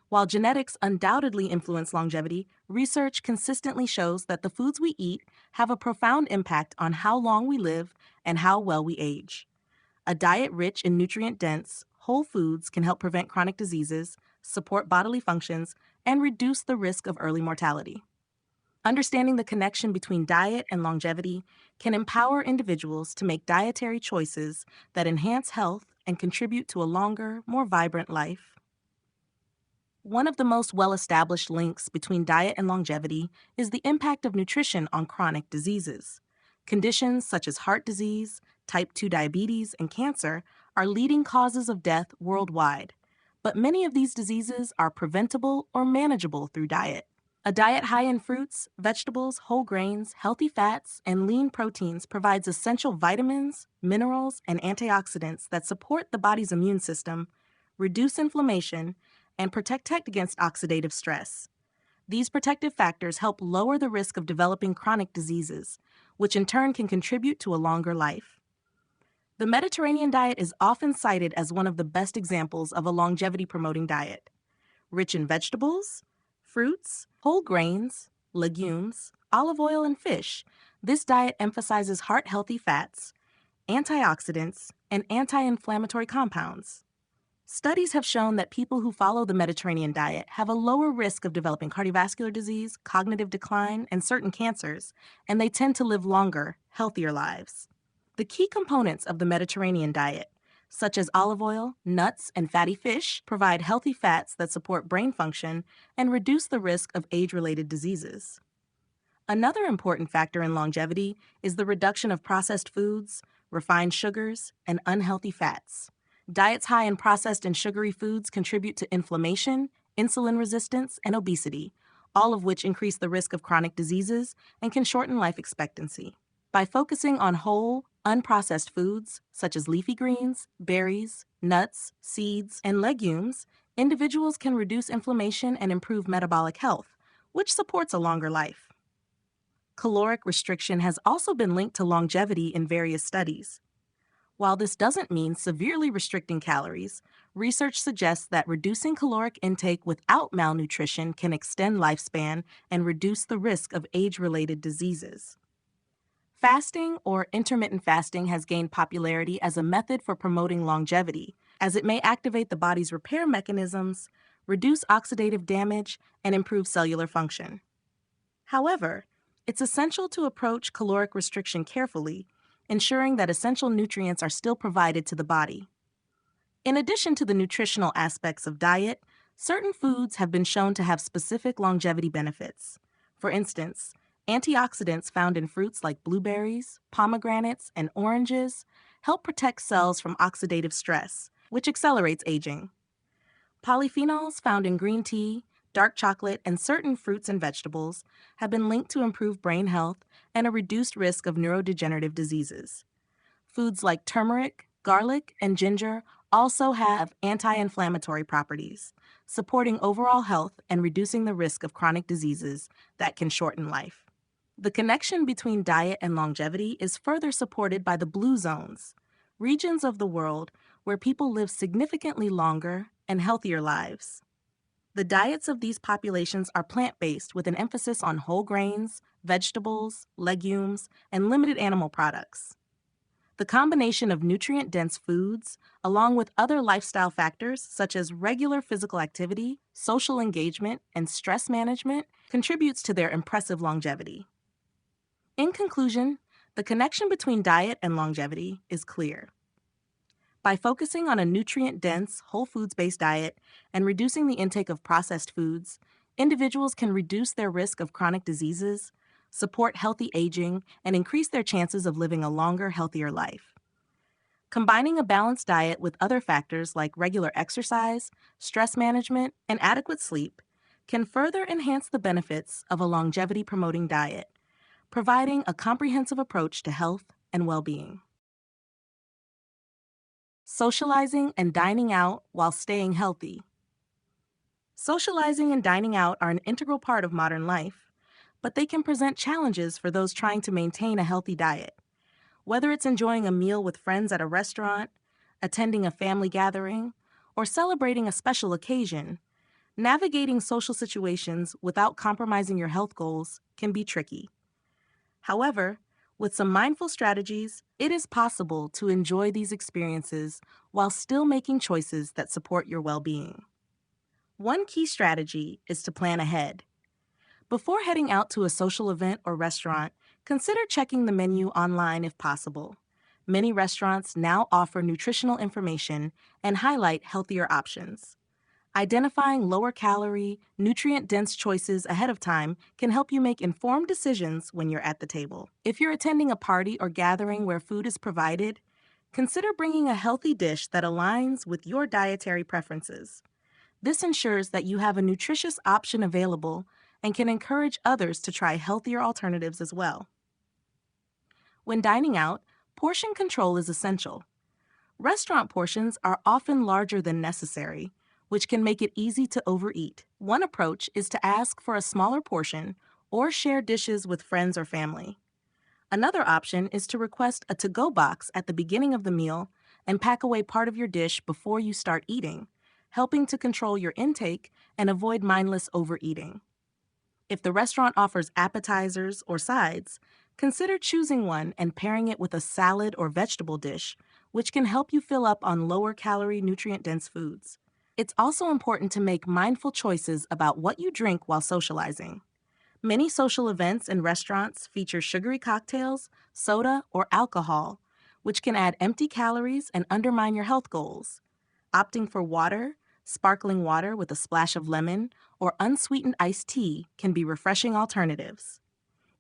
While genetics undoubtedly influence longevity, research consistently shows that the foods we eat have a profound impact on how long we live and how well we age. A diet rich in nutrient-dense, whole foods can help prevent chronic diseases, support bodily functions, and reduce the risk of early mortality. Understanding the connection between diet and longevity can empower individuals to make dietary choices that enhance health and contribute to a longer, more vibrant life. One of the most well-established links between diet and longevity is the impact of nutrition on chronic diseases. Conditions such as heart disease, type 2 diabetes, and cancer are leading causes of death worldwide, but many of these diseases are preventable or manageable through diet. A diet high in fruits, vegetables, whole grains, healthy fats, and lean proteins provides essential vitamins, minerals, and antioxidants that support the body's immune system, reduce inflammation, and protect against oxidative stress. These protective factors help lower the risk of developing chronic diseases, which in turn can contribute to a longer life. The Mediterranean diet is often cited as one of the best examples of a longevity-promoting diet. Rich in vegetables, fruits, whole grains, legumes, olive oil, and fish, this diet emphasizes heart-healthy fats, antioxidants, and anti-inflammatory compounds. Studies have shown that people who follow the Mediterranean diet have a lower risk of developing cardiovascular disease, cognitive decline, and certain cancers, and they tend to live longer, healthier lives. The key components of the Mediterranean diet, such as olive oil, nuts, and fatty fish, provide healthy fats that support brain function and reduce the risk of age-related diseases. Another important factor in longevity is the reduction of processed foods, refined sugars, and unhealthy fats. Diets high in processed and sugary foods contribute to inflammation, insulin resistance, and obesity, all of which increase the risk of chronic diseases and can shorten life expectancy. By focusing on whole, unprocessed foods, such as leafy greens, berries, nuts, seeds, and legumes, individuals can reduce inflammation and improve metabolic health, which supports a longer life. Caloric restriction has also been linked to longevity in various studies. While this doesn't mean severely restricting calories, research suggests that reducing caloric intake without malnutrition can extend lifespan and reduce the risk of age-related diseases. Fasting or intermittent fasting has gained popularity as a method for promoting longevity, as it may activate the body's repair mechanisms, reduce oxidative damage, and improve cellular function. However, it's essential to approach caloric restriction carefully, ensuring that essential nutrients are still provided to the body. In addition to the nutritional aspects of diet, certain foods have been shown to have specific longevity benefits. For instance, antioxidants found in fruits like blueberries, pomegranates, and oranges help protect cells from oxidative stress, which accelerates aging. Polyphenols found in green tea, dark chocolate, and certain fruits and vegetables have been linked to improved brain health and a reduced risk of neurodegenerative diseases. Foods like turmeric, garlic, and ginger also have anti-inflammatory properties, supporting overall health and reducing the risk of chronic diseases that can shorten life. The connection between diet and longevity is further supported by the blue zones, regions of the world where people live significantly longer and healthier lives. The diets of these populations are plant-based with an emphasis on whole grains, vegetables, legumes, and limited animal products. The combination of nutrient-dense foods, along with other lifestyle factors such as regular physical activity, social engagement, and stress management, contributes to their impressive longevity. In conclusion, the connection between diet and longevity is clear. By focusing on a nutrient-dense, whole foods-based diet and reducing the intake of processed foods, individuals can reduce their risk of chronic diseases, support healthy aging, and increase their chances of living a longer, healthier life. Combining a balanced diet with other factors like regular exercise, stress management, and adequate sleep can further enhance the benefits of a longevity-promoting diet, providing a comprehensive approach to health and well-being. Socializing and dining out while staying healthy. Socializing and dining out are an integral part of modern life, but they can present challenges for those trying to maintain a healthy diet. Whether it's enjoying a meal with friends at a restaurant, attending a family gathering, or celebrating a special occasion, Navigating social situations without compromising your health goals can be tricky. However, with some mindful strategies, it is possible to enjoy these experiences while still making choices that support your well-being. One key strategy is to plan ahead. Before heading out to a social event or restaurant, consider checking the menu online if possible. Many restaurants now offer nutritional information and highlight healthier options. Identifying lower calorie, nutrient dense choices ahead of time can help you make informed decisions when you're at the table. If you're attending a party or gathering where food is provided, consider bringing a healthy dish that aligns with your dietary preferences. This ensures that you have a nutritious option available and can encourage others to try healthier alternatives as well. When dining out, portion control is essential. Restaurant portions are often larger than necessary, which can make it easy to overeat. One approach is to ask for a smaller portion or share dishes with friends or family. Another option is to request a to-go box at the beginning of the meal and pack away part of your dish before you start eating, helping to control your intake and avoid mindless overeating. If the restaurant offers appetizers or sides, consider choosing one and pairing it with a salad or vegetable dish, which can help you fill up on lower-calorie, nutrient-dense foods. It's also important to make mindful choices about what you drink while socializing. Many social events and restaurants feature sugary cocktails, soda, or alcohol, which can add empty calories and undermine your health goals. Opting for water, sparkling water with a splash of lemon, or unsweetened iced tea can be refreshing alternatives.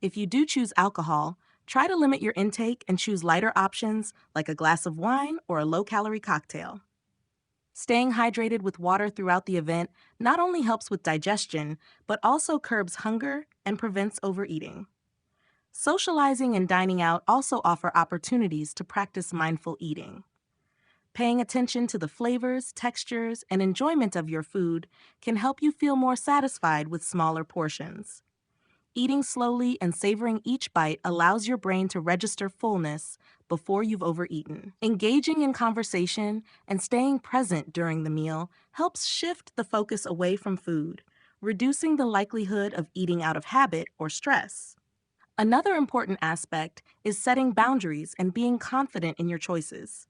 If you do choose alcohol, try to limit your intake and choose lighter options like a glass of wine or a low-calorie cocktail. Staying hydrated with water throughout the event not only helps with digestion, but also curbs hunger and prevents overeating. Socializing and dining out also offer opportunities to practice mindful eating. Paying attention to the flavors, textures, and enjoyment of your food can help you feel more satisfied with smaller portions. Eating slowly and savoring each bite allows your brain to register fullness before you've overeaten. Engaging in conversation and staying present during the meal helps shift the focus away from food, reducing the likelihood of eating out of habit or stress. Another important aspect is setting boundaries and being confident in your choices.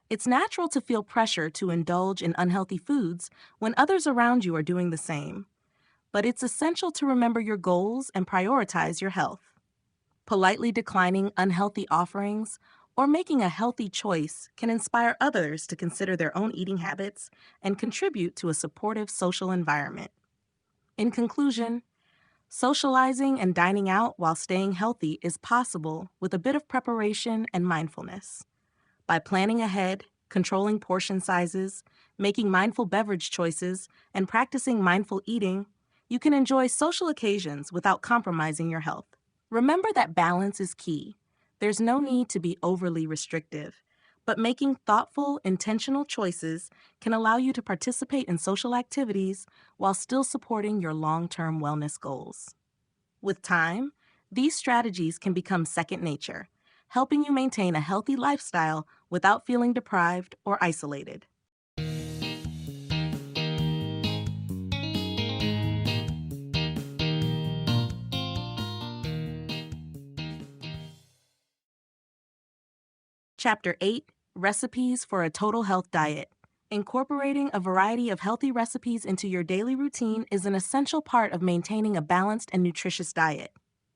It's natural to feel pressure to indulge in unhealthy foods when others around you are doing the same, but it's essential to remember your goals and prioritize your health. Politely declining unhealthy offerings or making a healthy choice can inspire others to consider their own eating habits and contribute to a supportive social environment. In conclusion, socializing and dining out while staying healthy is possible with a bit of preparation and mindfulness. By planning ahead, controlling portion sizes, making mindful beverage choices, and practicing mindful eating, you can enjoy social occasions without compromising your health. Remember that balance is key. There's no need to be overly restrictive, but making thoughtful, intentional choices can allow you to participate in social activities while still supporting your long-term wellness goals. With time, these strategies can become second nature, helping you maintain a healthy lifestyle without feeling deprived or isolated. Chapter 8, Recipes for a Total Health Diet. Incorporating a variety of healthy recipes into your daily routine is an essential part of maintaining a balanced and nutritious diet.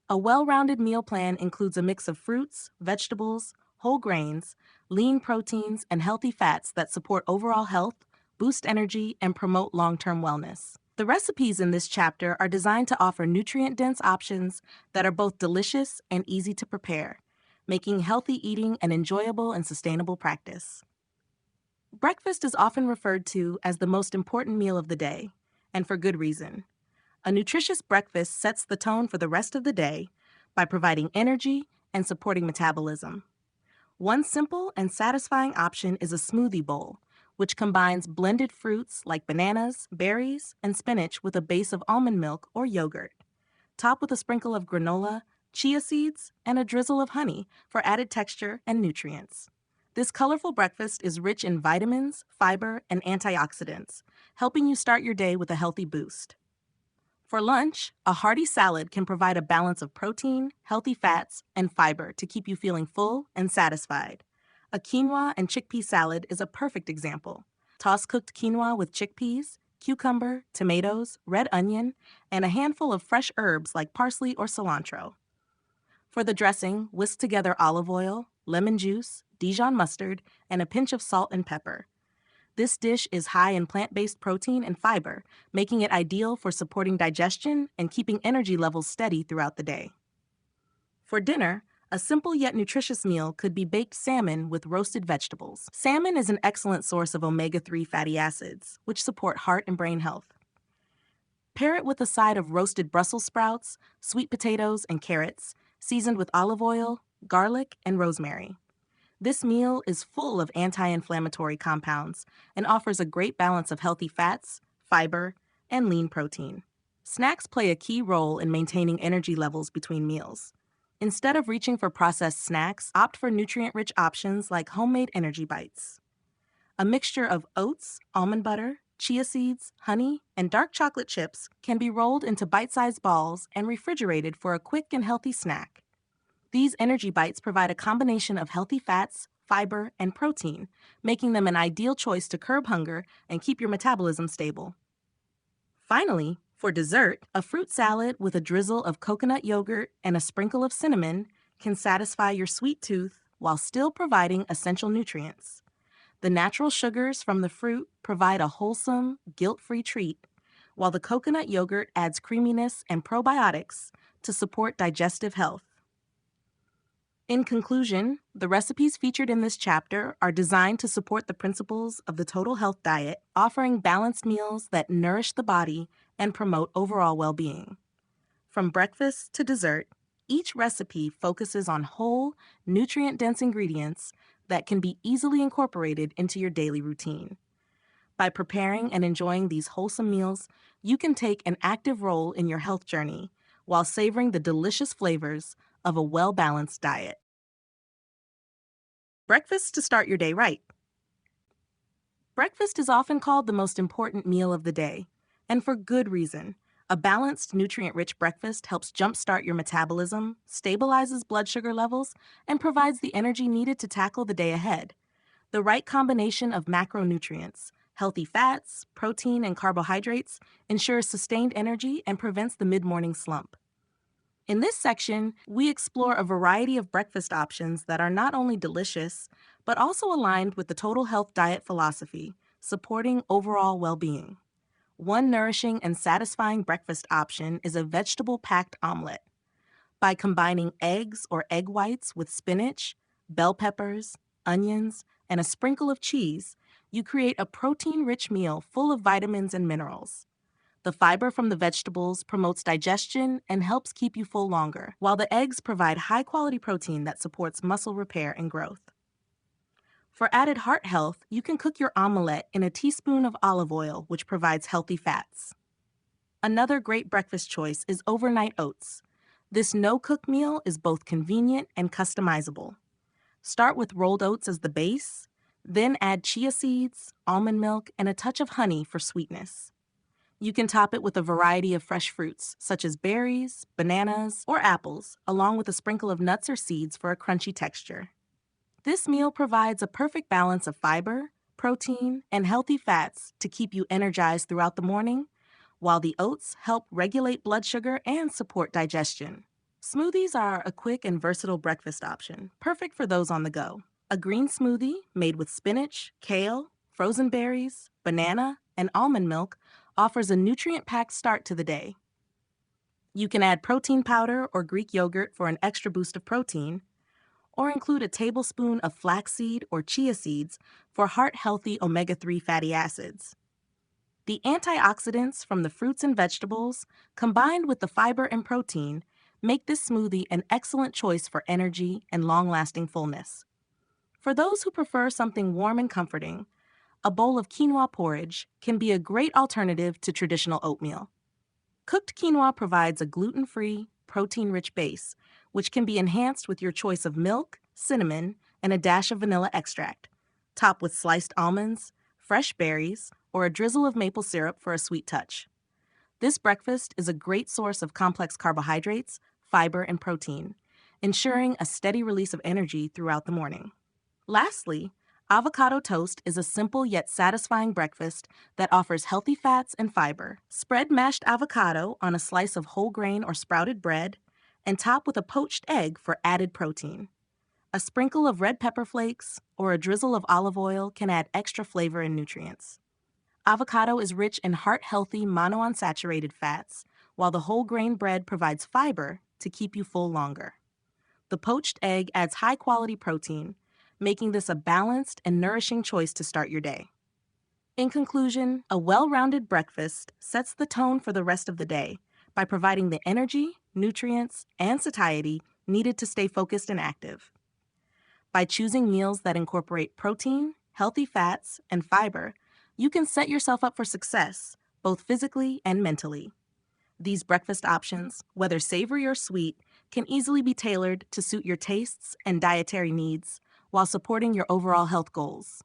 A well-rounded meal plan includes a mix of fruits, vegetables, whole grains, lean proteins, and healthy fats that support overall health, boost energy, and promote long-term wellness. The recipes in this chapter are designed to offer nutrient-dense options that are both delicious and easy to prepare, making healthy eating an enjoyable and sustainable practice. Breakfast is often referred to as the most important meal of the day, and for good reason. A nutritious breakfast sets the tone for the rest of the day by providing energy and supporting metabolism. One simple and satisfying option is a smoothie bowl, which combines blended fruits like bananas, berries, and spinach with a base of almond milk or yogurt. Top with a sprinkle of granola, chia seeds, and a drizzle of honey for added texture and nutrients. This colorful breakfast is rich in vitamins, fiber, and antioxidants, helping you start your day with a healthy boost. For lunch, a hearty salad can provide a balance of protein, healthy fats, and fiber to keep you feeling full and satisfied. A quinoa and chickpea salad is a perfect example. Toss cooked quinoa with chickpeas, cucumber, tomatoes, red onion, and a handful of fresh herbs like parsley or cilantro. For the dressing, whisk together olive oil, lemon juice, Dijon mustard, and a pinch of salt and pepper. This dish is high in plant-based protein and fiber, making it ideal for supporting digestion and keeping energy levels steady throughout the day. For dinner, a simple yet nutritious meal could be baked salmon with roasted vegetables. Salmon is an excellent source of omega-3 fatty acids, which support heart and brain health. Pair it with a side of roasted Brussels sprouts, sweet potatoes, and carrots, seasoned with olive oil, garlic, and rosemary. This meal is full of anti-inflammatory compounds and offers a great balance of healthy fats, fiber, and lean protein. Snacks play a key role in maintaining energy levels between meals. Instead of reaching for processed snacks, opt for nutrient-rich options like homemade energy bites. A mixture of oats, almond butter, chia seeds, honey, and dark chocolate chips can be rolled into bite-sized balls and refrigerated for a quick and healthy snack. These energy bites provide a combination of healthy fats, fiber, and protein, making them an ideal choice to curb hunger and keep your metabolism stable. Finally, for dessert, a fruit salad with a drizzle of coconut yogurt and a sprinkle of cinnamon can satisfy your sweet tooth while still providing essential nutrients. The natural sugars from the fruit provide a wholesome, guilt-free treat, while the coconut yogurt adds creaminess and probiotics to support digestive health. In conclusion, the recipes featured in this chapter are designed to support the principles of the total health diet, offering balanced meals that nourish the body and promote overall well-being. From breakfast to dessert, each recipe focuses on whole, nutrient-dense ingredients that can be easily incorporated into your daily routine. By preparing and enjoying these wholesome meals, you can take an active role in your health journey while savoring the delicious flavors of a well-balanced diet. Breakfast to start your day right. Breakfast is often called the most important meal of the day, and for good reason. A balanced, nutrient-rich breakfast helps jumpstart your metabolism, stabilizes blood sugar levels, and provides the energy needed to tackle the day ahead. The right combination of macronutrients, healthy fats, protein, and carbohydrates ensures sustained energy and prevents the mid-morning slump. In this section, we explore a variety of breakfast options that are not only delicious, but also aligned with the total health diet philosophy, supporting overall well-being. One nourishing and satisfying breakfast option is a vegetable-packed omelet. By combining eggs or egg whites with spinach, bell peppers, onions, and a sprinkle of cheese, you create a protein-rich meal full of vitamins and minerals. The fiber from the vegetables promotes digestion and helps keep you full longer, while the eggs provide high-quality protein that supports muscle repair and growth. For added heart health, you can cook your omelette in a teaspoon of olive oil, which provides healthy fats. Another great breakfast choice is overnight oats. This no-cook meal is both convenient and customizable. Start with rolled oats as the base, then add chia seeds, almond milk, and a touch of honey for sweetness. You can top it with a variety of fresh fruits, such as berries, bananas, or apples, along with a sprinkle of nuts or seeds for a crunchy texture. This meal provides a perfect balance of fiber, protein, and healthy fats to keep you energized throughout the morning, while the oats help regulate blood sugar and support digestion. Smoothies are a quick and versatile breakfast option, perfect for those on the go. A green smoothie made with spinach, kale, frozen berries, banana, and almond milk offers a nutrient-packed start to the day. You can add protein powder or Greek yogurt for an extra boost of protein, or include a tablespoon of flaxseed or chia seeds for heart-healthy omega-3 fatty acids. The antioxidants from the fruits and vegetables, combined with the fiber and protein, make this smoothie an excellent choice for energy and long-lasting fullness. For those who prefer something warm and comforting, a bowl of quinoa porridge can be a great alternative to traditional oatmeal. Cooked quinoa provides a gluten-free, protein-rich base, which can be enhanced with your choice of milk, cinnamon, and a dash of vanilla extract. Top with sliced almonds, fresh berries, or a drizzle of maple syrup for a sweet touch. This breakfast is a great source of complex carbohydrates, fiber, and protein, ensuring a steady release of energy throughout the morning. Lastly, avocado toast is a simple yet satisfying breakfast that offers healthy fats and fiber. Spread mashed avocado on a slice of whole grain or sprouted bread and top with a poached egg for added protein. A sprinkle of red pepper flakes or a drizzle of olive oil can add extra flavor and nutrients. Avocado is rich in heart-healthy monounsaturated fats, while the whole grain bread provides fiber to keep you full longer. The poached egg adds high-quality protein, making this a balanced and nourishing choice to start your day. In conclusion, a well-rounded breakfast sets the tone for the rest of the day by providing the energy, nutrients, and satiety needed to stay focused and active. By choosing meals that incorporate protein, healthy fats, and fiber, you can set yourself up for success, both physically and mentally. These breakfast options, whether savory or sweet, can easily be tailored to suit your tastes and dietary needs while supporting your overall health goals.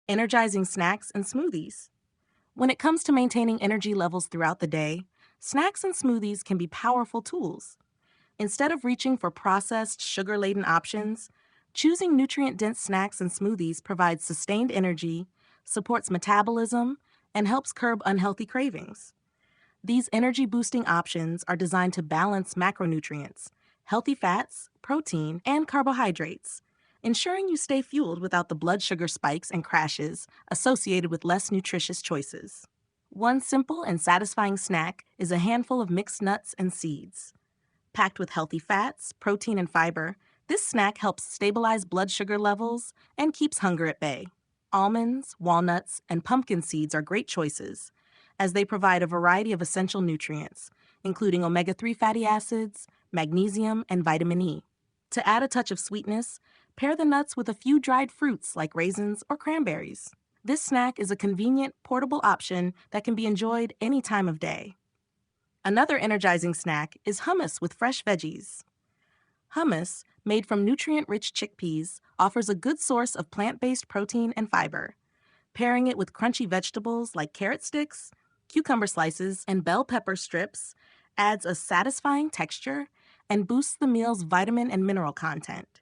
Energizing snacks and smoothies. When it comes to maintaining energy levels throughout the day, snacks and smoothies can be powerful tools. Instead of reaching for processed, sugar-laden options, choosing nutrient-dense snacks and smoothies provides sustained energy, supports metabolism, and helps curb unhealthy cravings. These energy-boosting options are designed to balance macronutrients, healthy fats, protein, and carbohydrates, ensuring you stay fueled without the blood sugar spikes and crashes associated with less nutritious choices. One simple and satisfying snack is a handful of mixed nuts and seeds. Packed with healthy fats, protein, and fiber, this snack helps stabilize blood sugar levels and keeps hunger at bay. Almonds, walnuts, and pumpkin seeds are great choices, as they provide a variety of essential nutrients, including omega-3 fatty acids, magnesium, and vitamin E. To add a touch of sweetness, pair the nuts with a few dried fruits like raisins or cranberries. This snack is a convenient, portable option that can be enjoyed any time of day. Another energizing snack is hummus with fresh veggies. Hummus, made from nutrient-rich chickpeas, offers a good source of plant-based protein and fiber. Pairing it with crunchy vegetables like carrot sticks, cucumber slices, and bell pepper strips adds a satisfying texture and boosts the meal's vitamin and mineral content.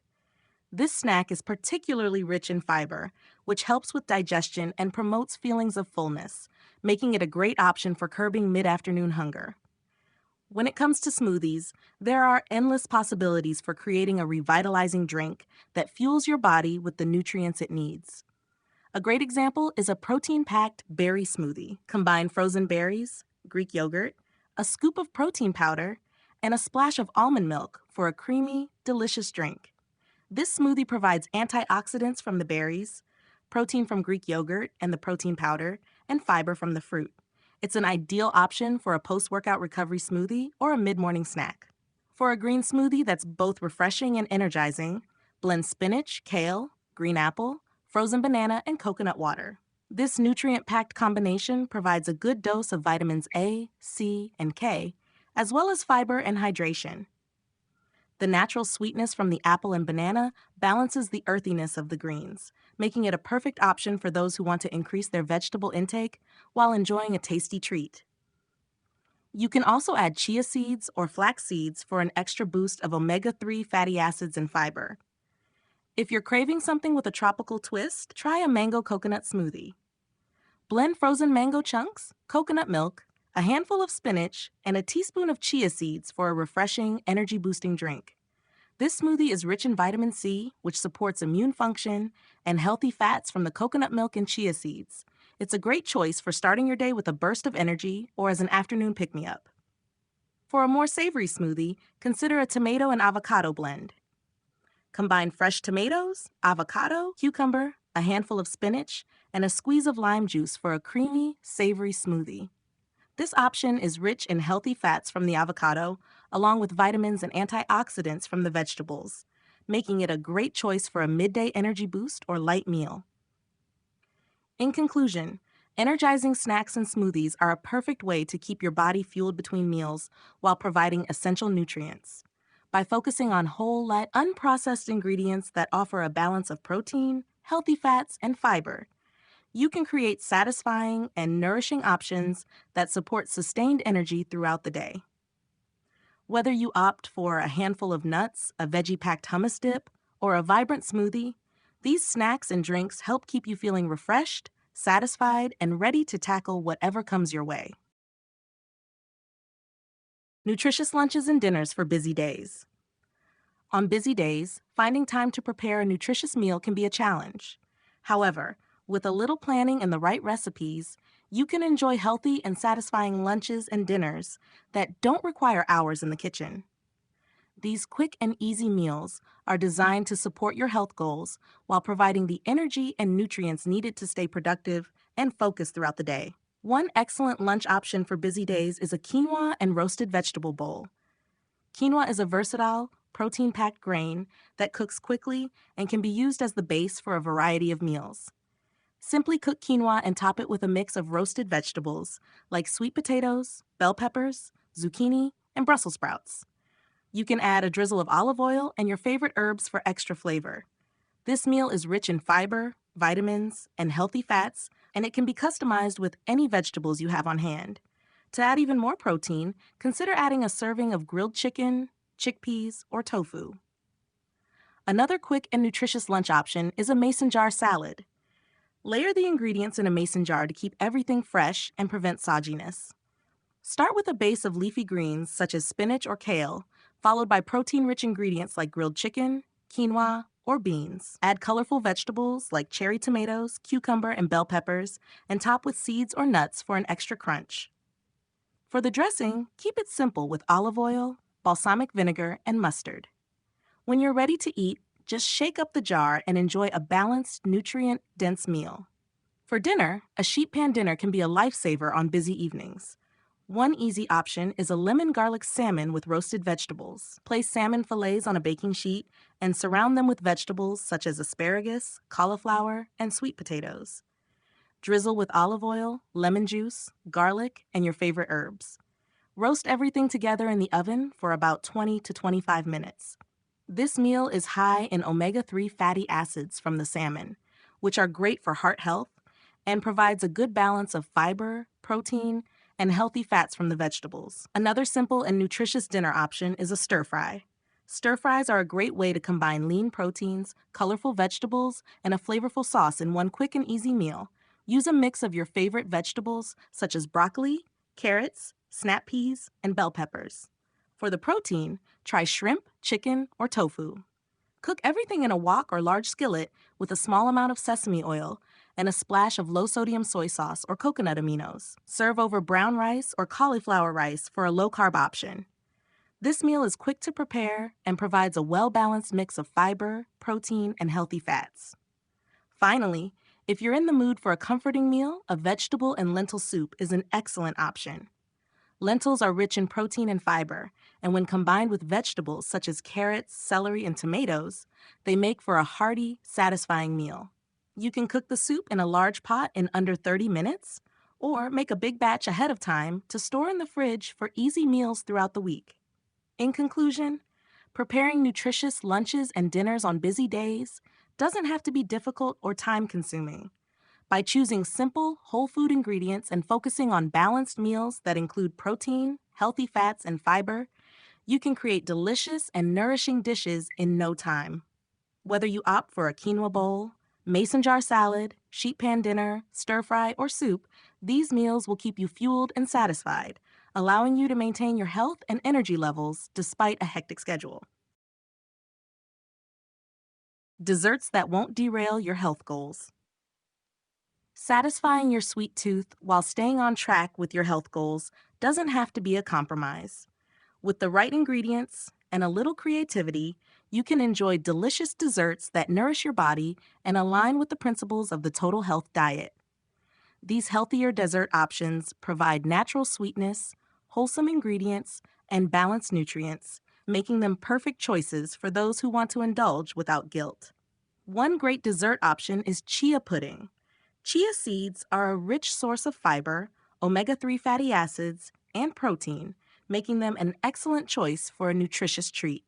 This snack is particularly rich in fiber, which helps with digestion and promotes feelings of fullness, making it a great option for curbing mid-afternoon hunger. When it comes to smoothies, there are endless possibilities for creating a revitalizing drink that fuels your body with the nutrients it needs. A great example is a protein-packed berry smoothie. Combine frozen berries, Greek yogurt, a scoop of protein powder, and a splash of almond milk for a creamy, delicious drink. This smoothie provides antioxidants from the berries, protein from Greek yogurt and the protein powder, and fiber from the fruit. It's an ideal option for a post-workout recovery smoothie or a mid-morning snack. For a green smoothie that's both refreshing and energizing, blend spinach, kale, green apple, frozen banana, and coconut water. This nutrient-packed combination provides a good dose of vitamins A, C, and K, as well as fiber and hydration. The natural sweetness from the apple and banana balances the earthiness of the greens, making it a perfect option for those who want to increase their vegetable intake while enjoying a tasty treat. You can also add chia seeds or flax seeds for an extra boost of omega-3 fatty acids and fiber. If you're craving something with a tropical twist, try a mango coconut smoothie. Blend frozen mango chunks, coconut milk, a handful of spinach, and a teaspoon of chia seeds for a refreshing, energy-boosting drink. This smoothie is rich in vitamin C, which supports immune function, and healthy fats from the coconut milk and chia seeds. It's a great choice for starting your day with a burst of energy or as an afternoon pick-me-up. For a more savory smoothie, consider a tomato and avocado blend. Combine fresh tomatoes, avocado, cucumber, a handful of spinach, and a squeeze of lime juice for a creamy, savory smoothie. This option is rich in healthy fats from the avocado, along with vitamins and antioxidants from the vegetables, making it a great choice for a midday energy boost or light meal. In conclusion, energizing snacks and smoothies are a perfect way to keep your body fueled between meals while providing essential nutrients. By focusing on whole, unprocessed ingredients that offer a balance of protein, healthy fats, and fiber, You can create satisfying and nourishing options that support sustained energy throughout the day. Whether you opt for a handful of nuts, a veggie-packed hummus dip, or a vibrant smoothie, these snacks and drinks help keep you feeling refreshed, satisfied, and ready to tackle whatever comes your way. Nutritious lunches and dinners for busy days. On busy days, finding time to prepare a nutritious meal can be a challenge. However, with a little planning and the right recipes, you can enjoy healthy and satisfying lunches and dinners that don't require hours in the kitchen. These quick and easy meals are designed to support your health goals while providing the energy and nutrients needed to stay productive and focused throughout the day. One excellent lunch option for busy days is a quinoa and roasted vegetable bowl. Quinoa is a versatile, protein-packed grain that cooks quickly and can be used as the base for a variety of meals. Simply cook quinoa and top it with a mix of roasted vegetables like sweet potatoes, bell peppers, zucchini, and Brussels sprouts. You can add a drizzle of olive oil and your favorite herbs for extra flavor. This meal is rich in fiber, vitamins, and healthy fats, and it can be customized with any vegetables you have on hand. To add even more protein, consider adding a serving of grilled chicken, chickpeas, or tofu. Another quick and nutritious lunch option is a mason jar salad. Layer the ingredients in a mason jar to keep everything fresh and prevent sogginess. Start with a base of leafy greens such as spinach or kale, followed by protein-rich ingredients like grilled chicken, quinoa, or beans. Add colorful vegetables like cherry tomatoes, cucumber, and bell peppers, and top with seeds or nuts for an extra crunch. For the dressing, keep it simple with olive oil, balsamic vinegar, and mustard. When you're ready to eat, just shake up the jar and enjoy a balanced, nutrient-dense meal. For dinner, a sheet pan dinner can be a lifesaver on busy evenings. One easy option is a lemon garlic salmon with roasted vegetables. Place salmon fillets on a baking sheet and surround them with vegetables such as asparagus, cauliflower, and sweet potatoes. Drizzle with olive oil, lemon juice, garlic, and your favorite herbs. Roast everything together in the oven for about 20 to 25 minutes. This meal is high in omega-3 fatty acids from the salmon, which are great for heart health, and provides a good balance of fiber, protein, and healthy fats from the vegetables. Another simple and nutritious dinner option is a stir fry. Stir fries are a great way to combine lean proteins, colorful vegetables, and a flavorful sauce in one quick and easy meal. Use a mix of your favorite vegetables such as broccoli, carrots, snap peas, and bell peppers. For the protein, try shrimp, chicken, or tofu. Cook everything in a wok or large skillet with a small amount of sesame oil and a splash of low-sodium soy sauce or coconut aminos. Serve over brown rice or cauliflower rice for a low-carb option. This meal is quick to prepare and provides a well-balanced mix of fiber, protein, and healthy fats. Finally, if you're in the mood for a comforting meal, a vegetable and lentil soup is an excellent option. Lentils are rich in protein and fiber, and when combined with vegetables such as carrots, celery, and tomatoes, they make for a hearty, satisfying meal. You can cook the soup in a large pot in under 30 minutes, or make a big batch ahead of time to store in the fridge for easy meals throughout the week. In conclusion, preparing nutritious lunches and dinners on busy days doesn't have to be difficult or time-consuming. By choosing simple, whole food ingredients and focusing on balanced meals that include protein, healthy fats, and fiber, you can create delicious and nourishing dishes in no time. Whether you opt for a quinoa bowl, mason jar salad, sheet pan dinner, stir fry, or soup, these meals will keep you fueled and satisfied, allowing you to maintain your health and energy levels despite a hectic schedule. Desserts that won't derail your health goals. Satisfying your sweet tooth while staying on track with your health goals doesn't have to be a compromise. With the right ingredients and a little creativity, you can enjoy delicious desserts that nourish your body and align with the principles of the total health diet. These healthier dessert options provide natural sweetness, wholesome ingredients, and balanced nutrients, making them perfect choices for those who want to indulge without guilt. One great dessert option is chia pudding. Chia seeds are a rich source of fiber, omega-3 fatty acids, and protein, making them an excellent choice for a nutritious treat.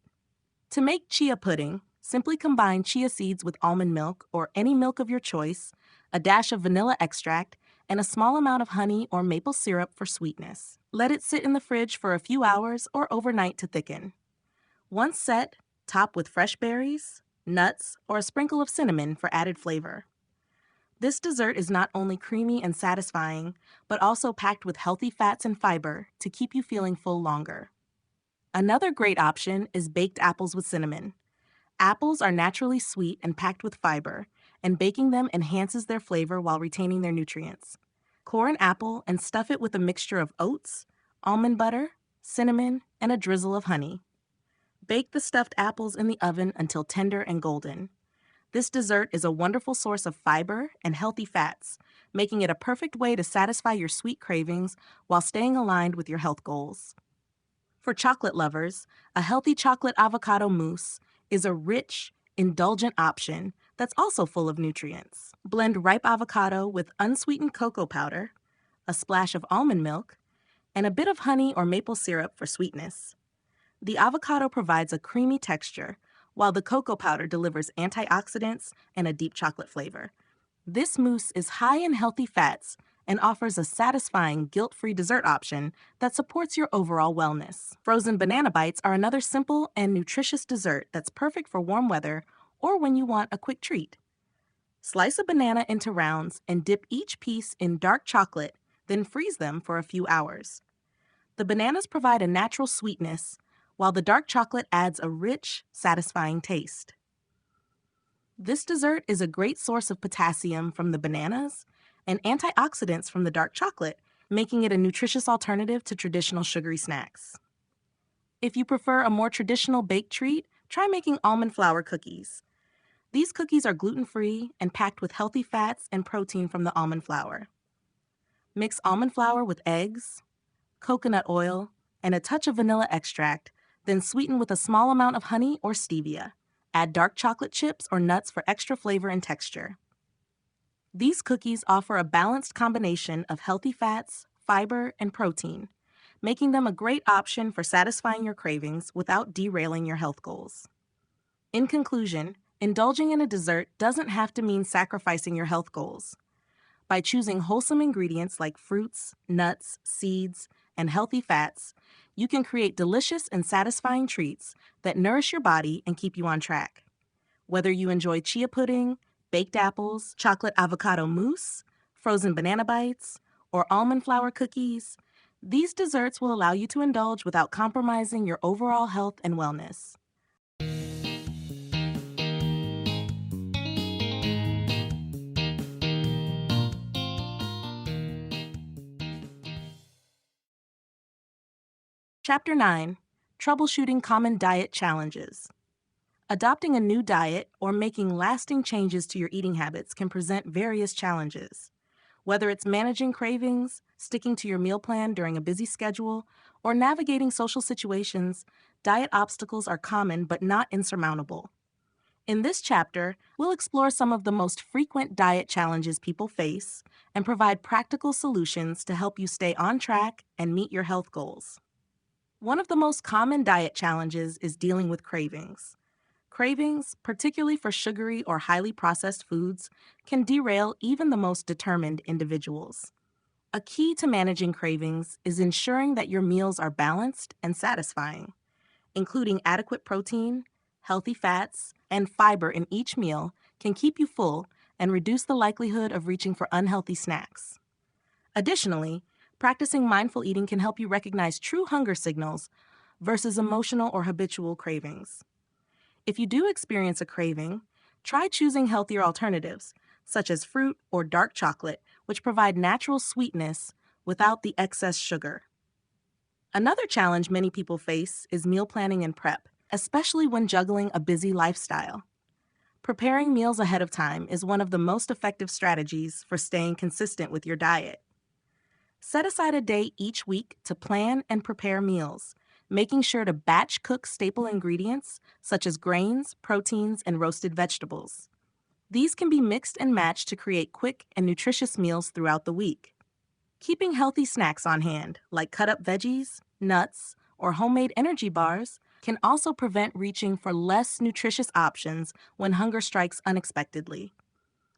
To make chia pudding, simply combine chia seeds with almond milk or any milk of your choice, a dash of vanilla extract, and a small amount of honey or maple syrup for sweetness. Let it sit in the fridge for a few hours or overnight to thicken. Once set, top with fresh berries, nuts, or a sprinkle of cinnamon for added flavor. This dessert is not only creamy and satisfying, but also packed with healthy fats and fiber to keep you feeling full longer. Another great option is baked apples with cinnamon. Apples are naturally sweet and packed with fiber, and baking them enhances their flavor while retaining their nutrients. Core an apple and stuff it with a mixture of oats, almond butter, cinnamon, and a drizzle of honey. Bake the stuffed apples in the oven until tender and golden. This dessert is a wonderful source of fiber and healthy fats, making it a perfect way to satisfy your sweet cravings while staying aligned with your health goals. For chocolate lovers, a healthy chocolate avocado mousse is a rich, indulgent option that's also full of nutrients. Blend ripe avocado with unsweetened cocoa powder, a splash of almond milk, and a bit of honey or maple syrup for sweetness. The avocado provides a creamy texture, while the cocoa powder delivers antioxidants and a deep chocolate flavor. This mousse is high in healthy fats and offers a satisfying, guilt-free dessert option that supports your overall wellness. Frozen banana bites are another simple and nutritious dessert that's perfect for warm weather or when you want a quick treat. Slice a banana into rounds and dip each piece in dark chocolate, then freeze them for a few hours. The bananas provide a natural sweetness, while the dark chocolate adds a rich, satisfying taste. This dessert is a great source of potassium from the bananas and antioxidants from the dark chocolate, making it a nutritious alternative to traditional sugary snacks. If you prefer a more traditional baked treat, try making almond flour cookies. These cookies are gluten-free and packed with healthy fats and protein from the almond flour. Mix almond flour with eggs, coconut oil, and a touch of vanilla extract, then sweeten with a small amount of honey or stevia. Add dark chocolate chips or nuts for extra flavor and texture. These cookies offer a balanced combination of healthy fats, fiber, and protein, making them a great option for satisfying your cravings without derailing your health goals. In conclusion, indulging in a dessert doesn't have to mean sacrificing your health goals. By choosing wholesome ingredients like fruits, nuts, seeds, and healthy fats, you can create delicious and satisfying treats that nourish your body and keep you on track. Whether you enjoy chia pudding, baked apples, chocolate avocado mousse, frozen banana bites, or almond flour cookies, these desserts will allow you to indulge without compromising your overall health and wellness. Chapter 9: Troubleshooting Common Diet Challenges. Adopting a new diet or making lasting changes to your eating habits can present various challenges. Whether it's managing cravings, sticking to your meal plan during a busy schedule, or navigating social situations, diet obstacles are common but not insurmountable. In this chapter, we'll explore some of the most frequent diet challenges people face and provide practical solutions to help you stay on track and meet your health goals. One of the most common diet challenges is dealing with cravings. Cravings, particularly for sugary or highly processed foods, can derail even the most determined individuals. A key to managing cravings is ensuring that your meals are balanced and satisfying. Including adequate protein, healthy fats, and fiber in each meal can keep you full and reduce the likelihood of reaching for unhealthy snacks. Additionally, practicing mindful eating can help you recognize true hunger signals versus emotional or habitual cravings. If you do experience a craving, try choosing healthier alternatives, such as fruit or dark chocolate, which provide natural sweetness without the excess sugar. Another challenge many people face is meal planning and prep, especially when juggling a busy lifestyle. Preparing meals ahead of time is one of the most effective strategies for staying consistent with your diet. Set aside a day each week to plan and prepare meals, making sure to batch cook staple ingredients such as grains, proteins, and roasted vegetables. These can be mixed and matched to create quick and nutritious meals throughout the week. Keeping healthy snacks on hand, like cut-up veggies, nuts, or homemade energy bars, can also prevent reaching for less nutritious options when hunger strikes unexpectedly.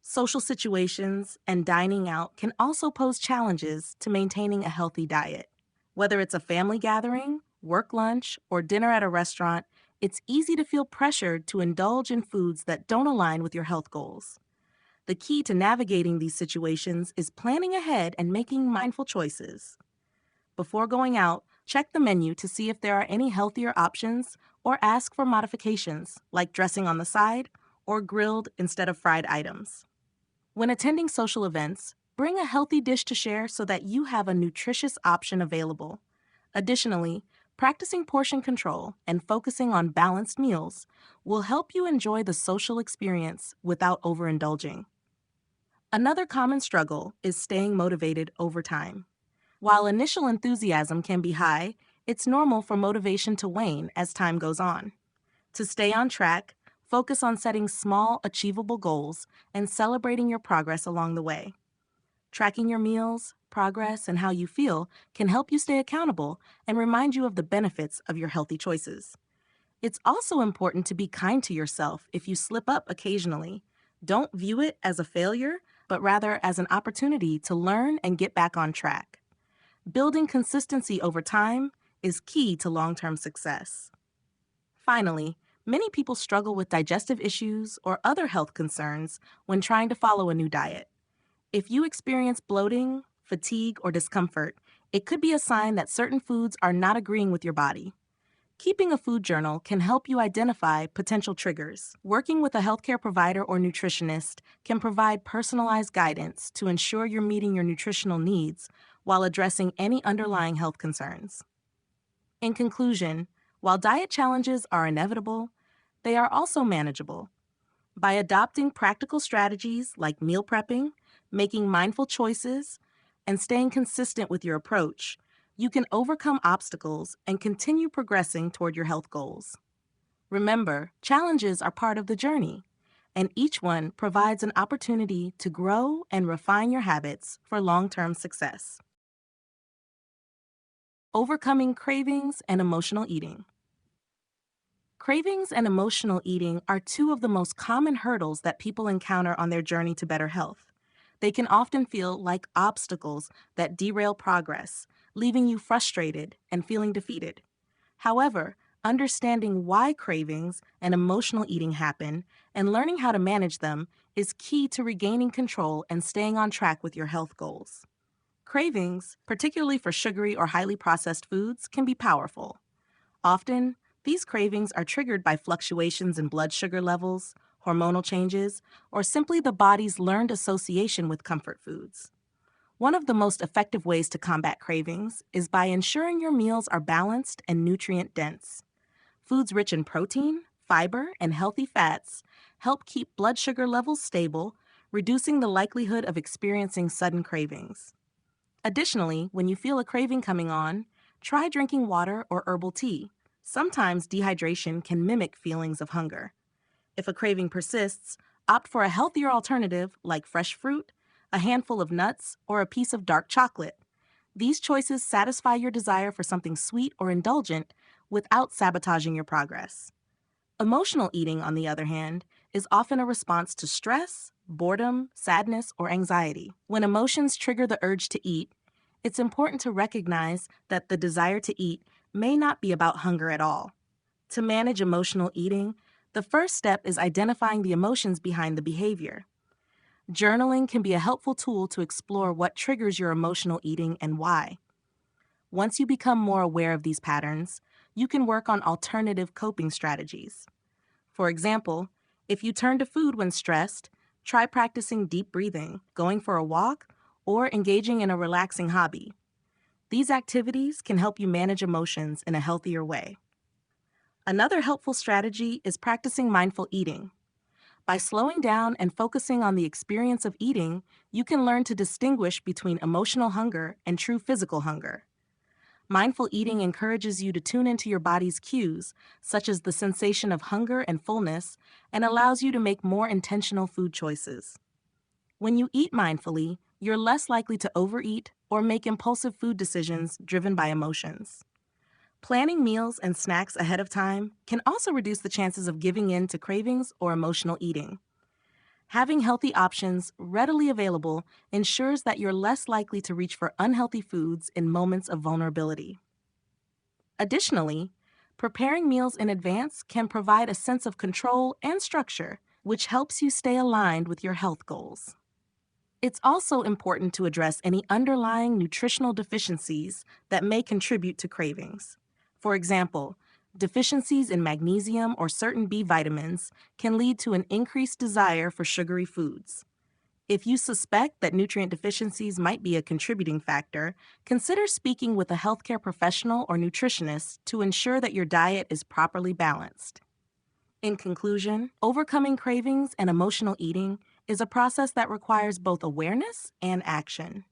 Social situations and dining out can also pose challenges to maintaining a healthy diet. Whether it's a family gathering, work lunch, or dinner at a restaurant, it's easy to feel pressured to indulge in foods that don't align with your health goals. The key to navigating these situations is planning ahead and making mindful choices. Before going out, check the menu to see if there are any healthier options or ask for modifications, like dressing on the side or grilled instead of fried items. When attending social events, bring a healthy dish to share so that you have a nutritious option available. Additionally, practicing portion control and focusing on balanced meals will help you enjoy the social experience without overindulging. Another common struggle is staying motivated over time. While initial enthusiasm can be high, it's normal for motivation to wane as time goes on. To stay on track, focus on setting small, achievable goals and celebrating your progress along the way. Tracking your meals, progress, and how you feel can help you stay accountable and remind you of the benefits of your healthy choices. It's also important to be kind to yourself if you slip up occasionally. Don't view it as a failure, but rather as an opportunity to learn and get back on track. Building consistency over time is key to long-term success. Finally, many people struggle with digestive issues or other health concerns when trying to follow a new diet. If you experience bloating, fatigue, or discomfort, it could be a sign that certain foods are not agreeing with your body. Keeping a food journal can help you identify potential triggers. Working with a healthcare provider or nutritionist can provide personalized guidance to ensure you're meeting your nutritional needs while addressing any underlying health concerns. In conclusion, while diet challenges are inevitable, they are also manageable. By adopting practical strategies like meal prepping, making mindful choices, and staying consistent with your approach, you can overcome obstacles and continue progressing toward your health goals. Remember, challenges are part of the journey, and each one provides an opportunity to grow and refine your habits for long-term success. Overcoming cravings and emotional eating. Cravings and emotional eating are two of the most common hurdles that people encounter on their journey to better health. They can often feel like obstacles that derail progress, leaving you frustrated and feeling defeated. However, understanding why cravings and emotional eating happen and learning how to manage them is key to regaining control and staying on track with your health goals. Cravings, particularly for sugary or highly processed foods, can be powerful. Often, these cravings are triggered by fluctuations in blood sugar levels, hormonal changes, or simply the body's learned association with comfort foods. One of the most effective ways to combat cravings is by ensuring your meals are balanced and nutrient-dense. Foods rich in protein, fiber, and healthy fats help keep blood sugar levels stable, reducing the likelihood of experiencing sudden cravings. Additionally, when you feel a craving coming on, try drinking water or herbal tea. Sometimes dehydration can mimic feelings of hunger. If a craving persists, opt for a healthier alternative like fresh fruit, a handful of nuts, or a piece of dark chocolate. These choices satisfy your desire for something sweet or indulgent without sabotaging your progress. Emotional eating, on the other hand, is often a response to stress, boredom, sadness, or anxiety. When emotions trigger the urge to eat, it's important to recognize that the desire to eat may not be about hunger at all. To manage emotional eating, the first step is identifying the emotions behind the behavior. Journaling can be a helpful tool to explore what triggers your emotional eating and why. Once you become more aware of these patterns, you can work on alternative coping strategies. For example, if you turn to food when stressed, try practicing deep breathing, going for a walk, or engaging in a relaxing hobby. These activities can help you manage emotions in a healthier way. Another helpful strategy is practicing mindful eating. By slowing down and focusing on the experience of eating, you can learn to distinguish between emotional hunger and true physical hunger. Mindful eating encourages you to tune into your body's cues, such as the sensation of hunger and fullness, and allows you to make more intentional food choices. When you eat mindfully, you're less likely to overeat or make impulsive food decisions driven by emotions. Planning meals and snacks ahead of time can also reduce the chances of giving in to cravings or emotional eating. Having healthy options readily available ensures that you're less likely to reach for unhealthy foods in moments of vulnerability. Additionally, preparing meals in advance can provide a sense of control and structure, which helps you stay aligned with your health goals. It's also important to address any underlying nutritional deficiencies that may contribute to cravings. For example, deficiencies in magnesium or certain B vitamins can lead to an increased desire for sugary foods. If you suspect that nutrient deficiencies might be a contributing factor, consider speaking with a healthcare professional or nutritionist to ensure that your diet is properly balanced. In conclusion, overcoming cravings and emotional eating is a process that requires both awareness and action.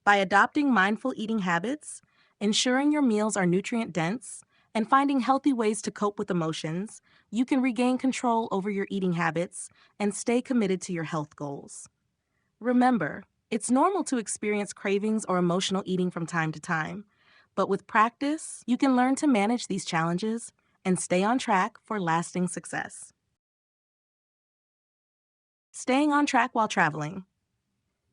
By adopting mindful eating habits, ensuring your meals are nutrient dense, and finding healthy ways to cope with emotions, you can regain control over your eating habits and stay committed to your health goals. Remember, it's normal to experience cravings or emotional eating from time to time, but with practice, you can learn to manage these challenges and stay on track for lasting success. Staying on track while traveling.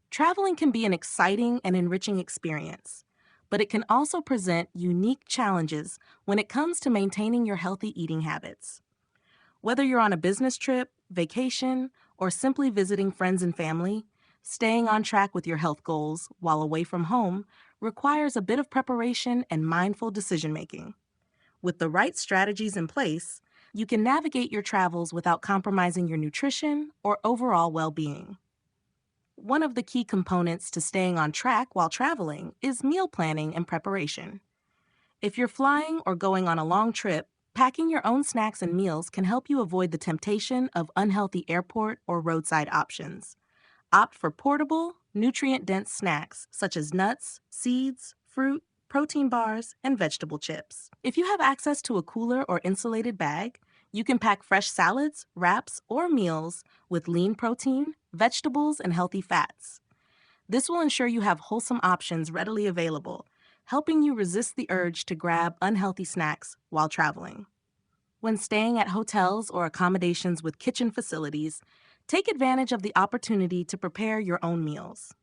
Traveling can be an exciting and enriching experience, but it can also present unique challenges when it comes to maintaining your healthy eating habits. Whether you're on a business trip, vacation, or simply visiting friends and family, staying on track with your health goals while away from home requires a bit of preparation and mindful decision-making. With the right strategies in place, you can navigate your travels without compromising your nutrition or overall well-being. One of the key components to staying on track while traveling is meal planning and preparation. If you're flying or going on a long trip, packing your own snacks and meals can help you avoid the temptation of unhealthy airport or roadside options. Opt for portable, nutrient-dense snacks such as nuts, seeds, fruit, protein bars, and vegetable chips. If you have access to a cooler or insulated bag, you can pack fresh salads, wraps, or meals with lean protein, vegetables, and healthy fats. This will ensure you have wholesome options readily available, helping you resist the urge to grab unhealthy snacks while traveling. When staying at hotels or accommodations with kitchen facilities, take advantage of the opportunity to prepare your own meals.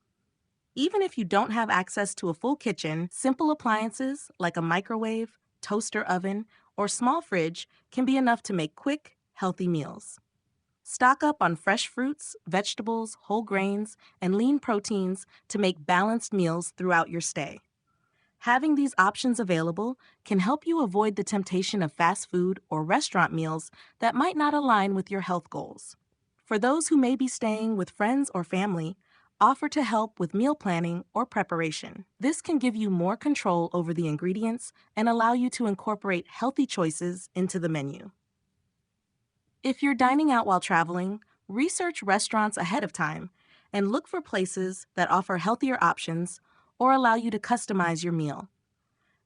Even if you don't have access to a full kitchen, simple appliances like a microwave, toaster oven, or small fridge can be enough to make quick, healthy meals. Stock up on fresh fruits, vegetables, whole grains, and lean proteins to make balanced meals throughout your stay. Having these options available can help you avoid the temptation of fast food or restaurant meals that might not align with your health goals. For those who may be staying with friends or family, offer to help with meal planning or preparation. This can give you more control over the ingredients and allow you to incorporate healthy choices into the menu. If you're dining out while traveling, research restaurants ahead of time and look for places that offer healthier options or allow you to customize your meal.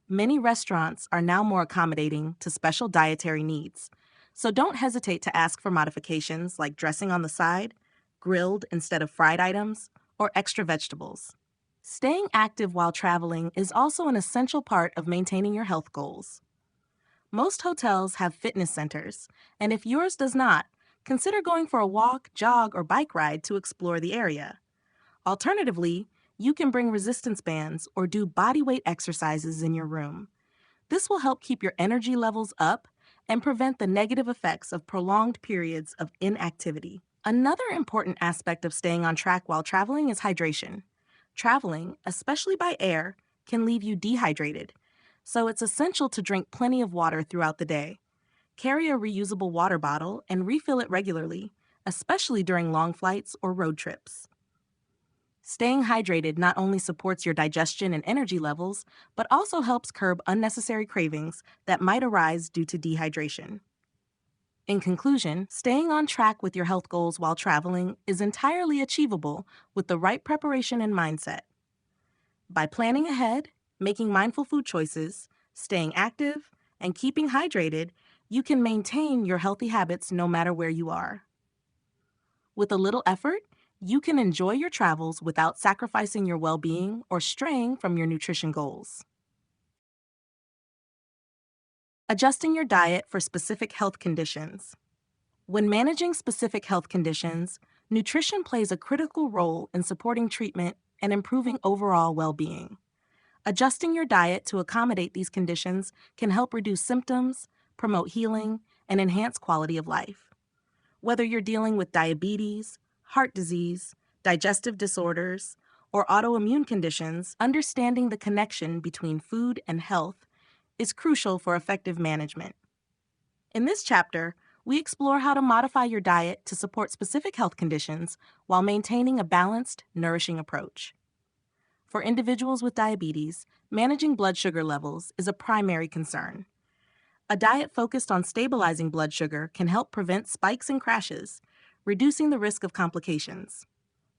Many restaurants are now more accommodating to special dietary needs, so don't hesitate to ask for modifications like dressing on the side, grilled instead of fried items, or extra vegetables. Staying active while traveling is also an essential part of maintaining your health goals. Most hotels have fitness centers, and if yours does not, consider going for a walk, jog, or bike ride to explore the area. Alternatively, you can bring resistance bands or do bodyweight exercises in your room. This will help keep your energy levels up and prevent the negative effects of prolonged periods of inactivity. Another important aspect of staying on track while traveling is hydration. Traveling, especially by air, can leave you dehydrated, so it's essential to drink plenty of water throughout the day. Carry a reusable water bottle and refill it regularly, especially during long flights or road trips. Staying hydrated not only supports your digestion and energy levels, but also helps curb unnecessary cravings that might arise due to dehydration. In conclusion, staying on track with your health goals while traveling is entirely achievable with the right preparation and mindset. By planning ahead, making mindful food choices, staying active, and keeping hydrated, you can maintain your healthy habits no matter where you are. With a little effort, you can enjoy your travels without sacrificing your well-being or straying from your nutrition goals. Adjusting your diet for specific health conditions. When managing specific health conditions, nutrition plays a critical role in supporting treatment and improving overall well-being. Adjusting your diet to accommodate these conditions can help reduce symptoms, promote healing, and enhance quality of life. Whether you're dealing with diabetes, heart disease, digestive disorders, or autoimmune conditions, understanding the connection between food and health is crucial for effective management. In this chapter, we explore how to modify your diet to support specific health conditions while maintaining a balanced, nourishing approach. For individuals with diabetes, managing blood sugar levels is a primary concern. A diet focused on stabilizing blood sugar can help prevent spikes and crashes, reducing the risk of complications.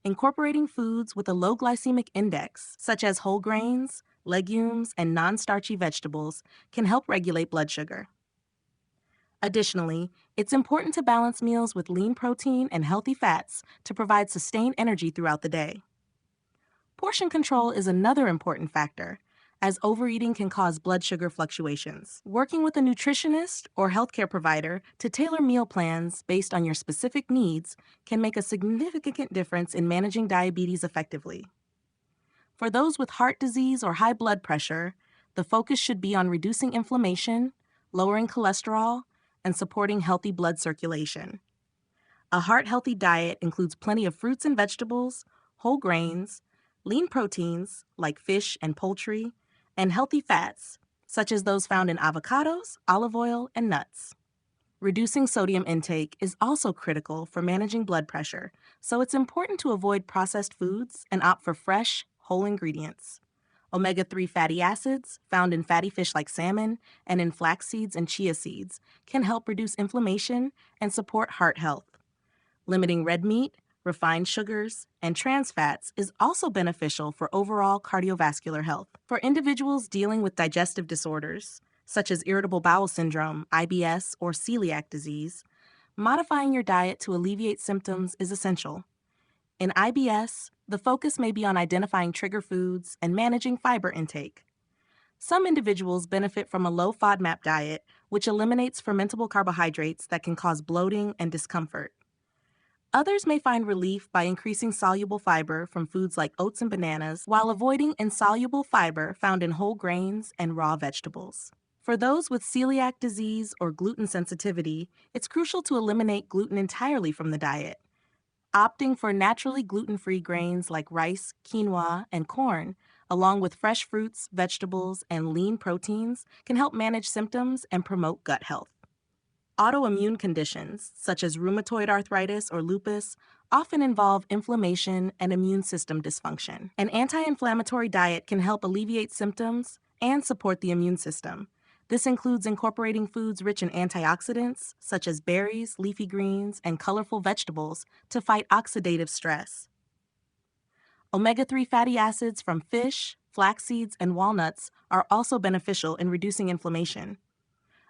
Incorporating foods with a low glycemic index, such as whole grains, legumes, and non-starchy vegetables, can help regulate blood sugar. Additionally, it's important to balance meals with lean protein and healthy fats to provide sustained energy throughout the day. Portion control is another important factor, as overeating can cause blood sugar fluctuations. Working with a nutritionist or healthcare provider to tailor meal plans based on your specific needs can make a significant difference in managing diabetes effectively. For those with heart disease or high blood pressure, the focus should be on reducing inflammation, lowering cholesterol, and supporting healthy blood circulation. A heart-healthy diet includes plenty of fruits and vegetables, whole grains, lean proteins like fish and poultry, and healthy fats, such as those found in avocados, olive oil, and nuts. Reducing sodium intake is also critical for managing blood pressure, so it's important to avoid processed foods and opt for fresh, whole ingredients. Omega-3 fatty acids, found in fatty fish like salmon and in flax seeds and chia seeds, can help reduce inflammation and support heart health. Limiting red meat, refined sugars, and trans fats is also beneficial for overall cardiovascular health. For individuals dealing with digestive disorders, such as irritable bowel syndrome, IBS, or celiac disease, modifying your diet to alleviate symptoms is essential. In IBS, the focus may be on identifying trigger foods and managing fiber intake. Some individuals benefit from a low FODMAP diet, which eliminates fermentable carbohydrates that can cause bloating and discomfort. Others may find relief by increasing soluble fiber from foods like oats and bananas while avoiding insoluble fiber found in whole grains and raw vegetables. For those with celiac disease or gluten sensitivity, it's crucial to eliminate gluten entirely from the diet. Opting for naturally gluten-free grains like rice, quinoa, and corn, along with fresh fruits, vegetables, and lean proteins, can help manage symptoms and promote gut health. Autoimmune conditions, such as rheumatoid arthritis or lupus, often involve inflammation and immune system dysfunction. An anti-inflammatory diet can help alleviate symptoms and support the immune system. This includes incorporating foods rich in antioxidants, such as berries, leafy greens, and colorful vegetables, to fight oxidative stress. Omega-3 fatty acids from fish, flax seeds, and walnuts are also beneficial in reducing inflammation.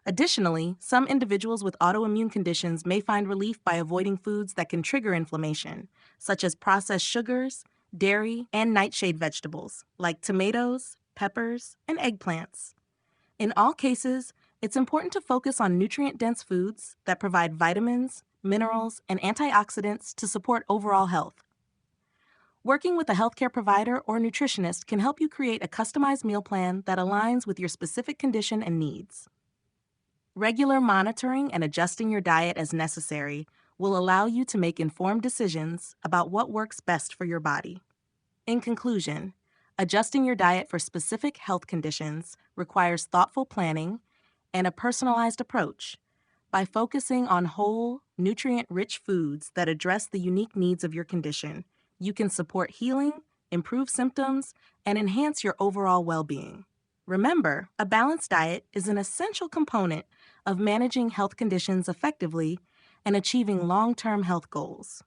Additionally, some individuals with autoimmune conditions may find relief by avoiding foods that can trigger inflammation, such as processed sugars, dairy, and nightshade vegetables, like tomatoes, peppers, and eggplants. In all cases, it's important to focus on nutrient-dense foods that provide vitamins, minerals, and antioxidants to support overall health. Working with a healthcare provider or nutritionist can help you create a customized meal plan that aligns with your specific condition and needs. Regular monitoring and adjusting your diet as necessary will allow you to make informed decisions about what works best for your body. In conclusion, adjusting your diet for specific health conditions requires thoughtful planning and a personalized approach. By focusing on whole, nutrient-rich foods that address the unique needs of your condition, you can support healing, improve symptoms, and enhance your overall well-being. Remember, a balanced diet is an essential component of managing health conditions effectively and achieving long-term health goals.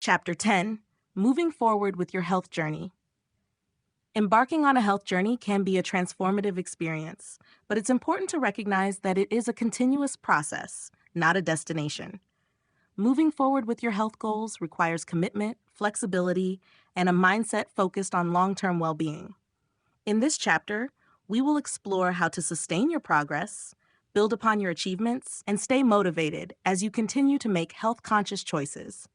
Chapter 10, Moving Forward with Your Health Journey. Embarking on a health journey can be a transformative experience, but it's important to recognize that it is a continuous process, not a destination. Moving forward with your health goals requires commitment, flexibility, and a mindset focused on long-term well-being. In this chapter, we will explore how to sustain your progress, build upon your achievements, and stay motivated as you continue to make health-conscious choices.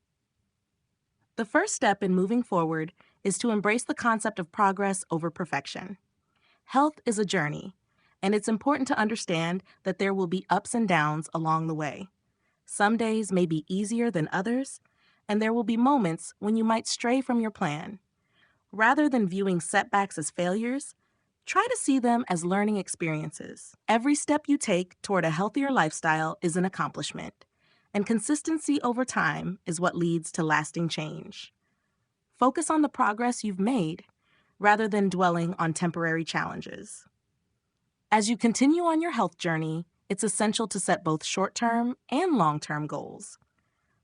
The first step in moving forward is to embrace the concept of progress over perfection. Health is a journey, and it's important to understand that there will be ups and downs along the way. Some days may be easier than others, and there will be moments when you might stray from your plan. Rather than viewing setbacks as failures, try to see them as learning experiences. Every step you take toward a healthier lifestyle is an accomplishment, and consistency over time is what leads to lasting change. Focus on the progress you've made rather than dwelling on temporary challenges. As you continue on your health journey, it's essential to set both short-term and long-term goals.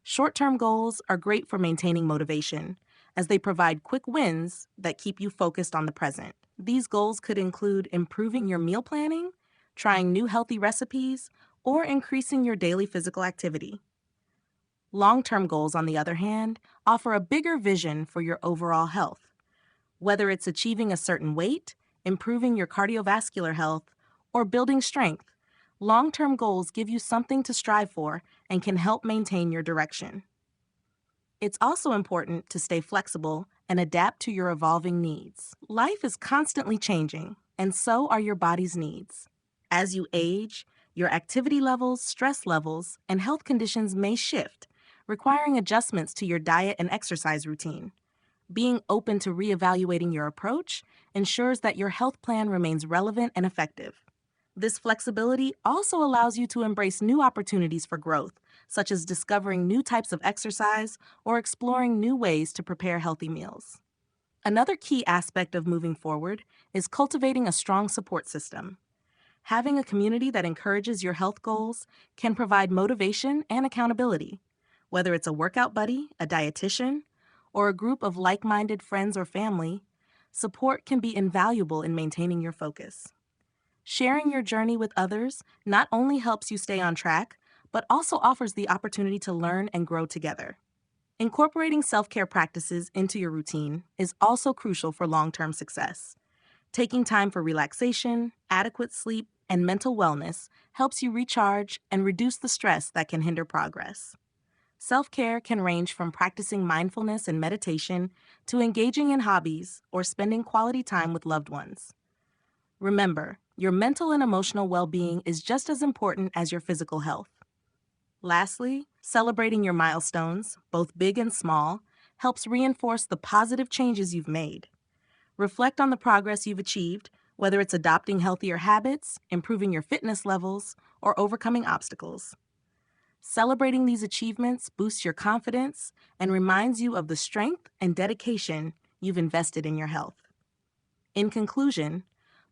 Short-term goals are great for maintaining motivation, as they provide quick wins that keep you focused on the present. These goals could include improving your meal planning, trying new healthy recipes, or increasing your daily physical activity. Long-term goals, on the other hand, offer a bigger vision for your overall health. Whether it's achieving a certain weight, improving your cardiovascular health, or building strength, long-term goals give you something to strive for and can help maintain your direction. It's also important to stay flexible and adapt to your evolving needs. Life is constantly changing, and so are your body's needs. As you age, your activity levels, stress levels, and health conditions may shift, requiring adjustments to your diet and exercise routine. Being open to reevaluating your approach ensures that your health plan remains relevant and effective. This flexibility also allows you to embrace new opportunities for growth, such as discovering new types of exercise or exploring new ways to prepare healthy meals. Another key aspect of moving forward is cultivating a strong support system. Having a community that encourages your health goals can provide motivation and accountability. Whether it's a workout buddy, a dietitian, or a group of like-minded friends or family, support can be invaluable in maintaining your focus. Sharing your journey with others not only helps you stay on track, but also offers the opportunity to learn and grow together. Incorporating self-care practices into your routine is also crucial for long-term success. Taking time for relaxation, adequate sleep, and mental wellness helps you recharge and reduce the stress that can hinder progress. Self-care can range from practicing mindfulness and meditation to engaging in hobbies or spending quality time with loved ones. Remember, your mental and emotional well-being is just as important as your physical health. Lastly, celebrating your milestones, both big and small, helps reinforce the positive changes you've made. Reflect on the progress you've achieved, whether it's adopting healthier habits, improving your fitness levels, or overcoming obstacles. Celebrating these achievements boosts your confidence and reminds you of the strength and dedication you've invested in your health. In conclusion,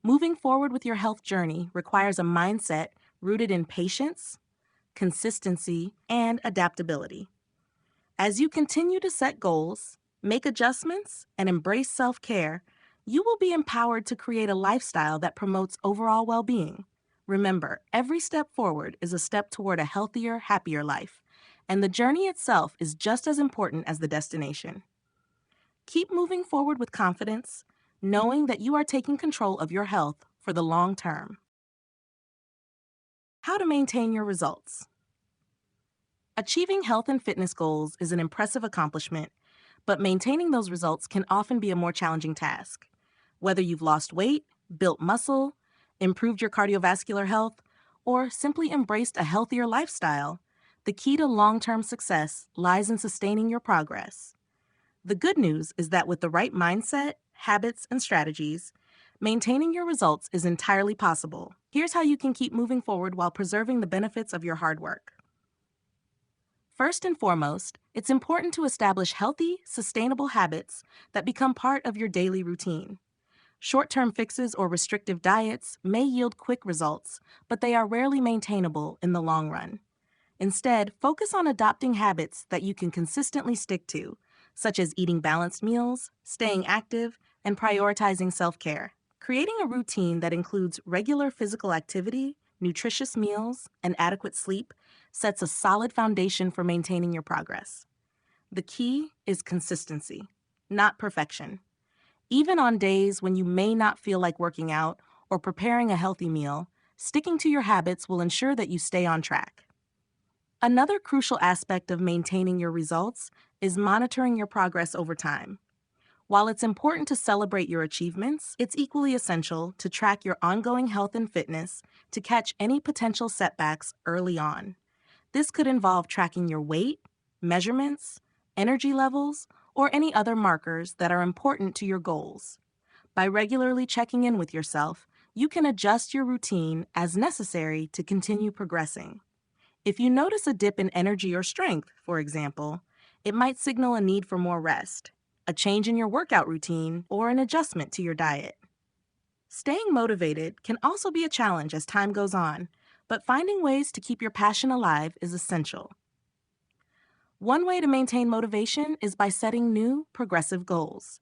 moving forward with your health journey requires a mindset rooted in patience, consistency, and adaptability. As you continue to set goals, make adjustments, and embrace self-care, you will be empowered to create a lifestyle that promotes overall well-being. Remember, every step forward is a step toward a healthier, happier life, and the journey itself is just as important as the destination. Keep moving forward with confidence, knowing that you are taking control of your health for the long term. How to maintain your results. Achieving health and fitness goals is an impressive accomplishment, but maintaining those results can often be a more challenging task. Whether you've lost weight, built muscle, improved your cardiovascular health, or simply embraced a healthier lifestyle, the key to long-term success lies in sustaining your progress. The good news is that with the right mindset, habits, and strategies, maintaining your results is entirely possible. Here's how you can keep moving forward while preserving the benefits of your hard work. First and foremost, it's important to establish healthy, sustainable habits that become part of your daily routine. Short-term fixes or restrictive diets may yield quick results, but they are rarely maintainable in the long run. Instead, focus on adopting habits that you can consistently stick to, such as eating balanced meals, staying active, and prioritizing self-care. Creating a routine that includes regular physical activity, nutritious meals, and adequate sleep sets a solid foundation for maintaining your progress. The key is consistency, not perfection. Even on days when you may not feel like working out or preparing a healthy meal, sticking to your habits will ensure that you stay on track. Another crucial aspect of maintaining your results is monitoring your progress over time. While it's important to celebrate your achievements, it's equally essential to track your ongoing health and fitness to catch any potential setbacks early on. This could involve tracking your weight, measurements, energy levels, or any other markers that are important to your goals. By regularly checking in with yourself, you can adjust your routine as necessary to continue progressing. If you notice a dip in energy or strength, for example, it might signal a need for more rest, a change in your workout routine, or an adjustment to your diet. Staying motivated can also be a challenge as time goes on, but finding ways to keep your passion alive is essential. One way to maintain motivation is by setting new, progressive goals.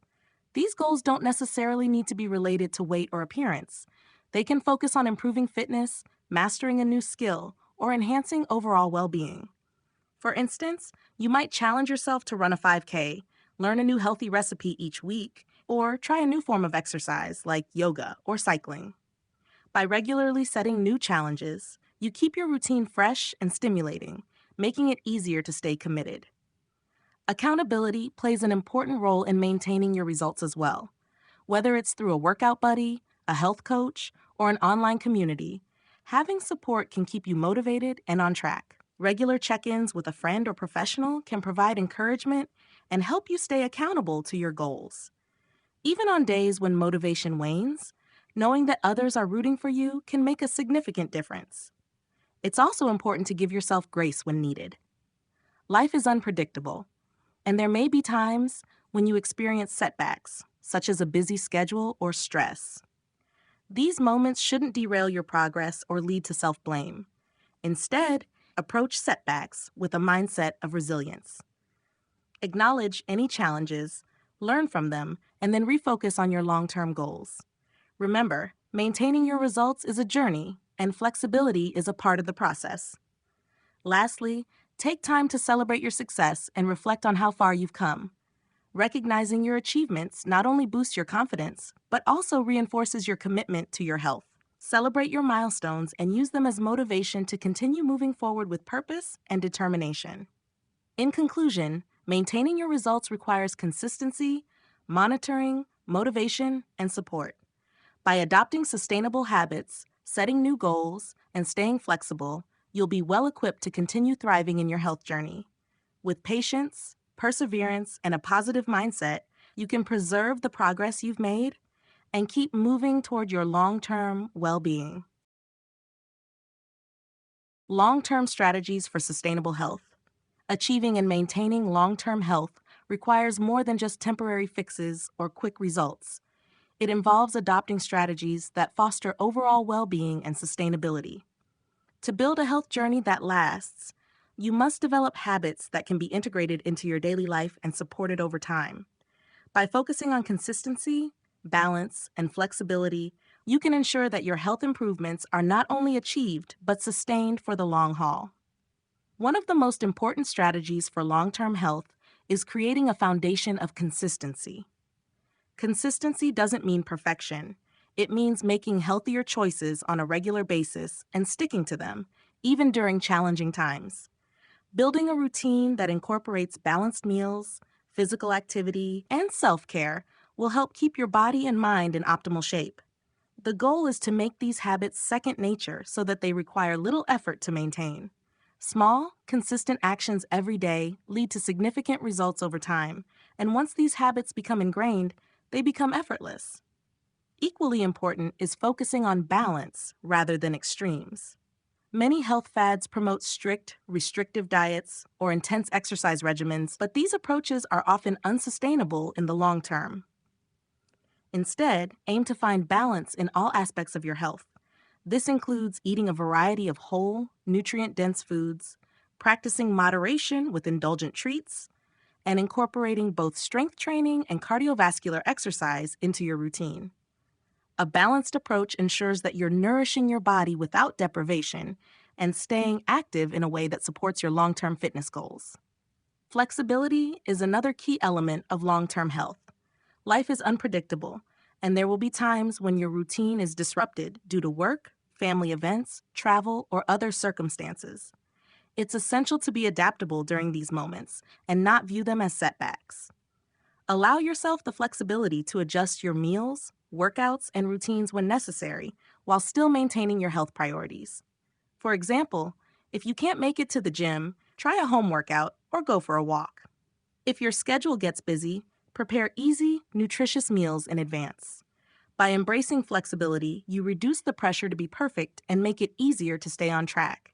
These goals don't necessarily need to be related to weight or appearance. They can focus on improving fitness, mastering a new skill, or enhancing overall well-being. For instance, you might challenge yourself to run a 5K, learn a new healthy recipe each week, or try a new form of exercise like yoga or cycling. By regularly setting new challenges, you keep your routine fresh and stimulating, making it easier to stay committed. Accountability plays an important role in maintaining your results as well. Whether it's through a workout buddy, a health coach, or an online community, having support can keep you motivated and on track. Regular check-ins with a friend or professional can provide encouragement and help you stay accountable to your goals. Even on days when motivation wanes, knowing that others are rooting for you can make a significant difference. It's also important to give yourself grace when needed. Life is unpredictable, and there may be times when you experience setbacks, such as a busy schedule or stress. These moments shouldn't derail your progress or lead to self-blame. Instead, approach setbacks with a mindset of resilience. Acknowledge any challenges, learn from them, and then refocus on your long-term goals. Remember, maintaining your results is a journey, and flexibility is a part of the process. Lastly, take time to celebrate your success and reflect on how far you've come. Recognizing your achievements not only boosts your confidence, but also reinforces your commitment to your health. Celebrate your milestones and use them as motivation to continue moving forward with purpose and determination. In conclusion, maintaining your results requires consistency, monitoring, motivation, and support. By adopting sustainable habits, setting new goals, and staying flexible, you'll be well equipped to continue thriving in your health journey. With patience, perseverance, and a positive mindset, you can preserve the progress you've made and keep moving toward your long-term well-being. Long-term strategies for sustainable health. Achieving and maintaining long-term health requires more than just temporary fixes or quick results. It involves adopting strategies that foster overall well-being and sustainability. To build a health journey that lasts, you must develop habits that can be integrated into your daily life and supported over time. By focusing on consistency, balance, and flexibility, you can ensure that your health improvements are not only achieved, but sustained for the long haul. One of the most important strategies for long-term health is creating a foundation of consistency. Consistency doesn't mean perfection. It means making healthier choices on a regular basis and sticking to them, even during challenging times. Building a routine that incorporates balanced meals, physical activity, and self-care will help keep your body and mind in optimal shape. The goal is to make these habits second nature so that they require little effort to maintain. Small, consistent actions every day lead to significant results over time, and once these habits become ingrained, they become effortless. Equally important is focusing on balance rather than extremes. Many health fads promote strict, restrictive diets or intense exercise regimens, but these approaches are often unsustainable in the long term. Instead, aim to find balance in all aspects of your health. This includes eating a variety of whole, nutrient-dense foods, practicing moderation with indulgent treats, and incorporating both strength training and cardiovascular exercise into your routine. A balanced approach ensures that you're nourishing your body without deprivation and staying active in a way that supports your long-term fitness goals. Flexibility is another key element of long-term health. Life is unpredictable, and there will be times when your routine is disrupted due to work, family events, travel, or other circumstances. It's essential to be adaptable during these moments and not view them as setbacks. Allow yourself the flexibility to adjust your meals, workouts, and routines when necessary, while still maintaining your health priorities. For example, if you can't make it to the gym, try a home workout or go for a walk. If your schedule gets busy, prepare easy, nutritious meals in advance. By embracing flexibility, you reduce the pressure to be perfect and make it easier to stay on track.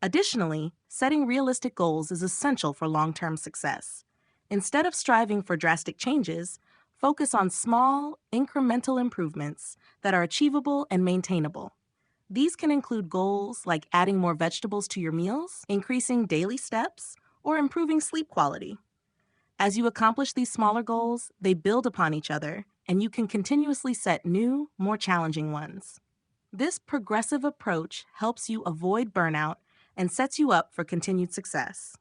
Additionally, setting realistic goals is essential for long-term success. Instead of striving for drastic changes, focus on small, incremental improvements that are achievable and maintainable. These can include goals like adding more vegetables to your meals, increasing daily steps, or improving sleep quality. As you accomplish these smaller goals, they build upon each other, and you can continuously set new, more challenging ones. This progressive approach helps you avoid burnout and sets you up for continued success.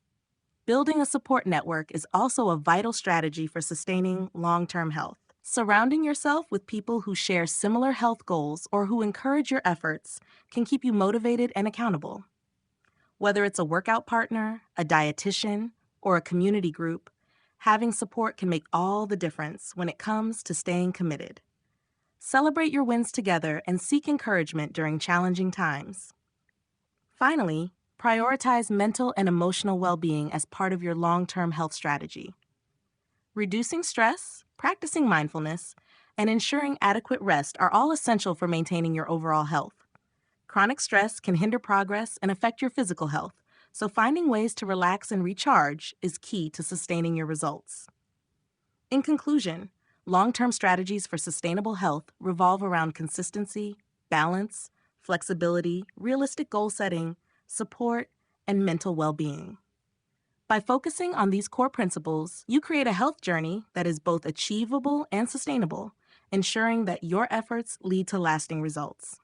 Building a support network is also a vital strategy for sustaining long-term health. Surrounding yourself with people who share similar health goals or who encourage your efforts can keep you motivated and accountable. Whether it's a workout partner, a dietitian, or a community group, having support can make all the difference when it comes to staying committed. Celebrate your wins together and seek encouragement during challenging times. Finally, prioritize mental and emotional well-being as part of your long-term health strategy. Reducing stress, practicing mindfulness, and ensuring adequate rest are all essential for maintaining your overall health. Chronic stress can hinder progress and affect your physical health, so finding ways to relax and recharge is key to sustaining your results. In conclusion, long-term strategies for sustainable health revolve around consistency, balance, flexibility, realistic goal setting, support, and mental well-being. By focusing on these core principles, you create a health journey that is both achievable and sustainable, ensuring that your efforts lead to lasting results.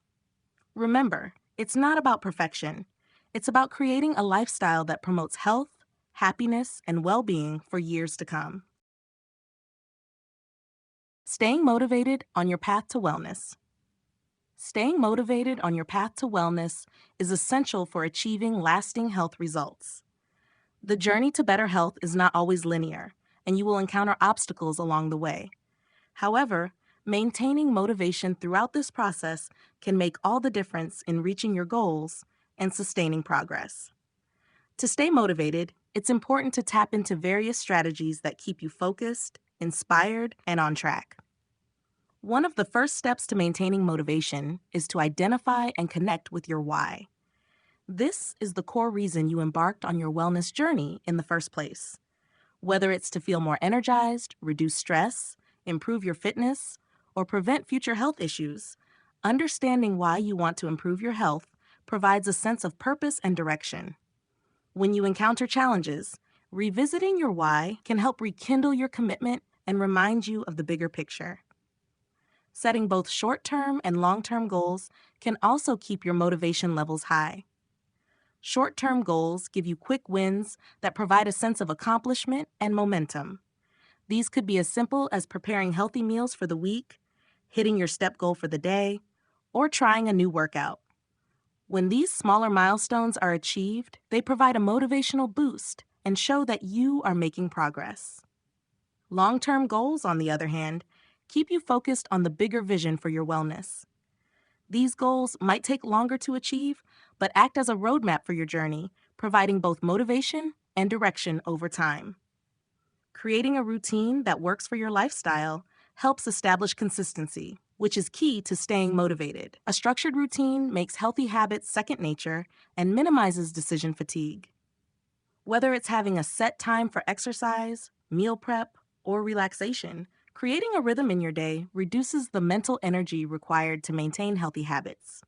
Remember, it's not about perfection. It's about creating a lifestyle that promotes health, happiness, and well-being for years to come. Staying motivated on your path to wellness. Staying motivated on your path to wellness is essential for achieving lasting health results. The journey to better health is not always linear, and you will encounter obstacles along the way. However, maintaining motivation throughout this process can make all the difference in reaching your goals and sustaining progress. To stay motivated, it's important to tap into various strategies that keep you focused, inspired, and on track. One of the first steps to maintaining motivation is to identify and connect with your why. This is the core reason you embarked on your wellness journey in the first place. Whether it's to feel more energized, reduce stress, improve your fitness, or prevent future health issues, understanding why you want to improve your health provides a sense of purpose and direction. When you encounter challenges, revisiting your why can help rekindle your commitment and remind you of the bigger picture. Setting both short-term and long-term goals can also keep your motivation levels high. Short-term goals give you quick wins that provide a sense of accomplishment and momentum. These could be as simple as preparing healthy meals for the week, hitting your step goal for the day, or trying a new workout. When these smaller milestones are achieved, they provide a motivational boost and show that you are making progress. Long-term goals, on the other hand, keep you focused on the bigger vision for your wellness. These goals might take longer to achieve, but act as a roadmap for your journey, providing both motivation and direction over time. Creating a routine that works for your lifestyle helps establish consistency, which is key to staying motivated. A structured routine makes healthy habits second nature and minimizes decision fatigue. Whether it's having a set time for exercise, meal prep, or relaxation, creating a rhythm in your day reduces the mental energy required to maintain healthy habits.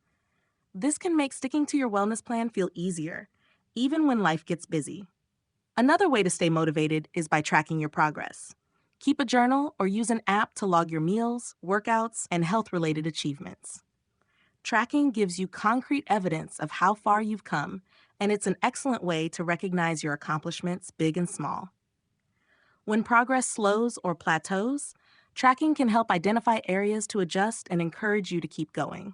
This can make sticking to your wellness plan feel easier, even when life gets busy. Another way to stay motivated is by tracking your progress. Keep a journal or use an app to log your meals, workouts, and health-related achievements. Tracking gives you concrete evidence of how far you've come, and it's an excellent way to recognize your accomplishments, big and small. When progress slows or plateaus, tracking can help identify areas to adjust and encourage you to keep going.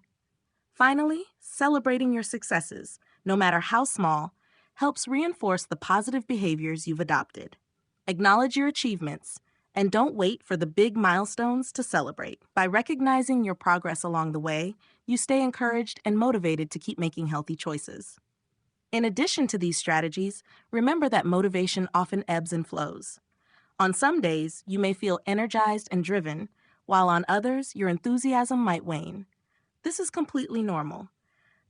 Finally, celebrating your successes, no matter how small, helps reinforce the positive behaviors you've adopted. Acknowledge your achievements, and don't wait for the big milestones to celebrate. By recognizing your progress along the way, you stay encouraged and motivated to keep making healthy choices. In addition to these strategies, remember that motivation often ebbs and flows. On some days, you may feel energized and driven, while on others, your enthusiasm might wane. This is completely normal.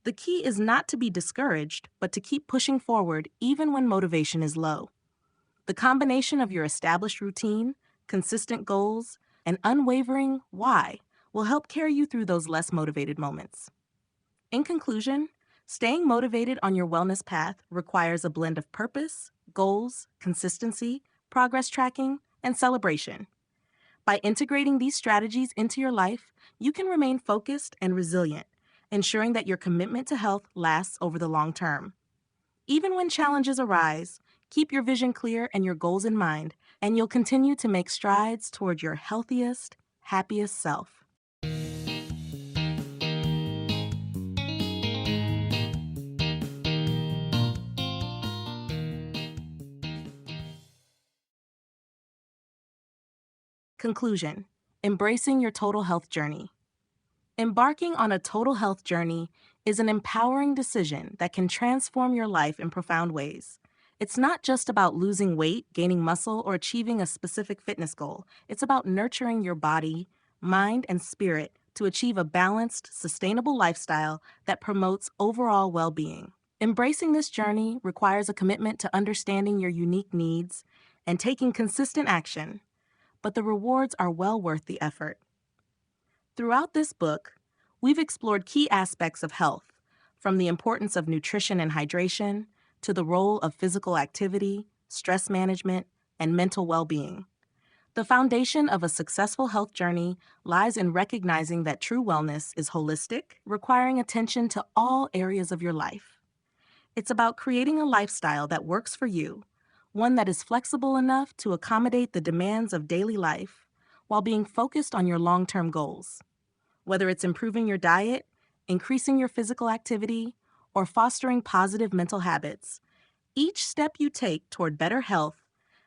The key is not to be discouraged, but to keep pushing forward even when motivation is low. The combination of your established routine, consistent goals, and unwavering why will help carry you through those less motivated moments. In conclusion, staying motivated on your wellness path requires a blend of purpose, goals, consistency, progress tracking, and celebration. By integrating these strategies into your life, you can remain focused and resilient, ensuring that your commitment to health lasts over the long term. Even when challenges arise, keep your vision clear and your goals in mind, and you'll continue to make strides toward your healthiest, happiest self. Conclusion: embracing your total health journey. Embarking on a total health journey is an empowering decision that can transform your life in profound ways. It's not just about losing weight, gaining muscle, or achieving a specific fitness goal. It's about nurturing your body, mind, and spirit to achieve a balanced, sustainable lifestyle that promotes overall well-being. Embracing this journey requires a commitment to understanding your unique needs and taking consistent action, but the rewards are well worth the effort. Throughout this book, we've explored key aspects of health, from the importance of nutrition and hydration to the role of physical activity, stress management, and mental well-being. The foundation of a successful health journey lies in recognizing that true wellness is holistic, requiring attention to all areas of your life. It's about creating a lifestyle that works for you, one that is flexible enough to accommodate the demands of daily life while being focused on your long-term goals. Whether it's improving your diet, increasing your physical activity, or fostering positive mental habits, each step you take toward better health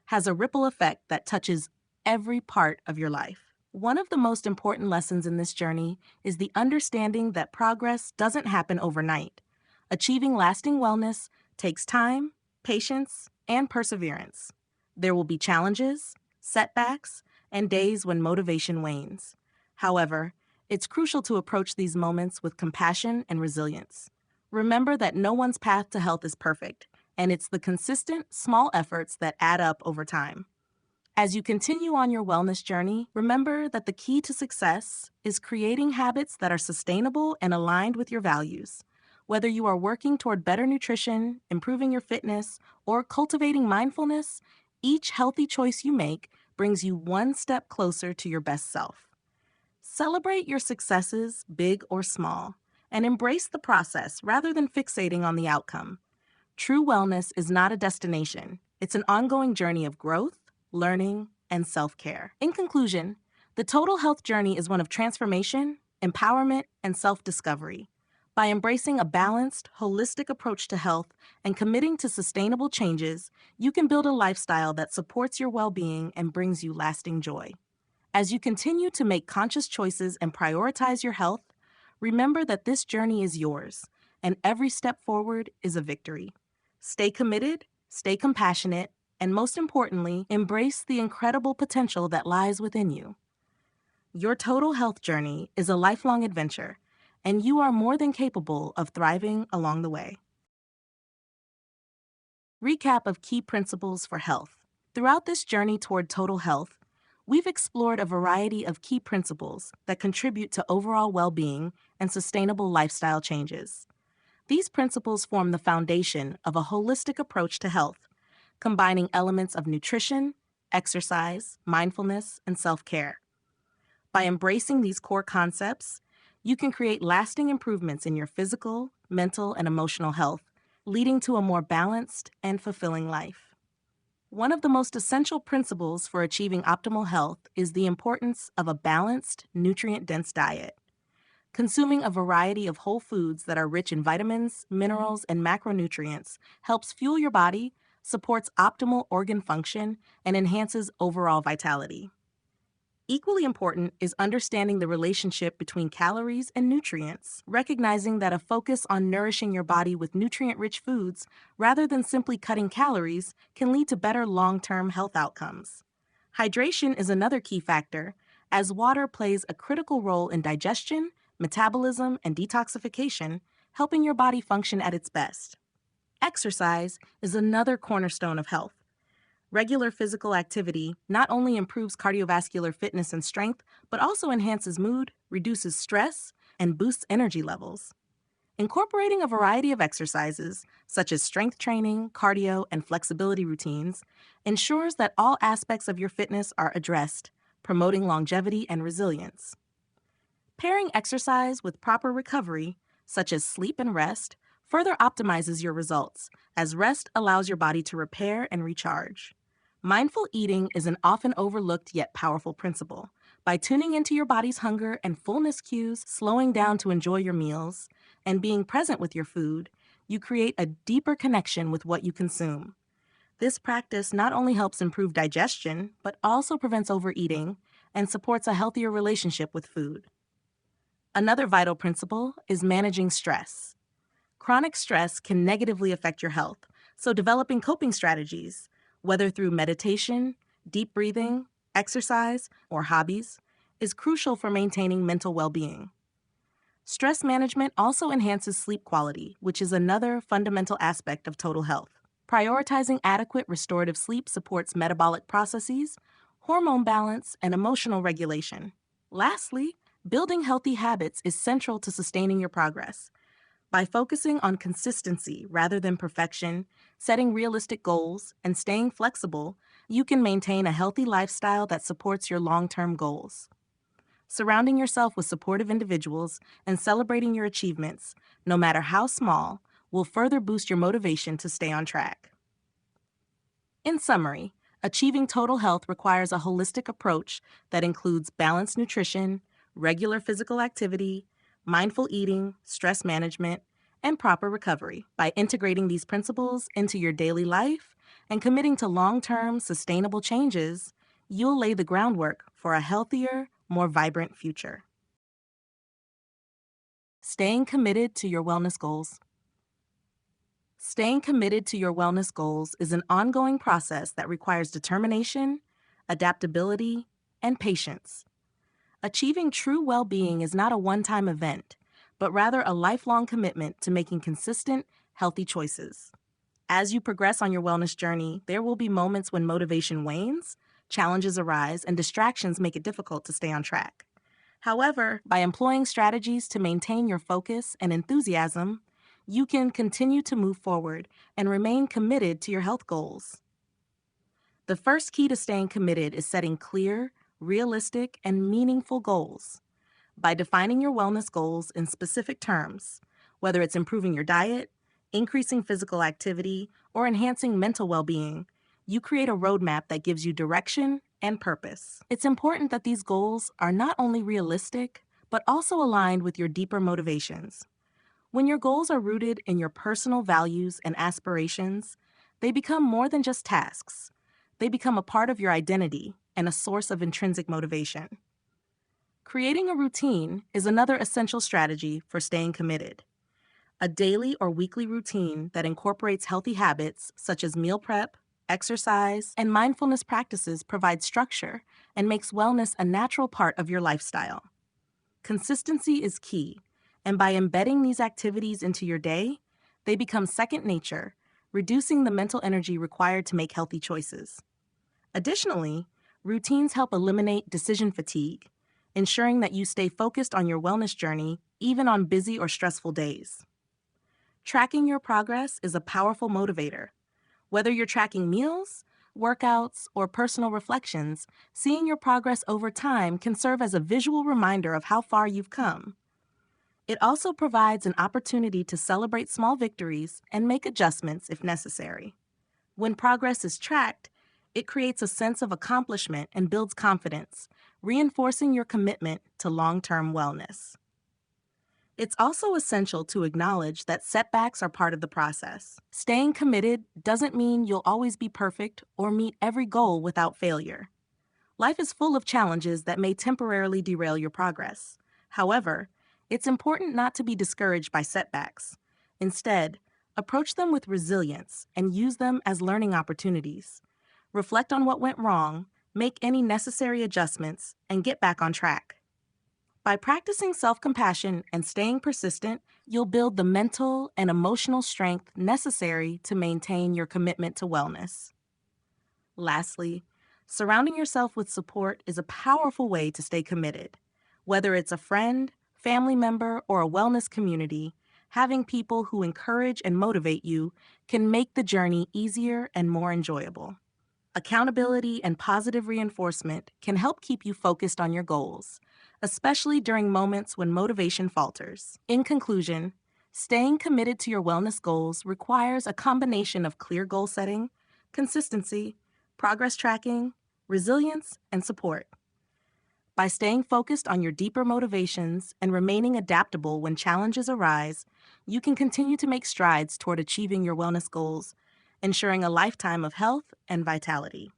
has a ripple effect that touches every part of your life. One of the most important lessons in this journey is the understanding that progress doesn't happen overnight. Achieving lasting wellness takes time, patience, and perseverance. There will be challenges, setbacks, and days when motivation wanes. However, it's crucial to approach these moments with compassion and resilience. Remember that no one's path to health is perfect, and it's the consistent, small efforts that add up over time. As you continue on your wellness journey, remember that the key to success is creating habits that are sustainable and aligned with your values. Whether you are working toward better nutrition, improving your fitness, or cultivating mindfulness, each healthy choice you make brings you one step closer to your best self. Celebrate your successes, big or small, and embrace the process rather than fixating on the outcome. True wellness is not a destination. It's an ongoing journey of growth, learning, and self-care. In conclusion, the total health journey is one of transformation, empowerment, and self-discovery. By embracing a balanced, holistic approach to health and committing to sustainable changes, you can build a lifestyle that supports your well-being and brings you lasting joy. As you continue to make conscious choices and prioritize your health, remember that this journey is yours, and every step forward is a victory. Stay committed, stay compassionate, and most importantly, embrace the incredible potential that lies within you. Your total health journey is a lifelong adventure, and you are more than capable of thriving along the way. Recap of key principles for health. Throughout this journey toward total health, we've explored a variety of key principles that contribute to overall well-being and sustainable lifestyle changes. These principles form the foundation of a holistic approach to health, combining elements of nutrition, exercise, mindfulness, and self-care. By embracing these core concepts, you can create lasting improvements in your physical, mental, and emotional health, leading to a more balanced and fulfilling life. One of the most essential principles for achieving optimal health is the importance of a balanced, nutrient-dense diet. Consuming a variety of whole foods that are rich in vitamins, minerals, and macronutrients helps fuel your body, supports optimal organ function, and enhances overall vitality. Equally important is understanding the relationship between calories and nutrients, recognizing that a focus on nourishing your body with nutrient-rich foods rather than simply cutting calories can lead to better long-term health outcomes. Hydration is another key factor, as water plays a critical role in digestion, metabolism, and detoxification, helping your body function at its best. Exercise is another cornerstone of health. Regular physical activity not only improves cardiovascular fitness and strength, but also enhances mood, reduces stress, and boosts energy levels. Incorporating a variety of exercises, such as strength training, cardio, and flexibility routines, ensures that all aspects of your fitness are addressed, promoting longevity and resilience. Pairing exercise with proper recovery, such as sleep and rest, further optimizes your results, as rest allows your body to repair and recharge. Mindful eating is an often overlooked yet powerful principle. By tuning into your body's hunger and fullness cues, slowing down to enjoy your meals, and being present with your food, you create a deeper connection with what you consume. This practice not only helps improve digestion, but also prevents overeating and supports a healthier relationship with food. Another vital principle is managing stress. Chronic stress can negatively affect your health, so developing coping strategies, whether through meditation, deep breathing, exercise, or hobbies, is crucial for maintaining mental well-being. Stress management also enhances sleep quality, which is another fundamental aspect of total health. Prioritizing adequate restorative sleep supports metabolic processes, hormone balance, and emotional regulation. Lastly, building healthy habits is central to sustaining your progress. By focusing on consistency rather than perfection, setting realistic goals, and staying flexible, you can maintain a healthy lifestyle that supports your long-term goals. Surrounding yourself with supportive individuals and celebrating your achievements, no matter how small, will further boost your motivation to stay on track. In summary, achieving total health requires a holistic approach that includes balanced nutrition, regular physical activity, mindful eating, stress management, and proper recovery. By integrating these principles into your daily life and committing to long-term, sustainable changes, you'll lay the groundwork for a healthier, more vibrant future. Staying committed to your wellness goals. Staying committed to your wellness goals is an ongoing process that requires determination, adaptability, and patience. Achieving true well-being is not a one-time event, but rather a lifelong commitment to making consistent, healthy choices. As you progress on your wellness journey, there will be moments when motivation wanes, challenges arise, and distractions make it difficult to stay on track. However, by employing strategies to maintain your focus and enthusiasm, you can continue to move forward and remain committed to your health goals. The first key to staying committed is setting clear, realistic, and meaningful goals. By defining your wellness goals in specific terms, whether it's improving your diet, increasing physical activity, or enhancing mental well-being, you create a roadmap that gives you direction and purpose. It's important that these goals are not only realistic, but also aligned with your deeper motivations. When your goals are rooted in your personal values and aspirations, they become more than just tasks. They become a part of your identity and a source of intrinsic motivation. Creating a routine is another essential strategy for staying committed. A daily or weekly routine that incorporates healthy habits such as meal prep, exercise, and mindfulness practices provides structure and makes wellness a natural part of your lifestyle. Consistency is key, and by embedding these activities into your day, they become second nature, reducing the mental energy required to make healthy choices. Additionally, routines help eliminate decision fatigue, ensuring that you stay focused on your wellness journey even on busy or stressful days. Tracking your progress is a powerful motivator. Whether you're tracking meals, workouts, or personal reflections, seeing your progress over time can serve as a visual reminder of how far you've come. It also provides an opportunity to celebrate small victories and make adjustments if necessary. When progress is tracked, it creates a sense of accomplishment and builds confidence, reinforcing your commitment to long-term wellness. It's also essential to acknowledge that setbacks are part of the process. Staying committed doesn't mean you'll always be perfect or meet every goal without failure. Life is full of challenges that may temporarily derail your progress. However, it's important not to be discouraged by setbacks. Instead, approach them with resilience and use them as learning opportunities. Reflect on what went wrong, make any necessary adjustments, and get back on track. By practicing self-compassion and staying persistent, you'll build the mental and emotional strength necessary to maintain your commitment to wellness. Lastly, surrounding yourself with support is a powerful way to stay committed. Whether it's a friend, family member, or a wellness community, having people who encourage and motivate you can make the journey easier and more enjoyable. Accountability and positive reinforcement can help keep you focused on your goals, especially during moments when motivation falters. In conclusion, staying committed to your wellness goals requires a combination of clear goal setting, consistency, progress tracking, resilience, and support. By staying focused on your deeper motivations and remaining adaptable when challenges arise, you can continue to make strides toward achieving your wellness goals, ensuring a lifetime of health and vitality.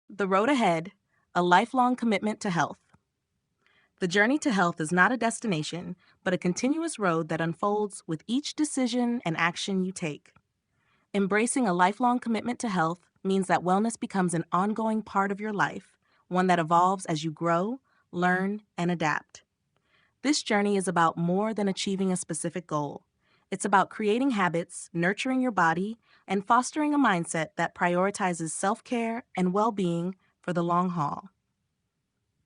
The road ahead, a lifelong commitment to health. The journey to health is not a destination, but a continuous road that unfolds with each decision and action you take. Embracing a lifelong commitment to health means that wellness becomes an ongoing part of your life, one that evolves as you grow, learn, and adapt. This journey is about more than achieving a specific goal. It's about creating habits, nurturing your body, and fostering a mindset that prioritizes self-care and well-being for the long haul.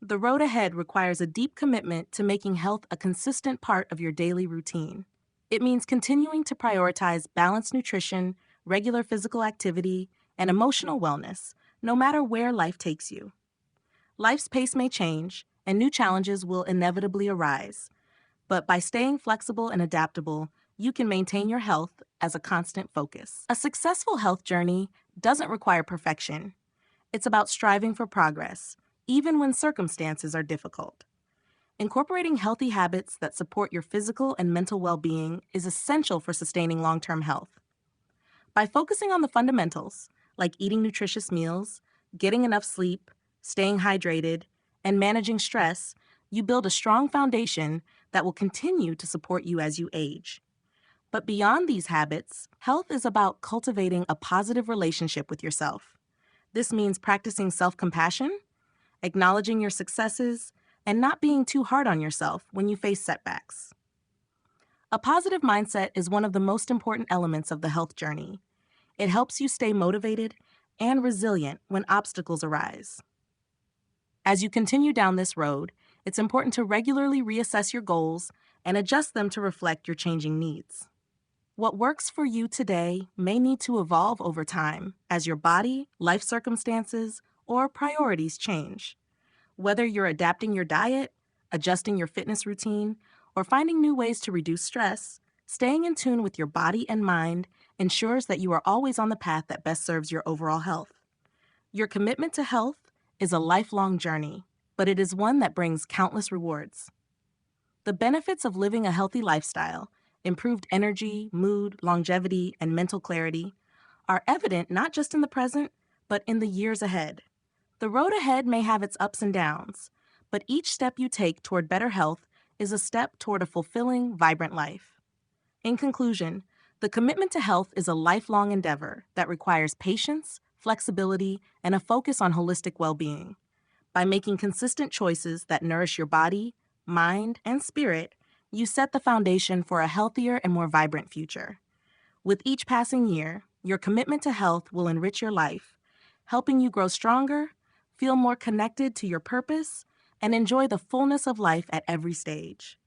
The road ahead requires a deep commitment to making health a consistent part of your daily routine. It means continuing to prioritize balanced nutrition, regular physical activity, and emotional wellness, no matter where life takes you. Life's pace may change, and new challenges will inevitably arise. But by staying flexible and adaptable, you can maintain your health as a constant focus. A successful health journey doesn't require perfection. It's about striving for progress, even when circumstances are difficult. Incorporating healthy habits that support your physical and mental well-being is essential for sustaining long-term health. By focusing on the fundamentals, like eating nutritious meals, getting enough sleep, staying hydrated, and managing stress, you build a strong foundation that will continue to support you as you age. But beyond these habits, health is about cultivating a positive relationship with yourself. This means practicing self-compassion, acknowledging your successes, and not being too hard on yourself when you face setbacks. A positive mindset is one of the most important elements of the health journey. It helps you stay motivated and resilient when obstacles arise. As you continue down this road, it's important to regularly reassess your goals and adjust them to reflect your changing needs. What works for you today may need to evolve over time as your body, life circumstances, or priorities change. Whether you're adapting your diet, adjusting your fitness routine, or finding new ways to reduce stress, staying in tune with your body and mind ensures that you are always on the path that best serves your overall health. Your commitment to health is a lifelong journey, but it is one that brings countless rewards. The benefits of living a healthy lifestyle, improved energy, mood, longevity, and mental clarity, are evident not just in the present, but in the years ahead. The road ahead may have its ups and downs, but each step you take toward better health is a step toward a fulfilling, vibrant life. In conclusion, the commitment to health is a lifelong endeavor that requires patience, flexibility, and a focus on holistic well-being. By making consistent choices that nourish your body, mind, and spirit, you set the foundation for a healthier and more vibrant future. With each passing year, your commitment to health will enrich your life, helping you grow stronger, feel more connected to your purpose, and enjoy the fullness of life at every stage.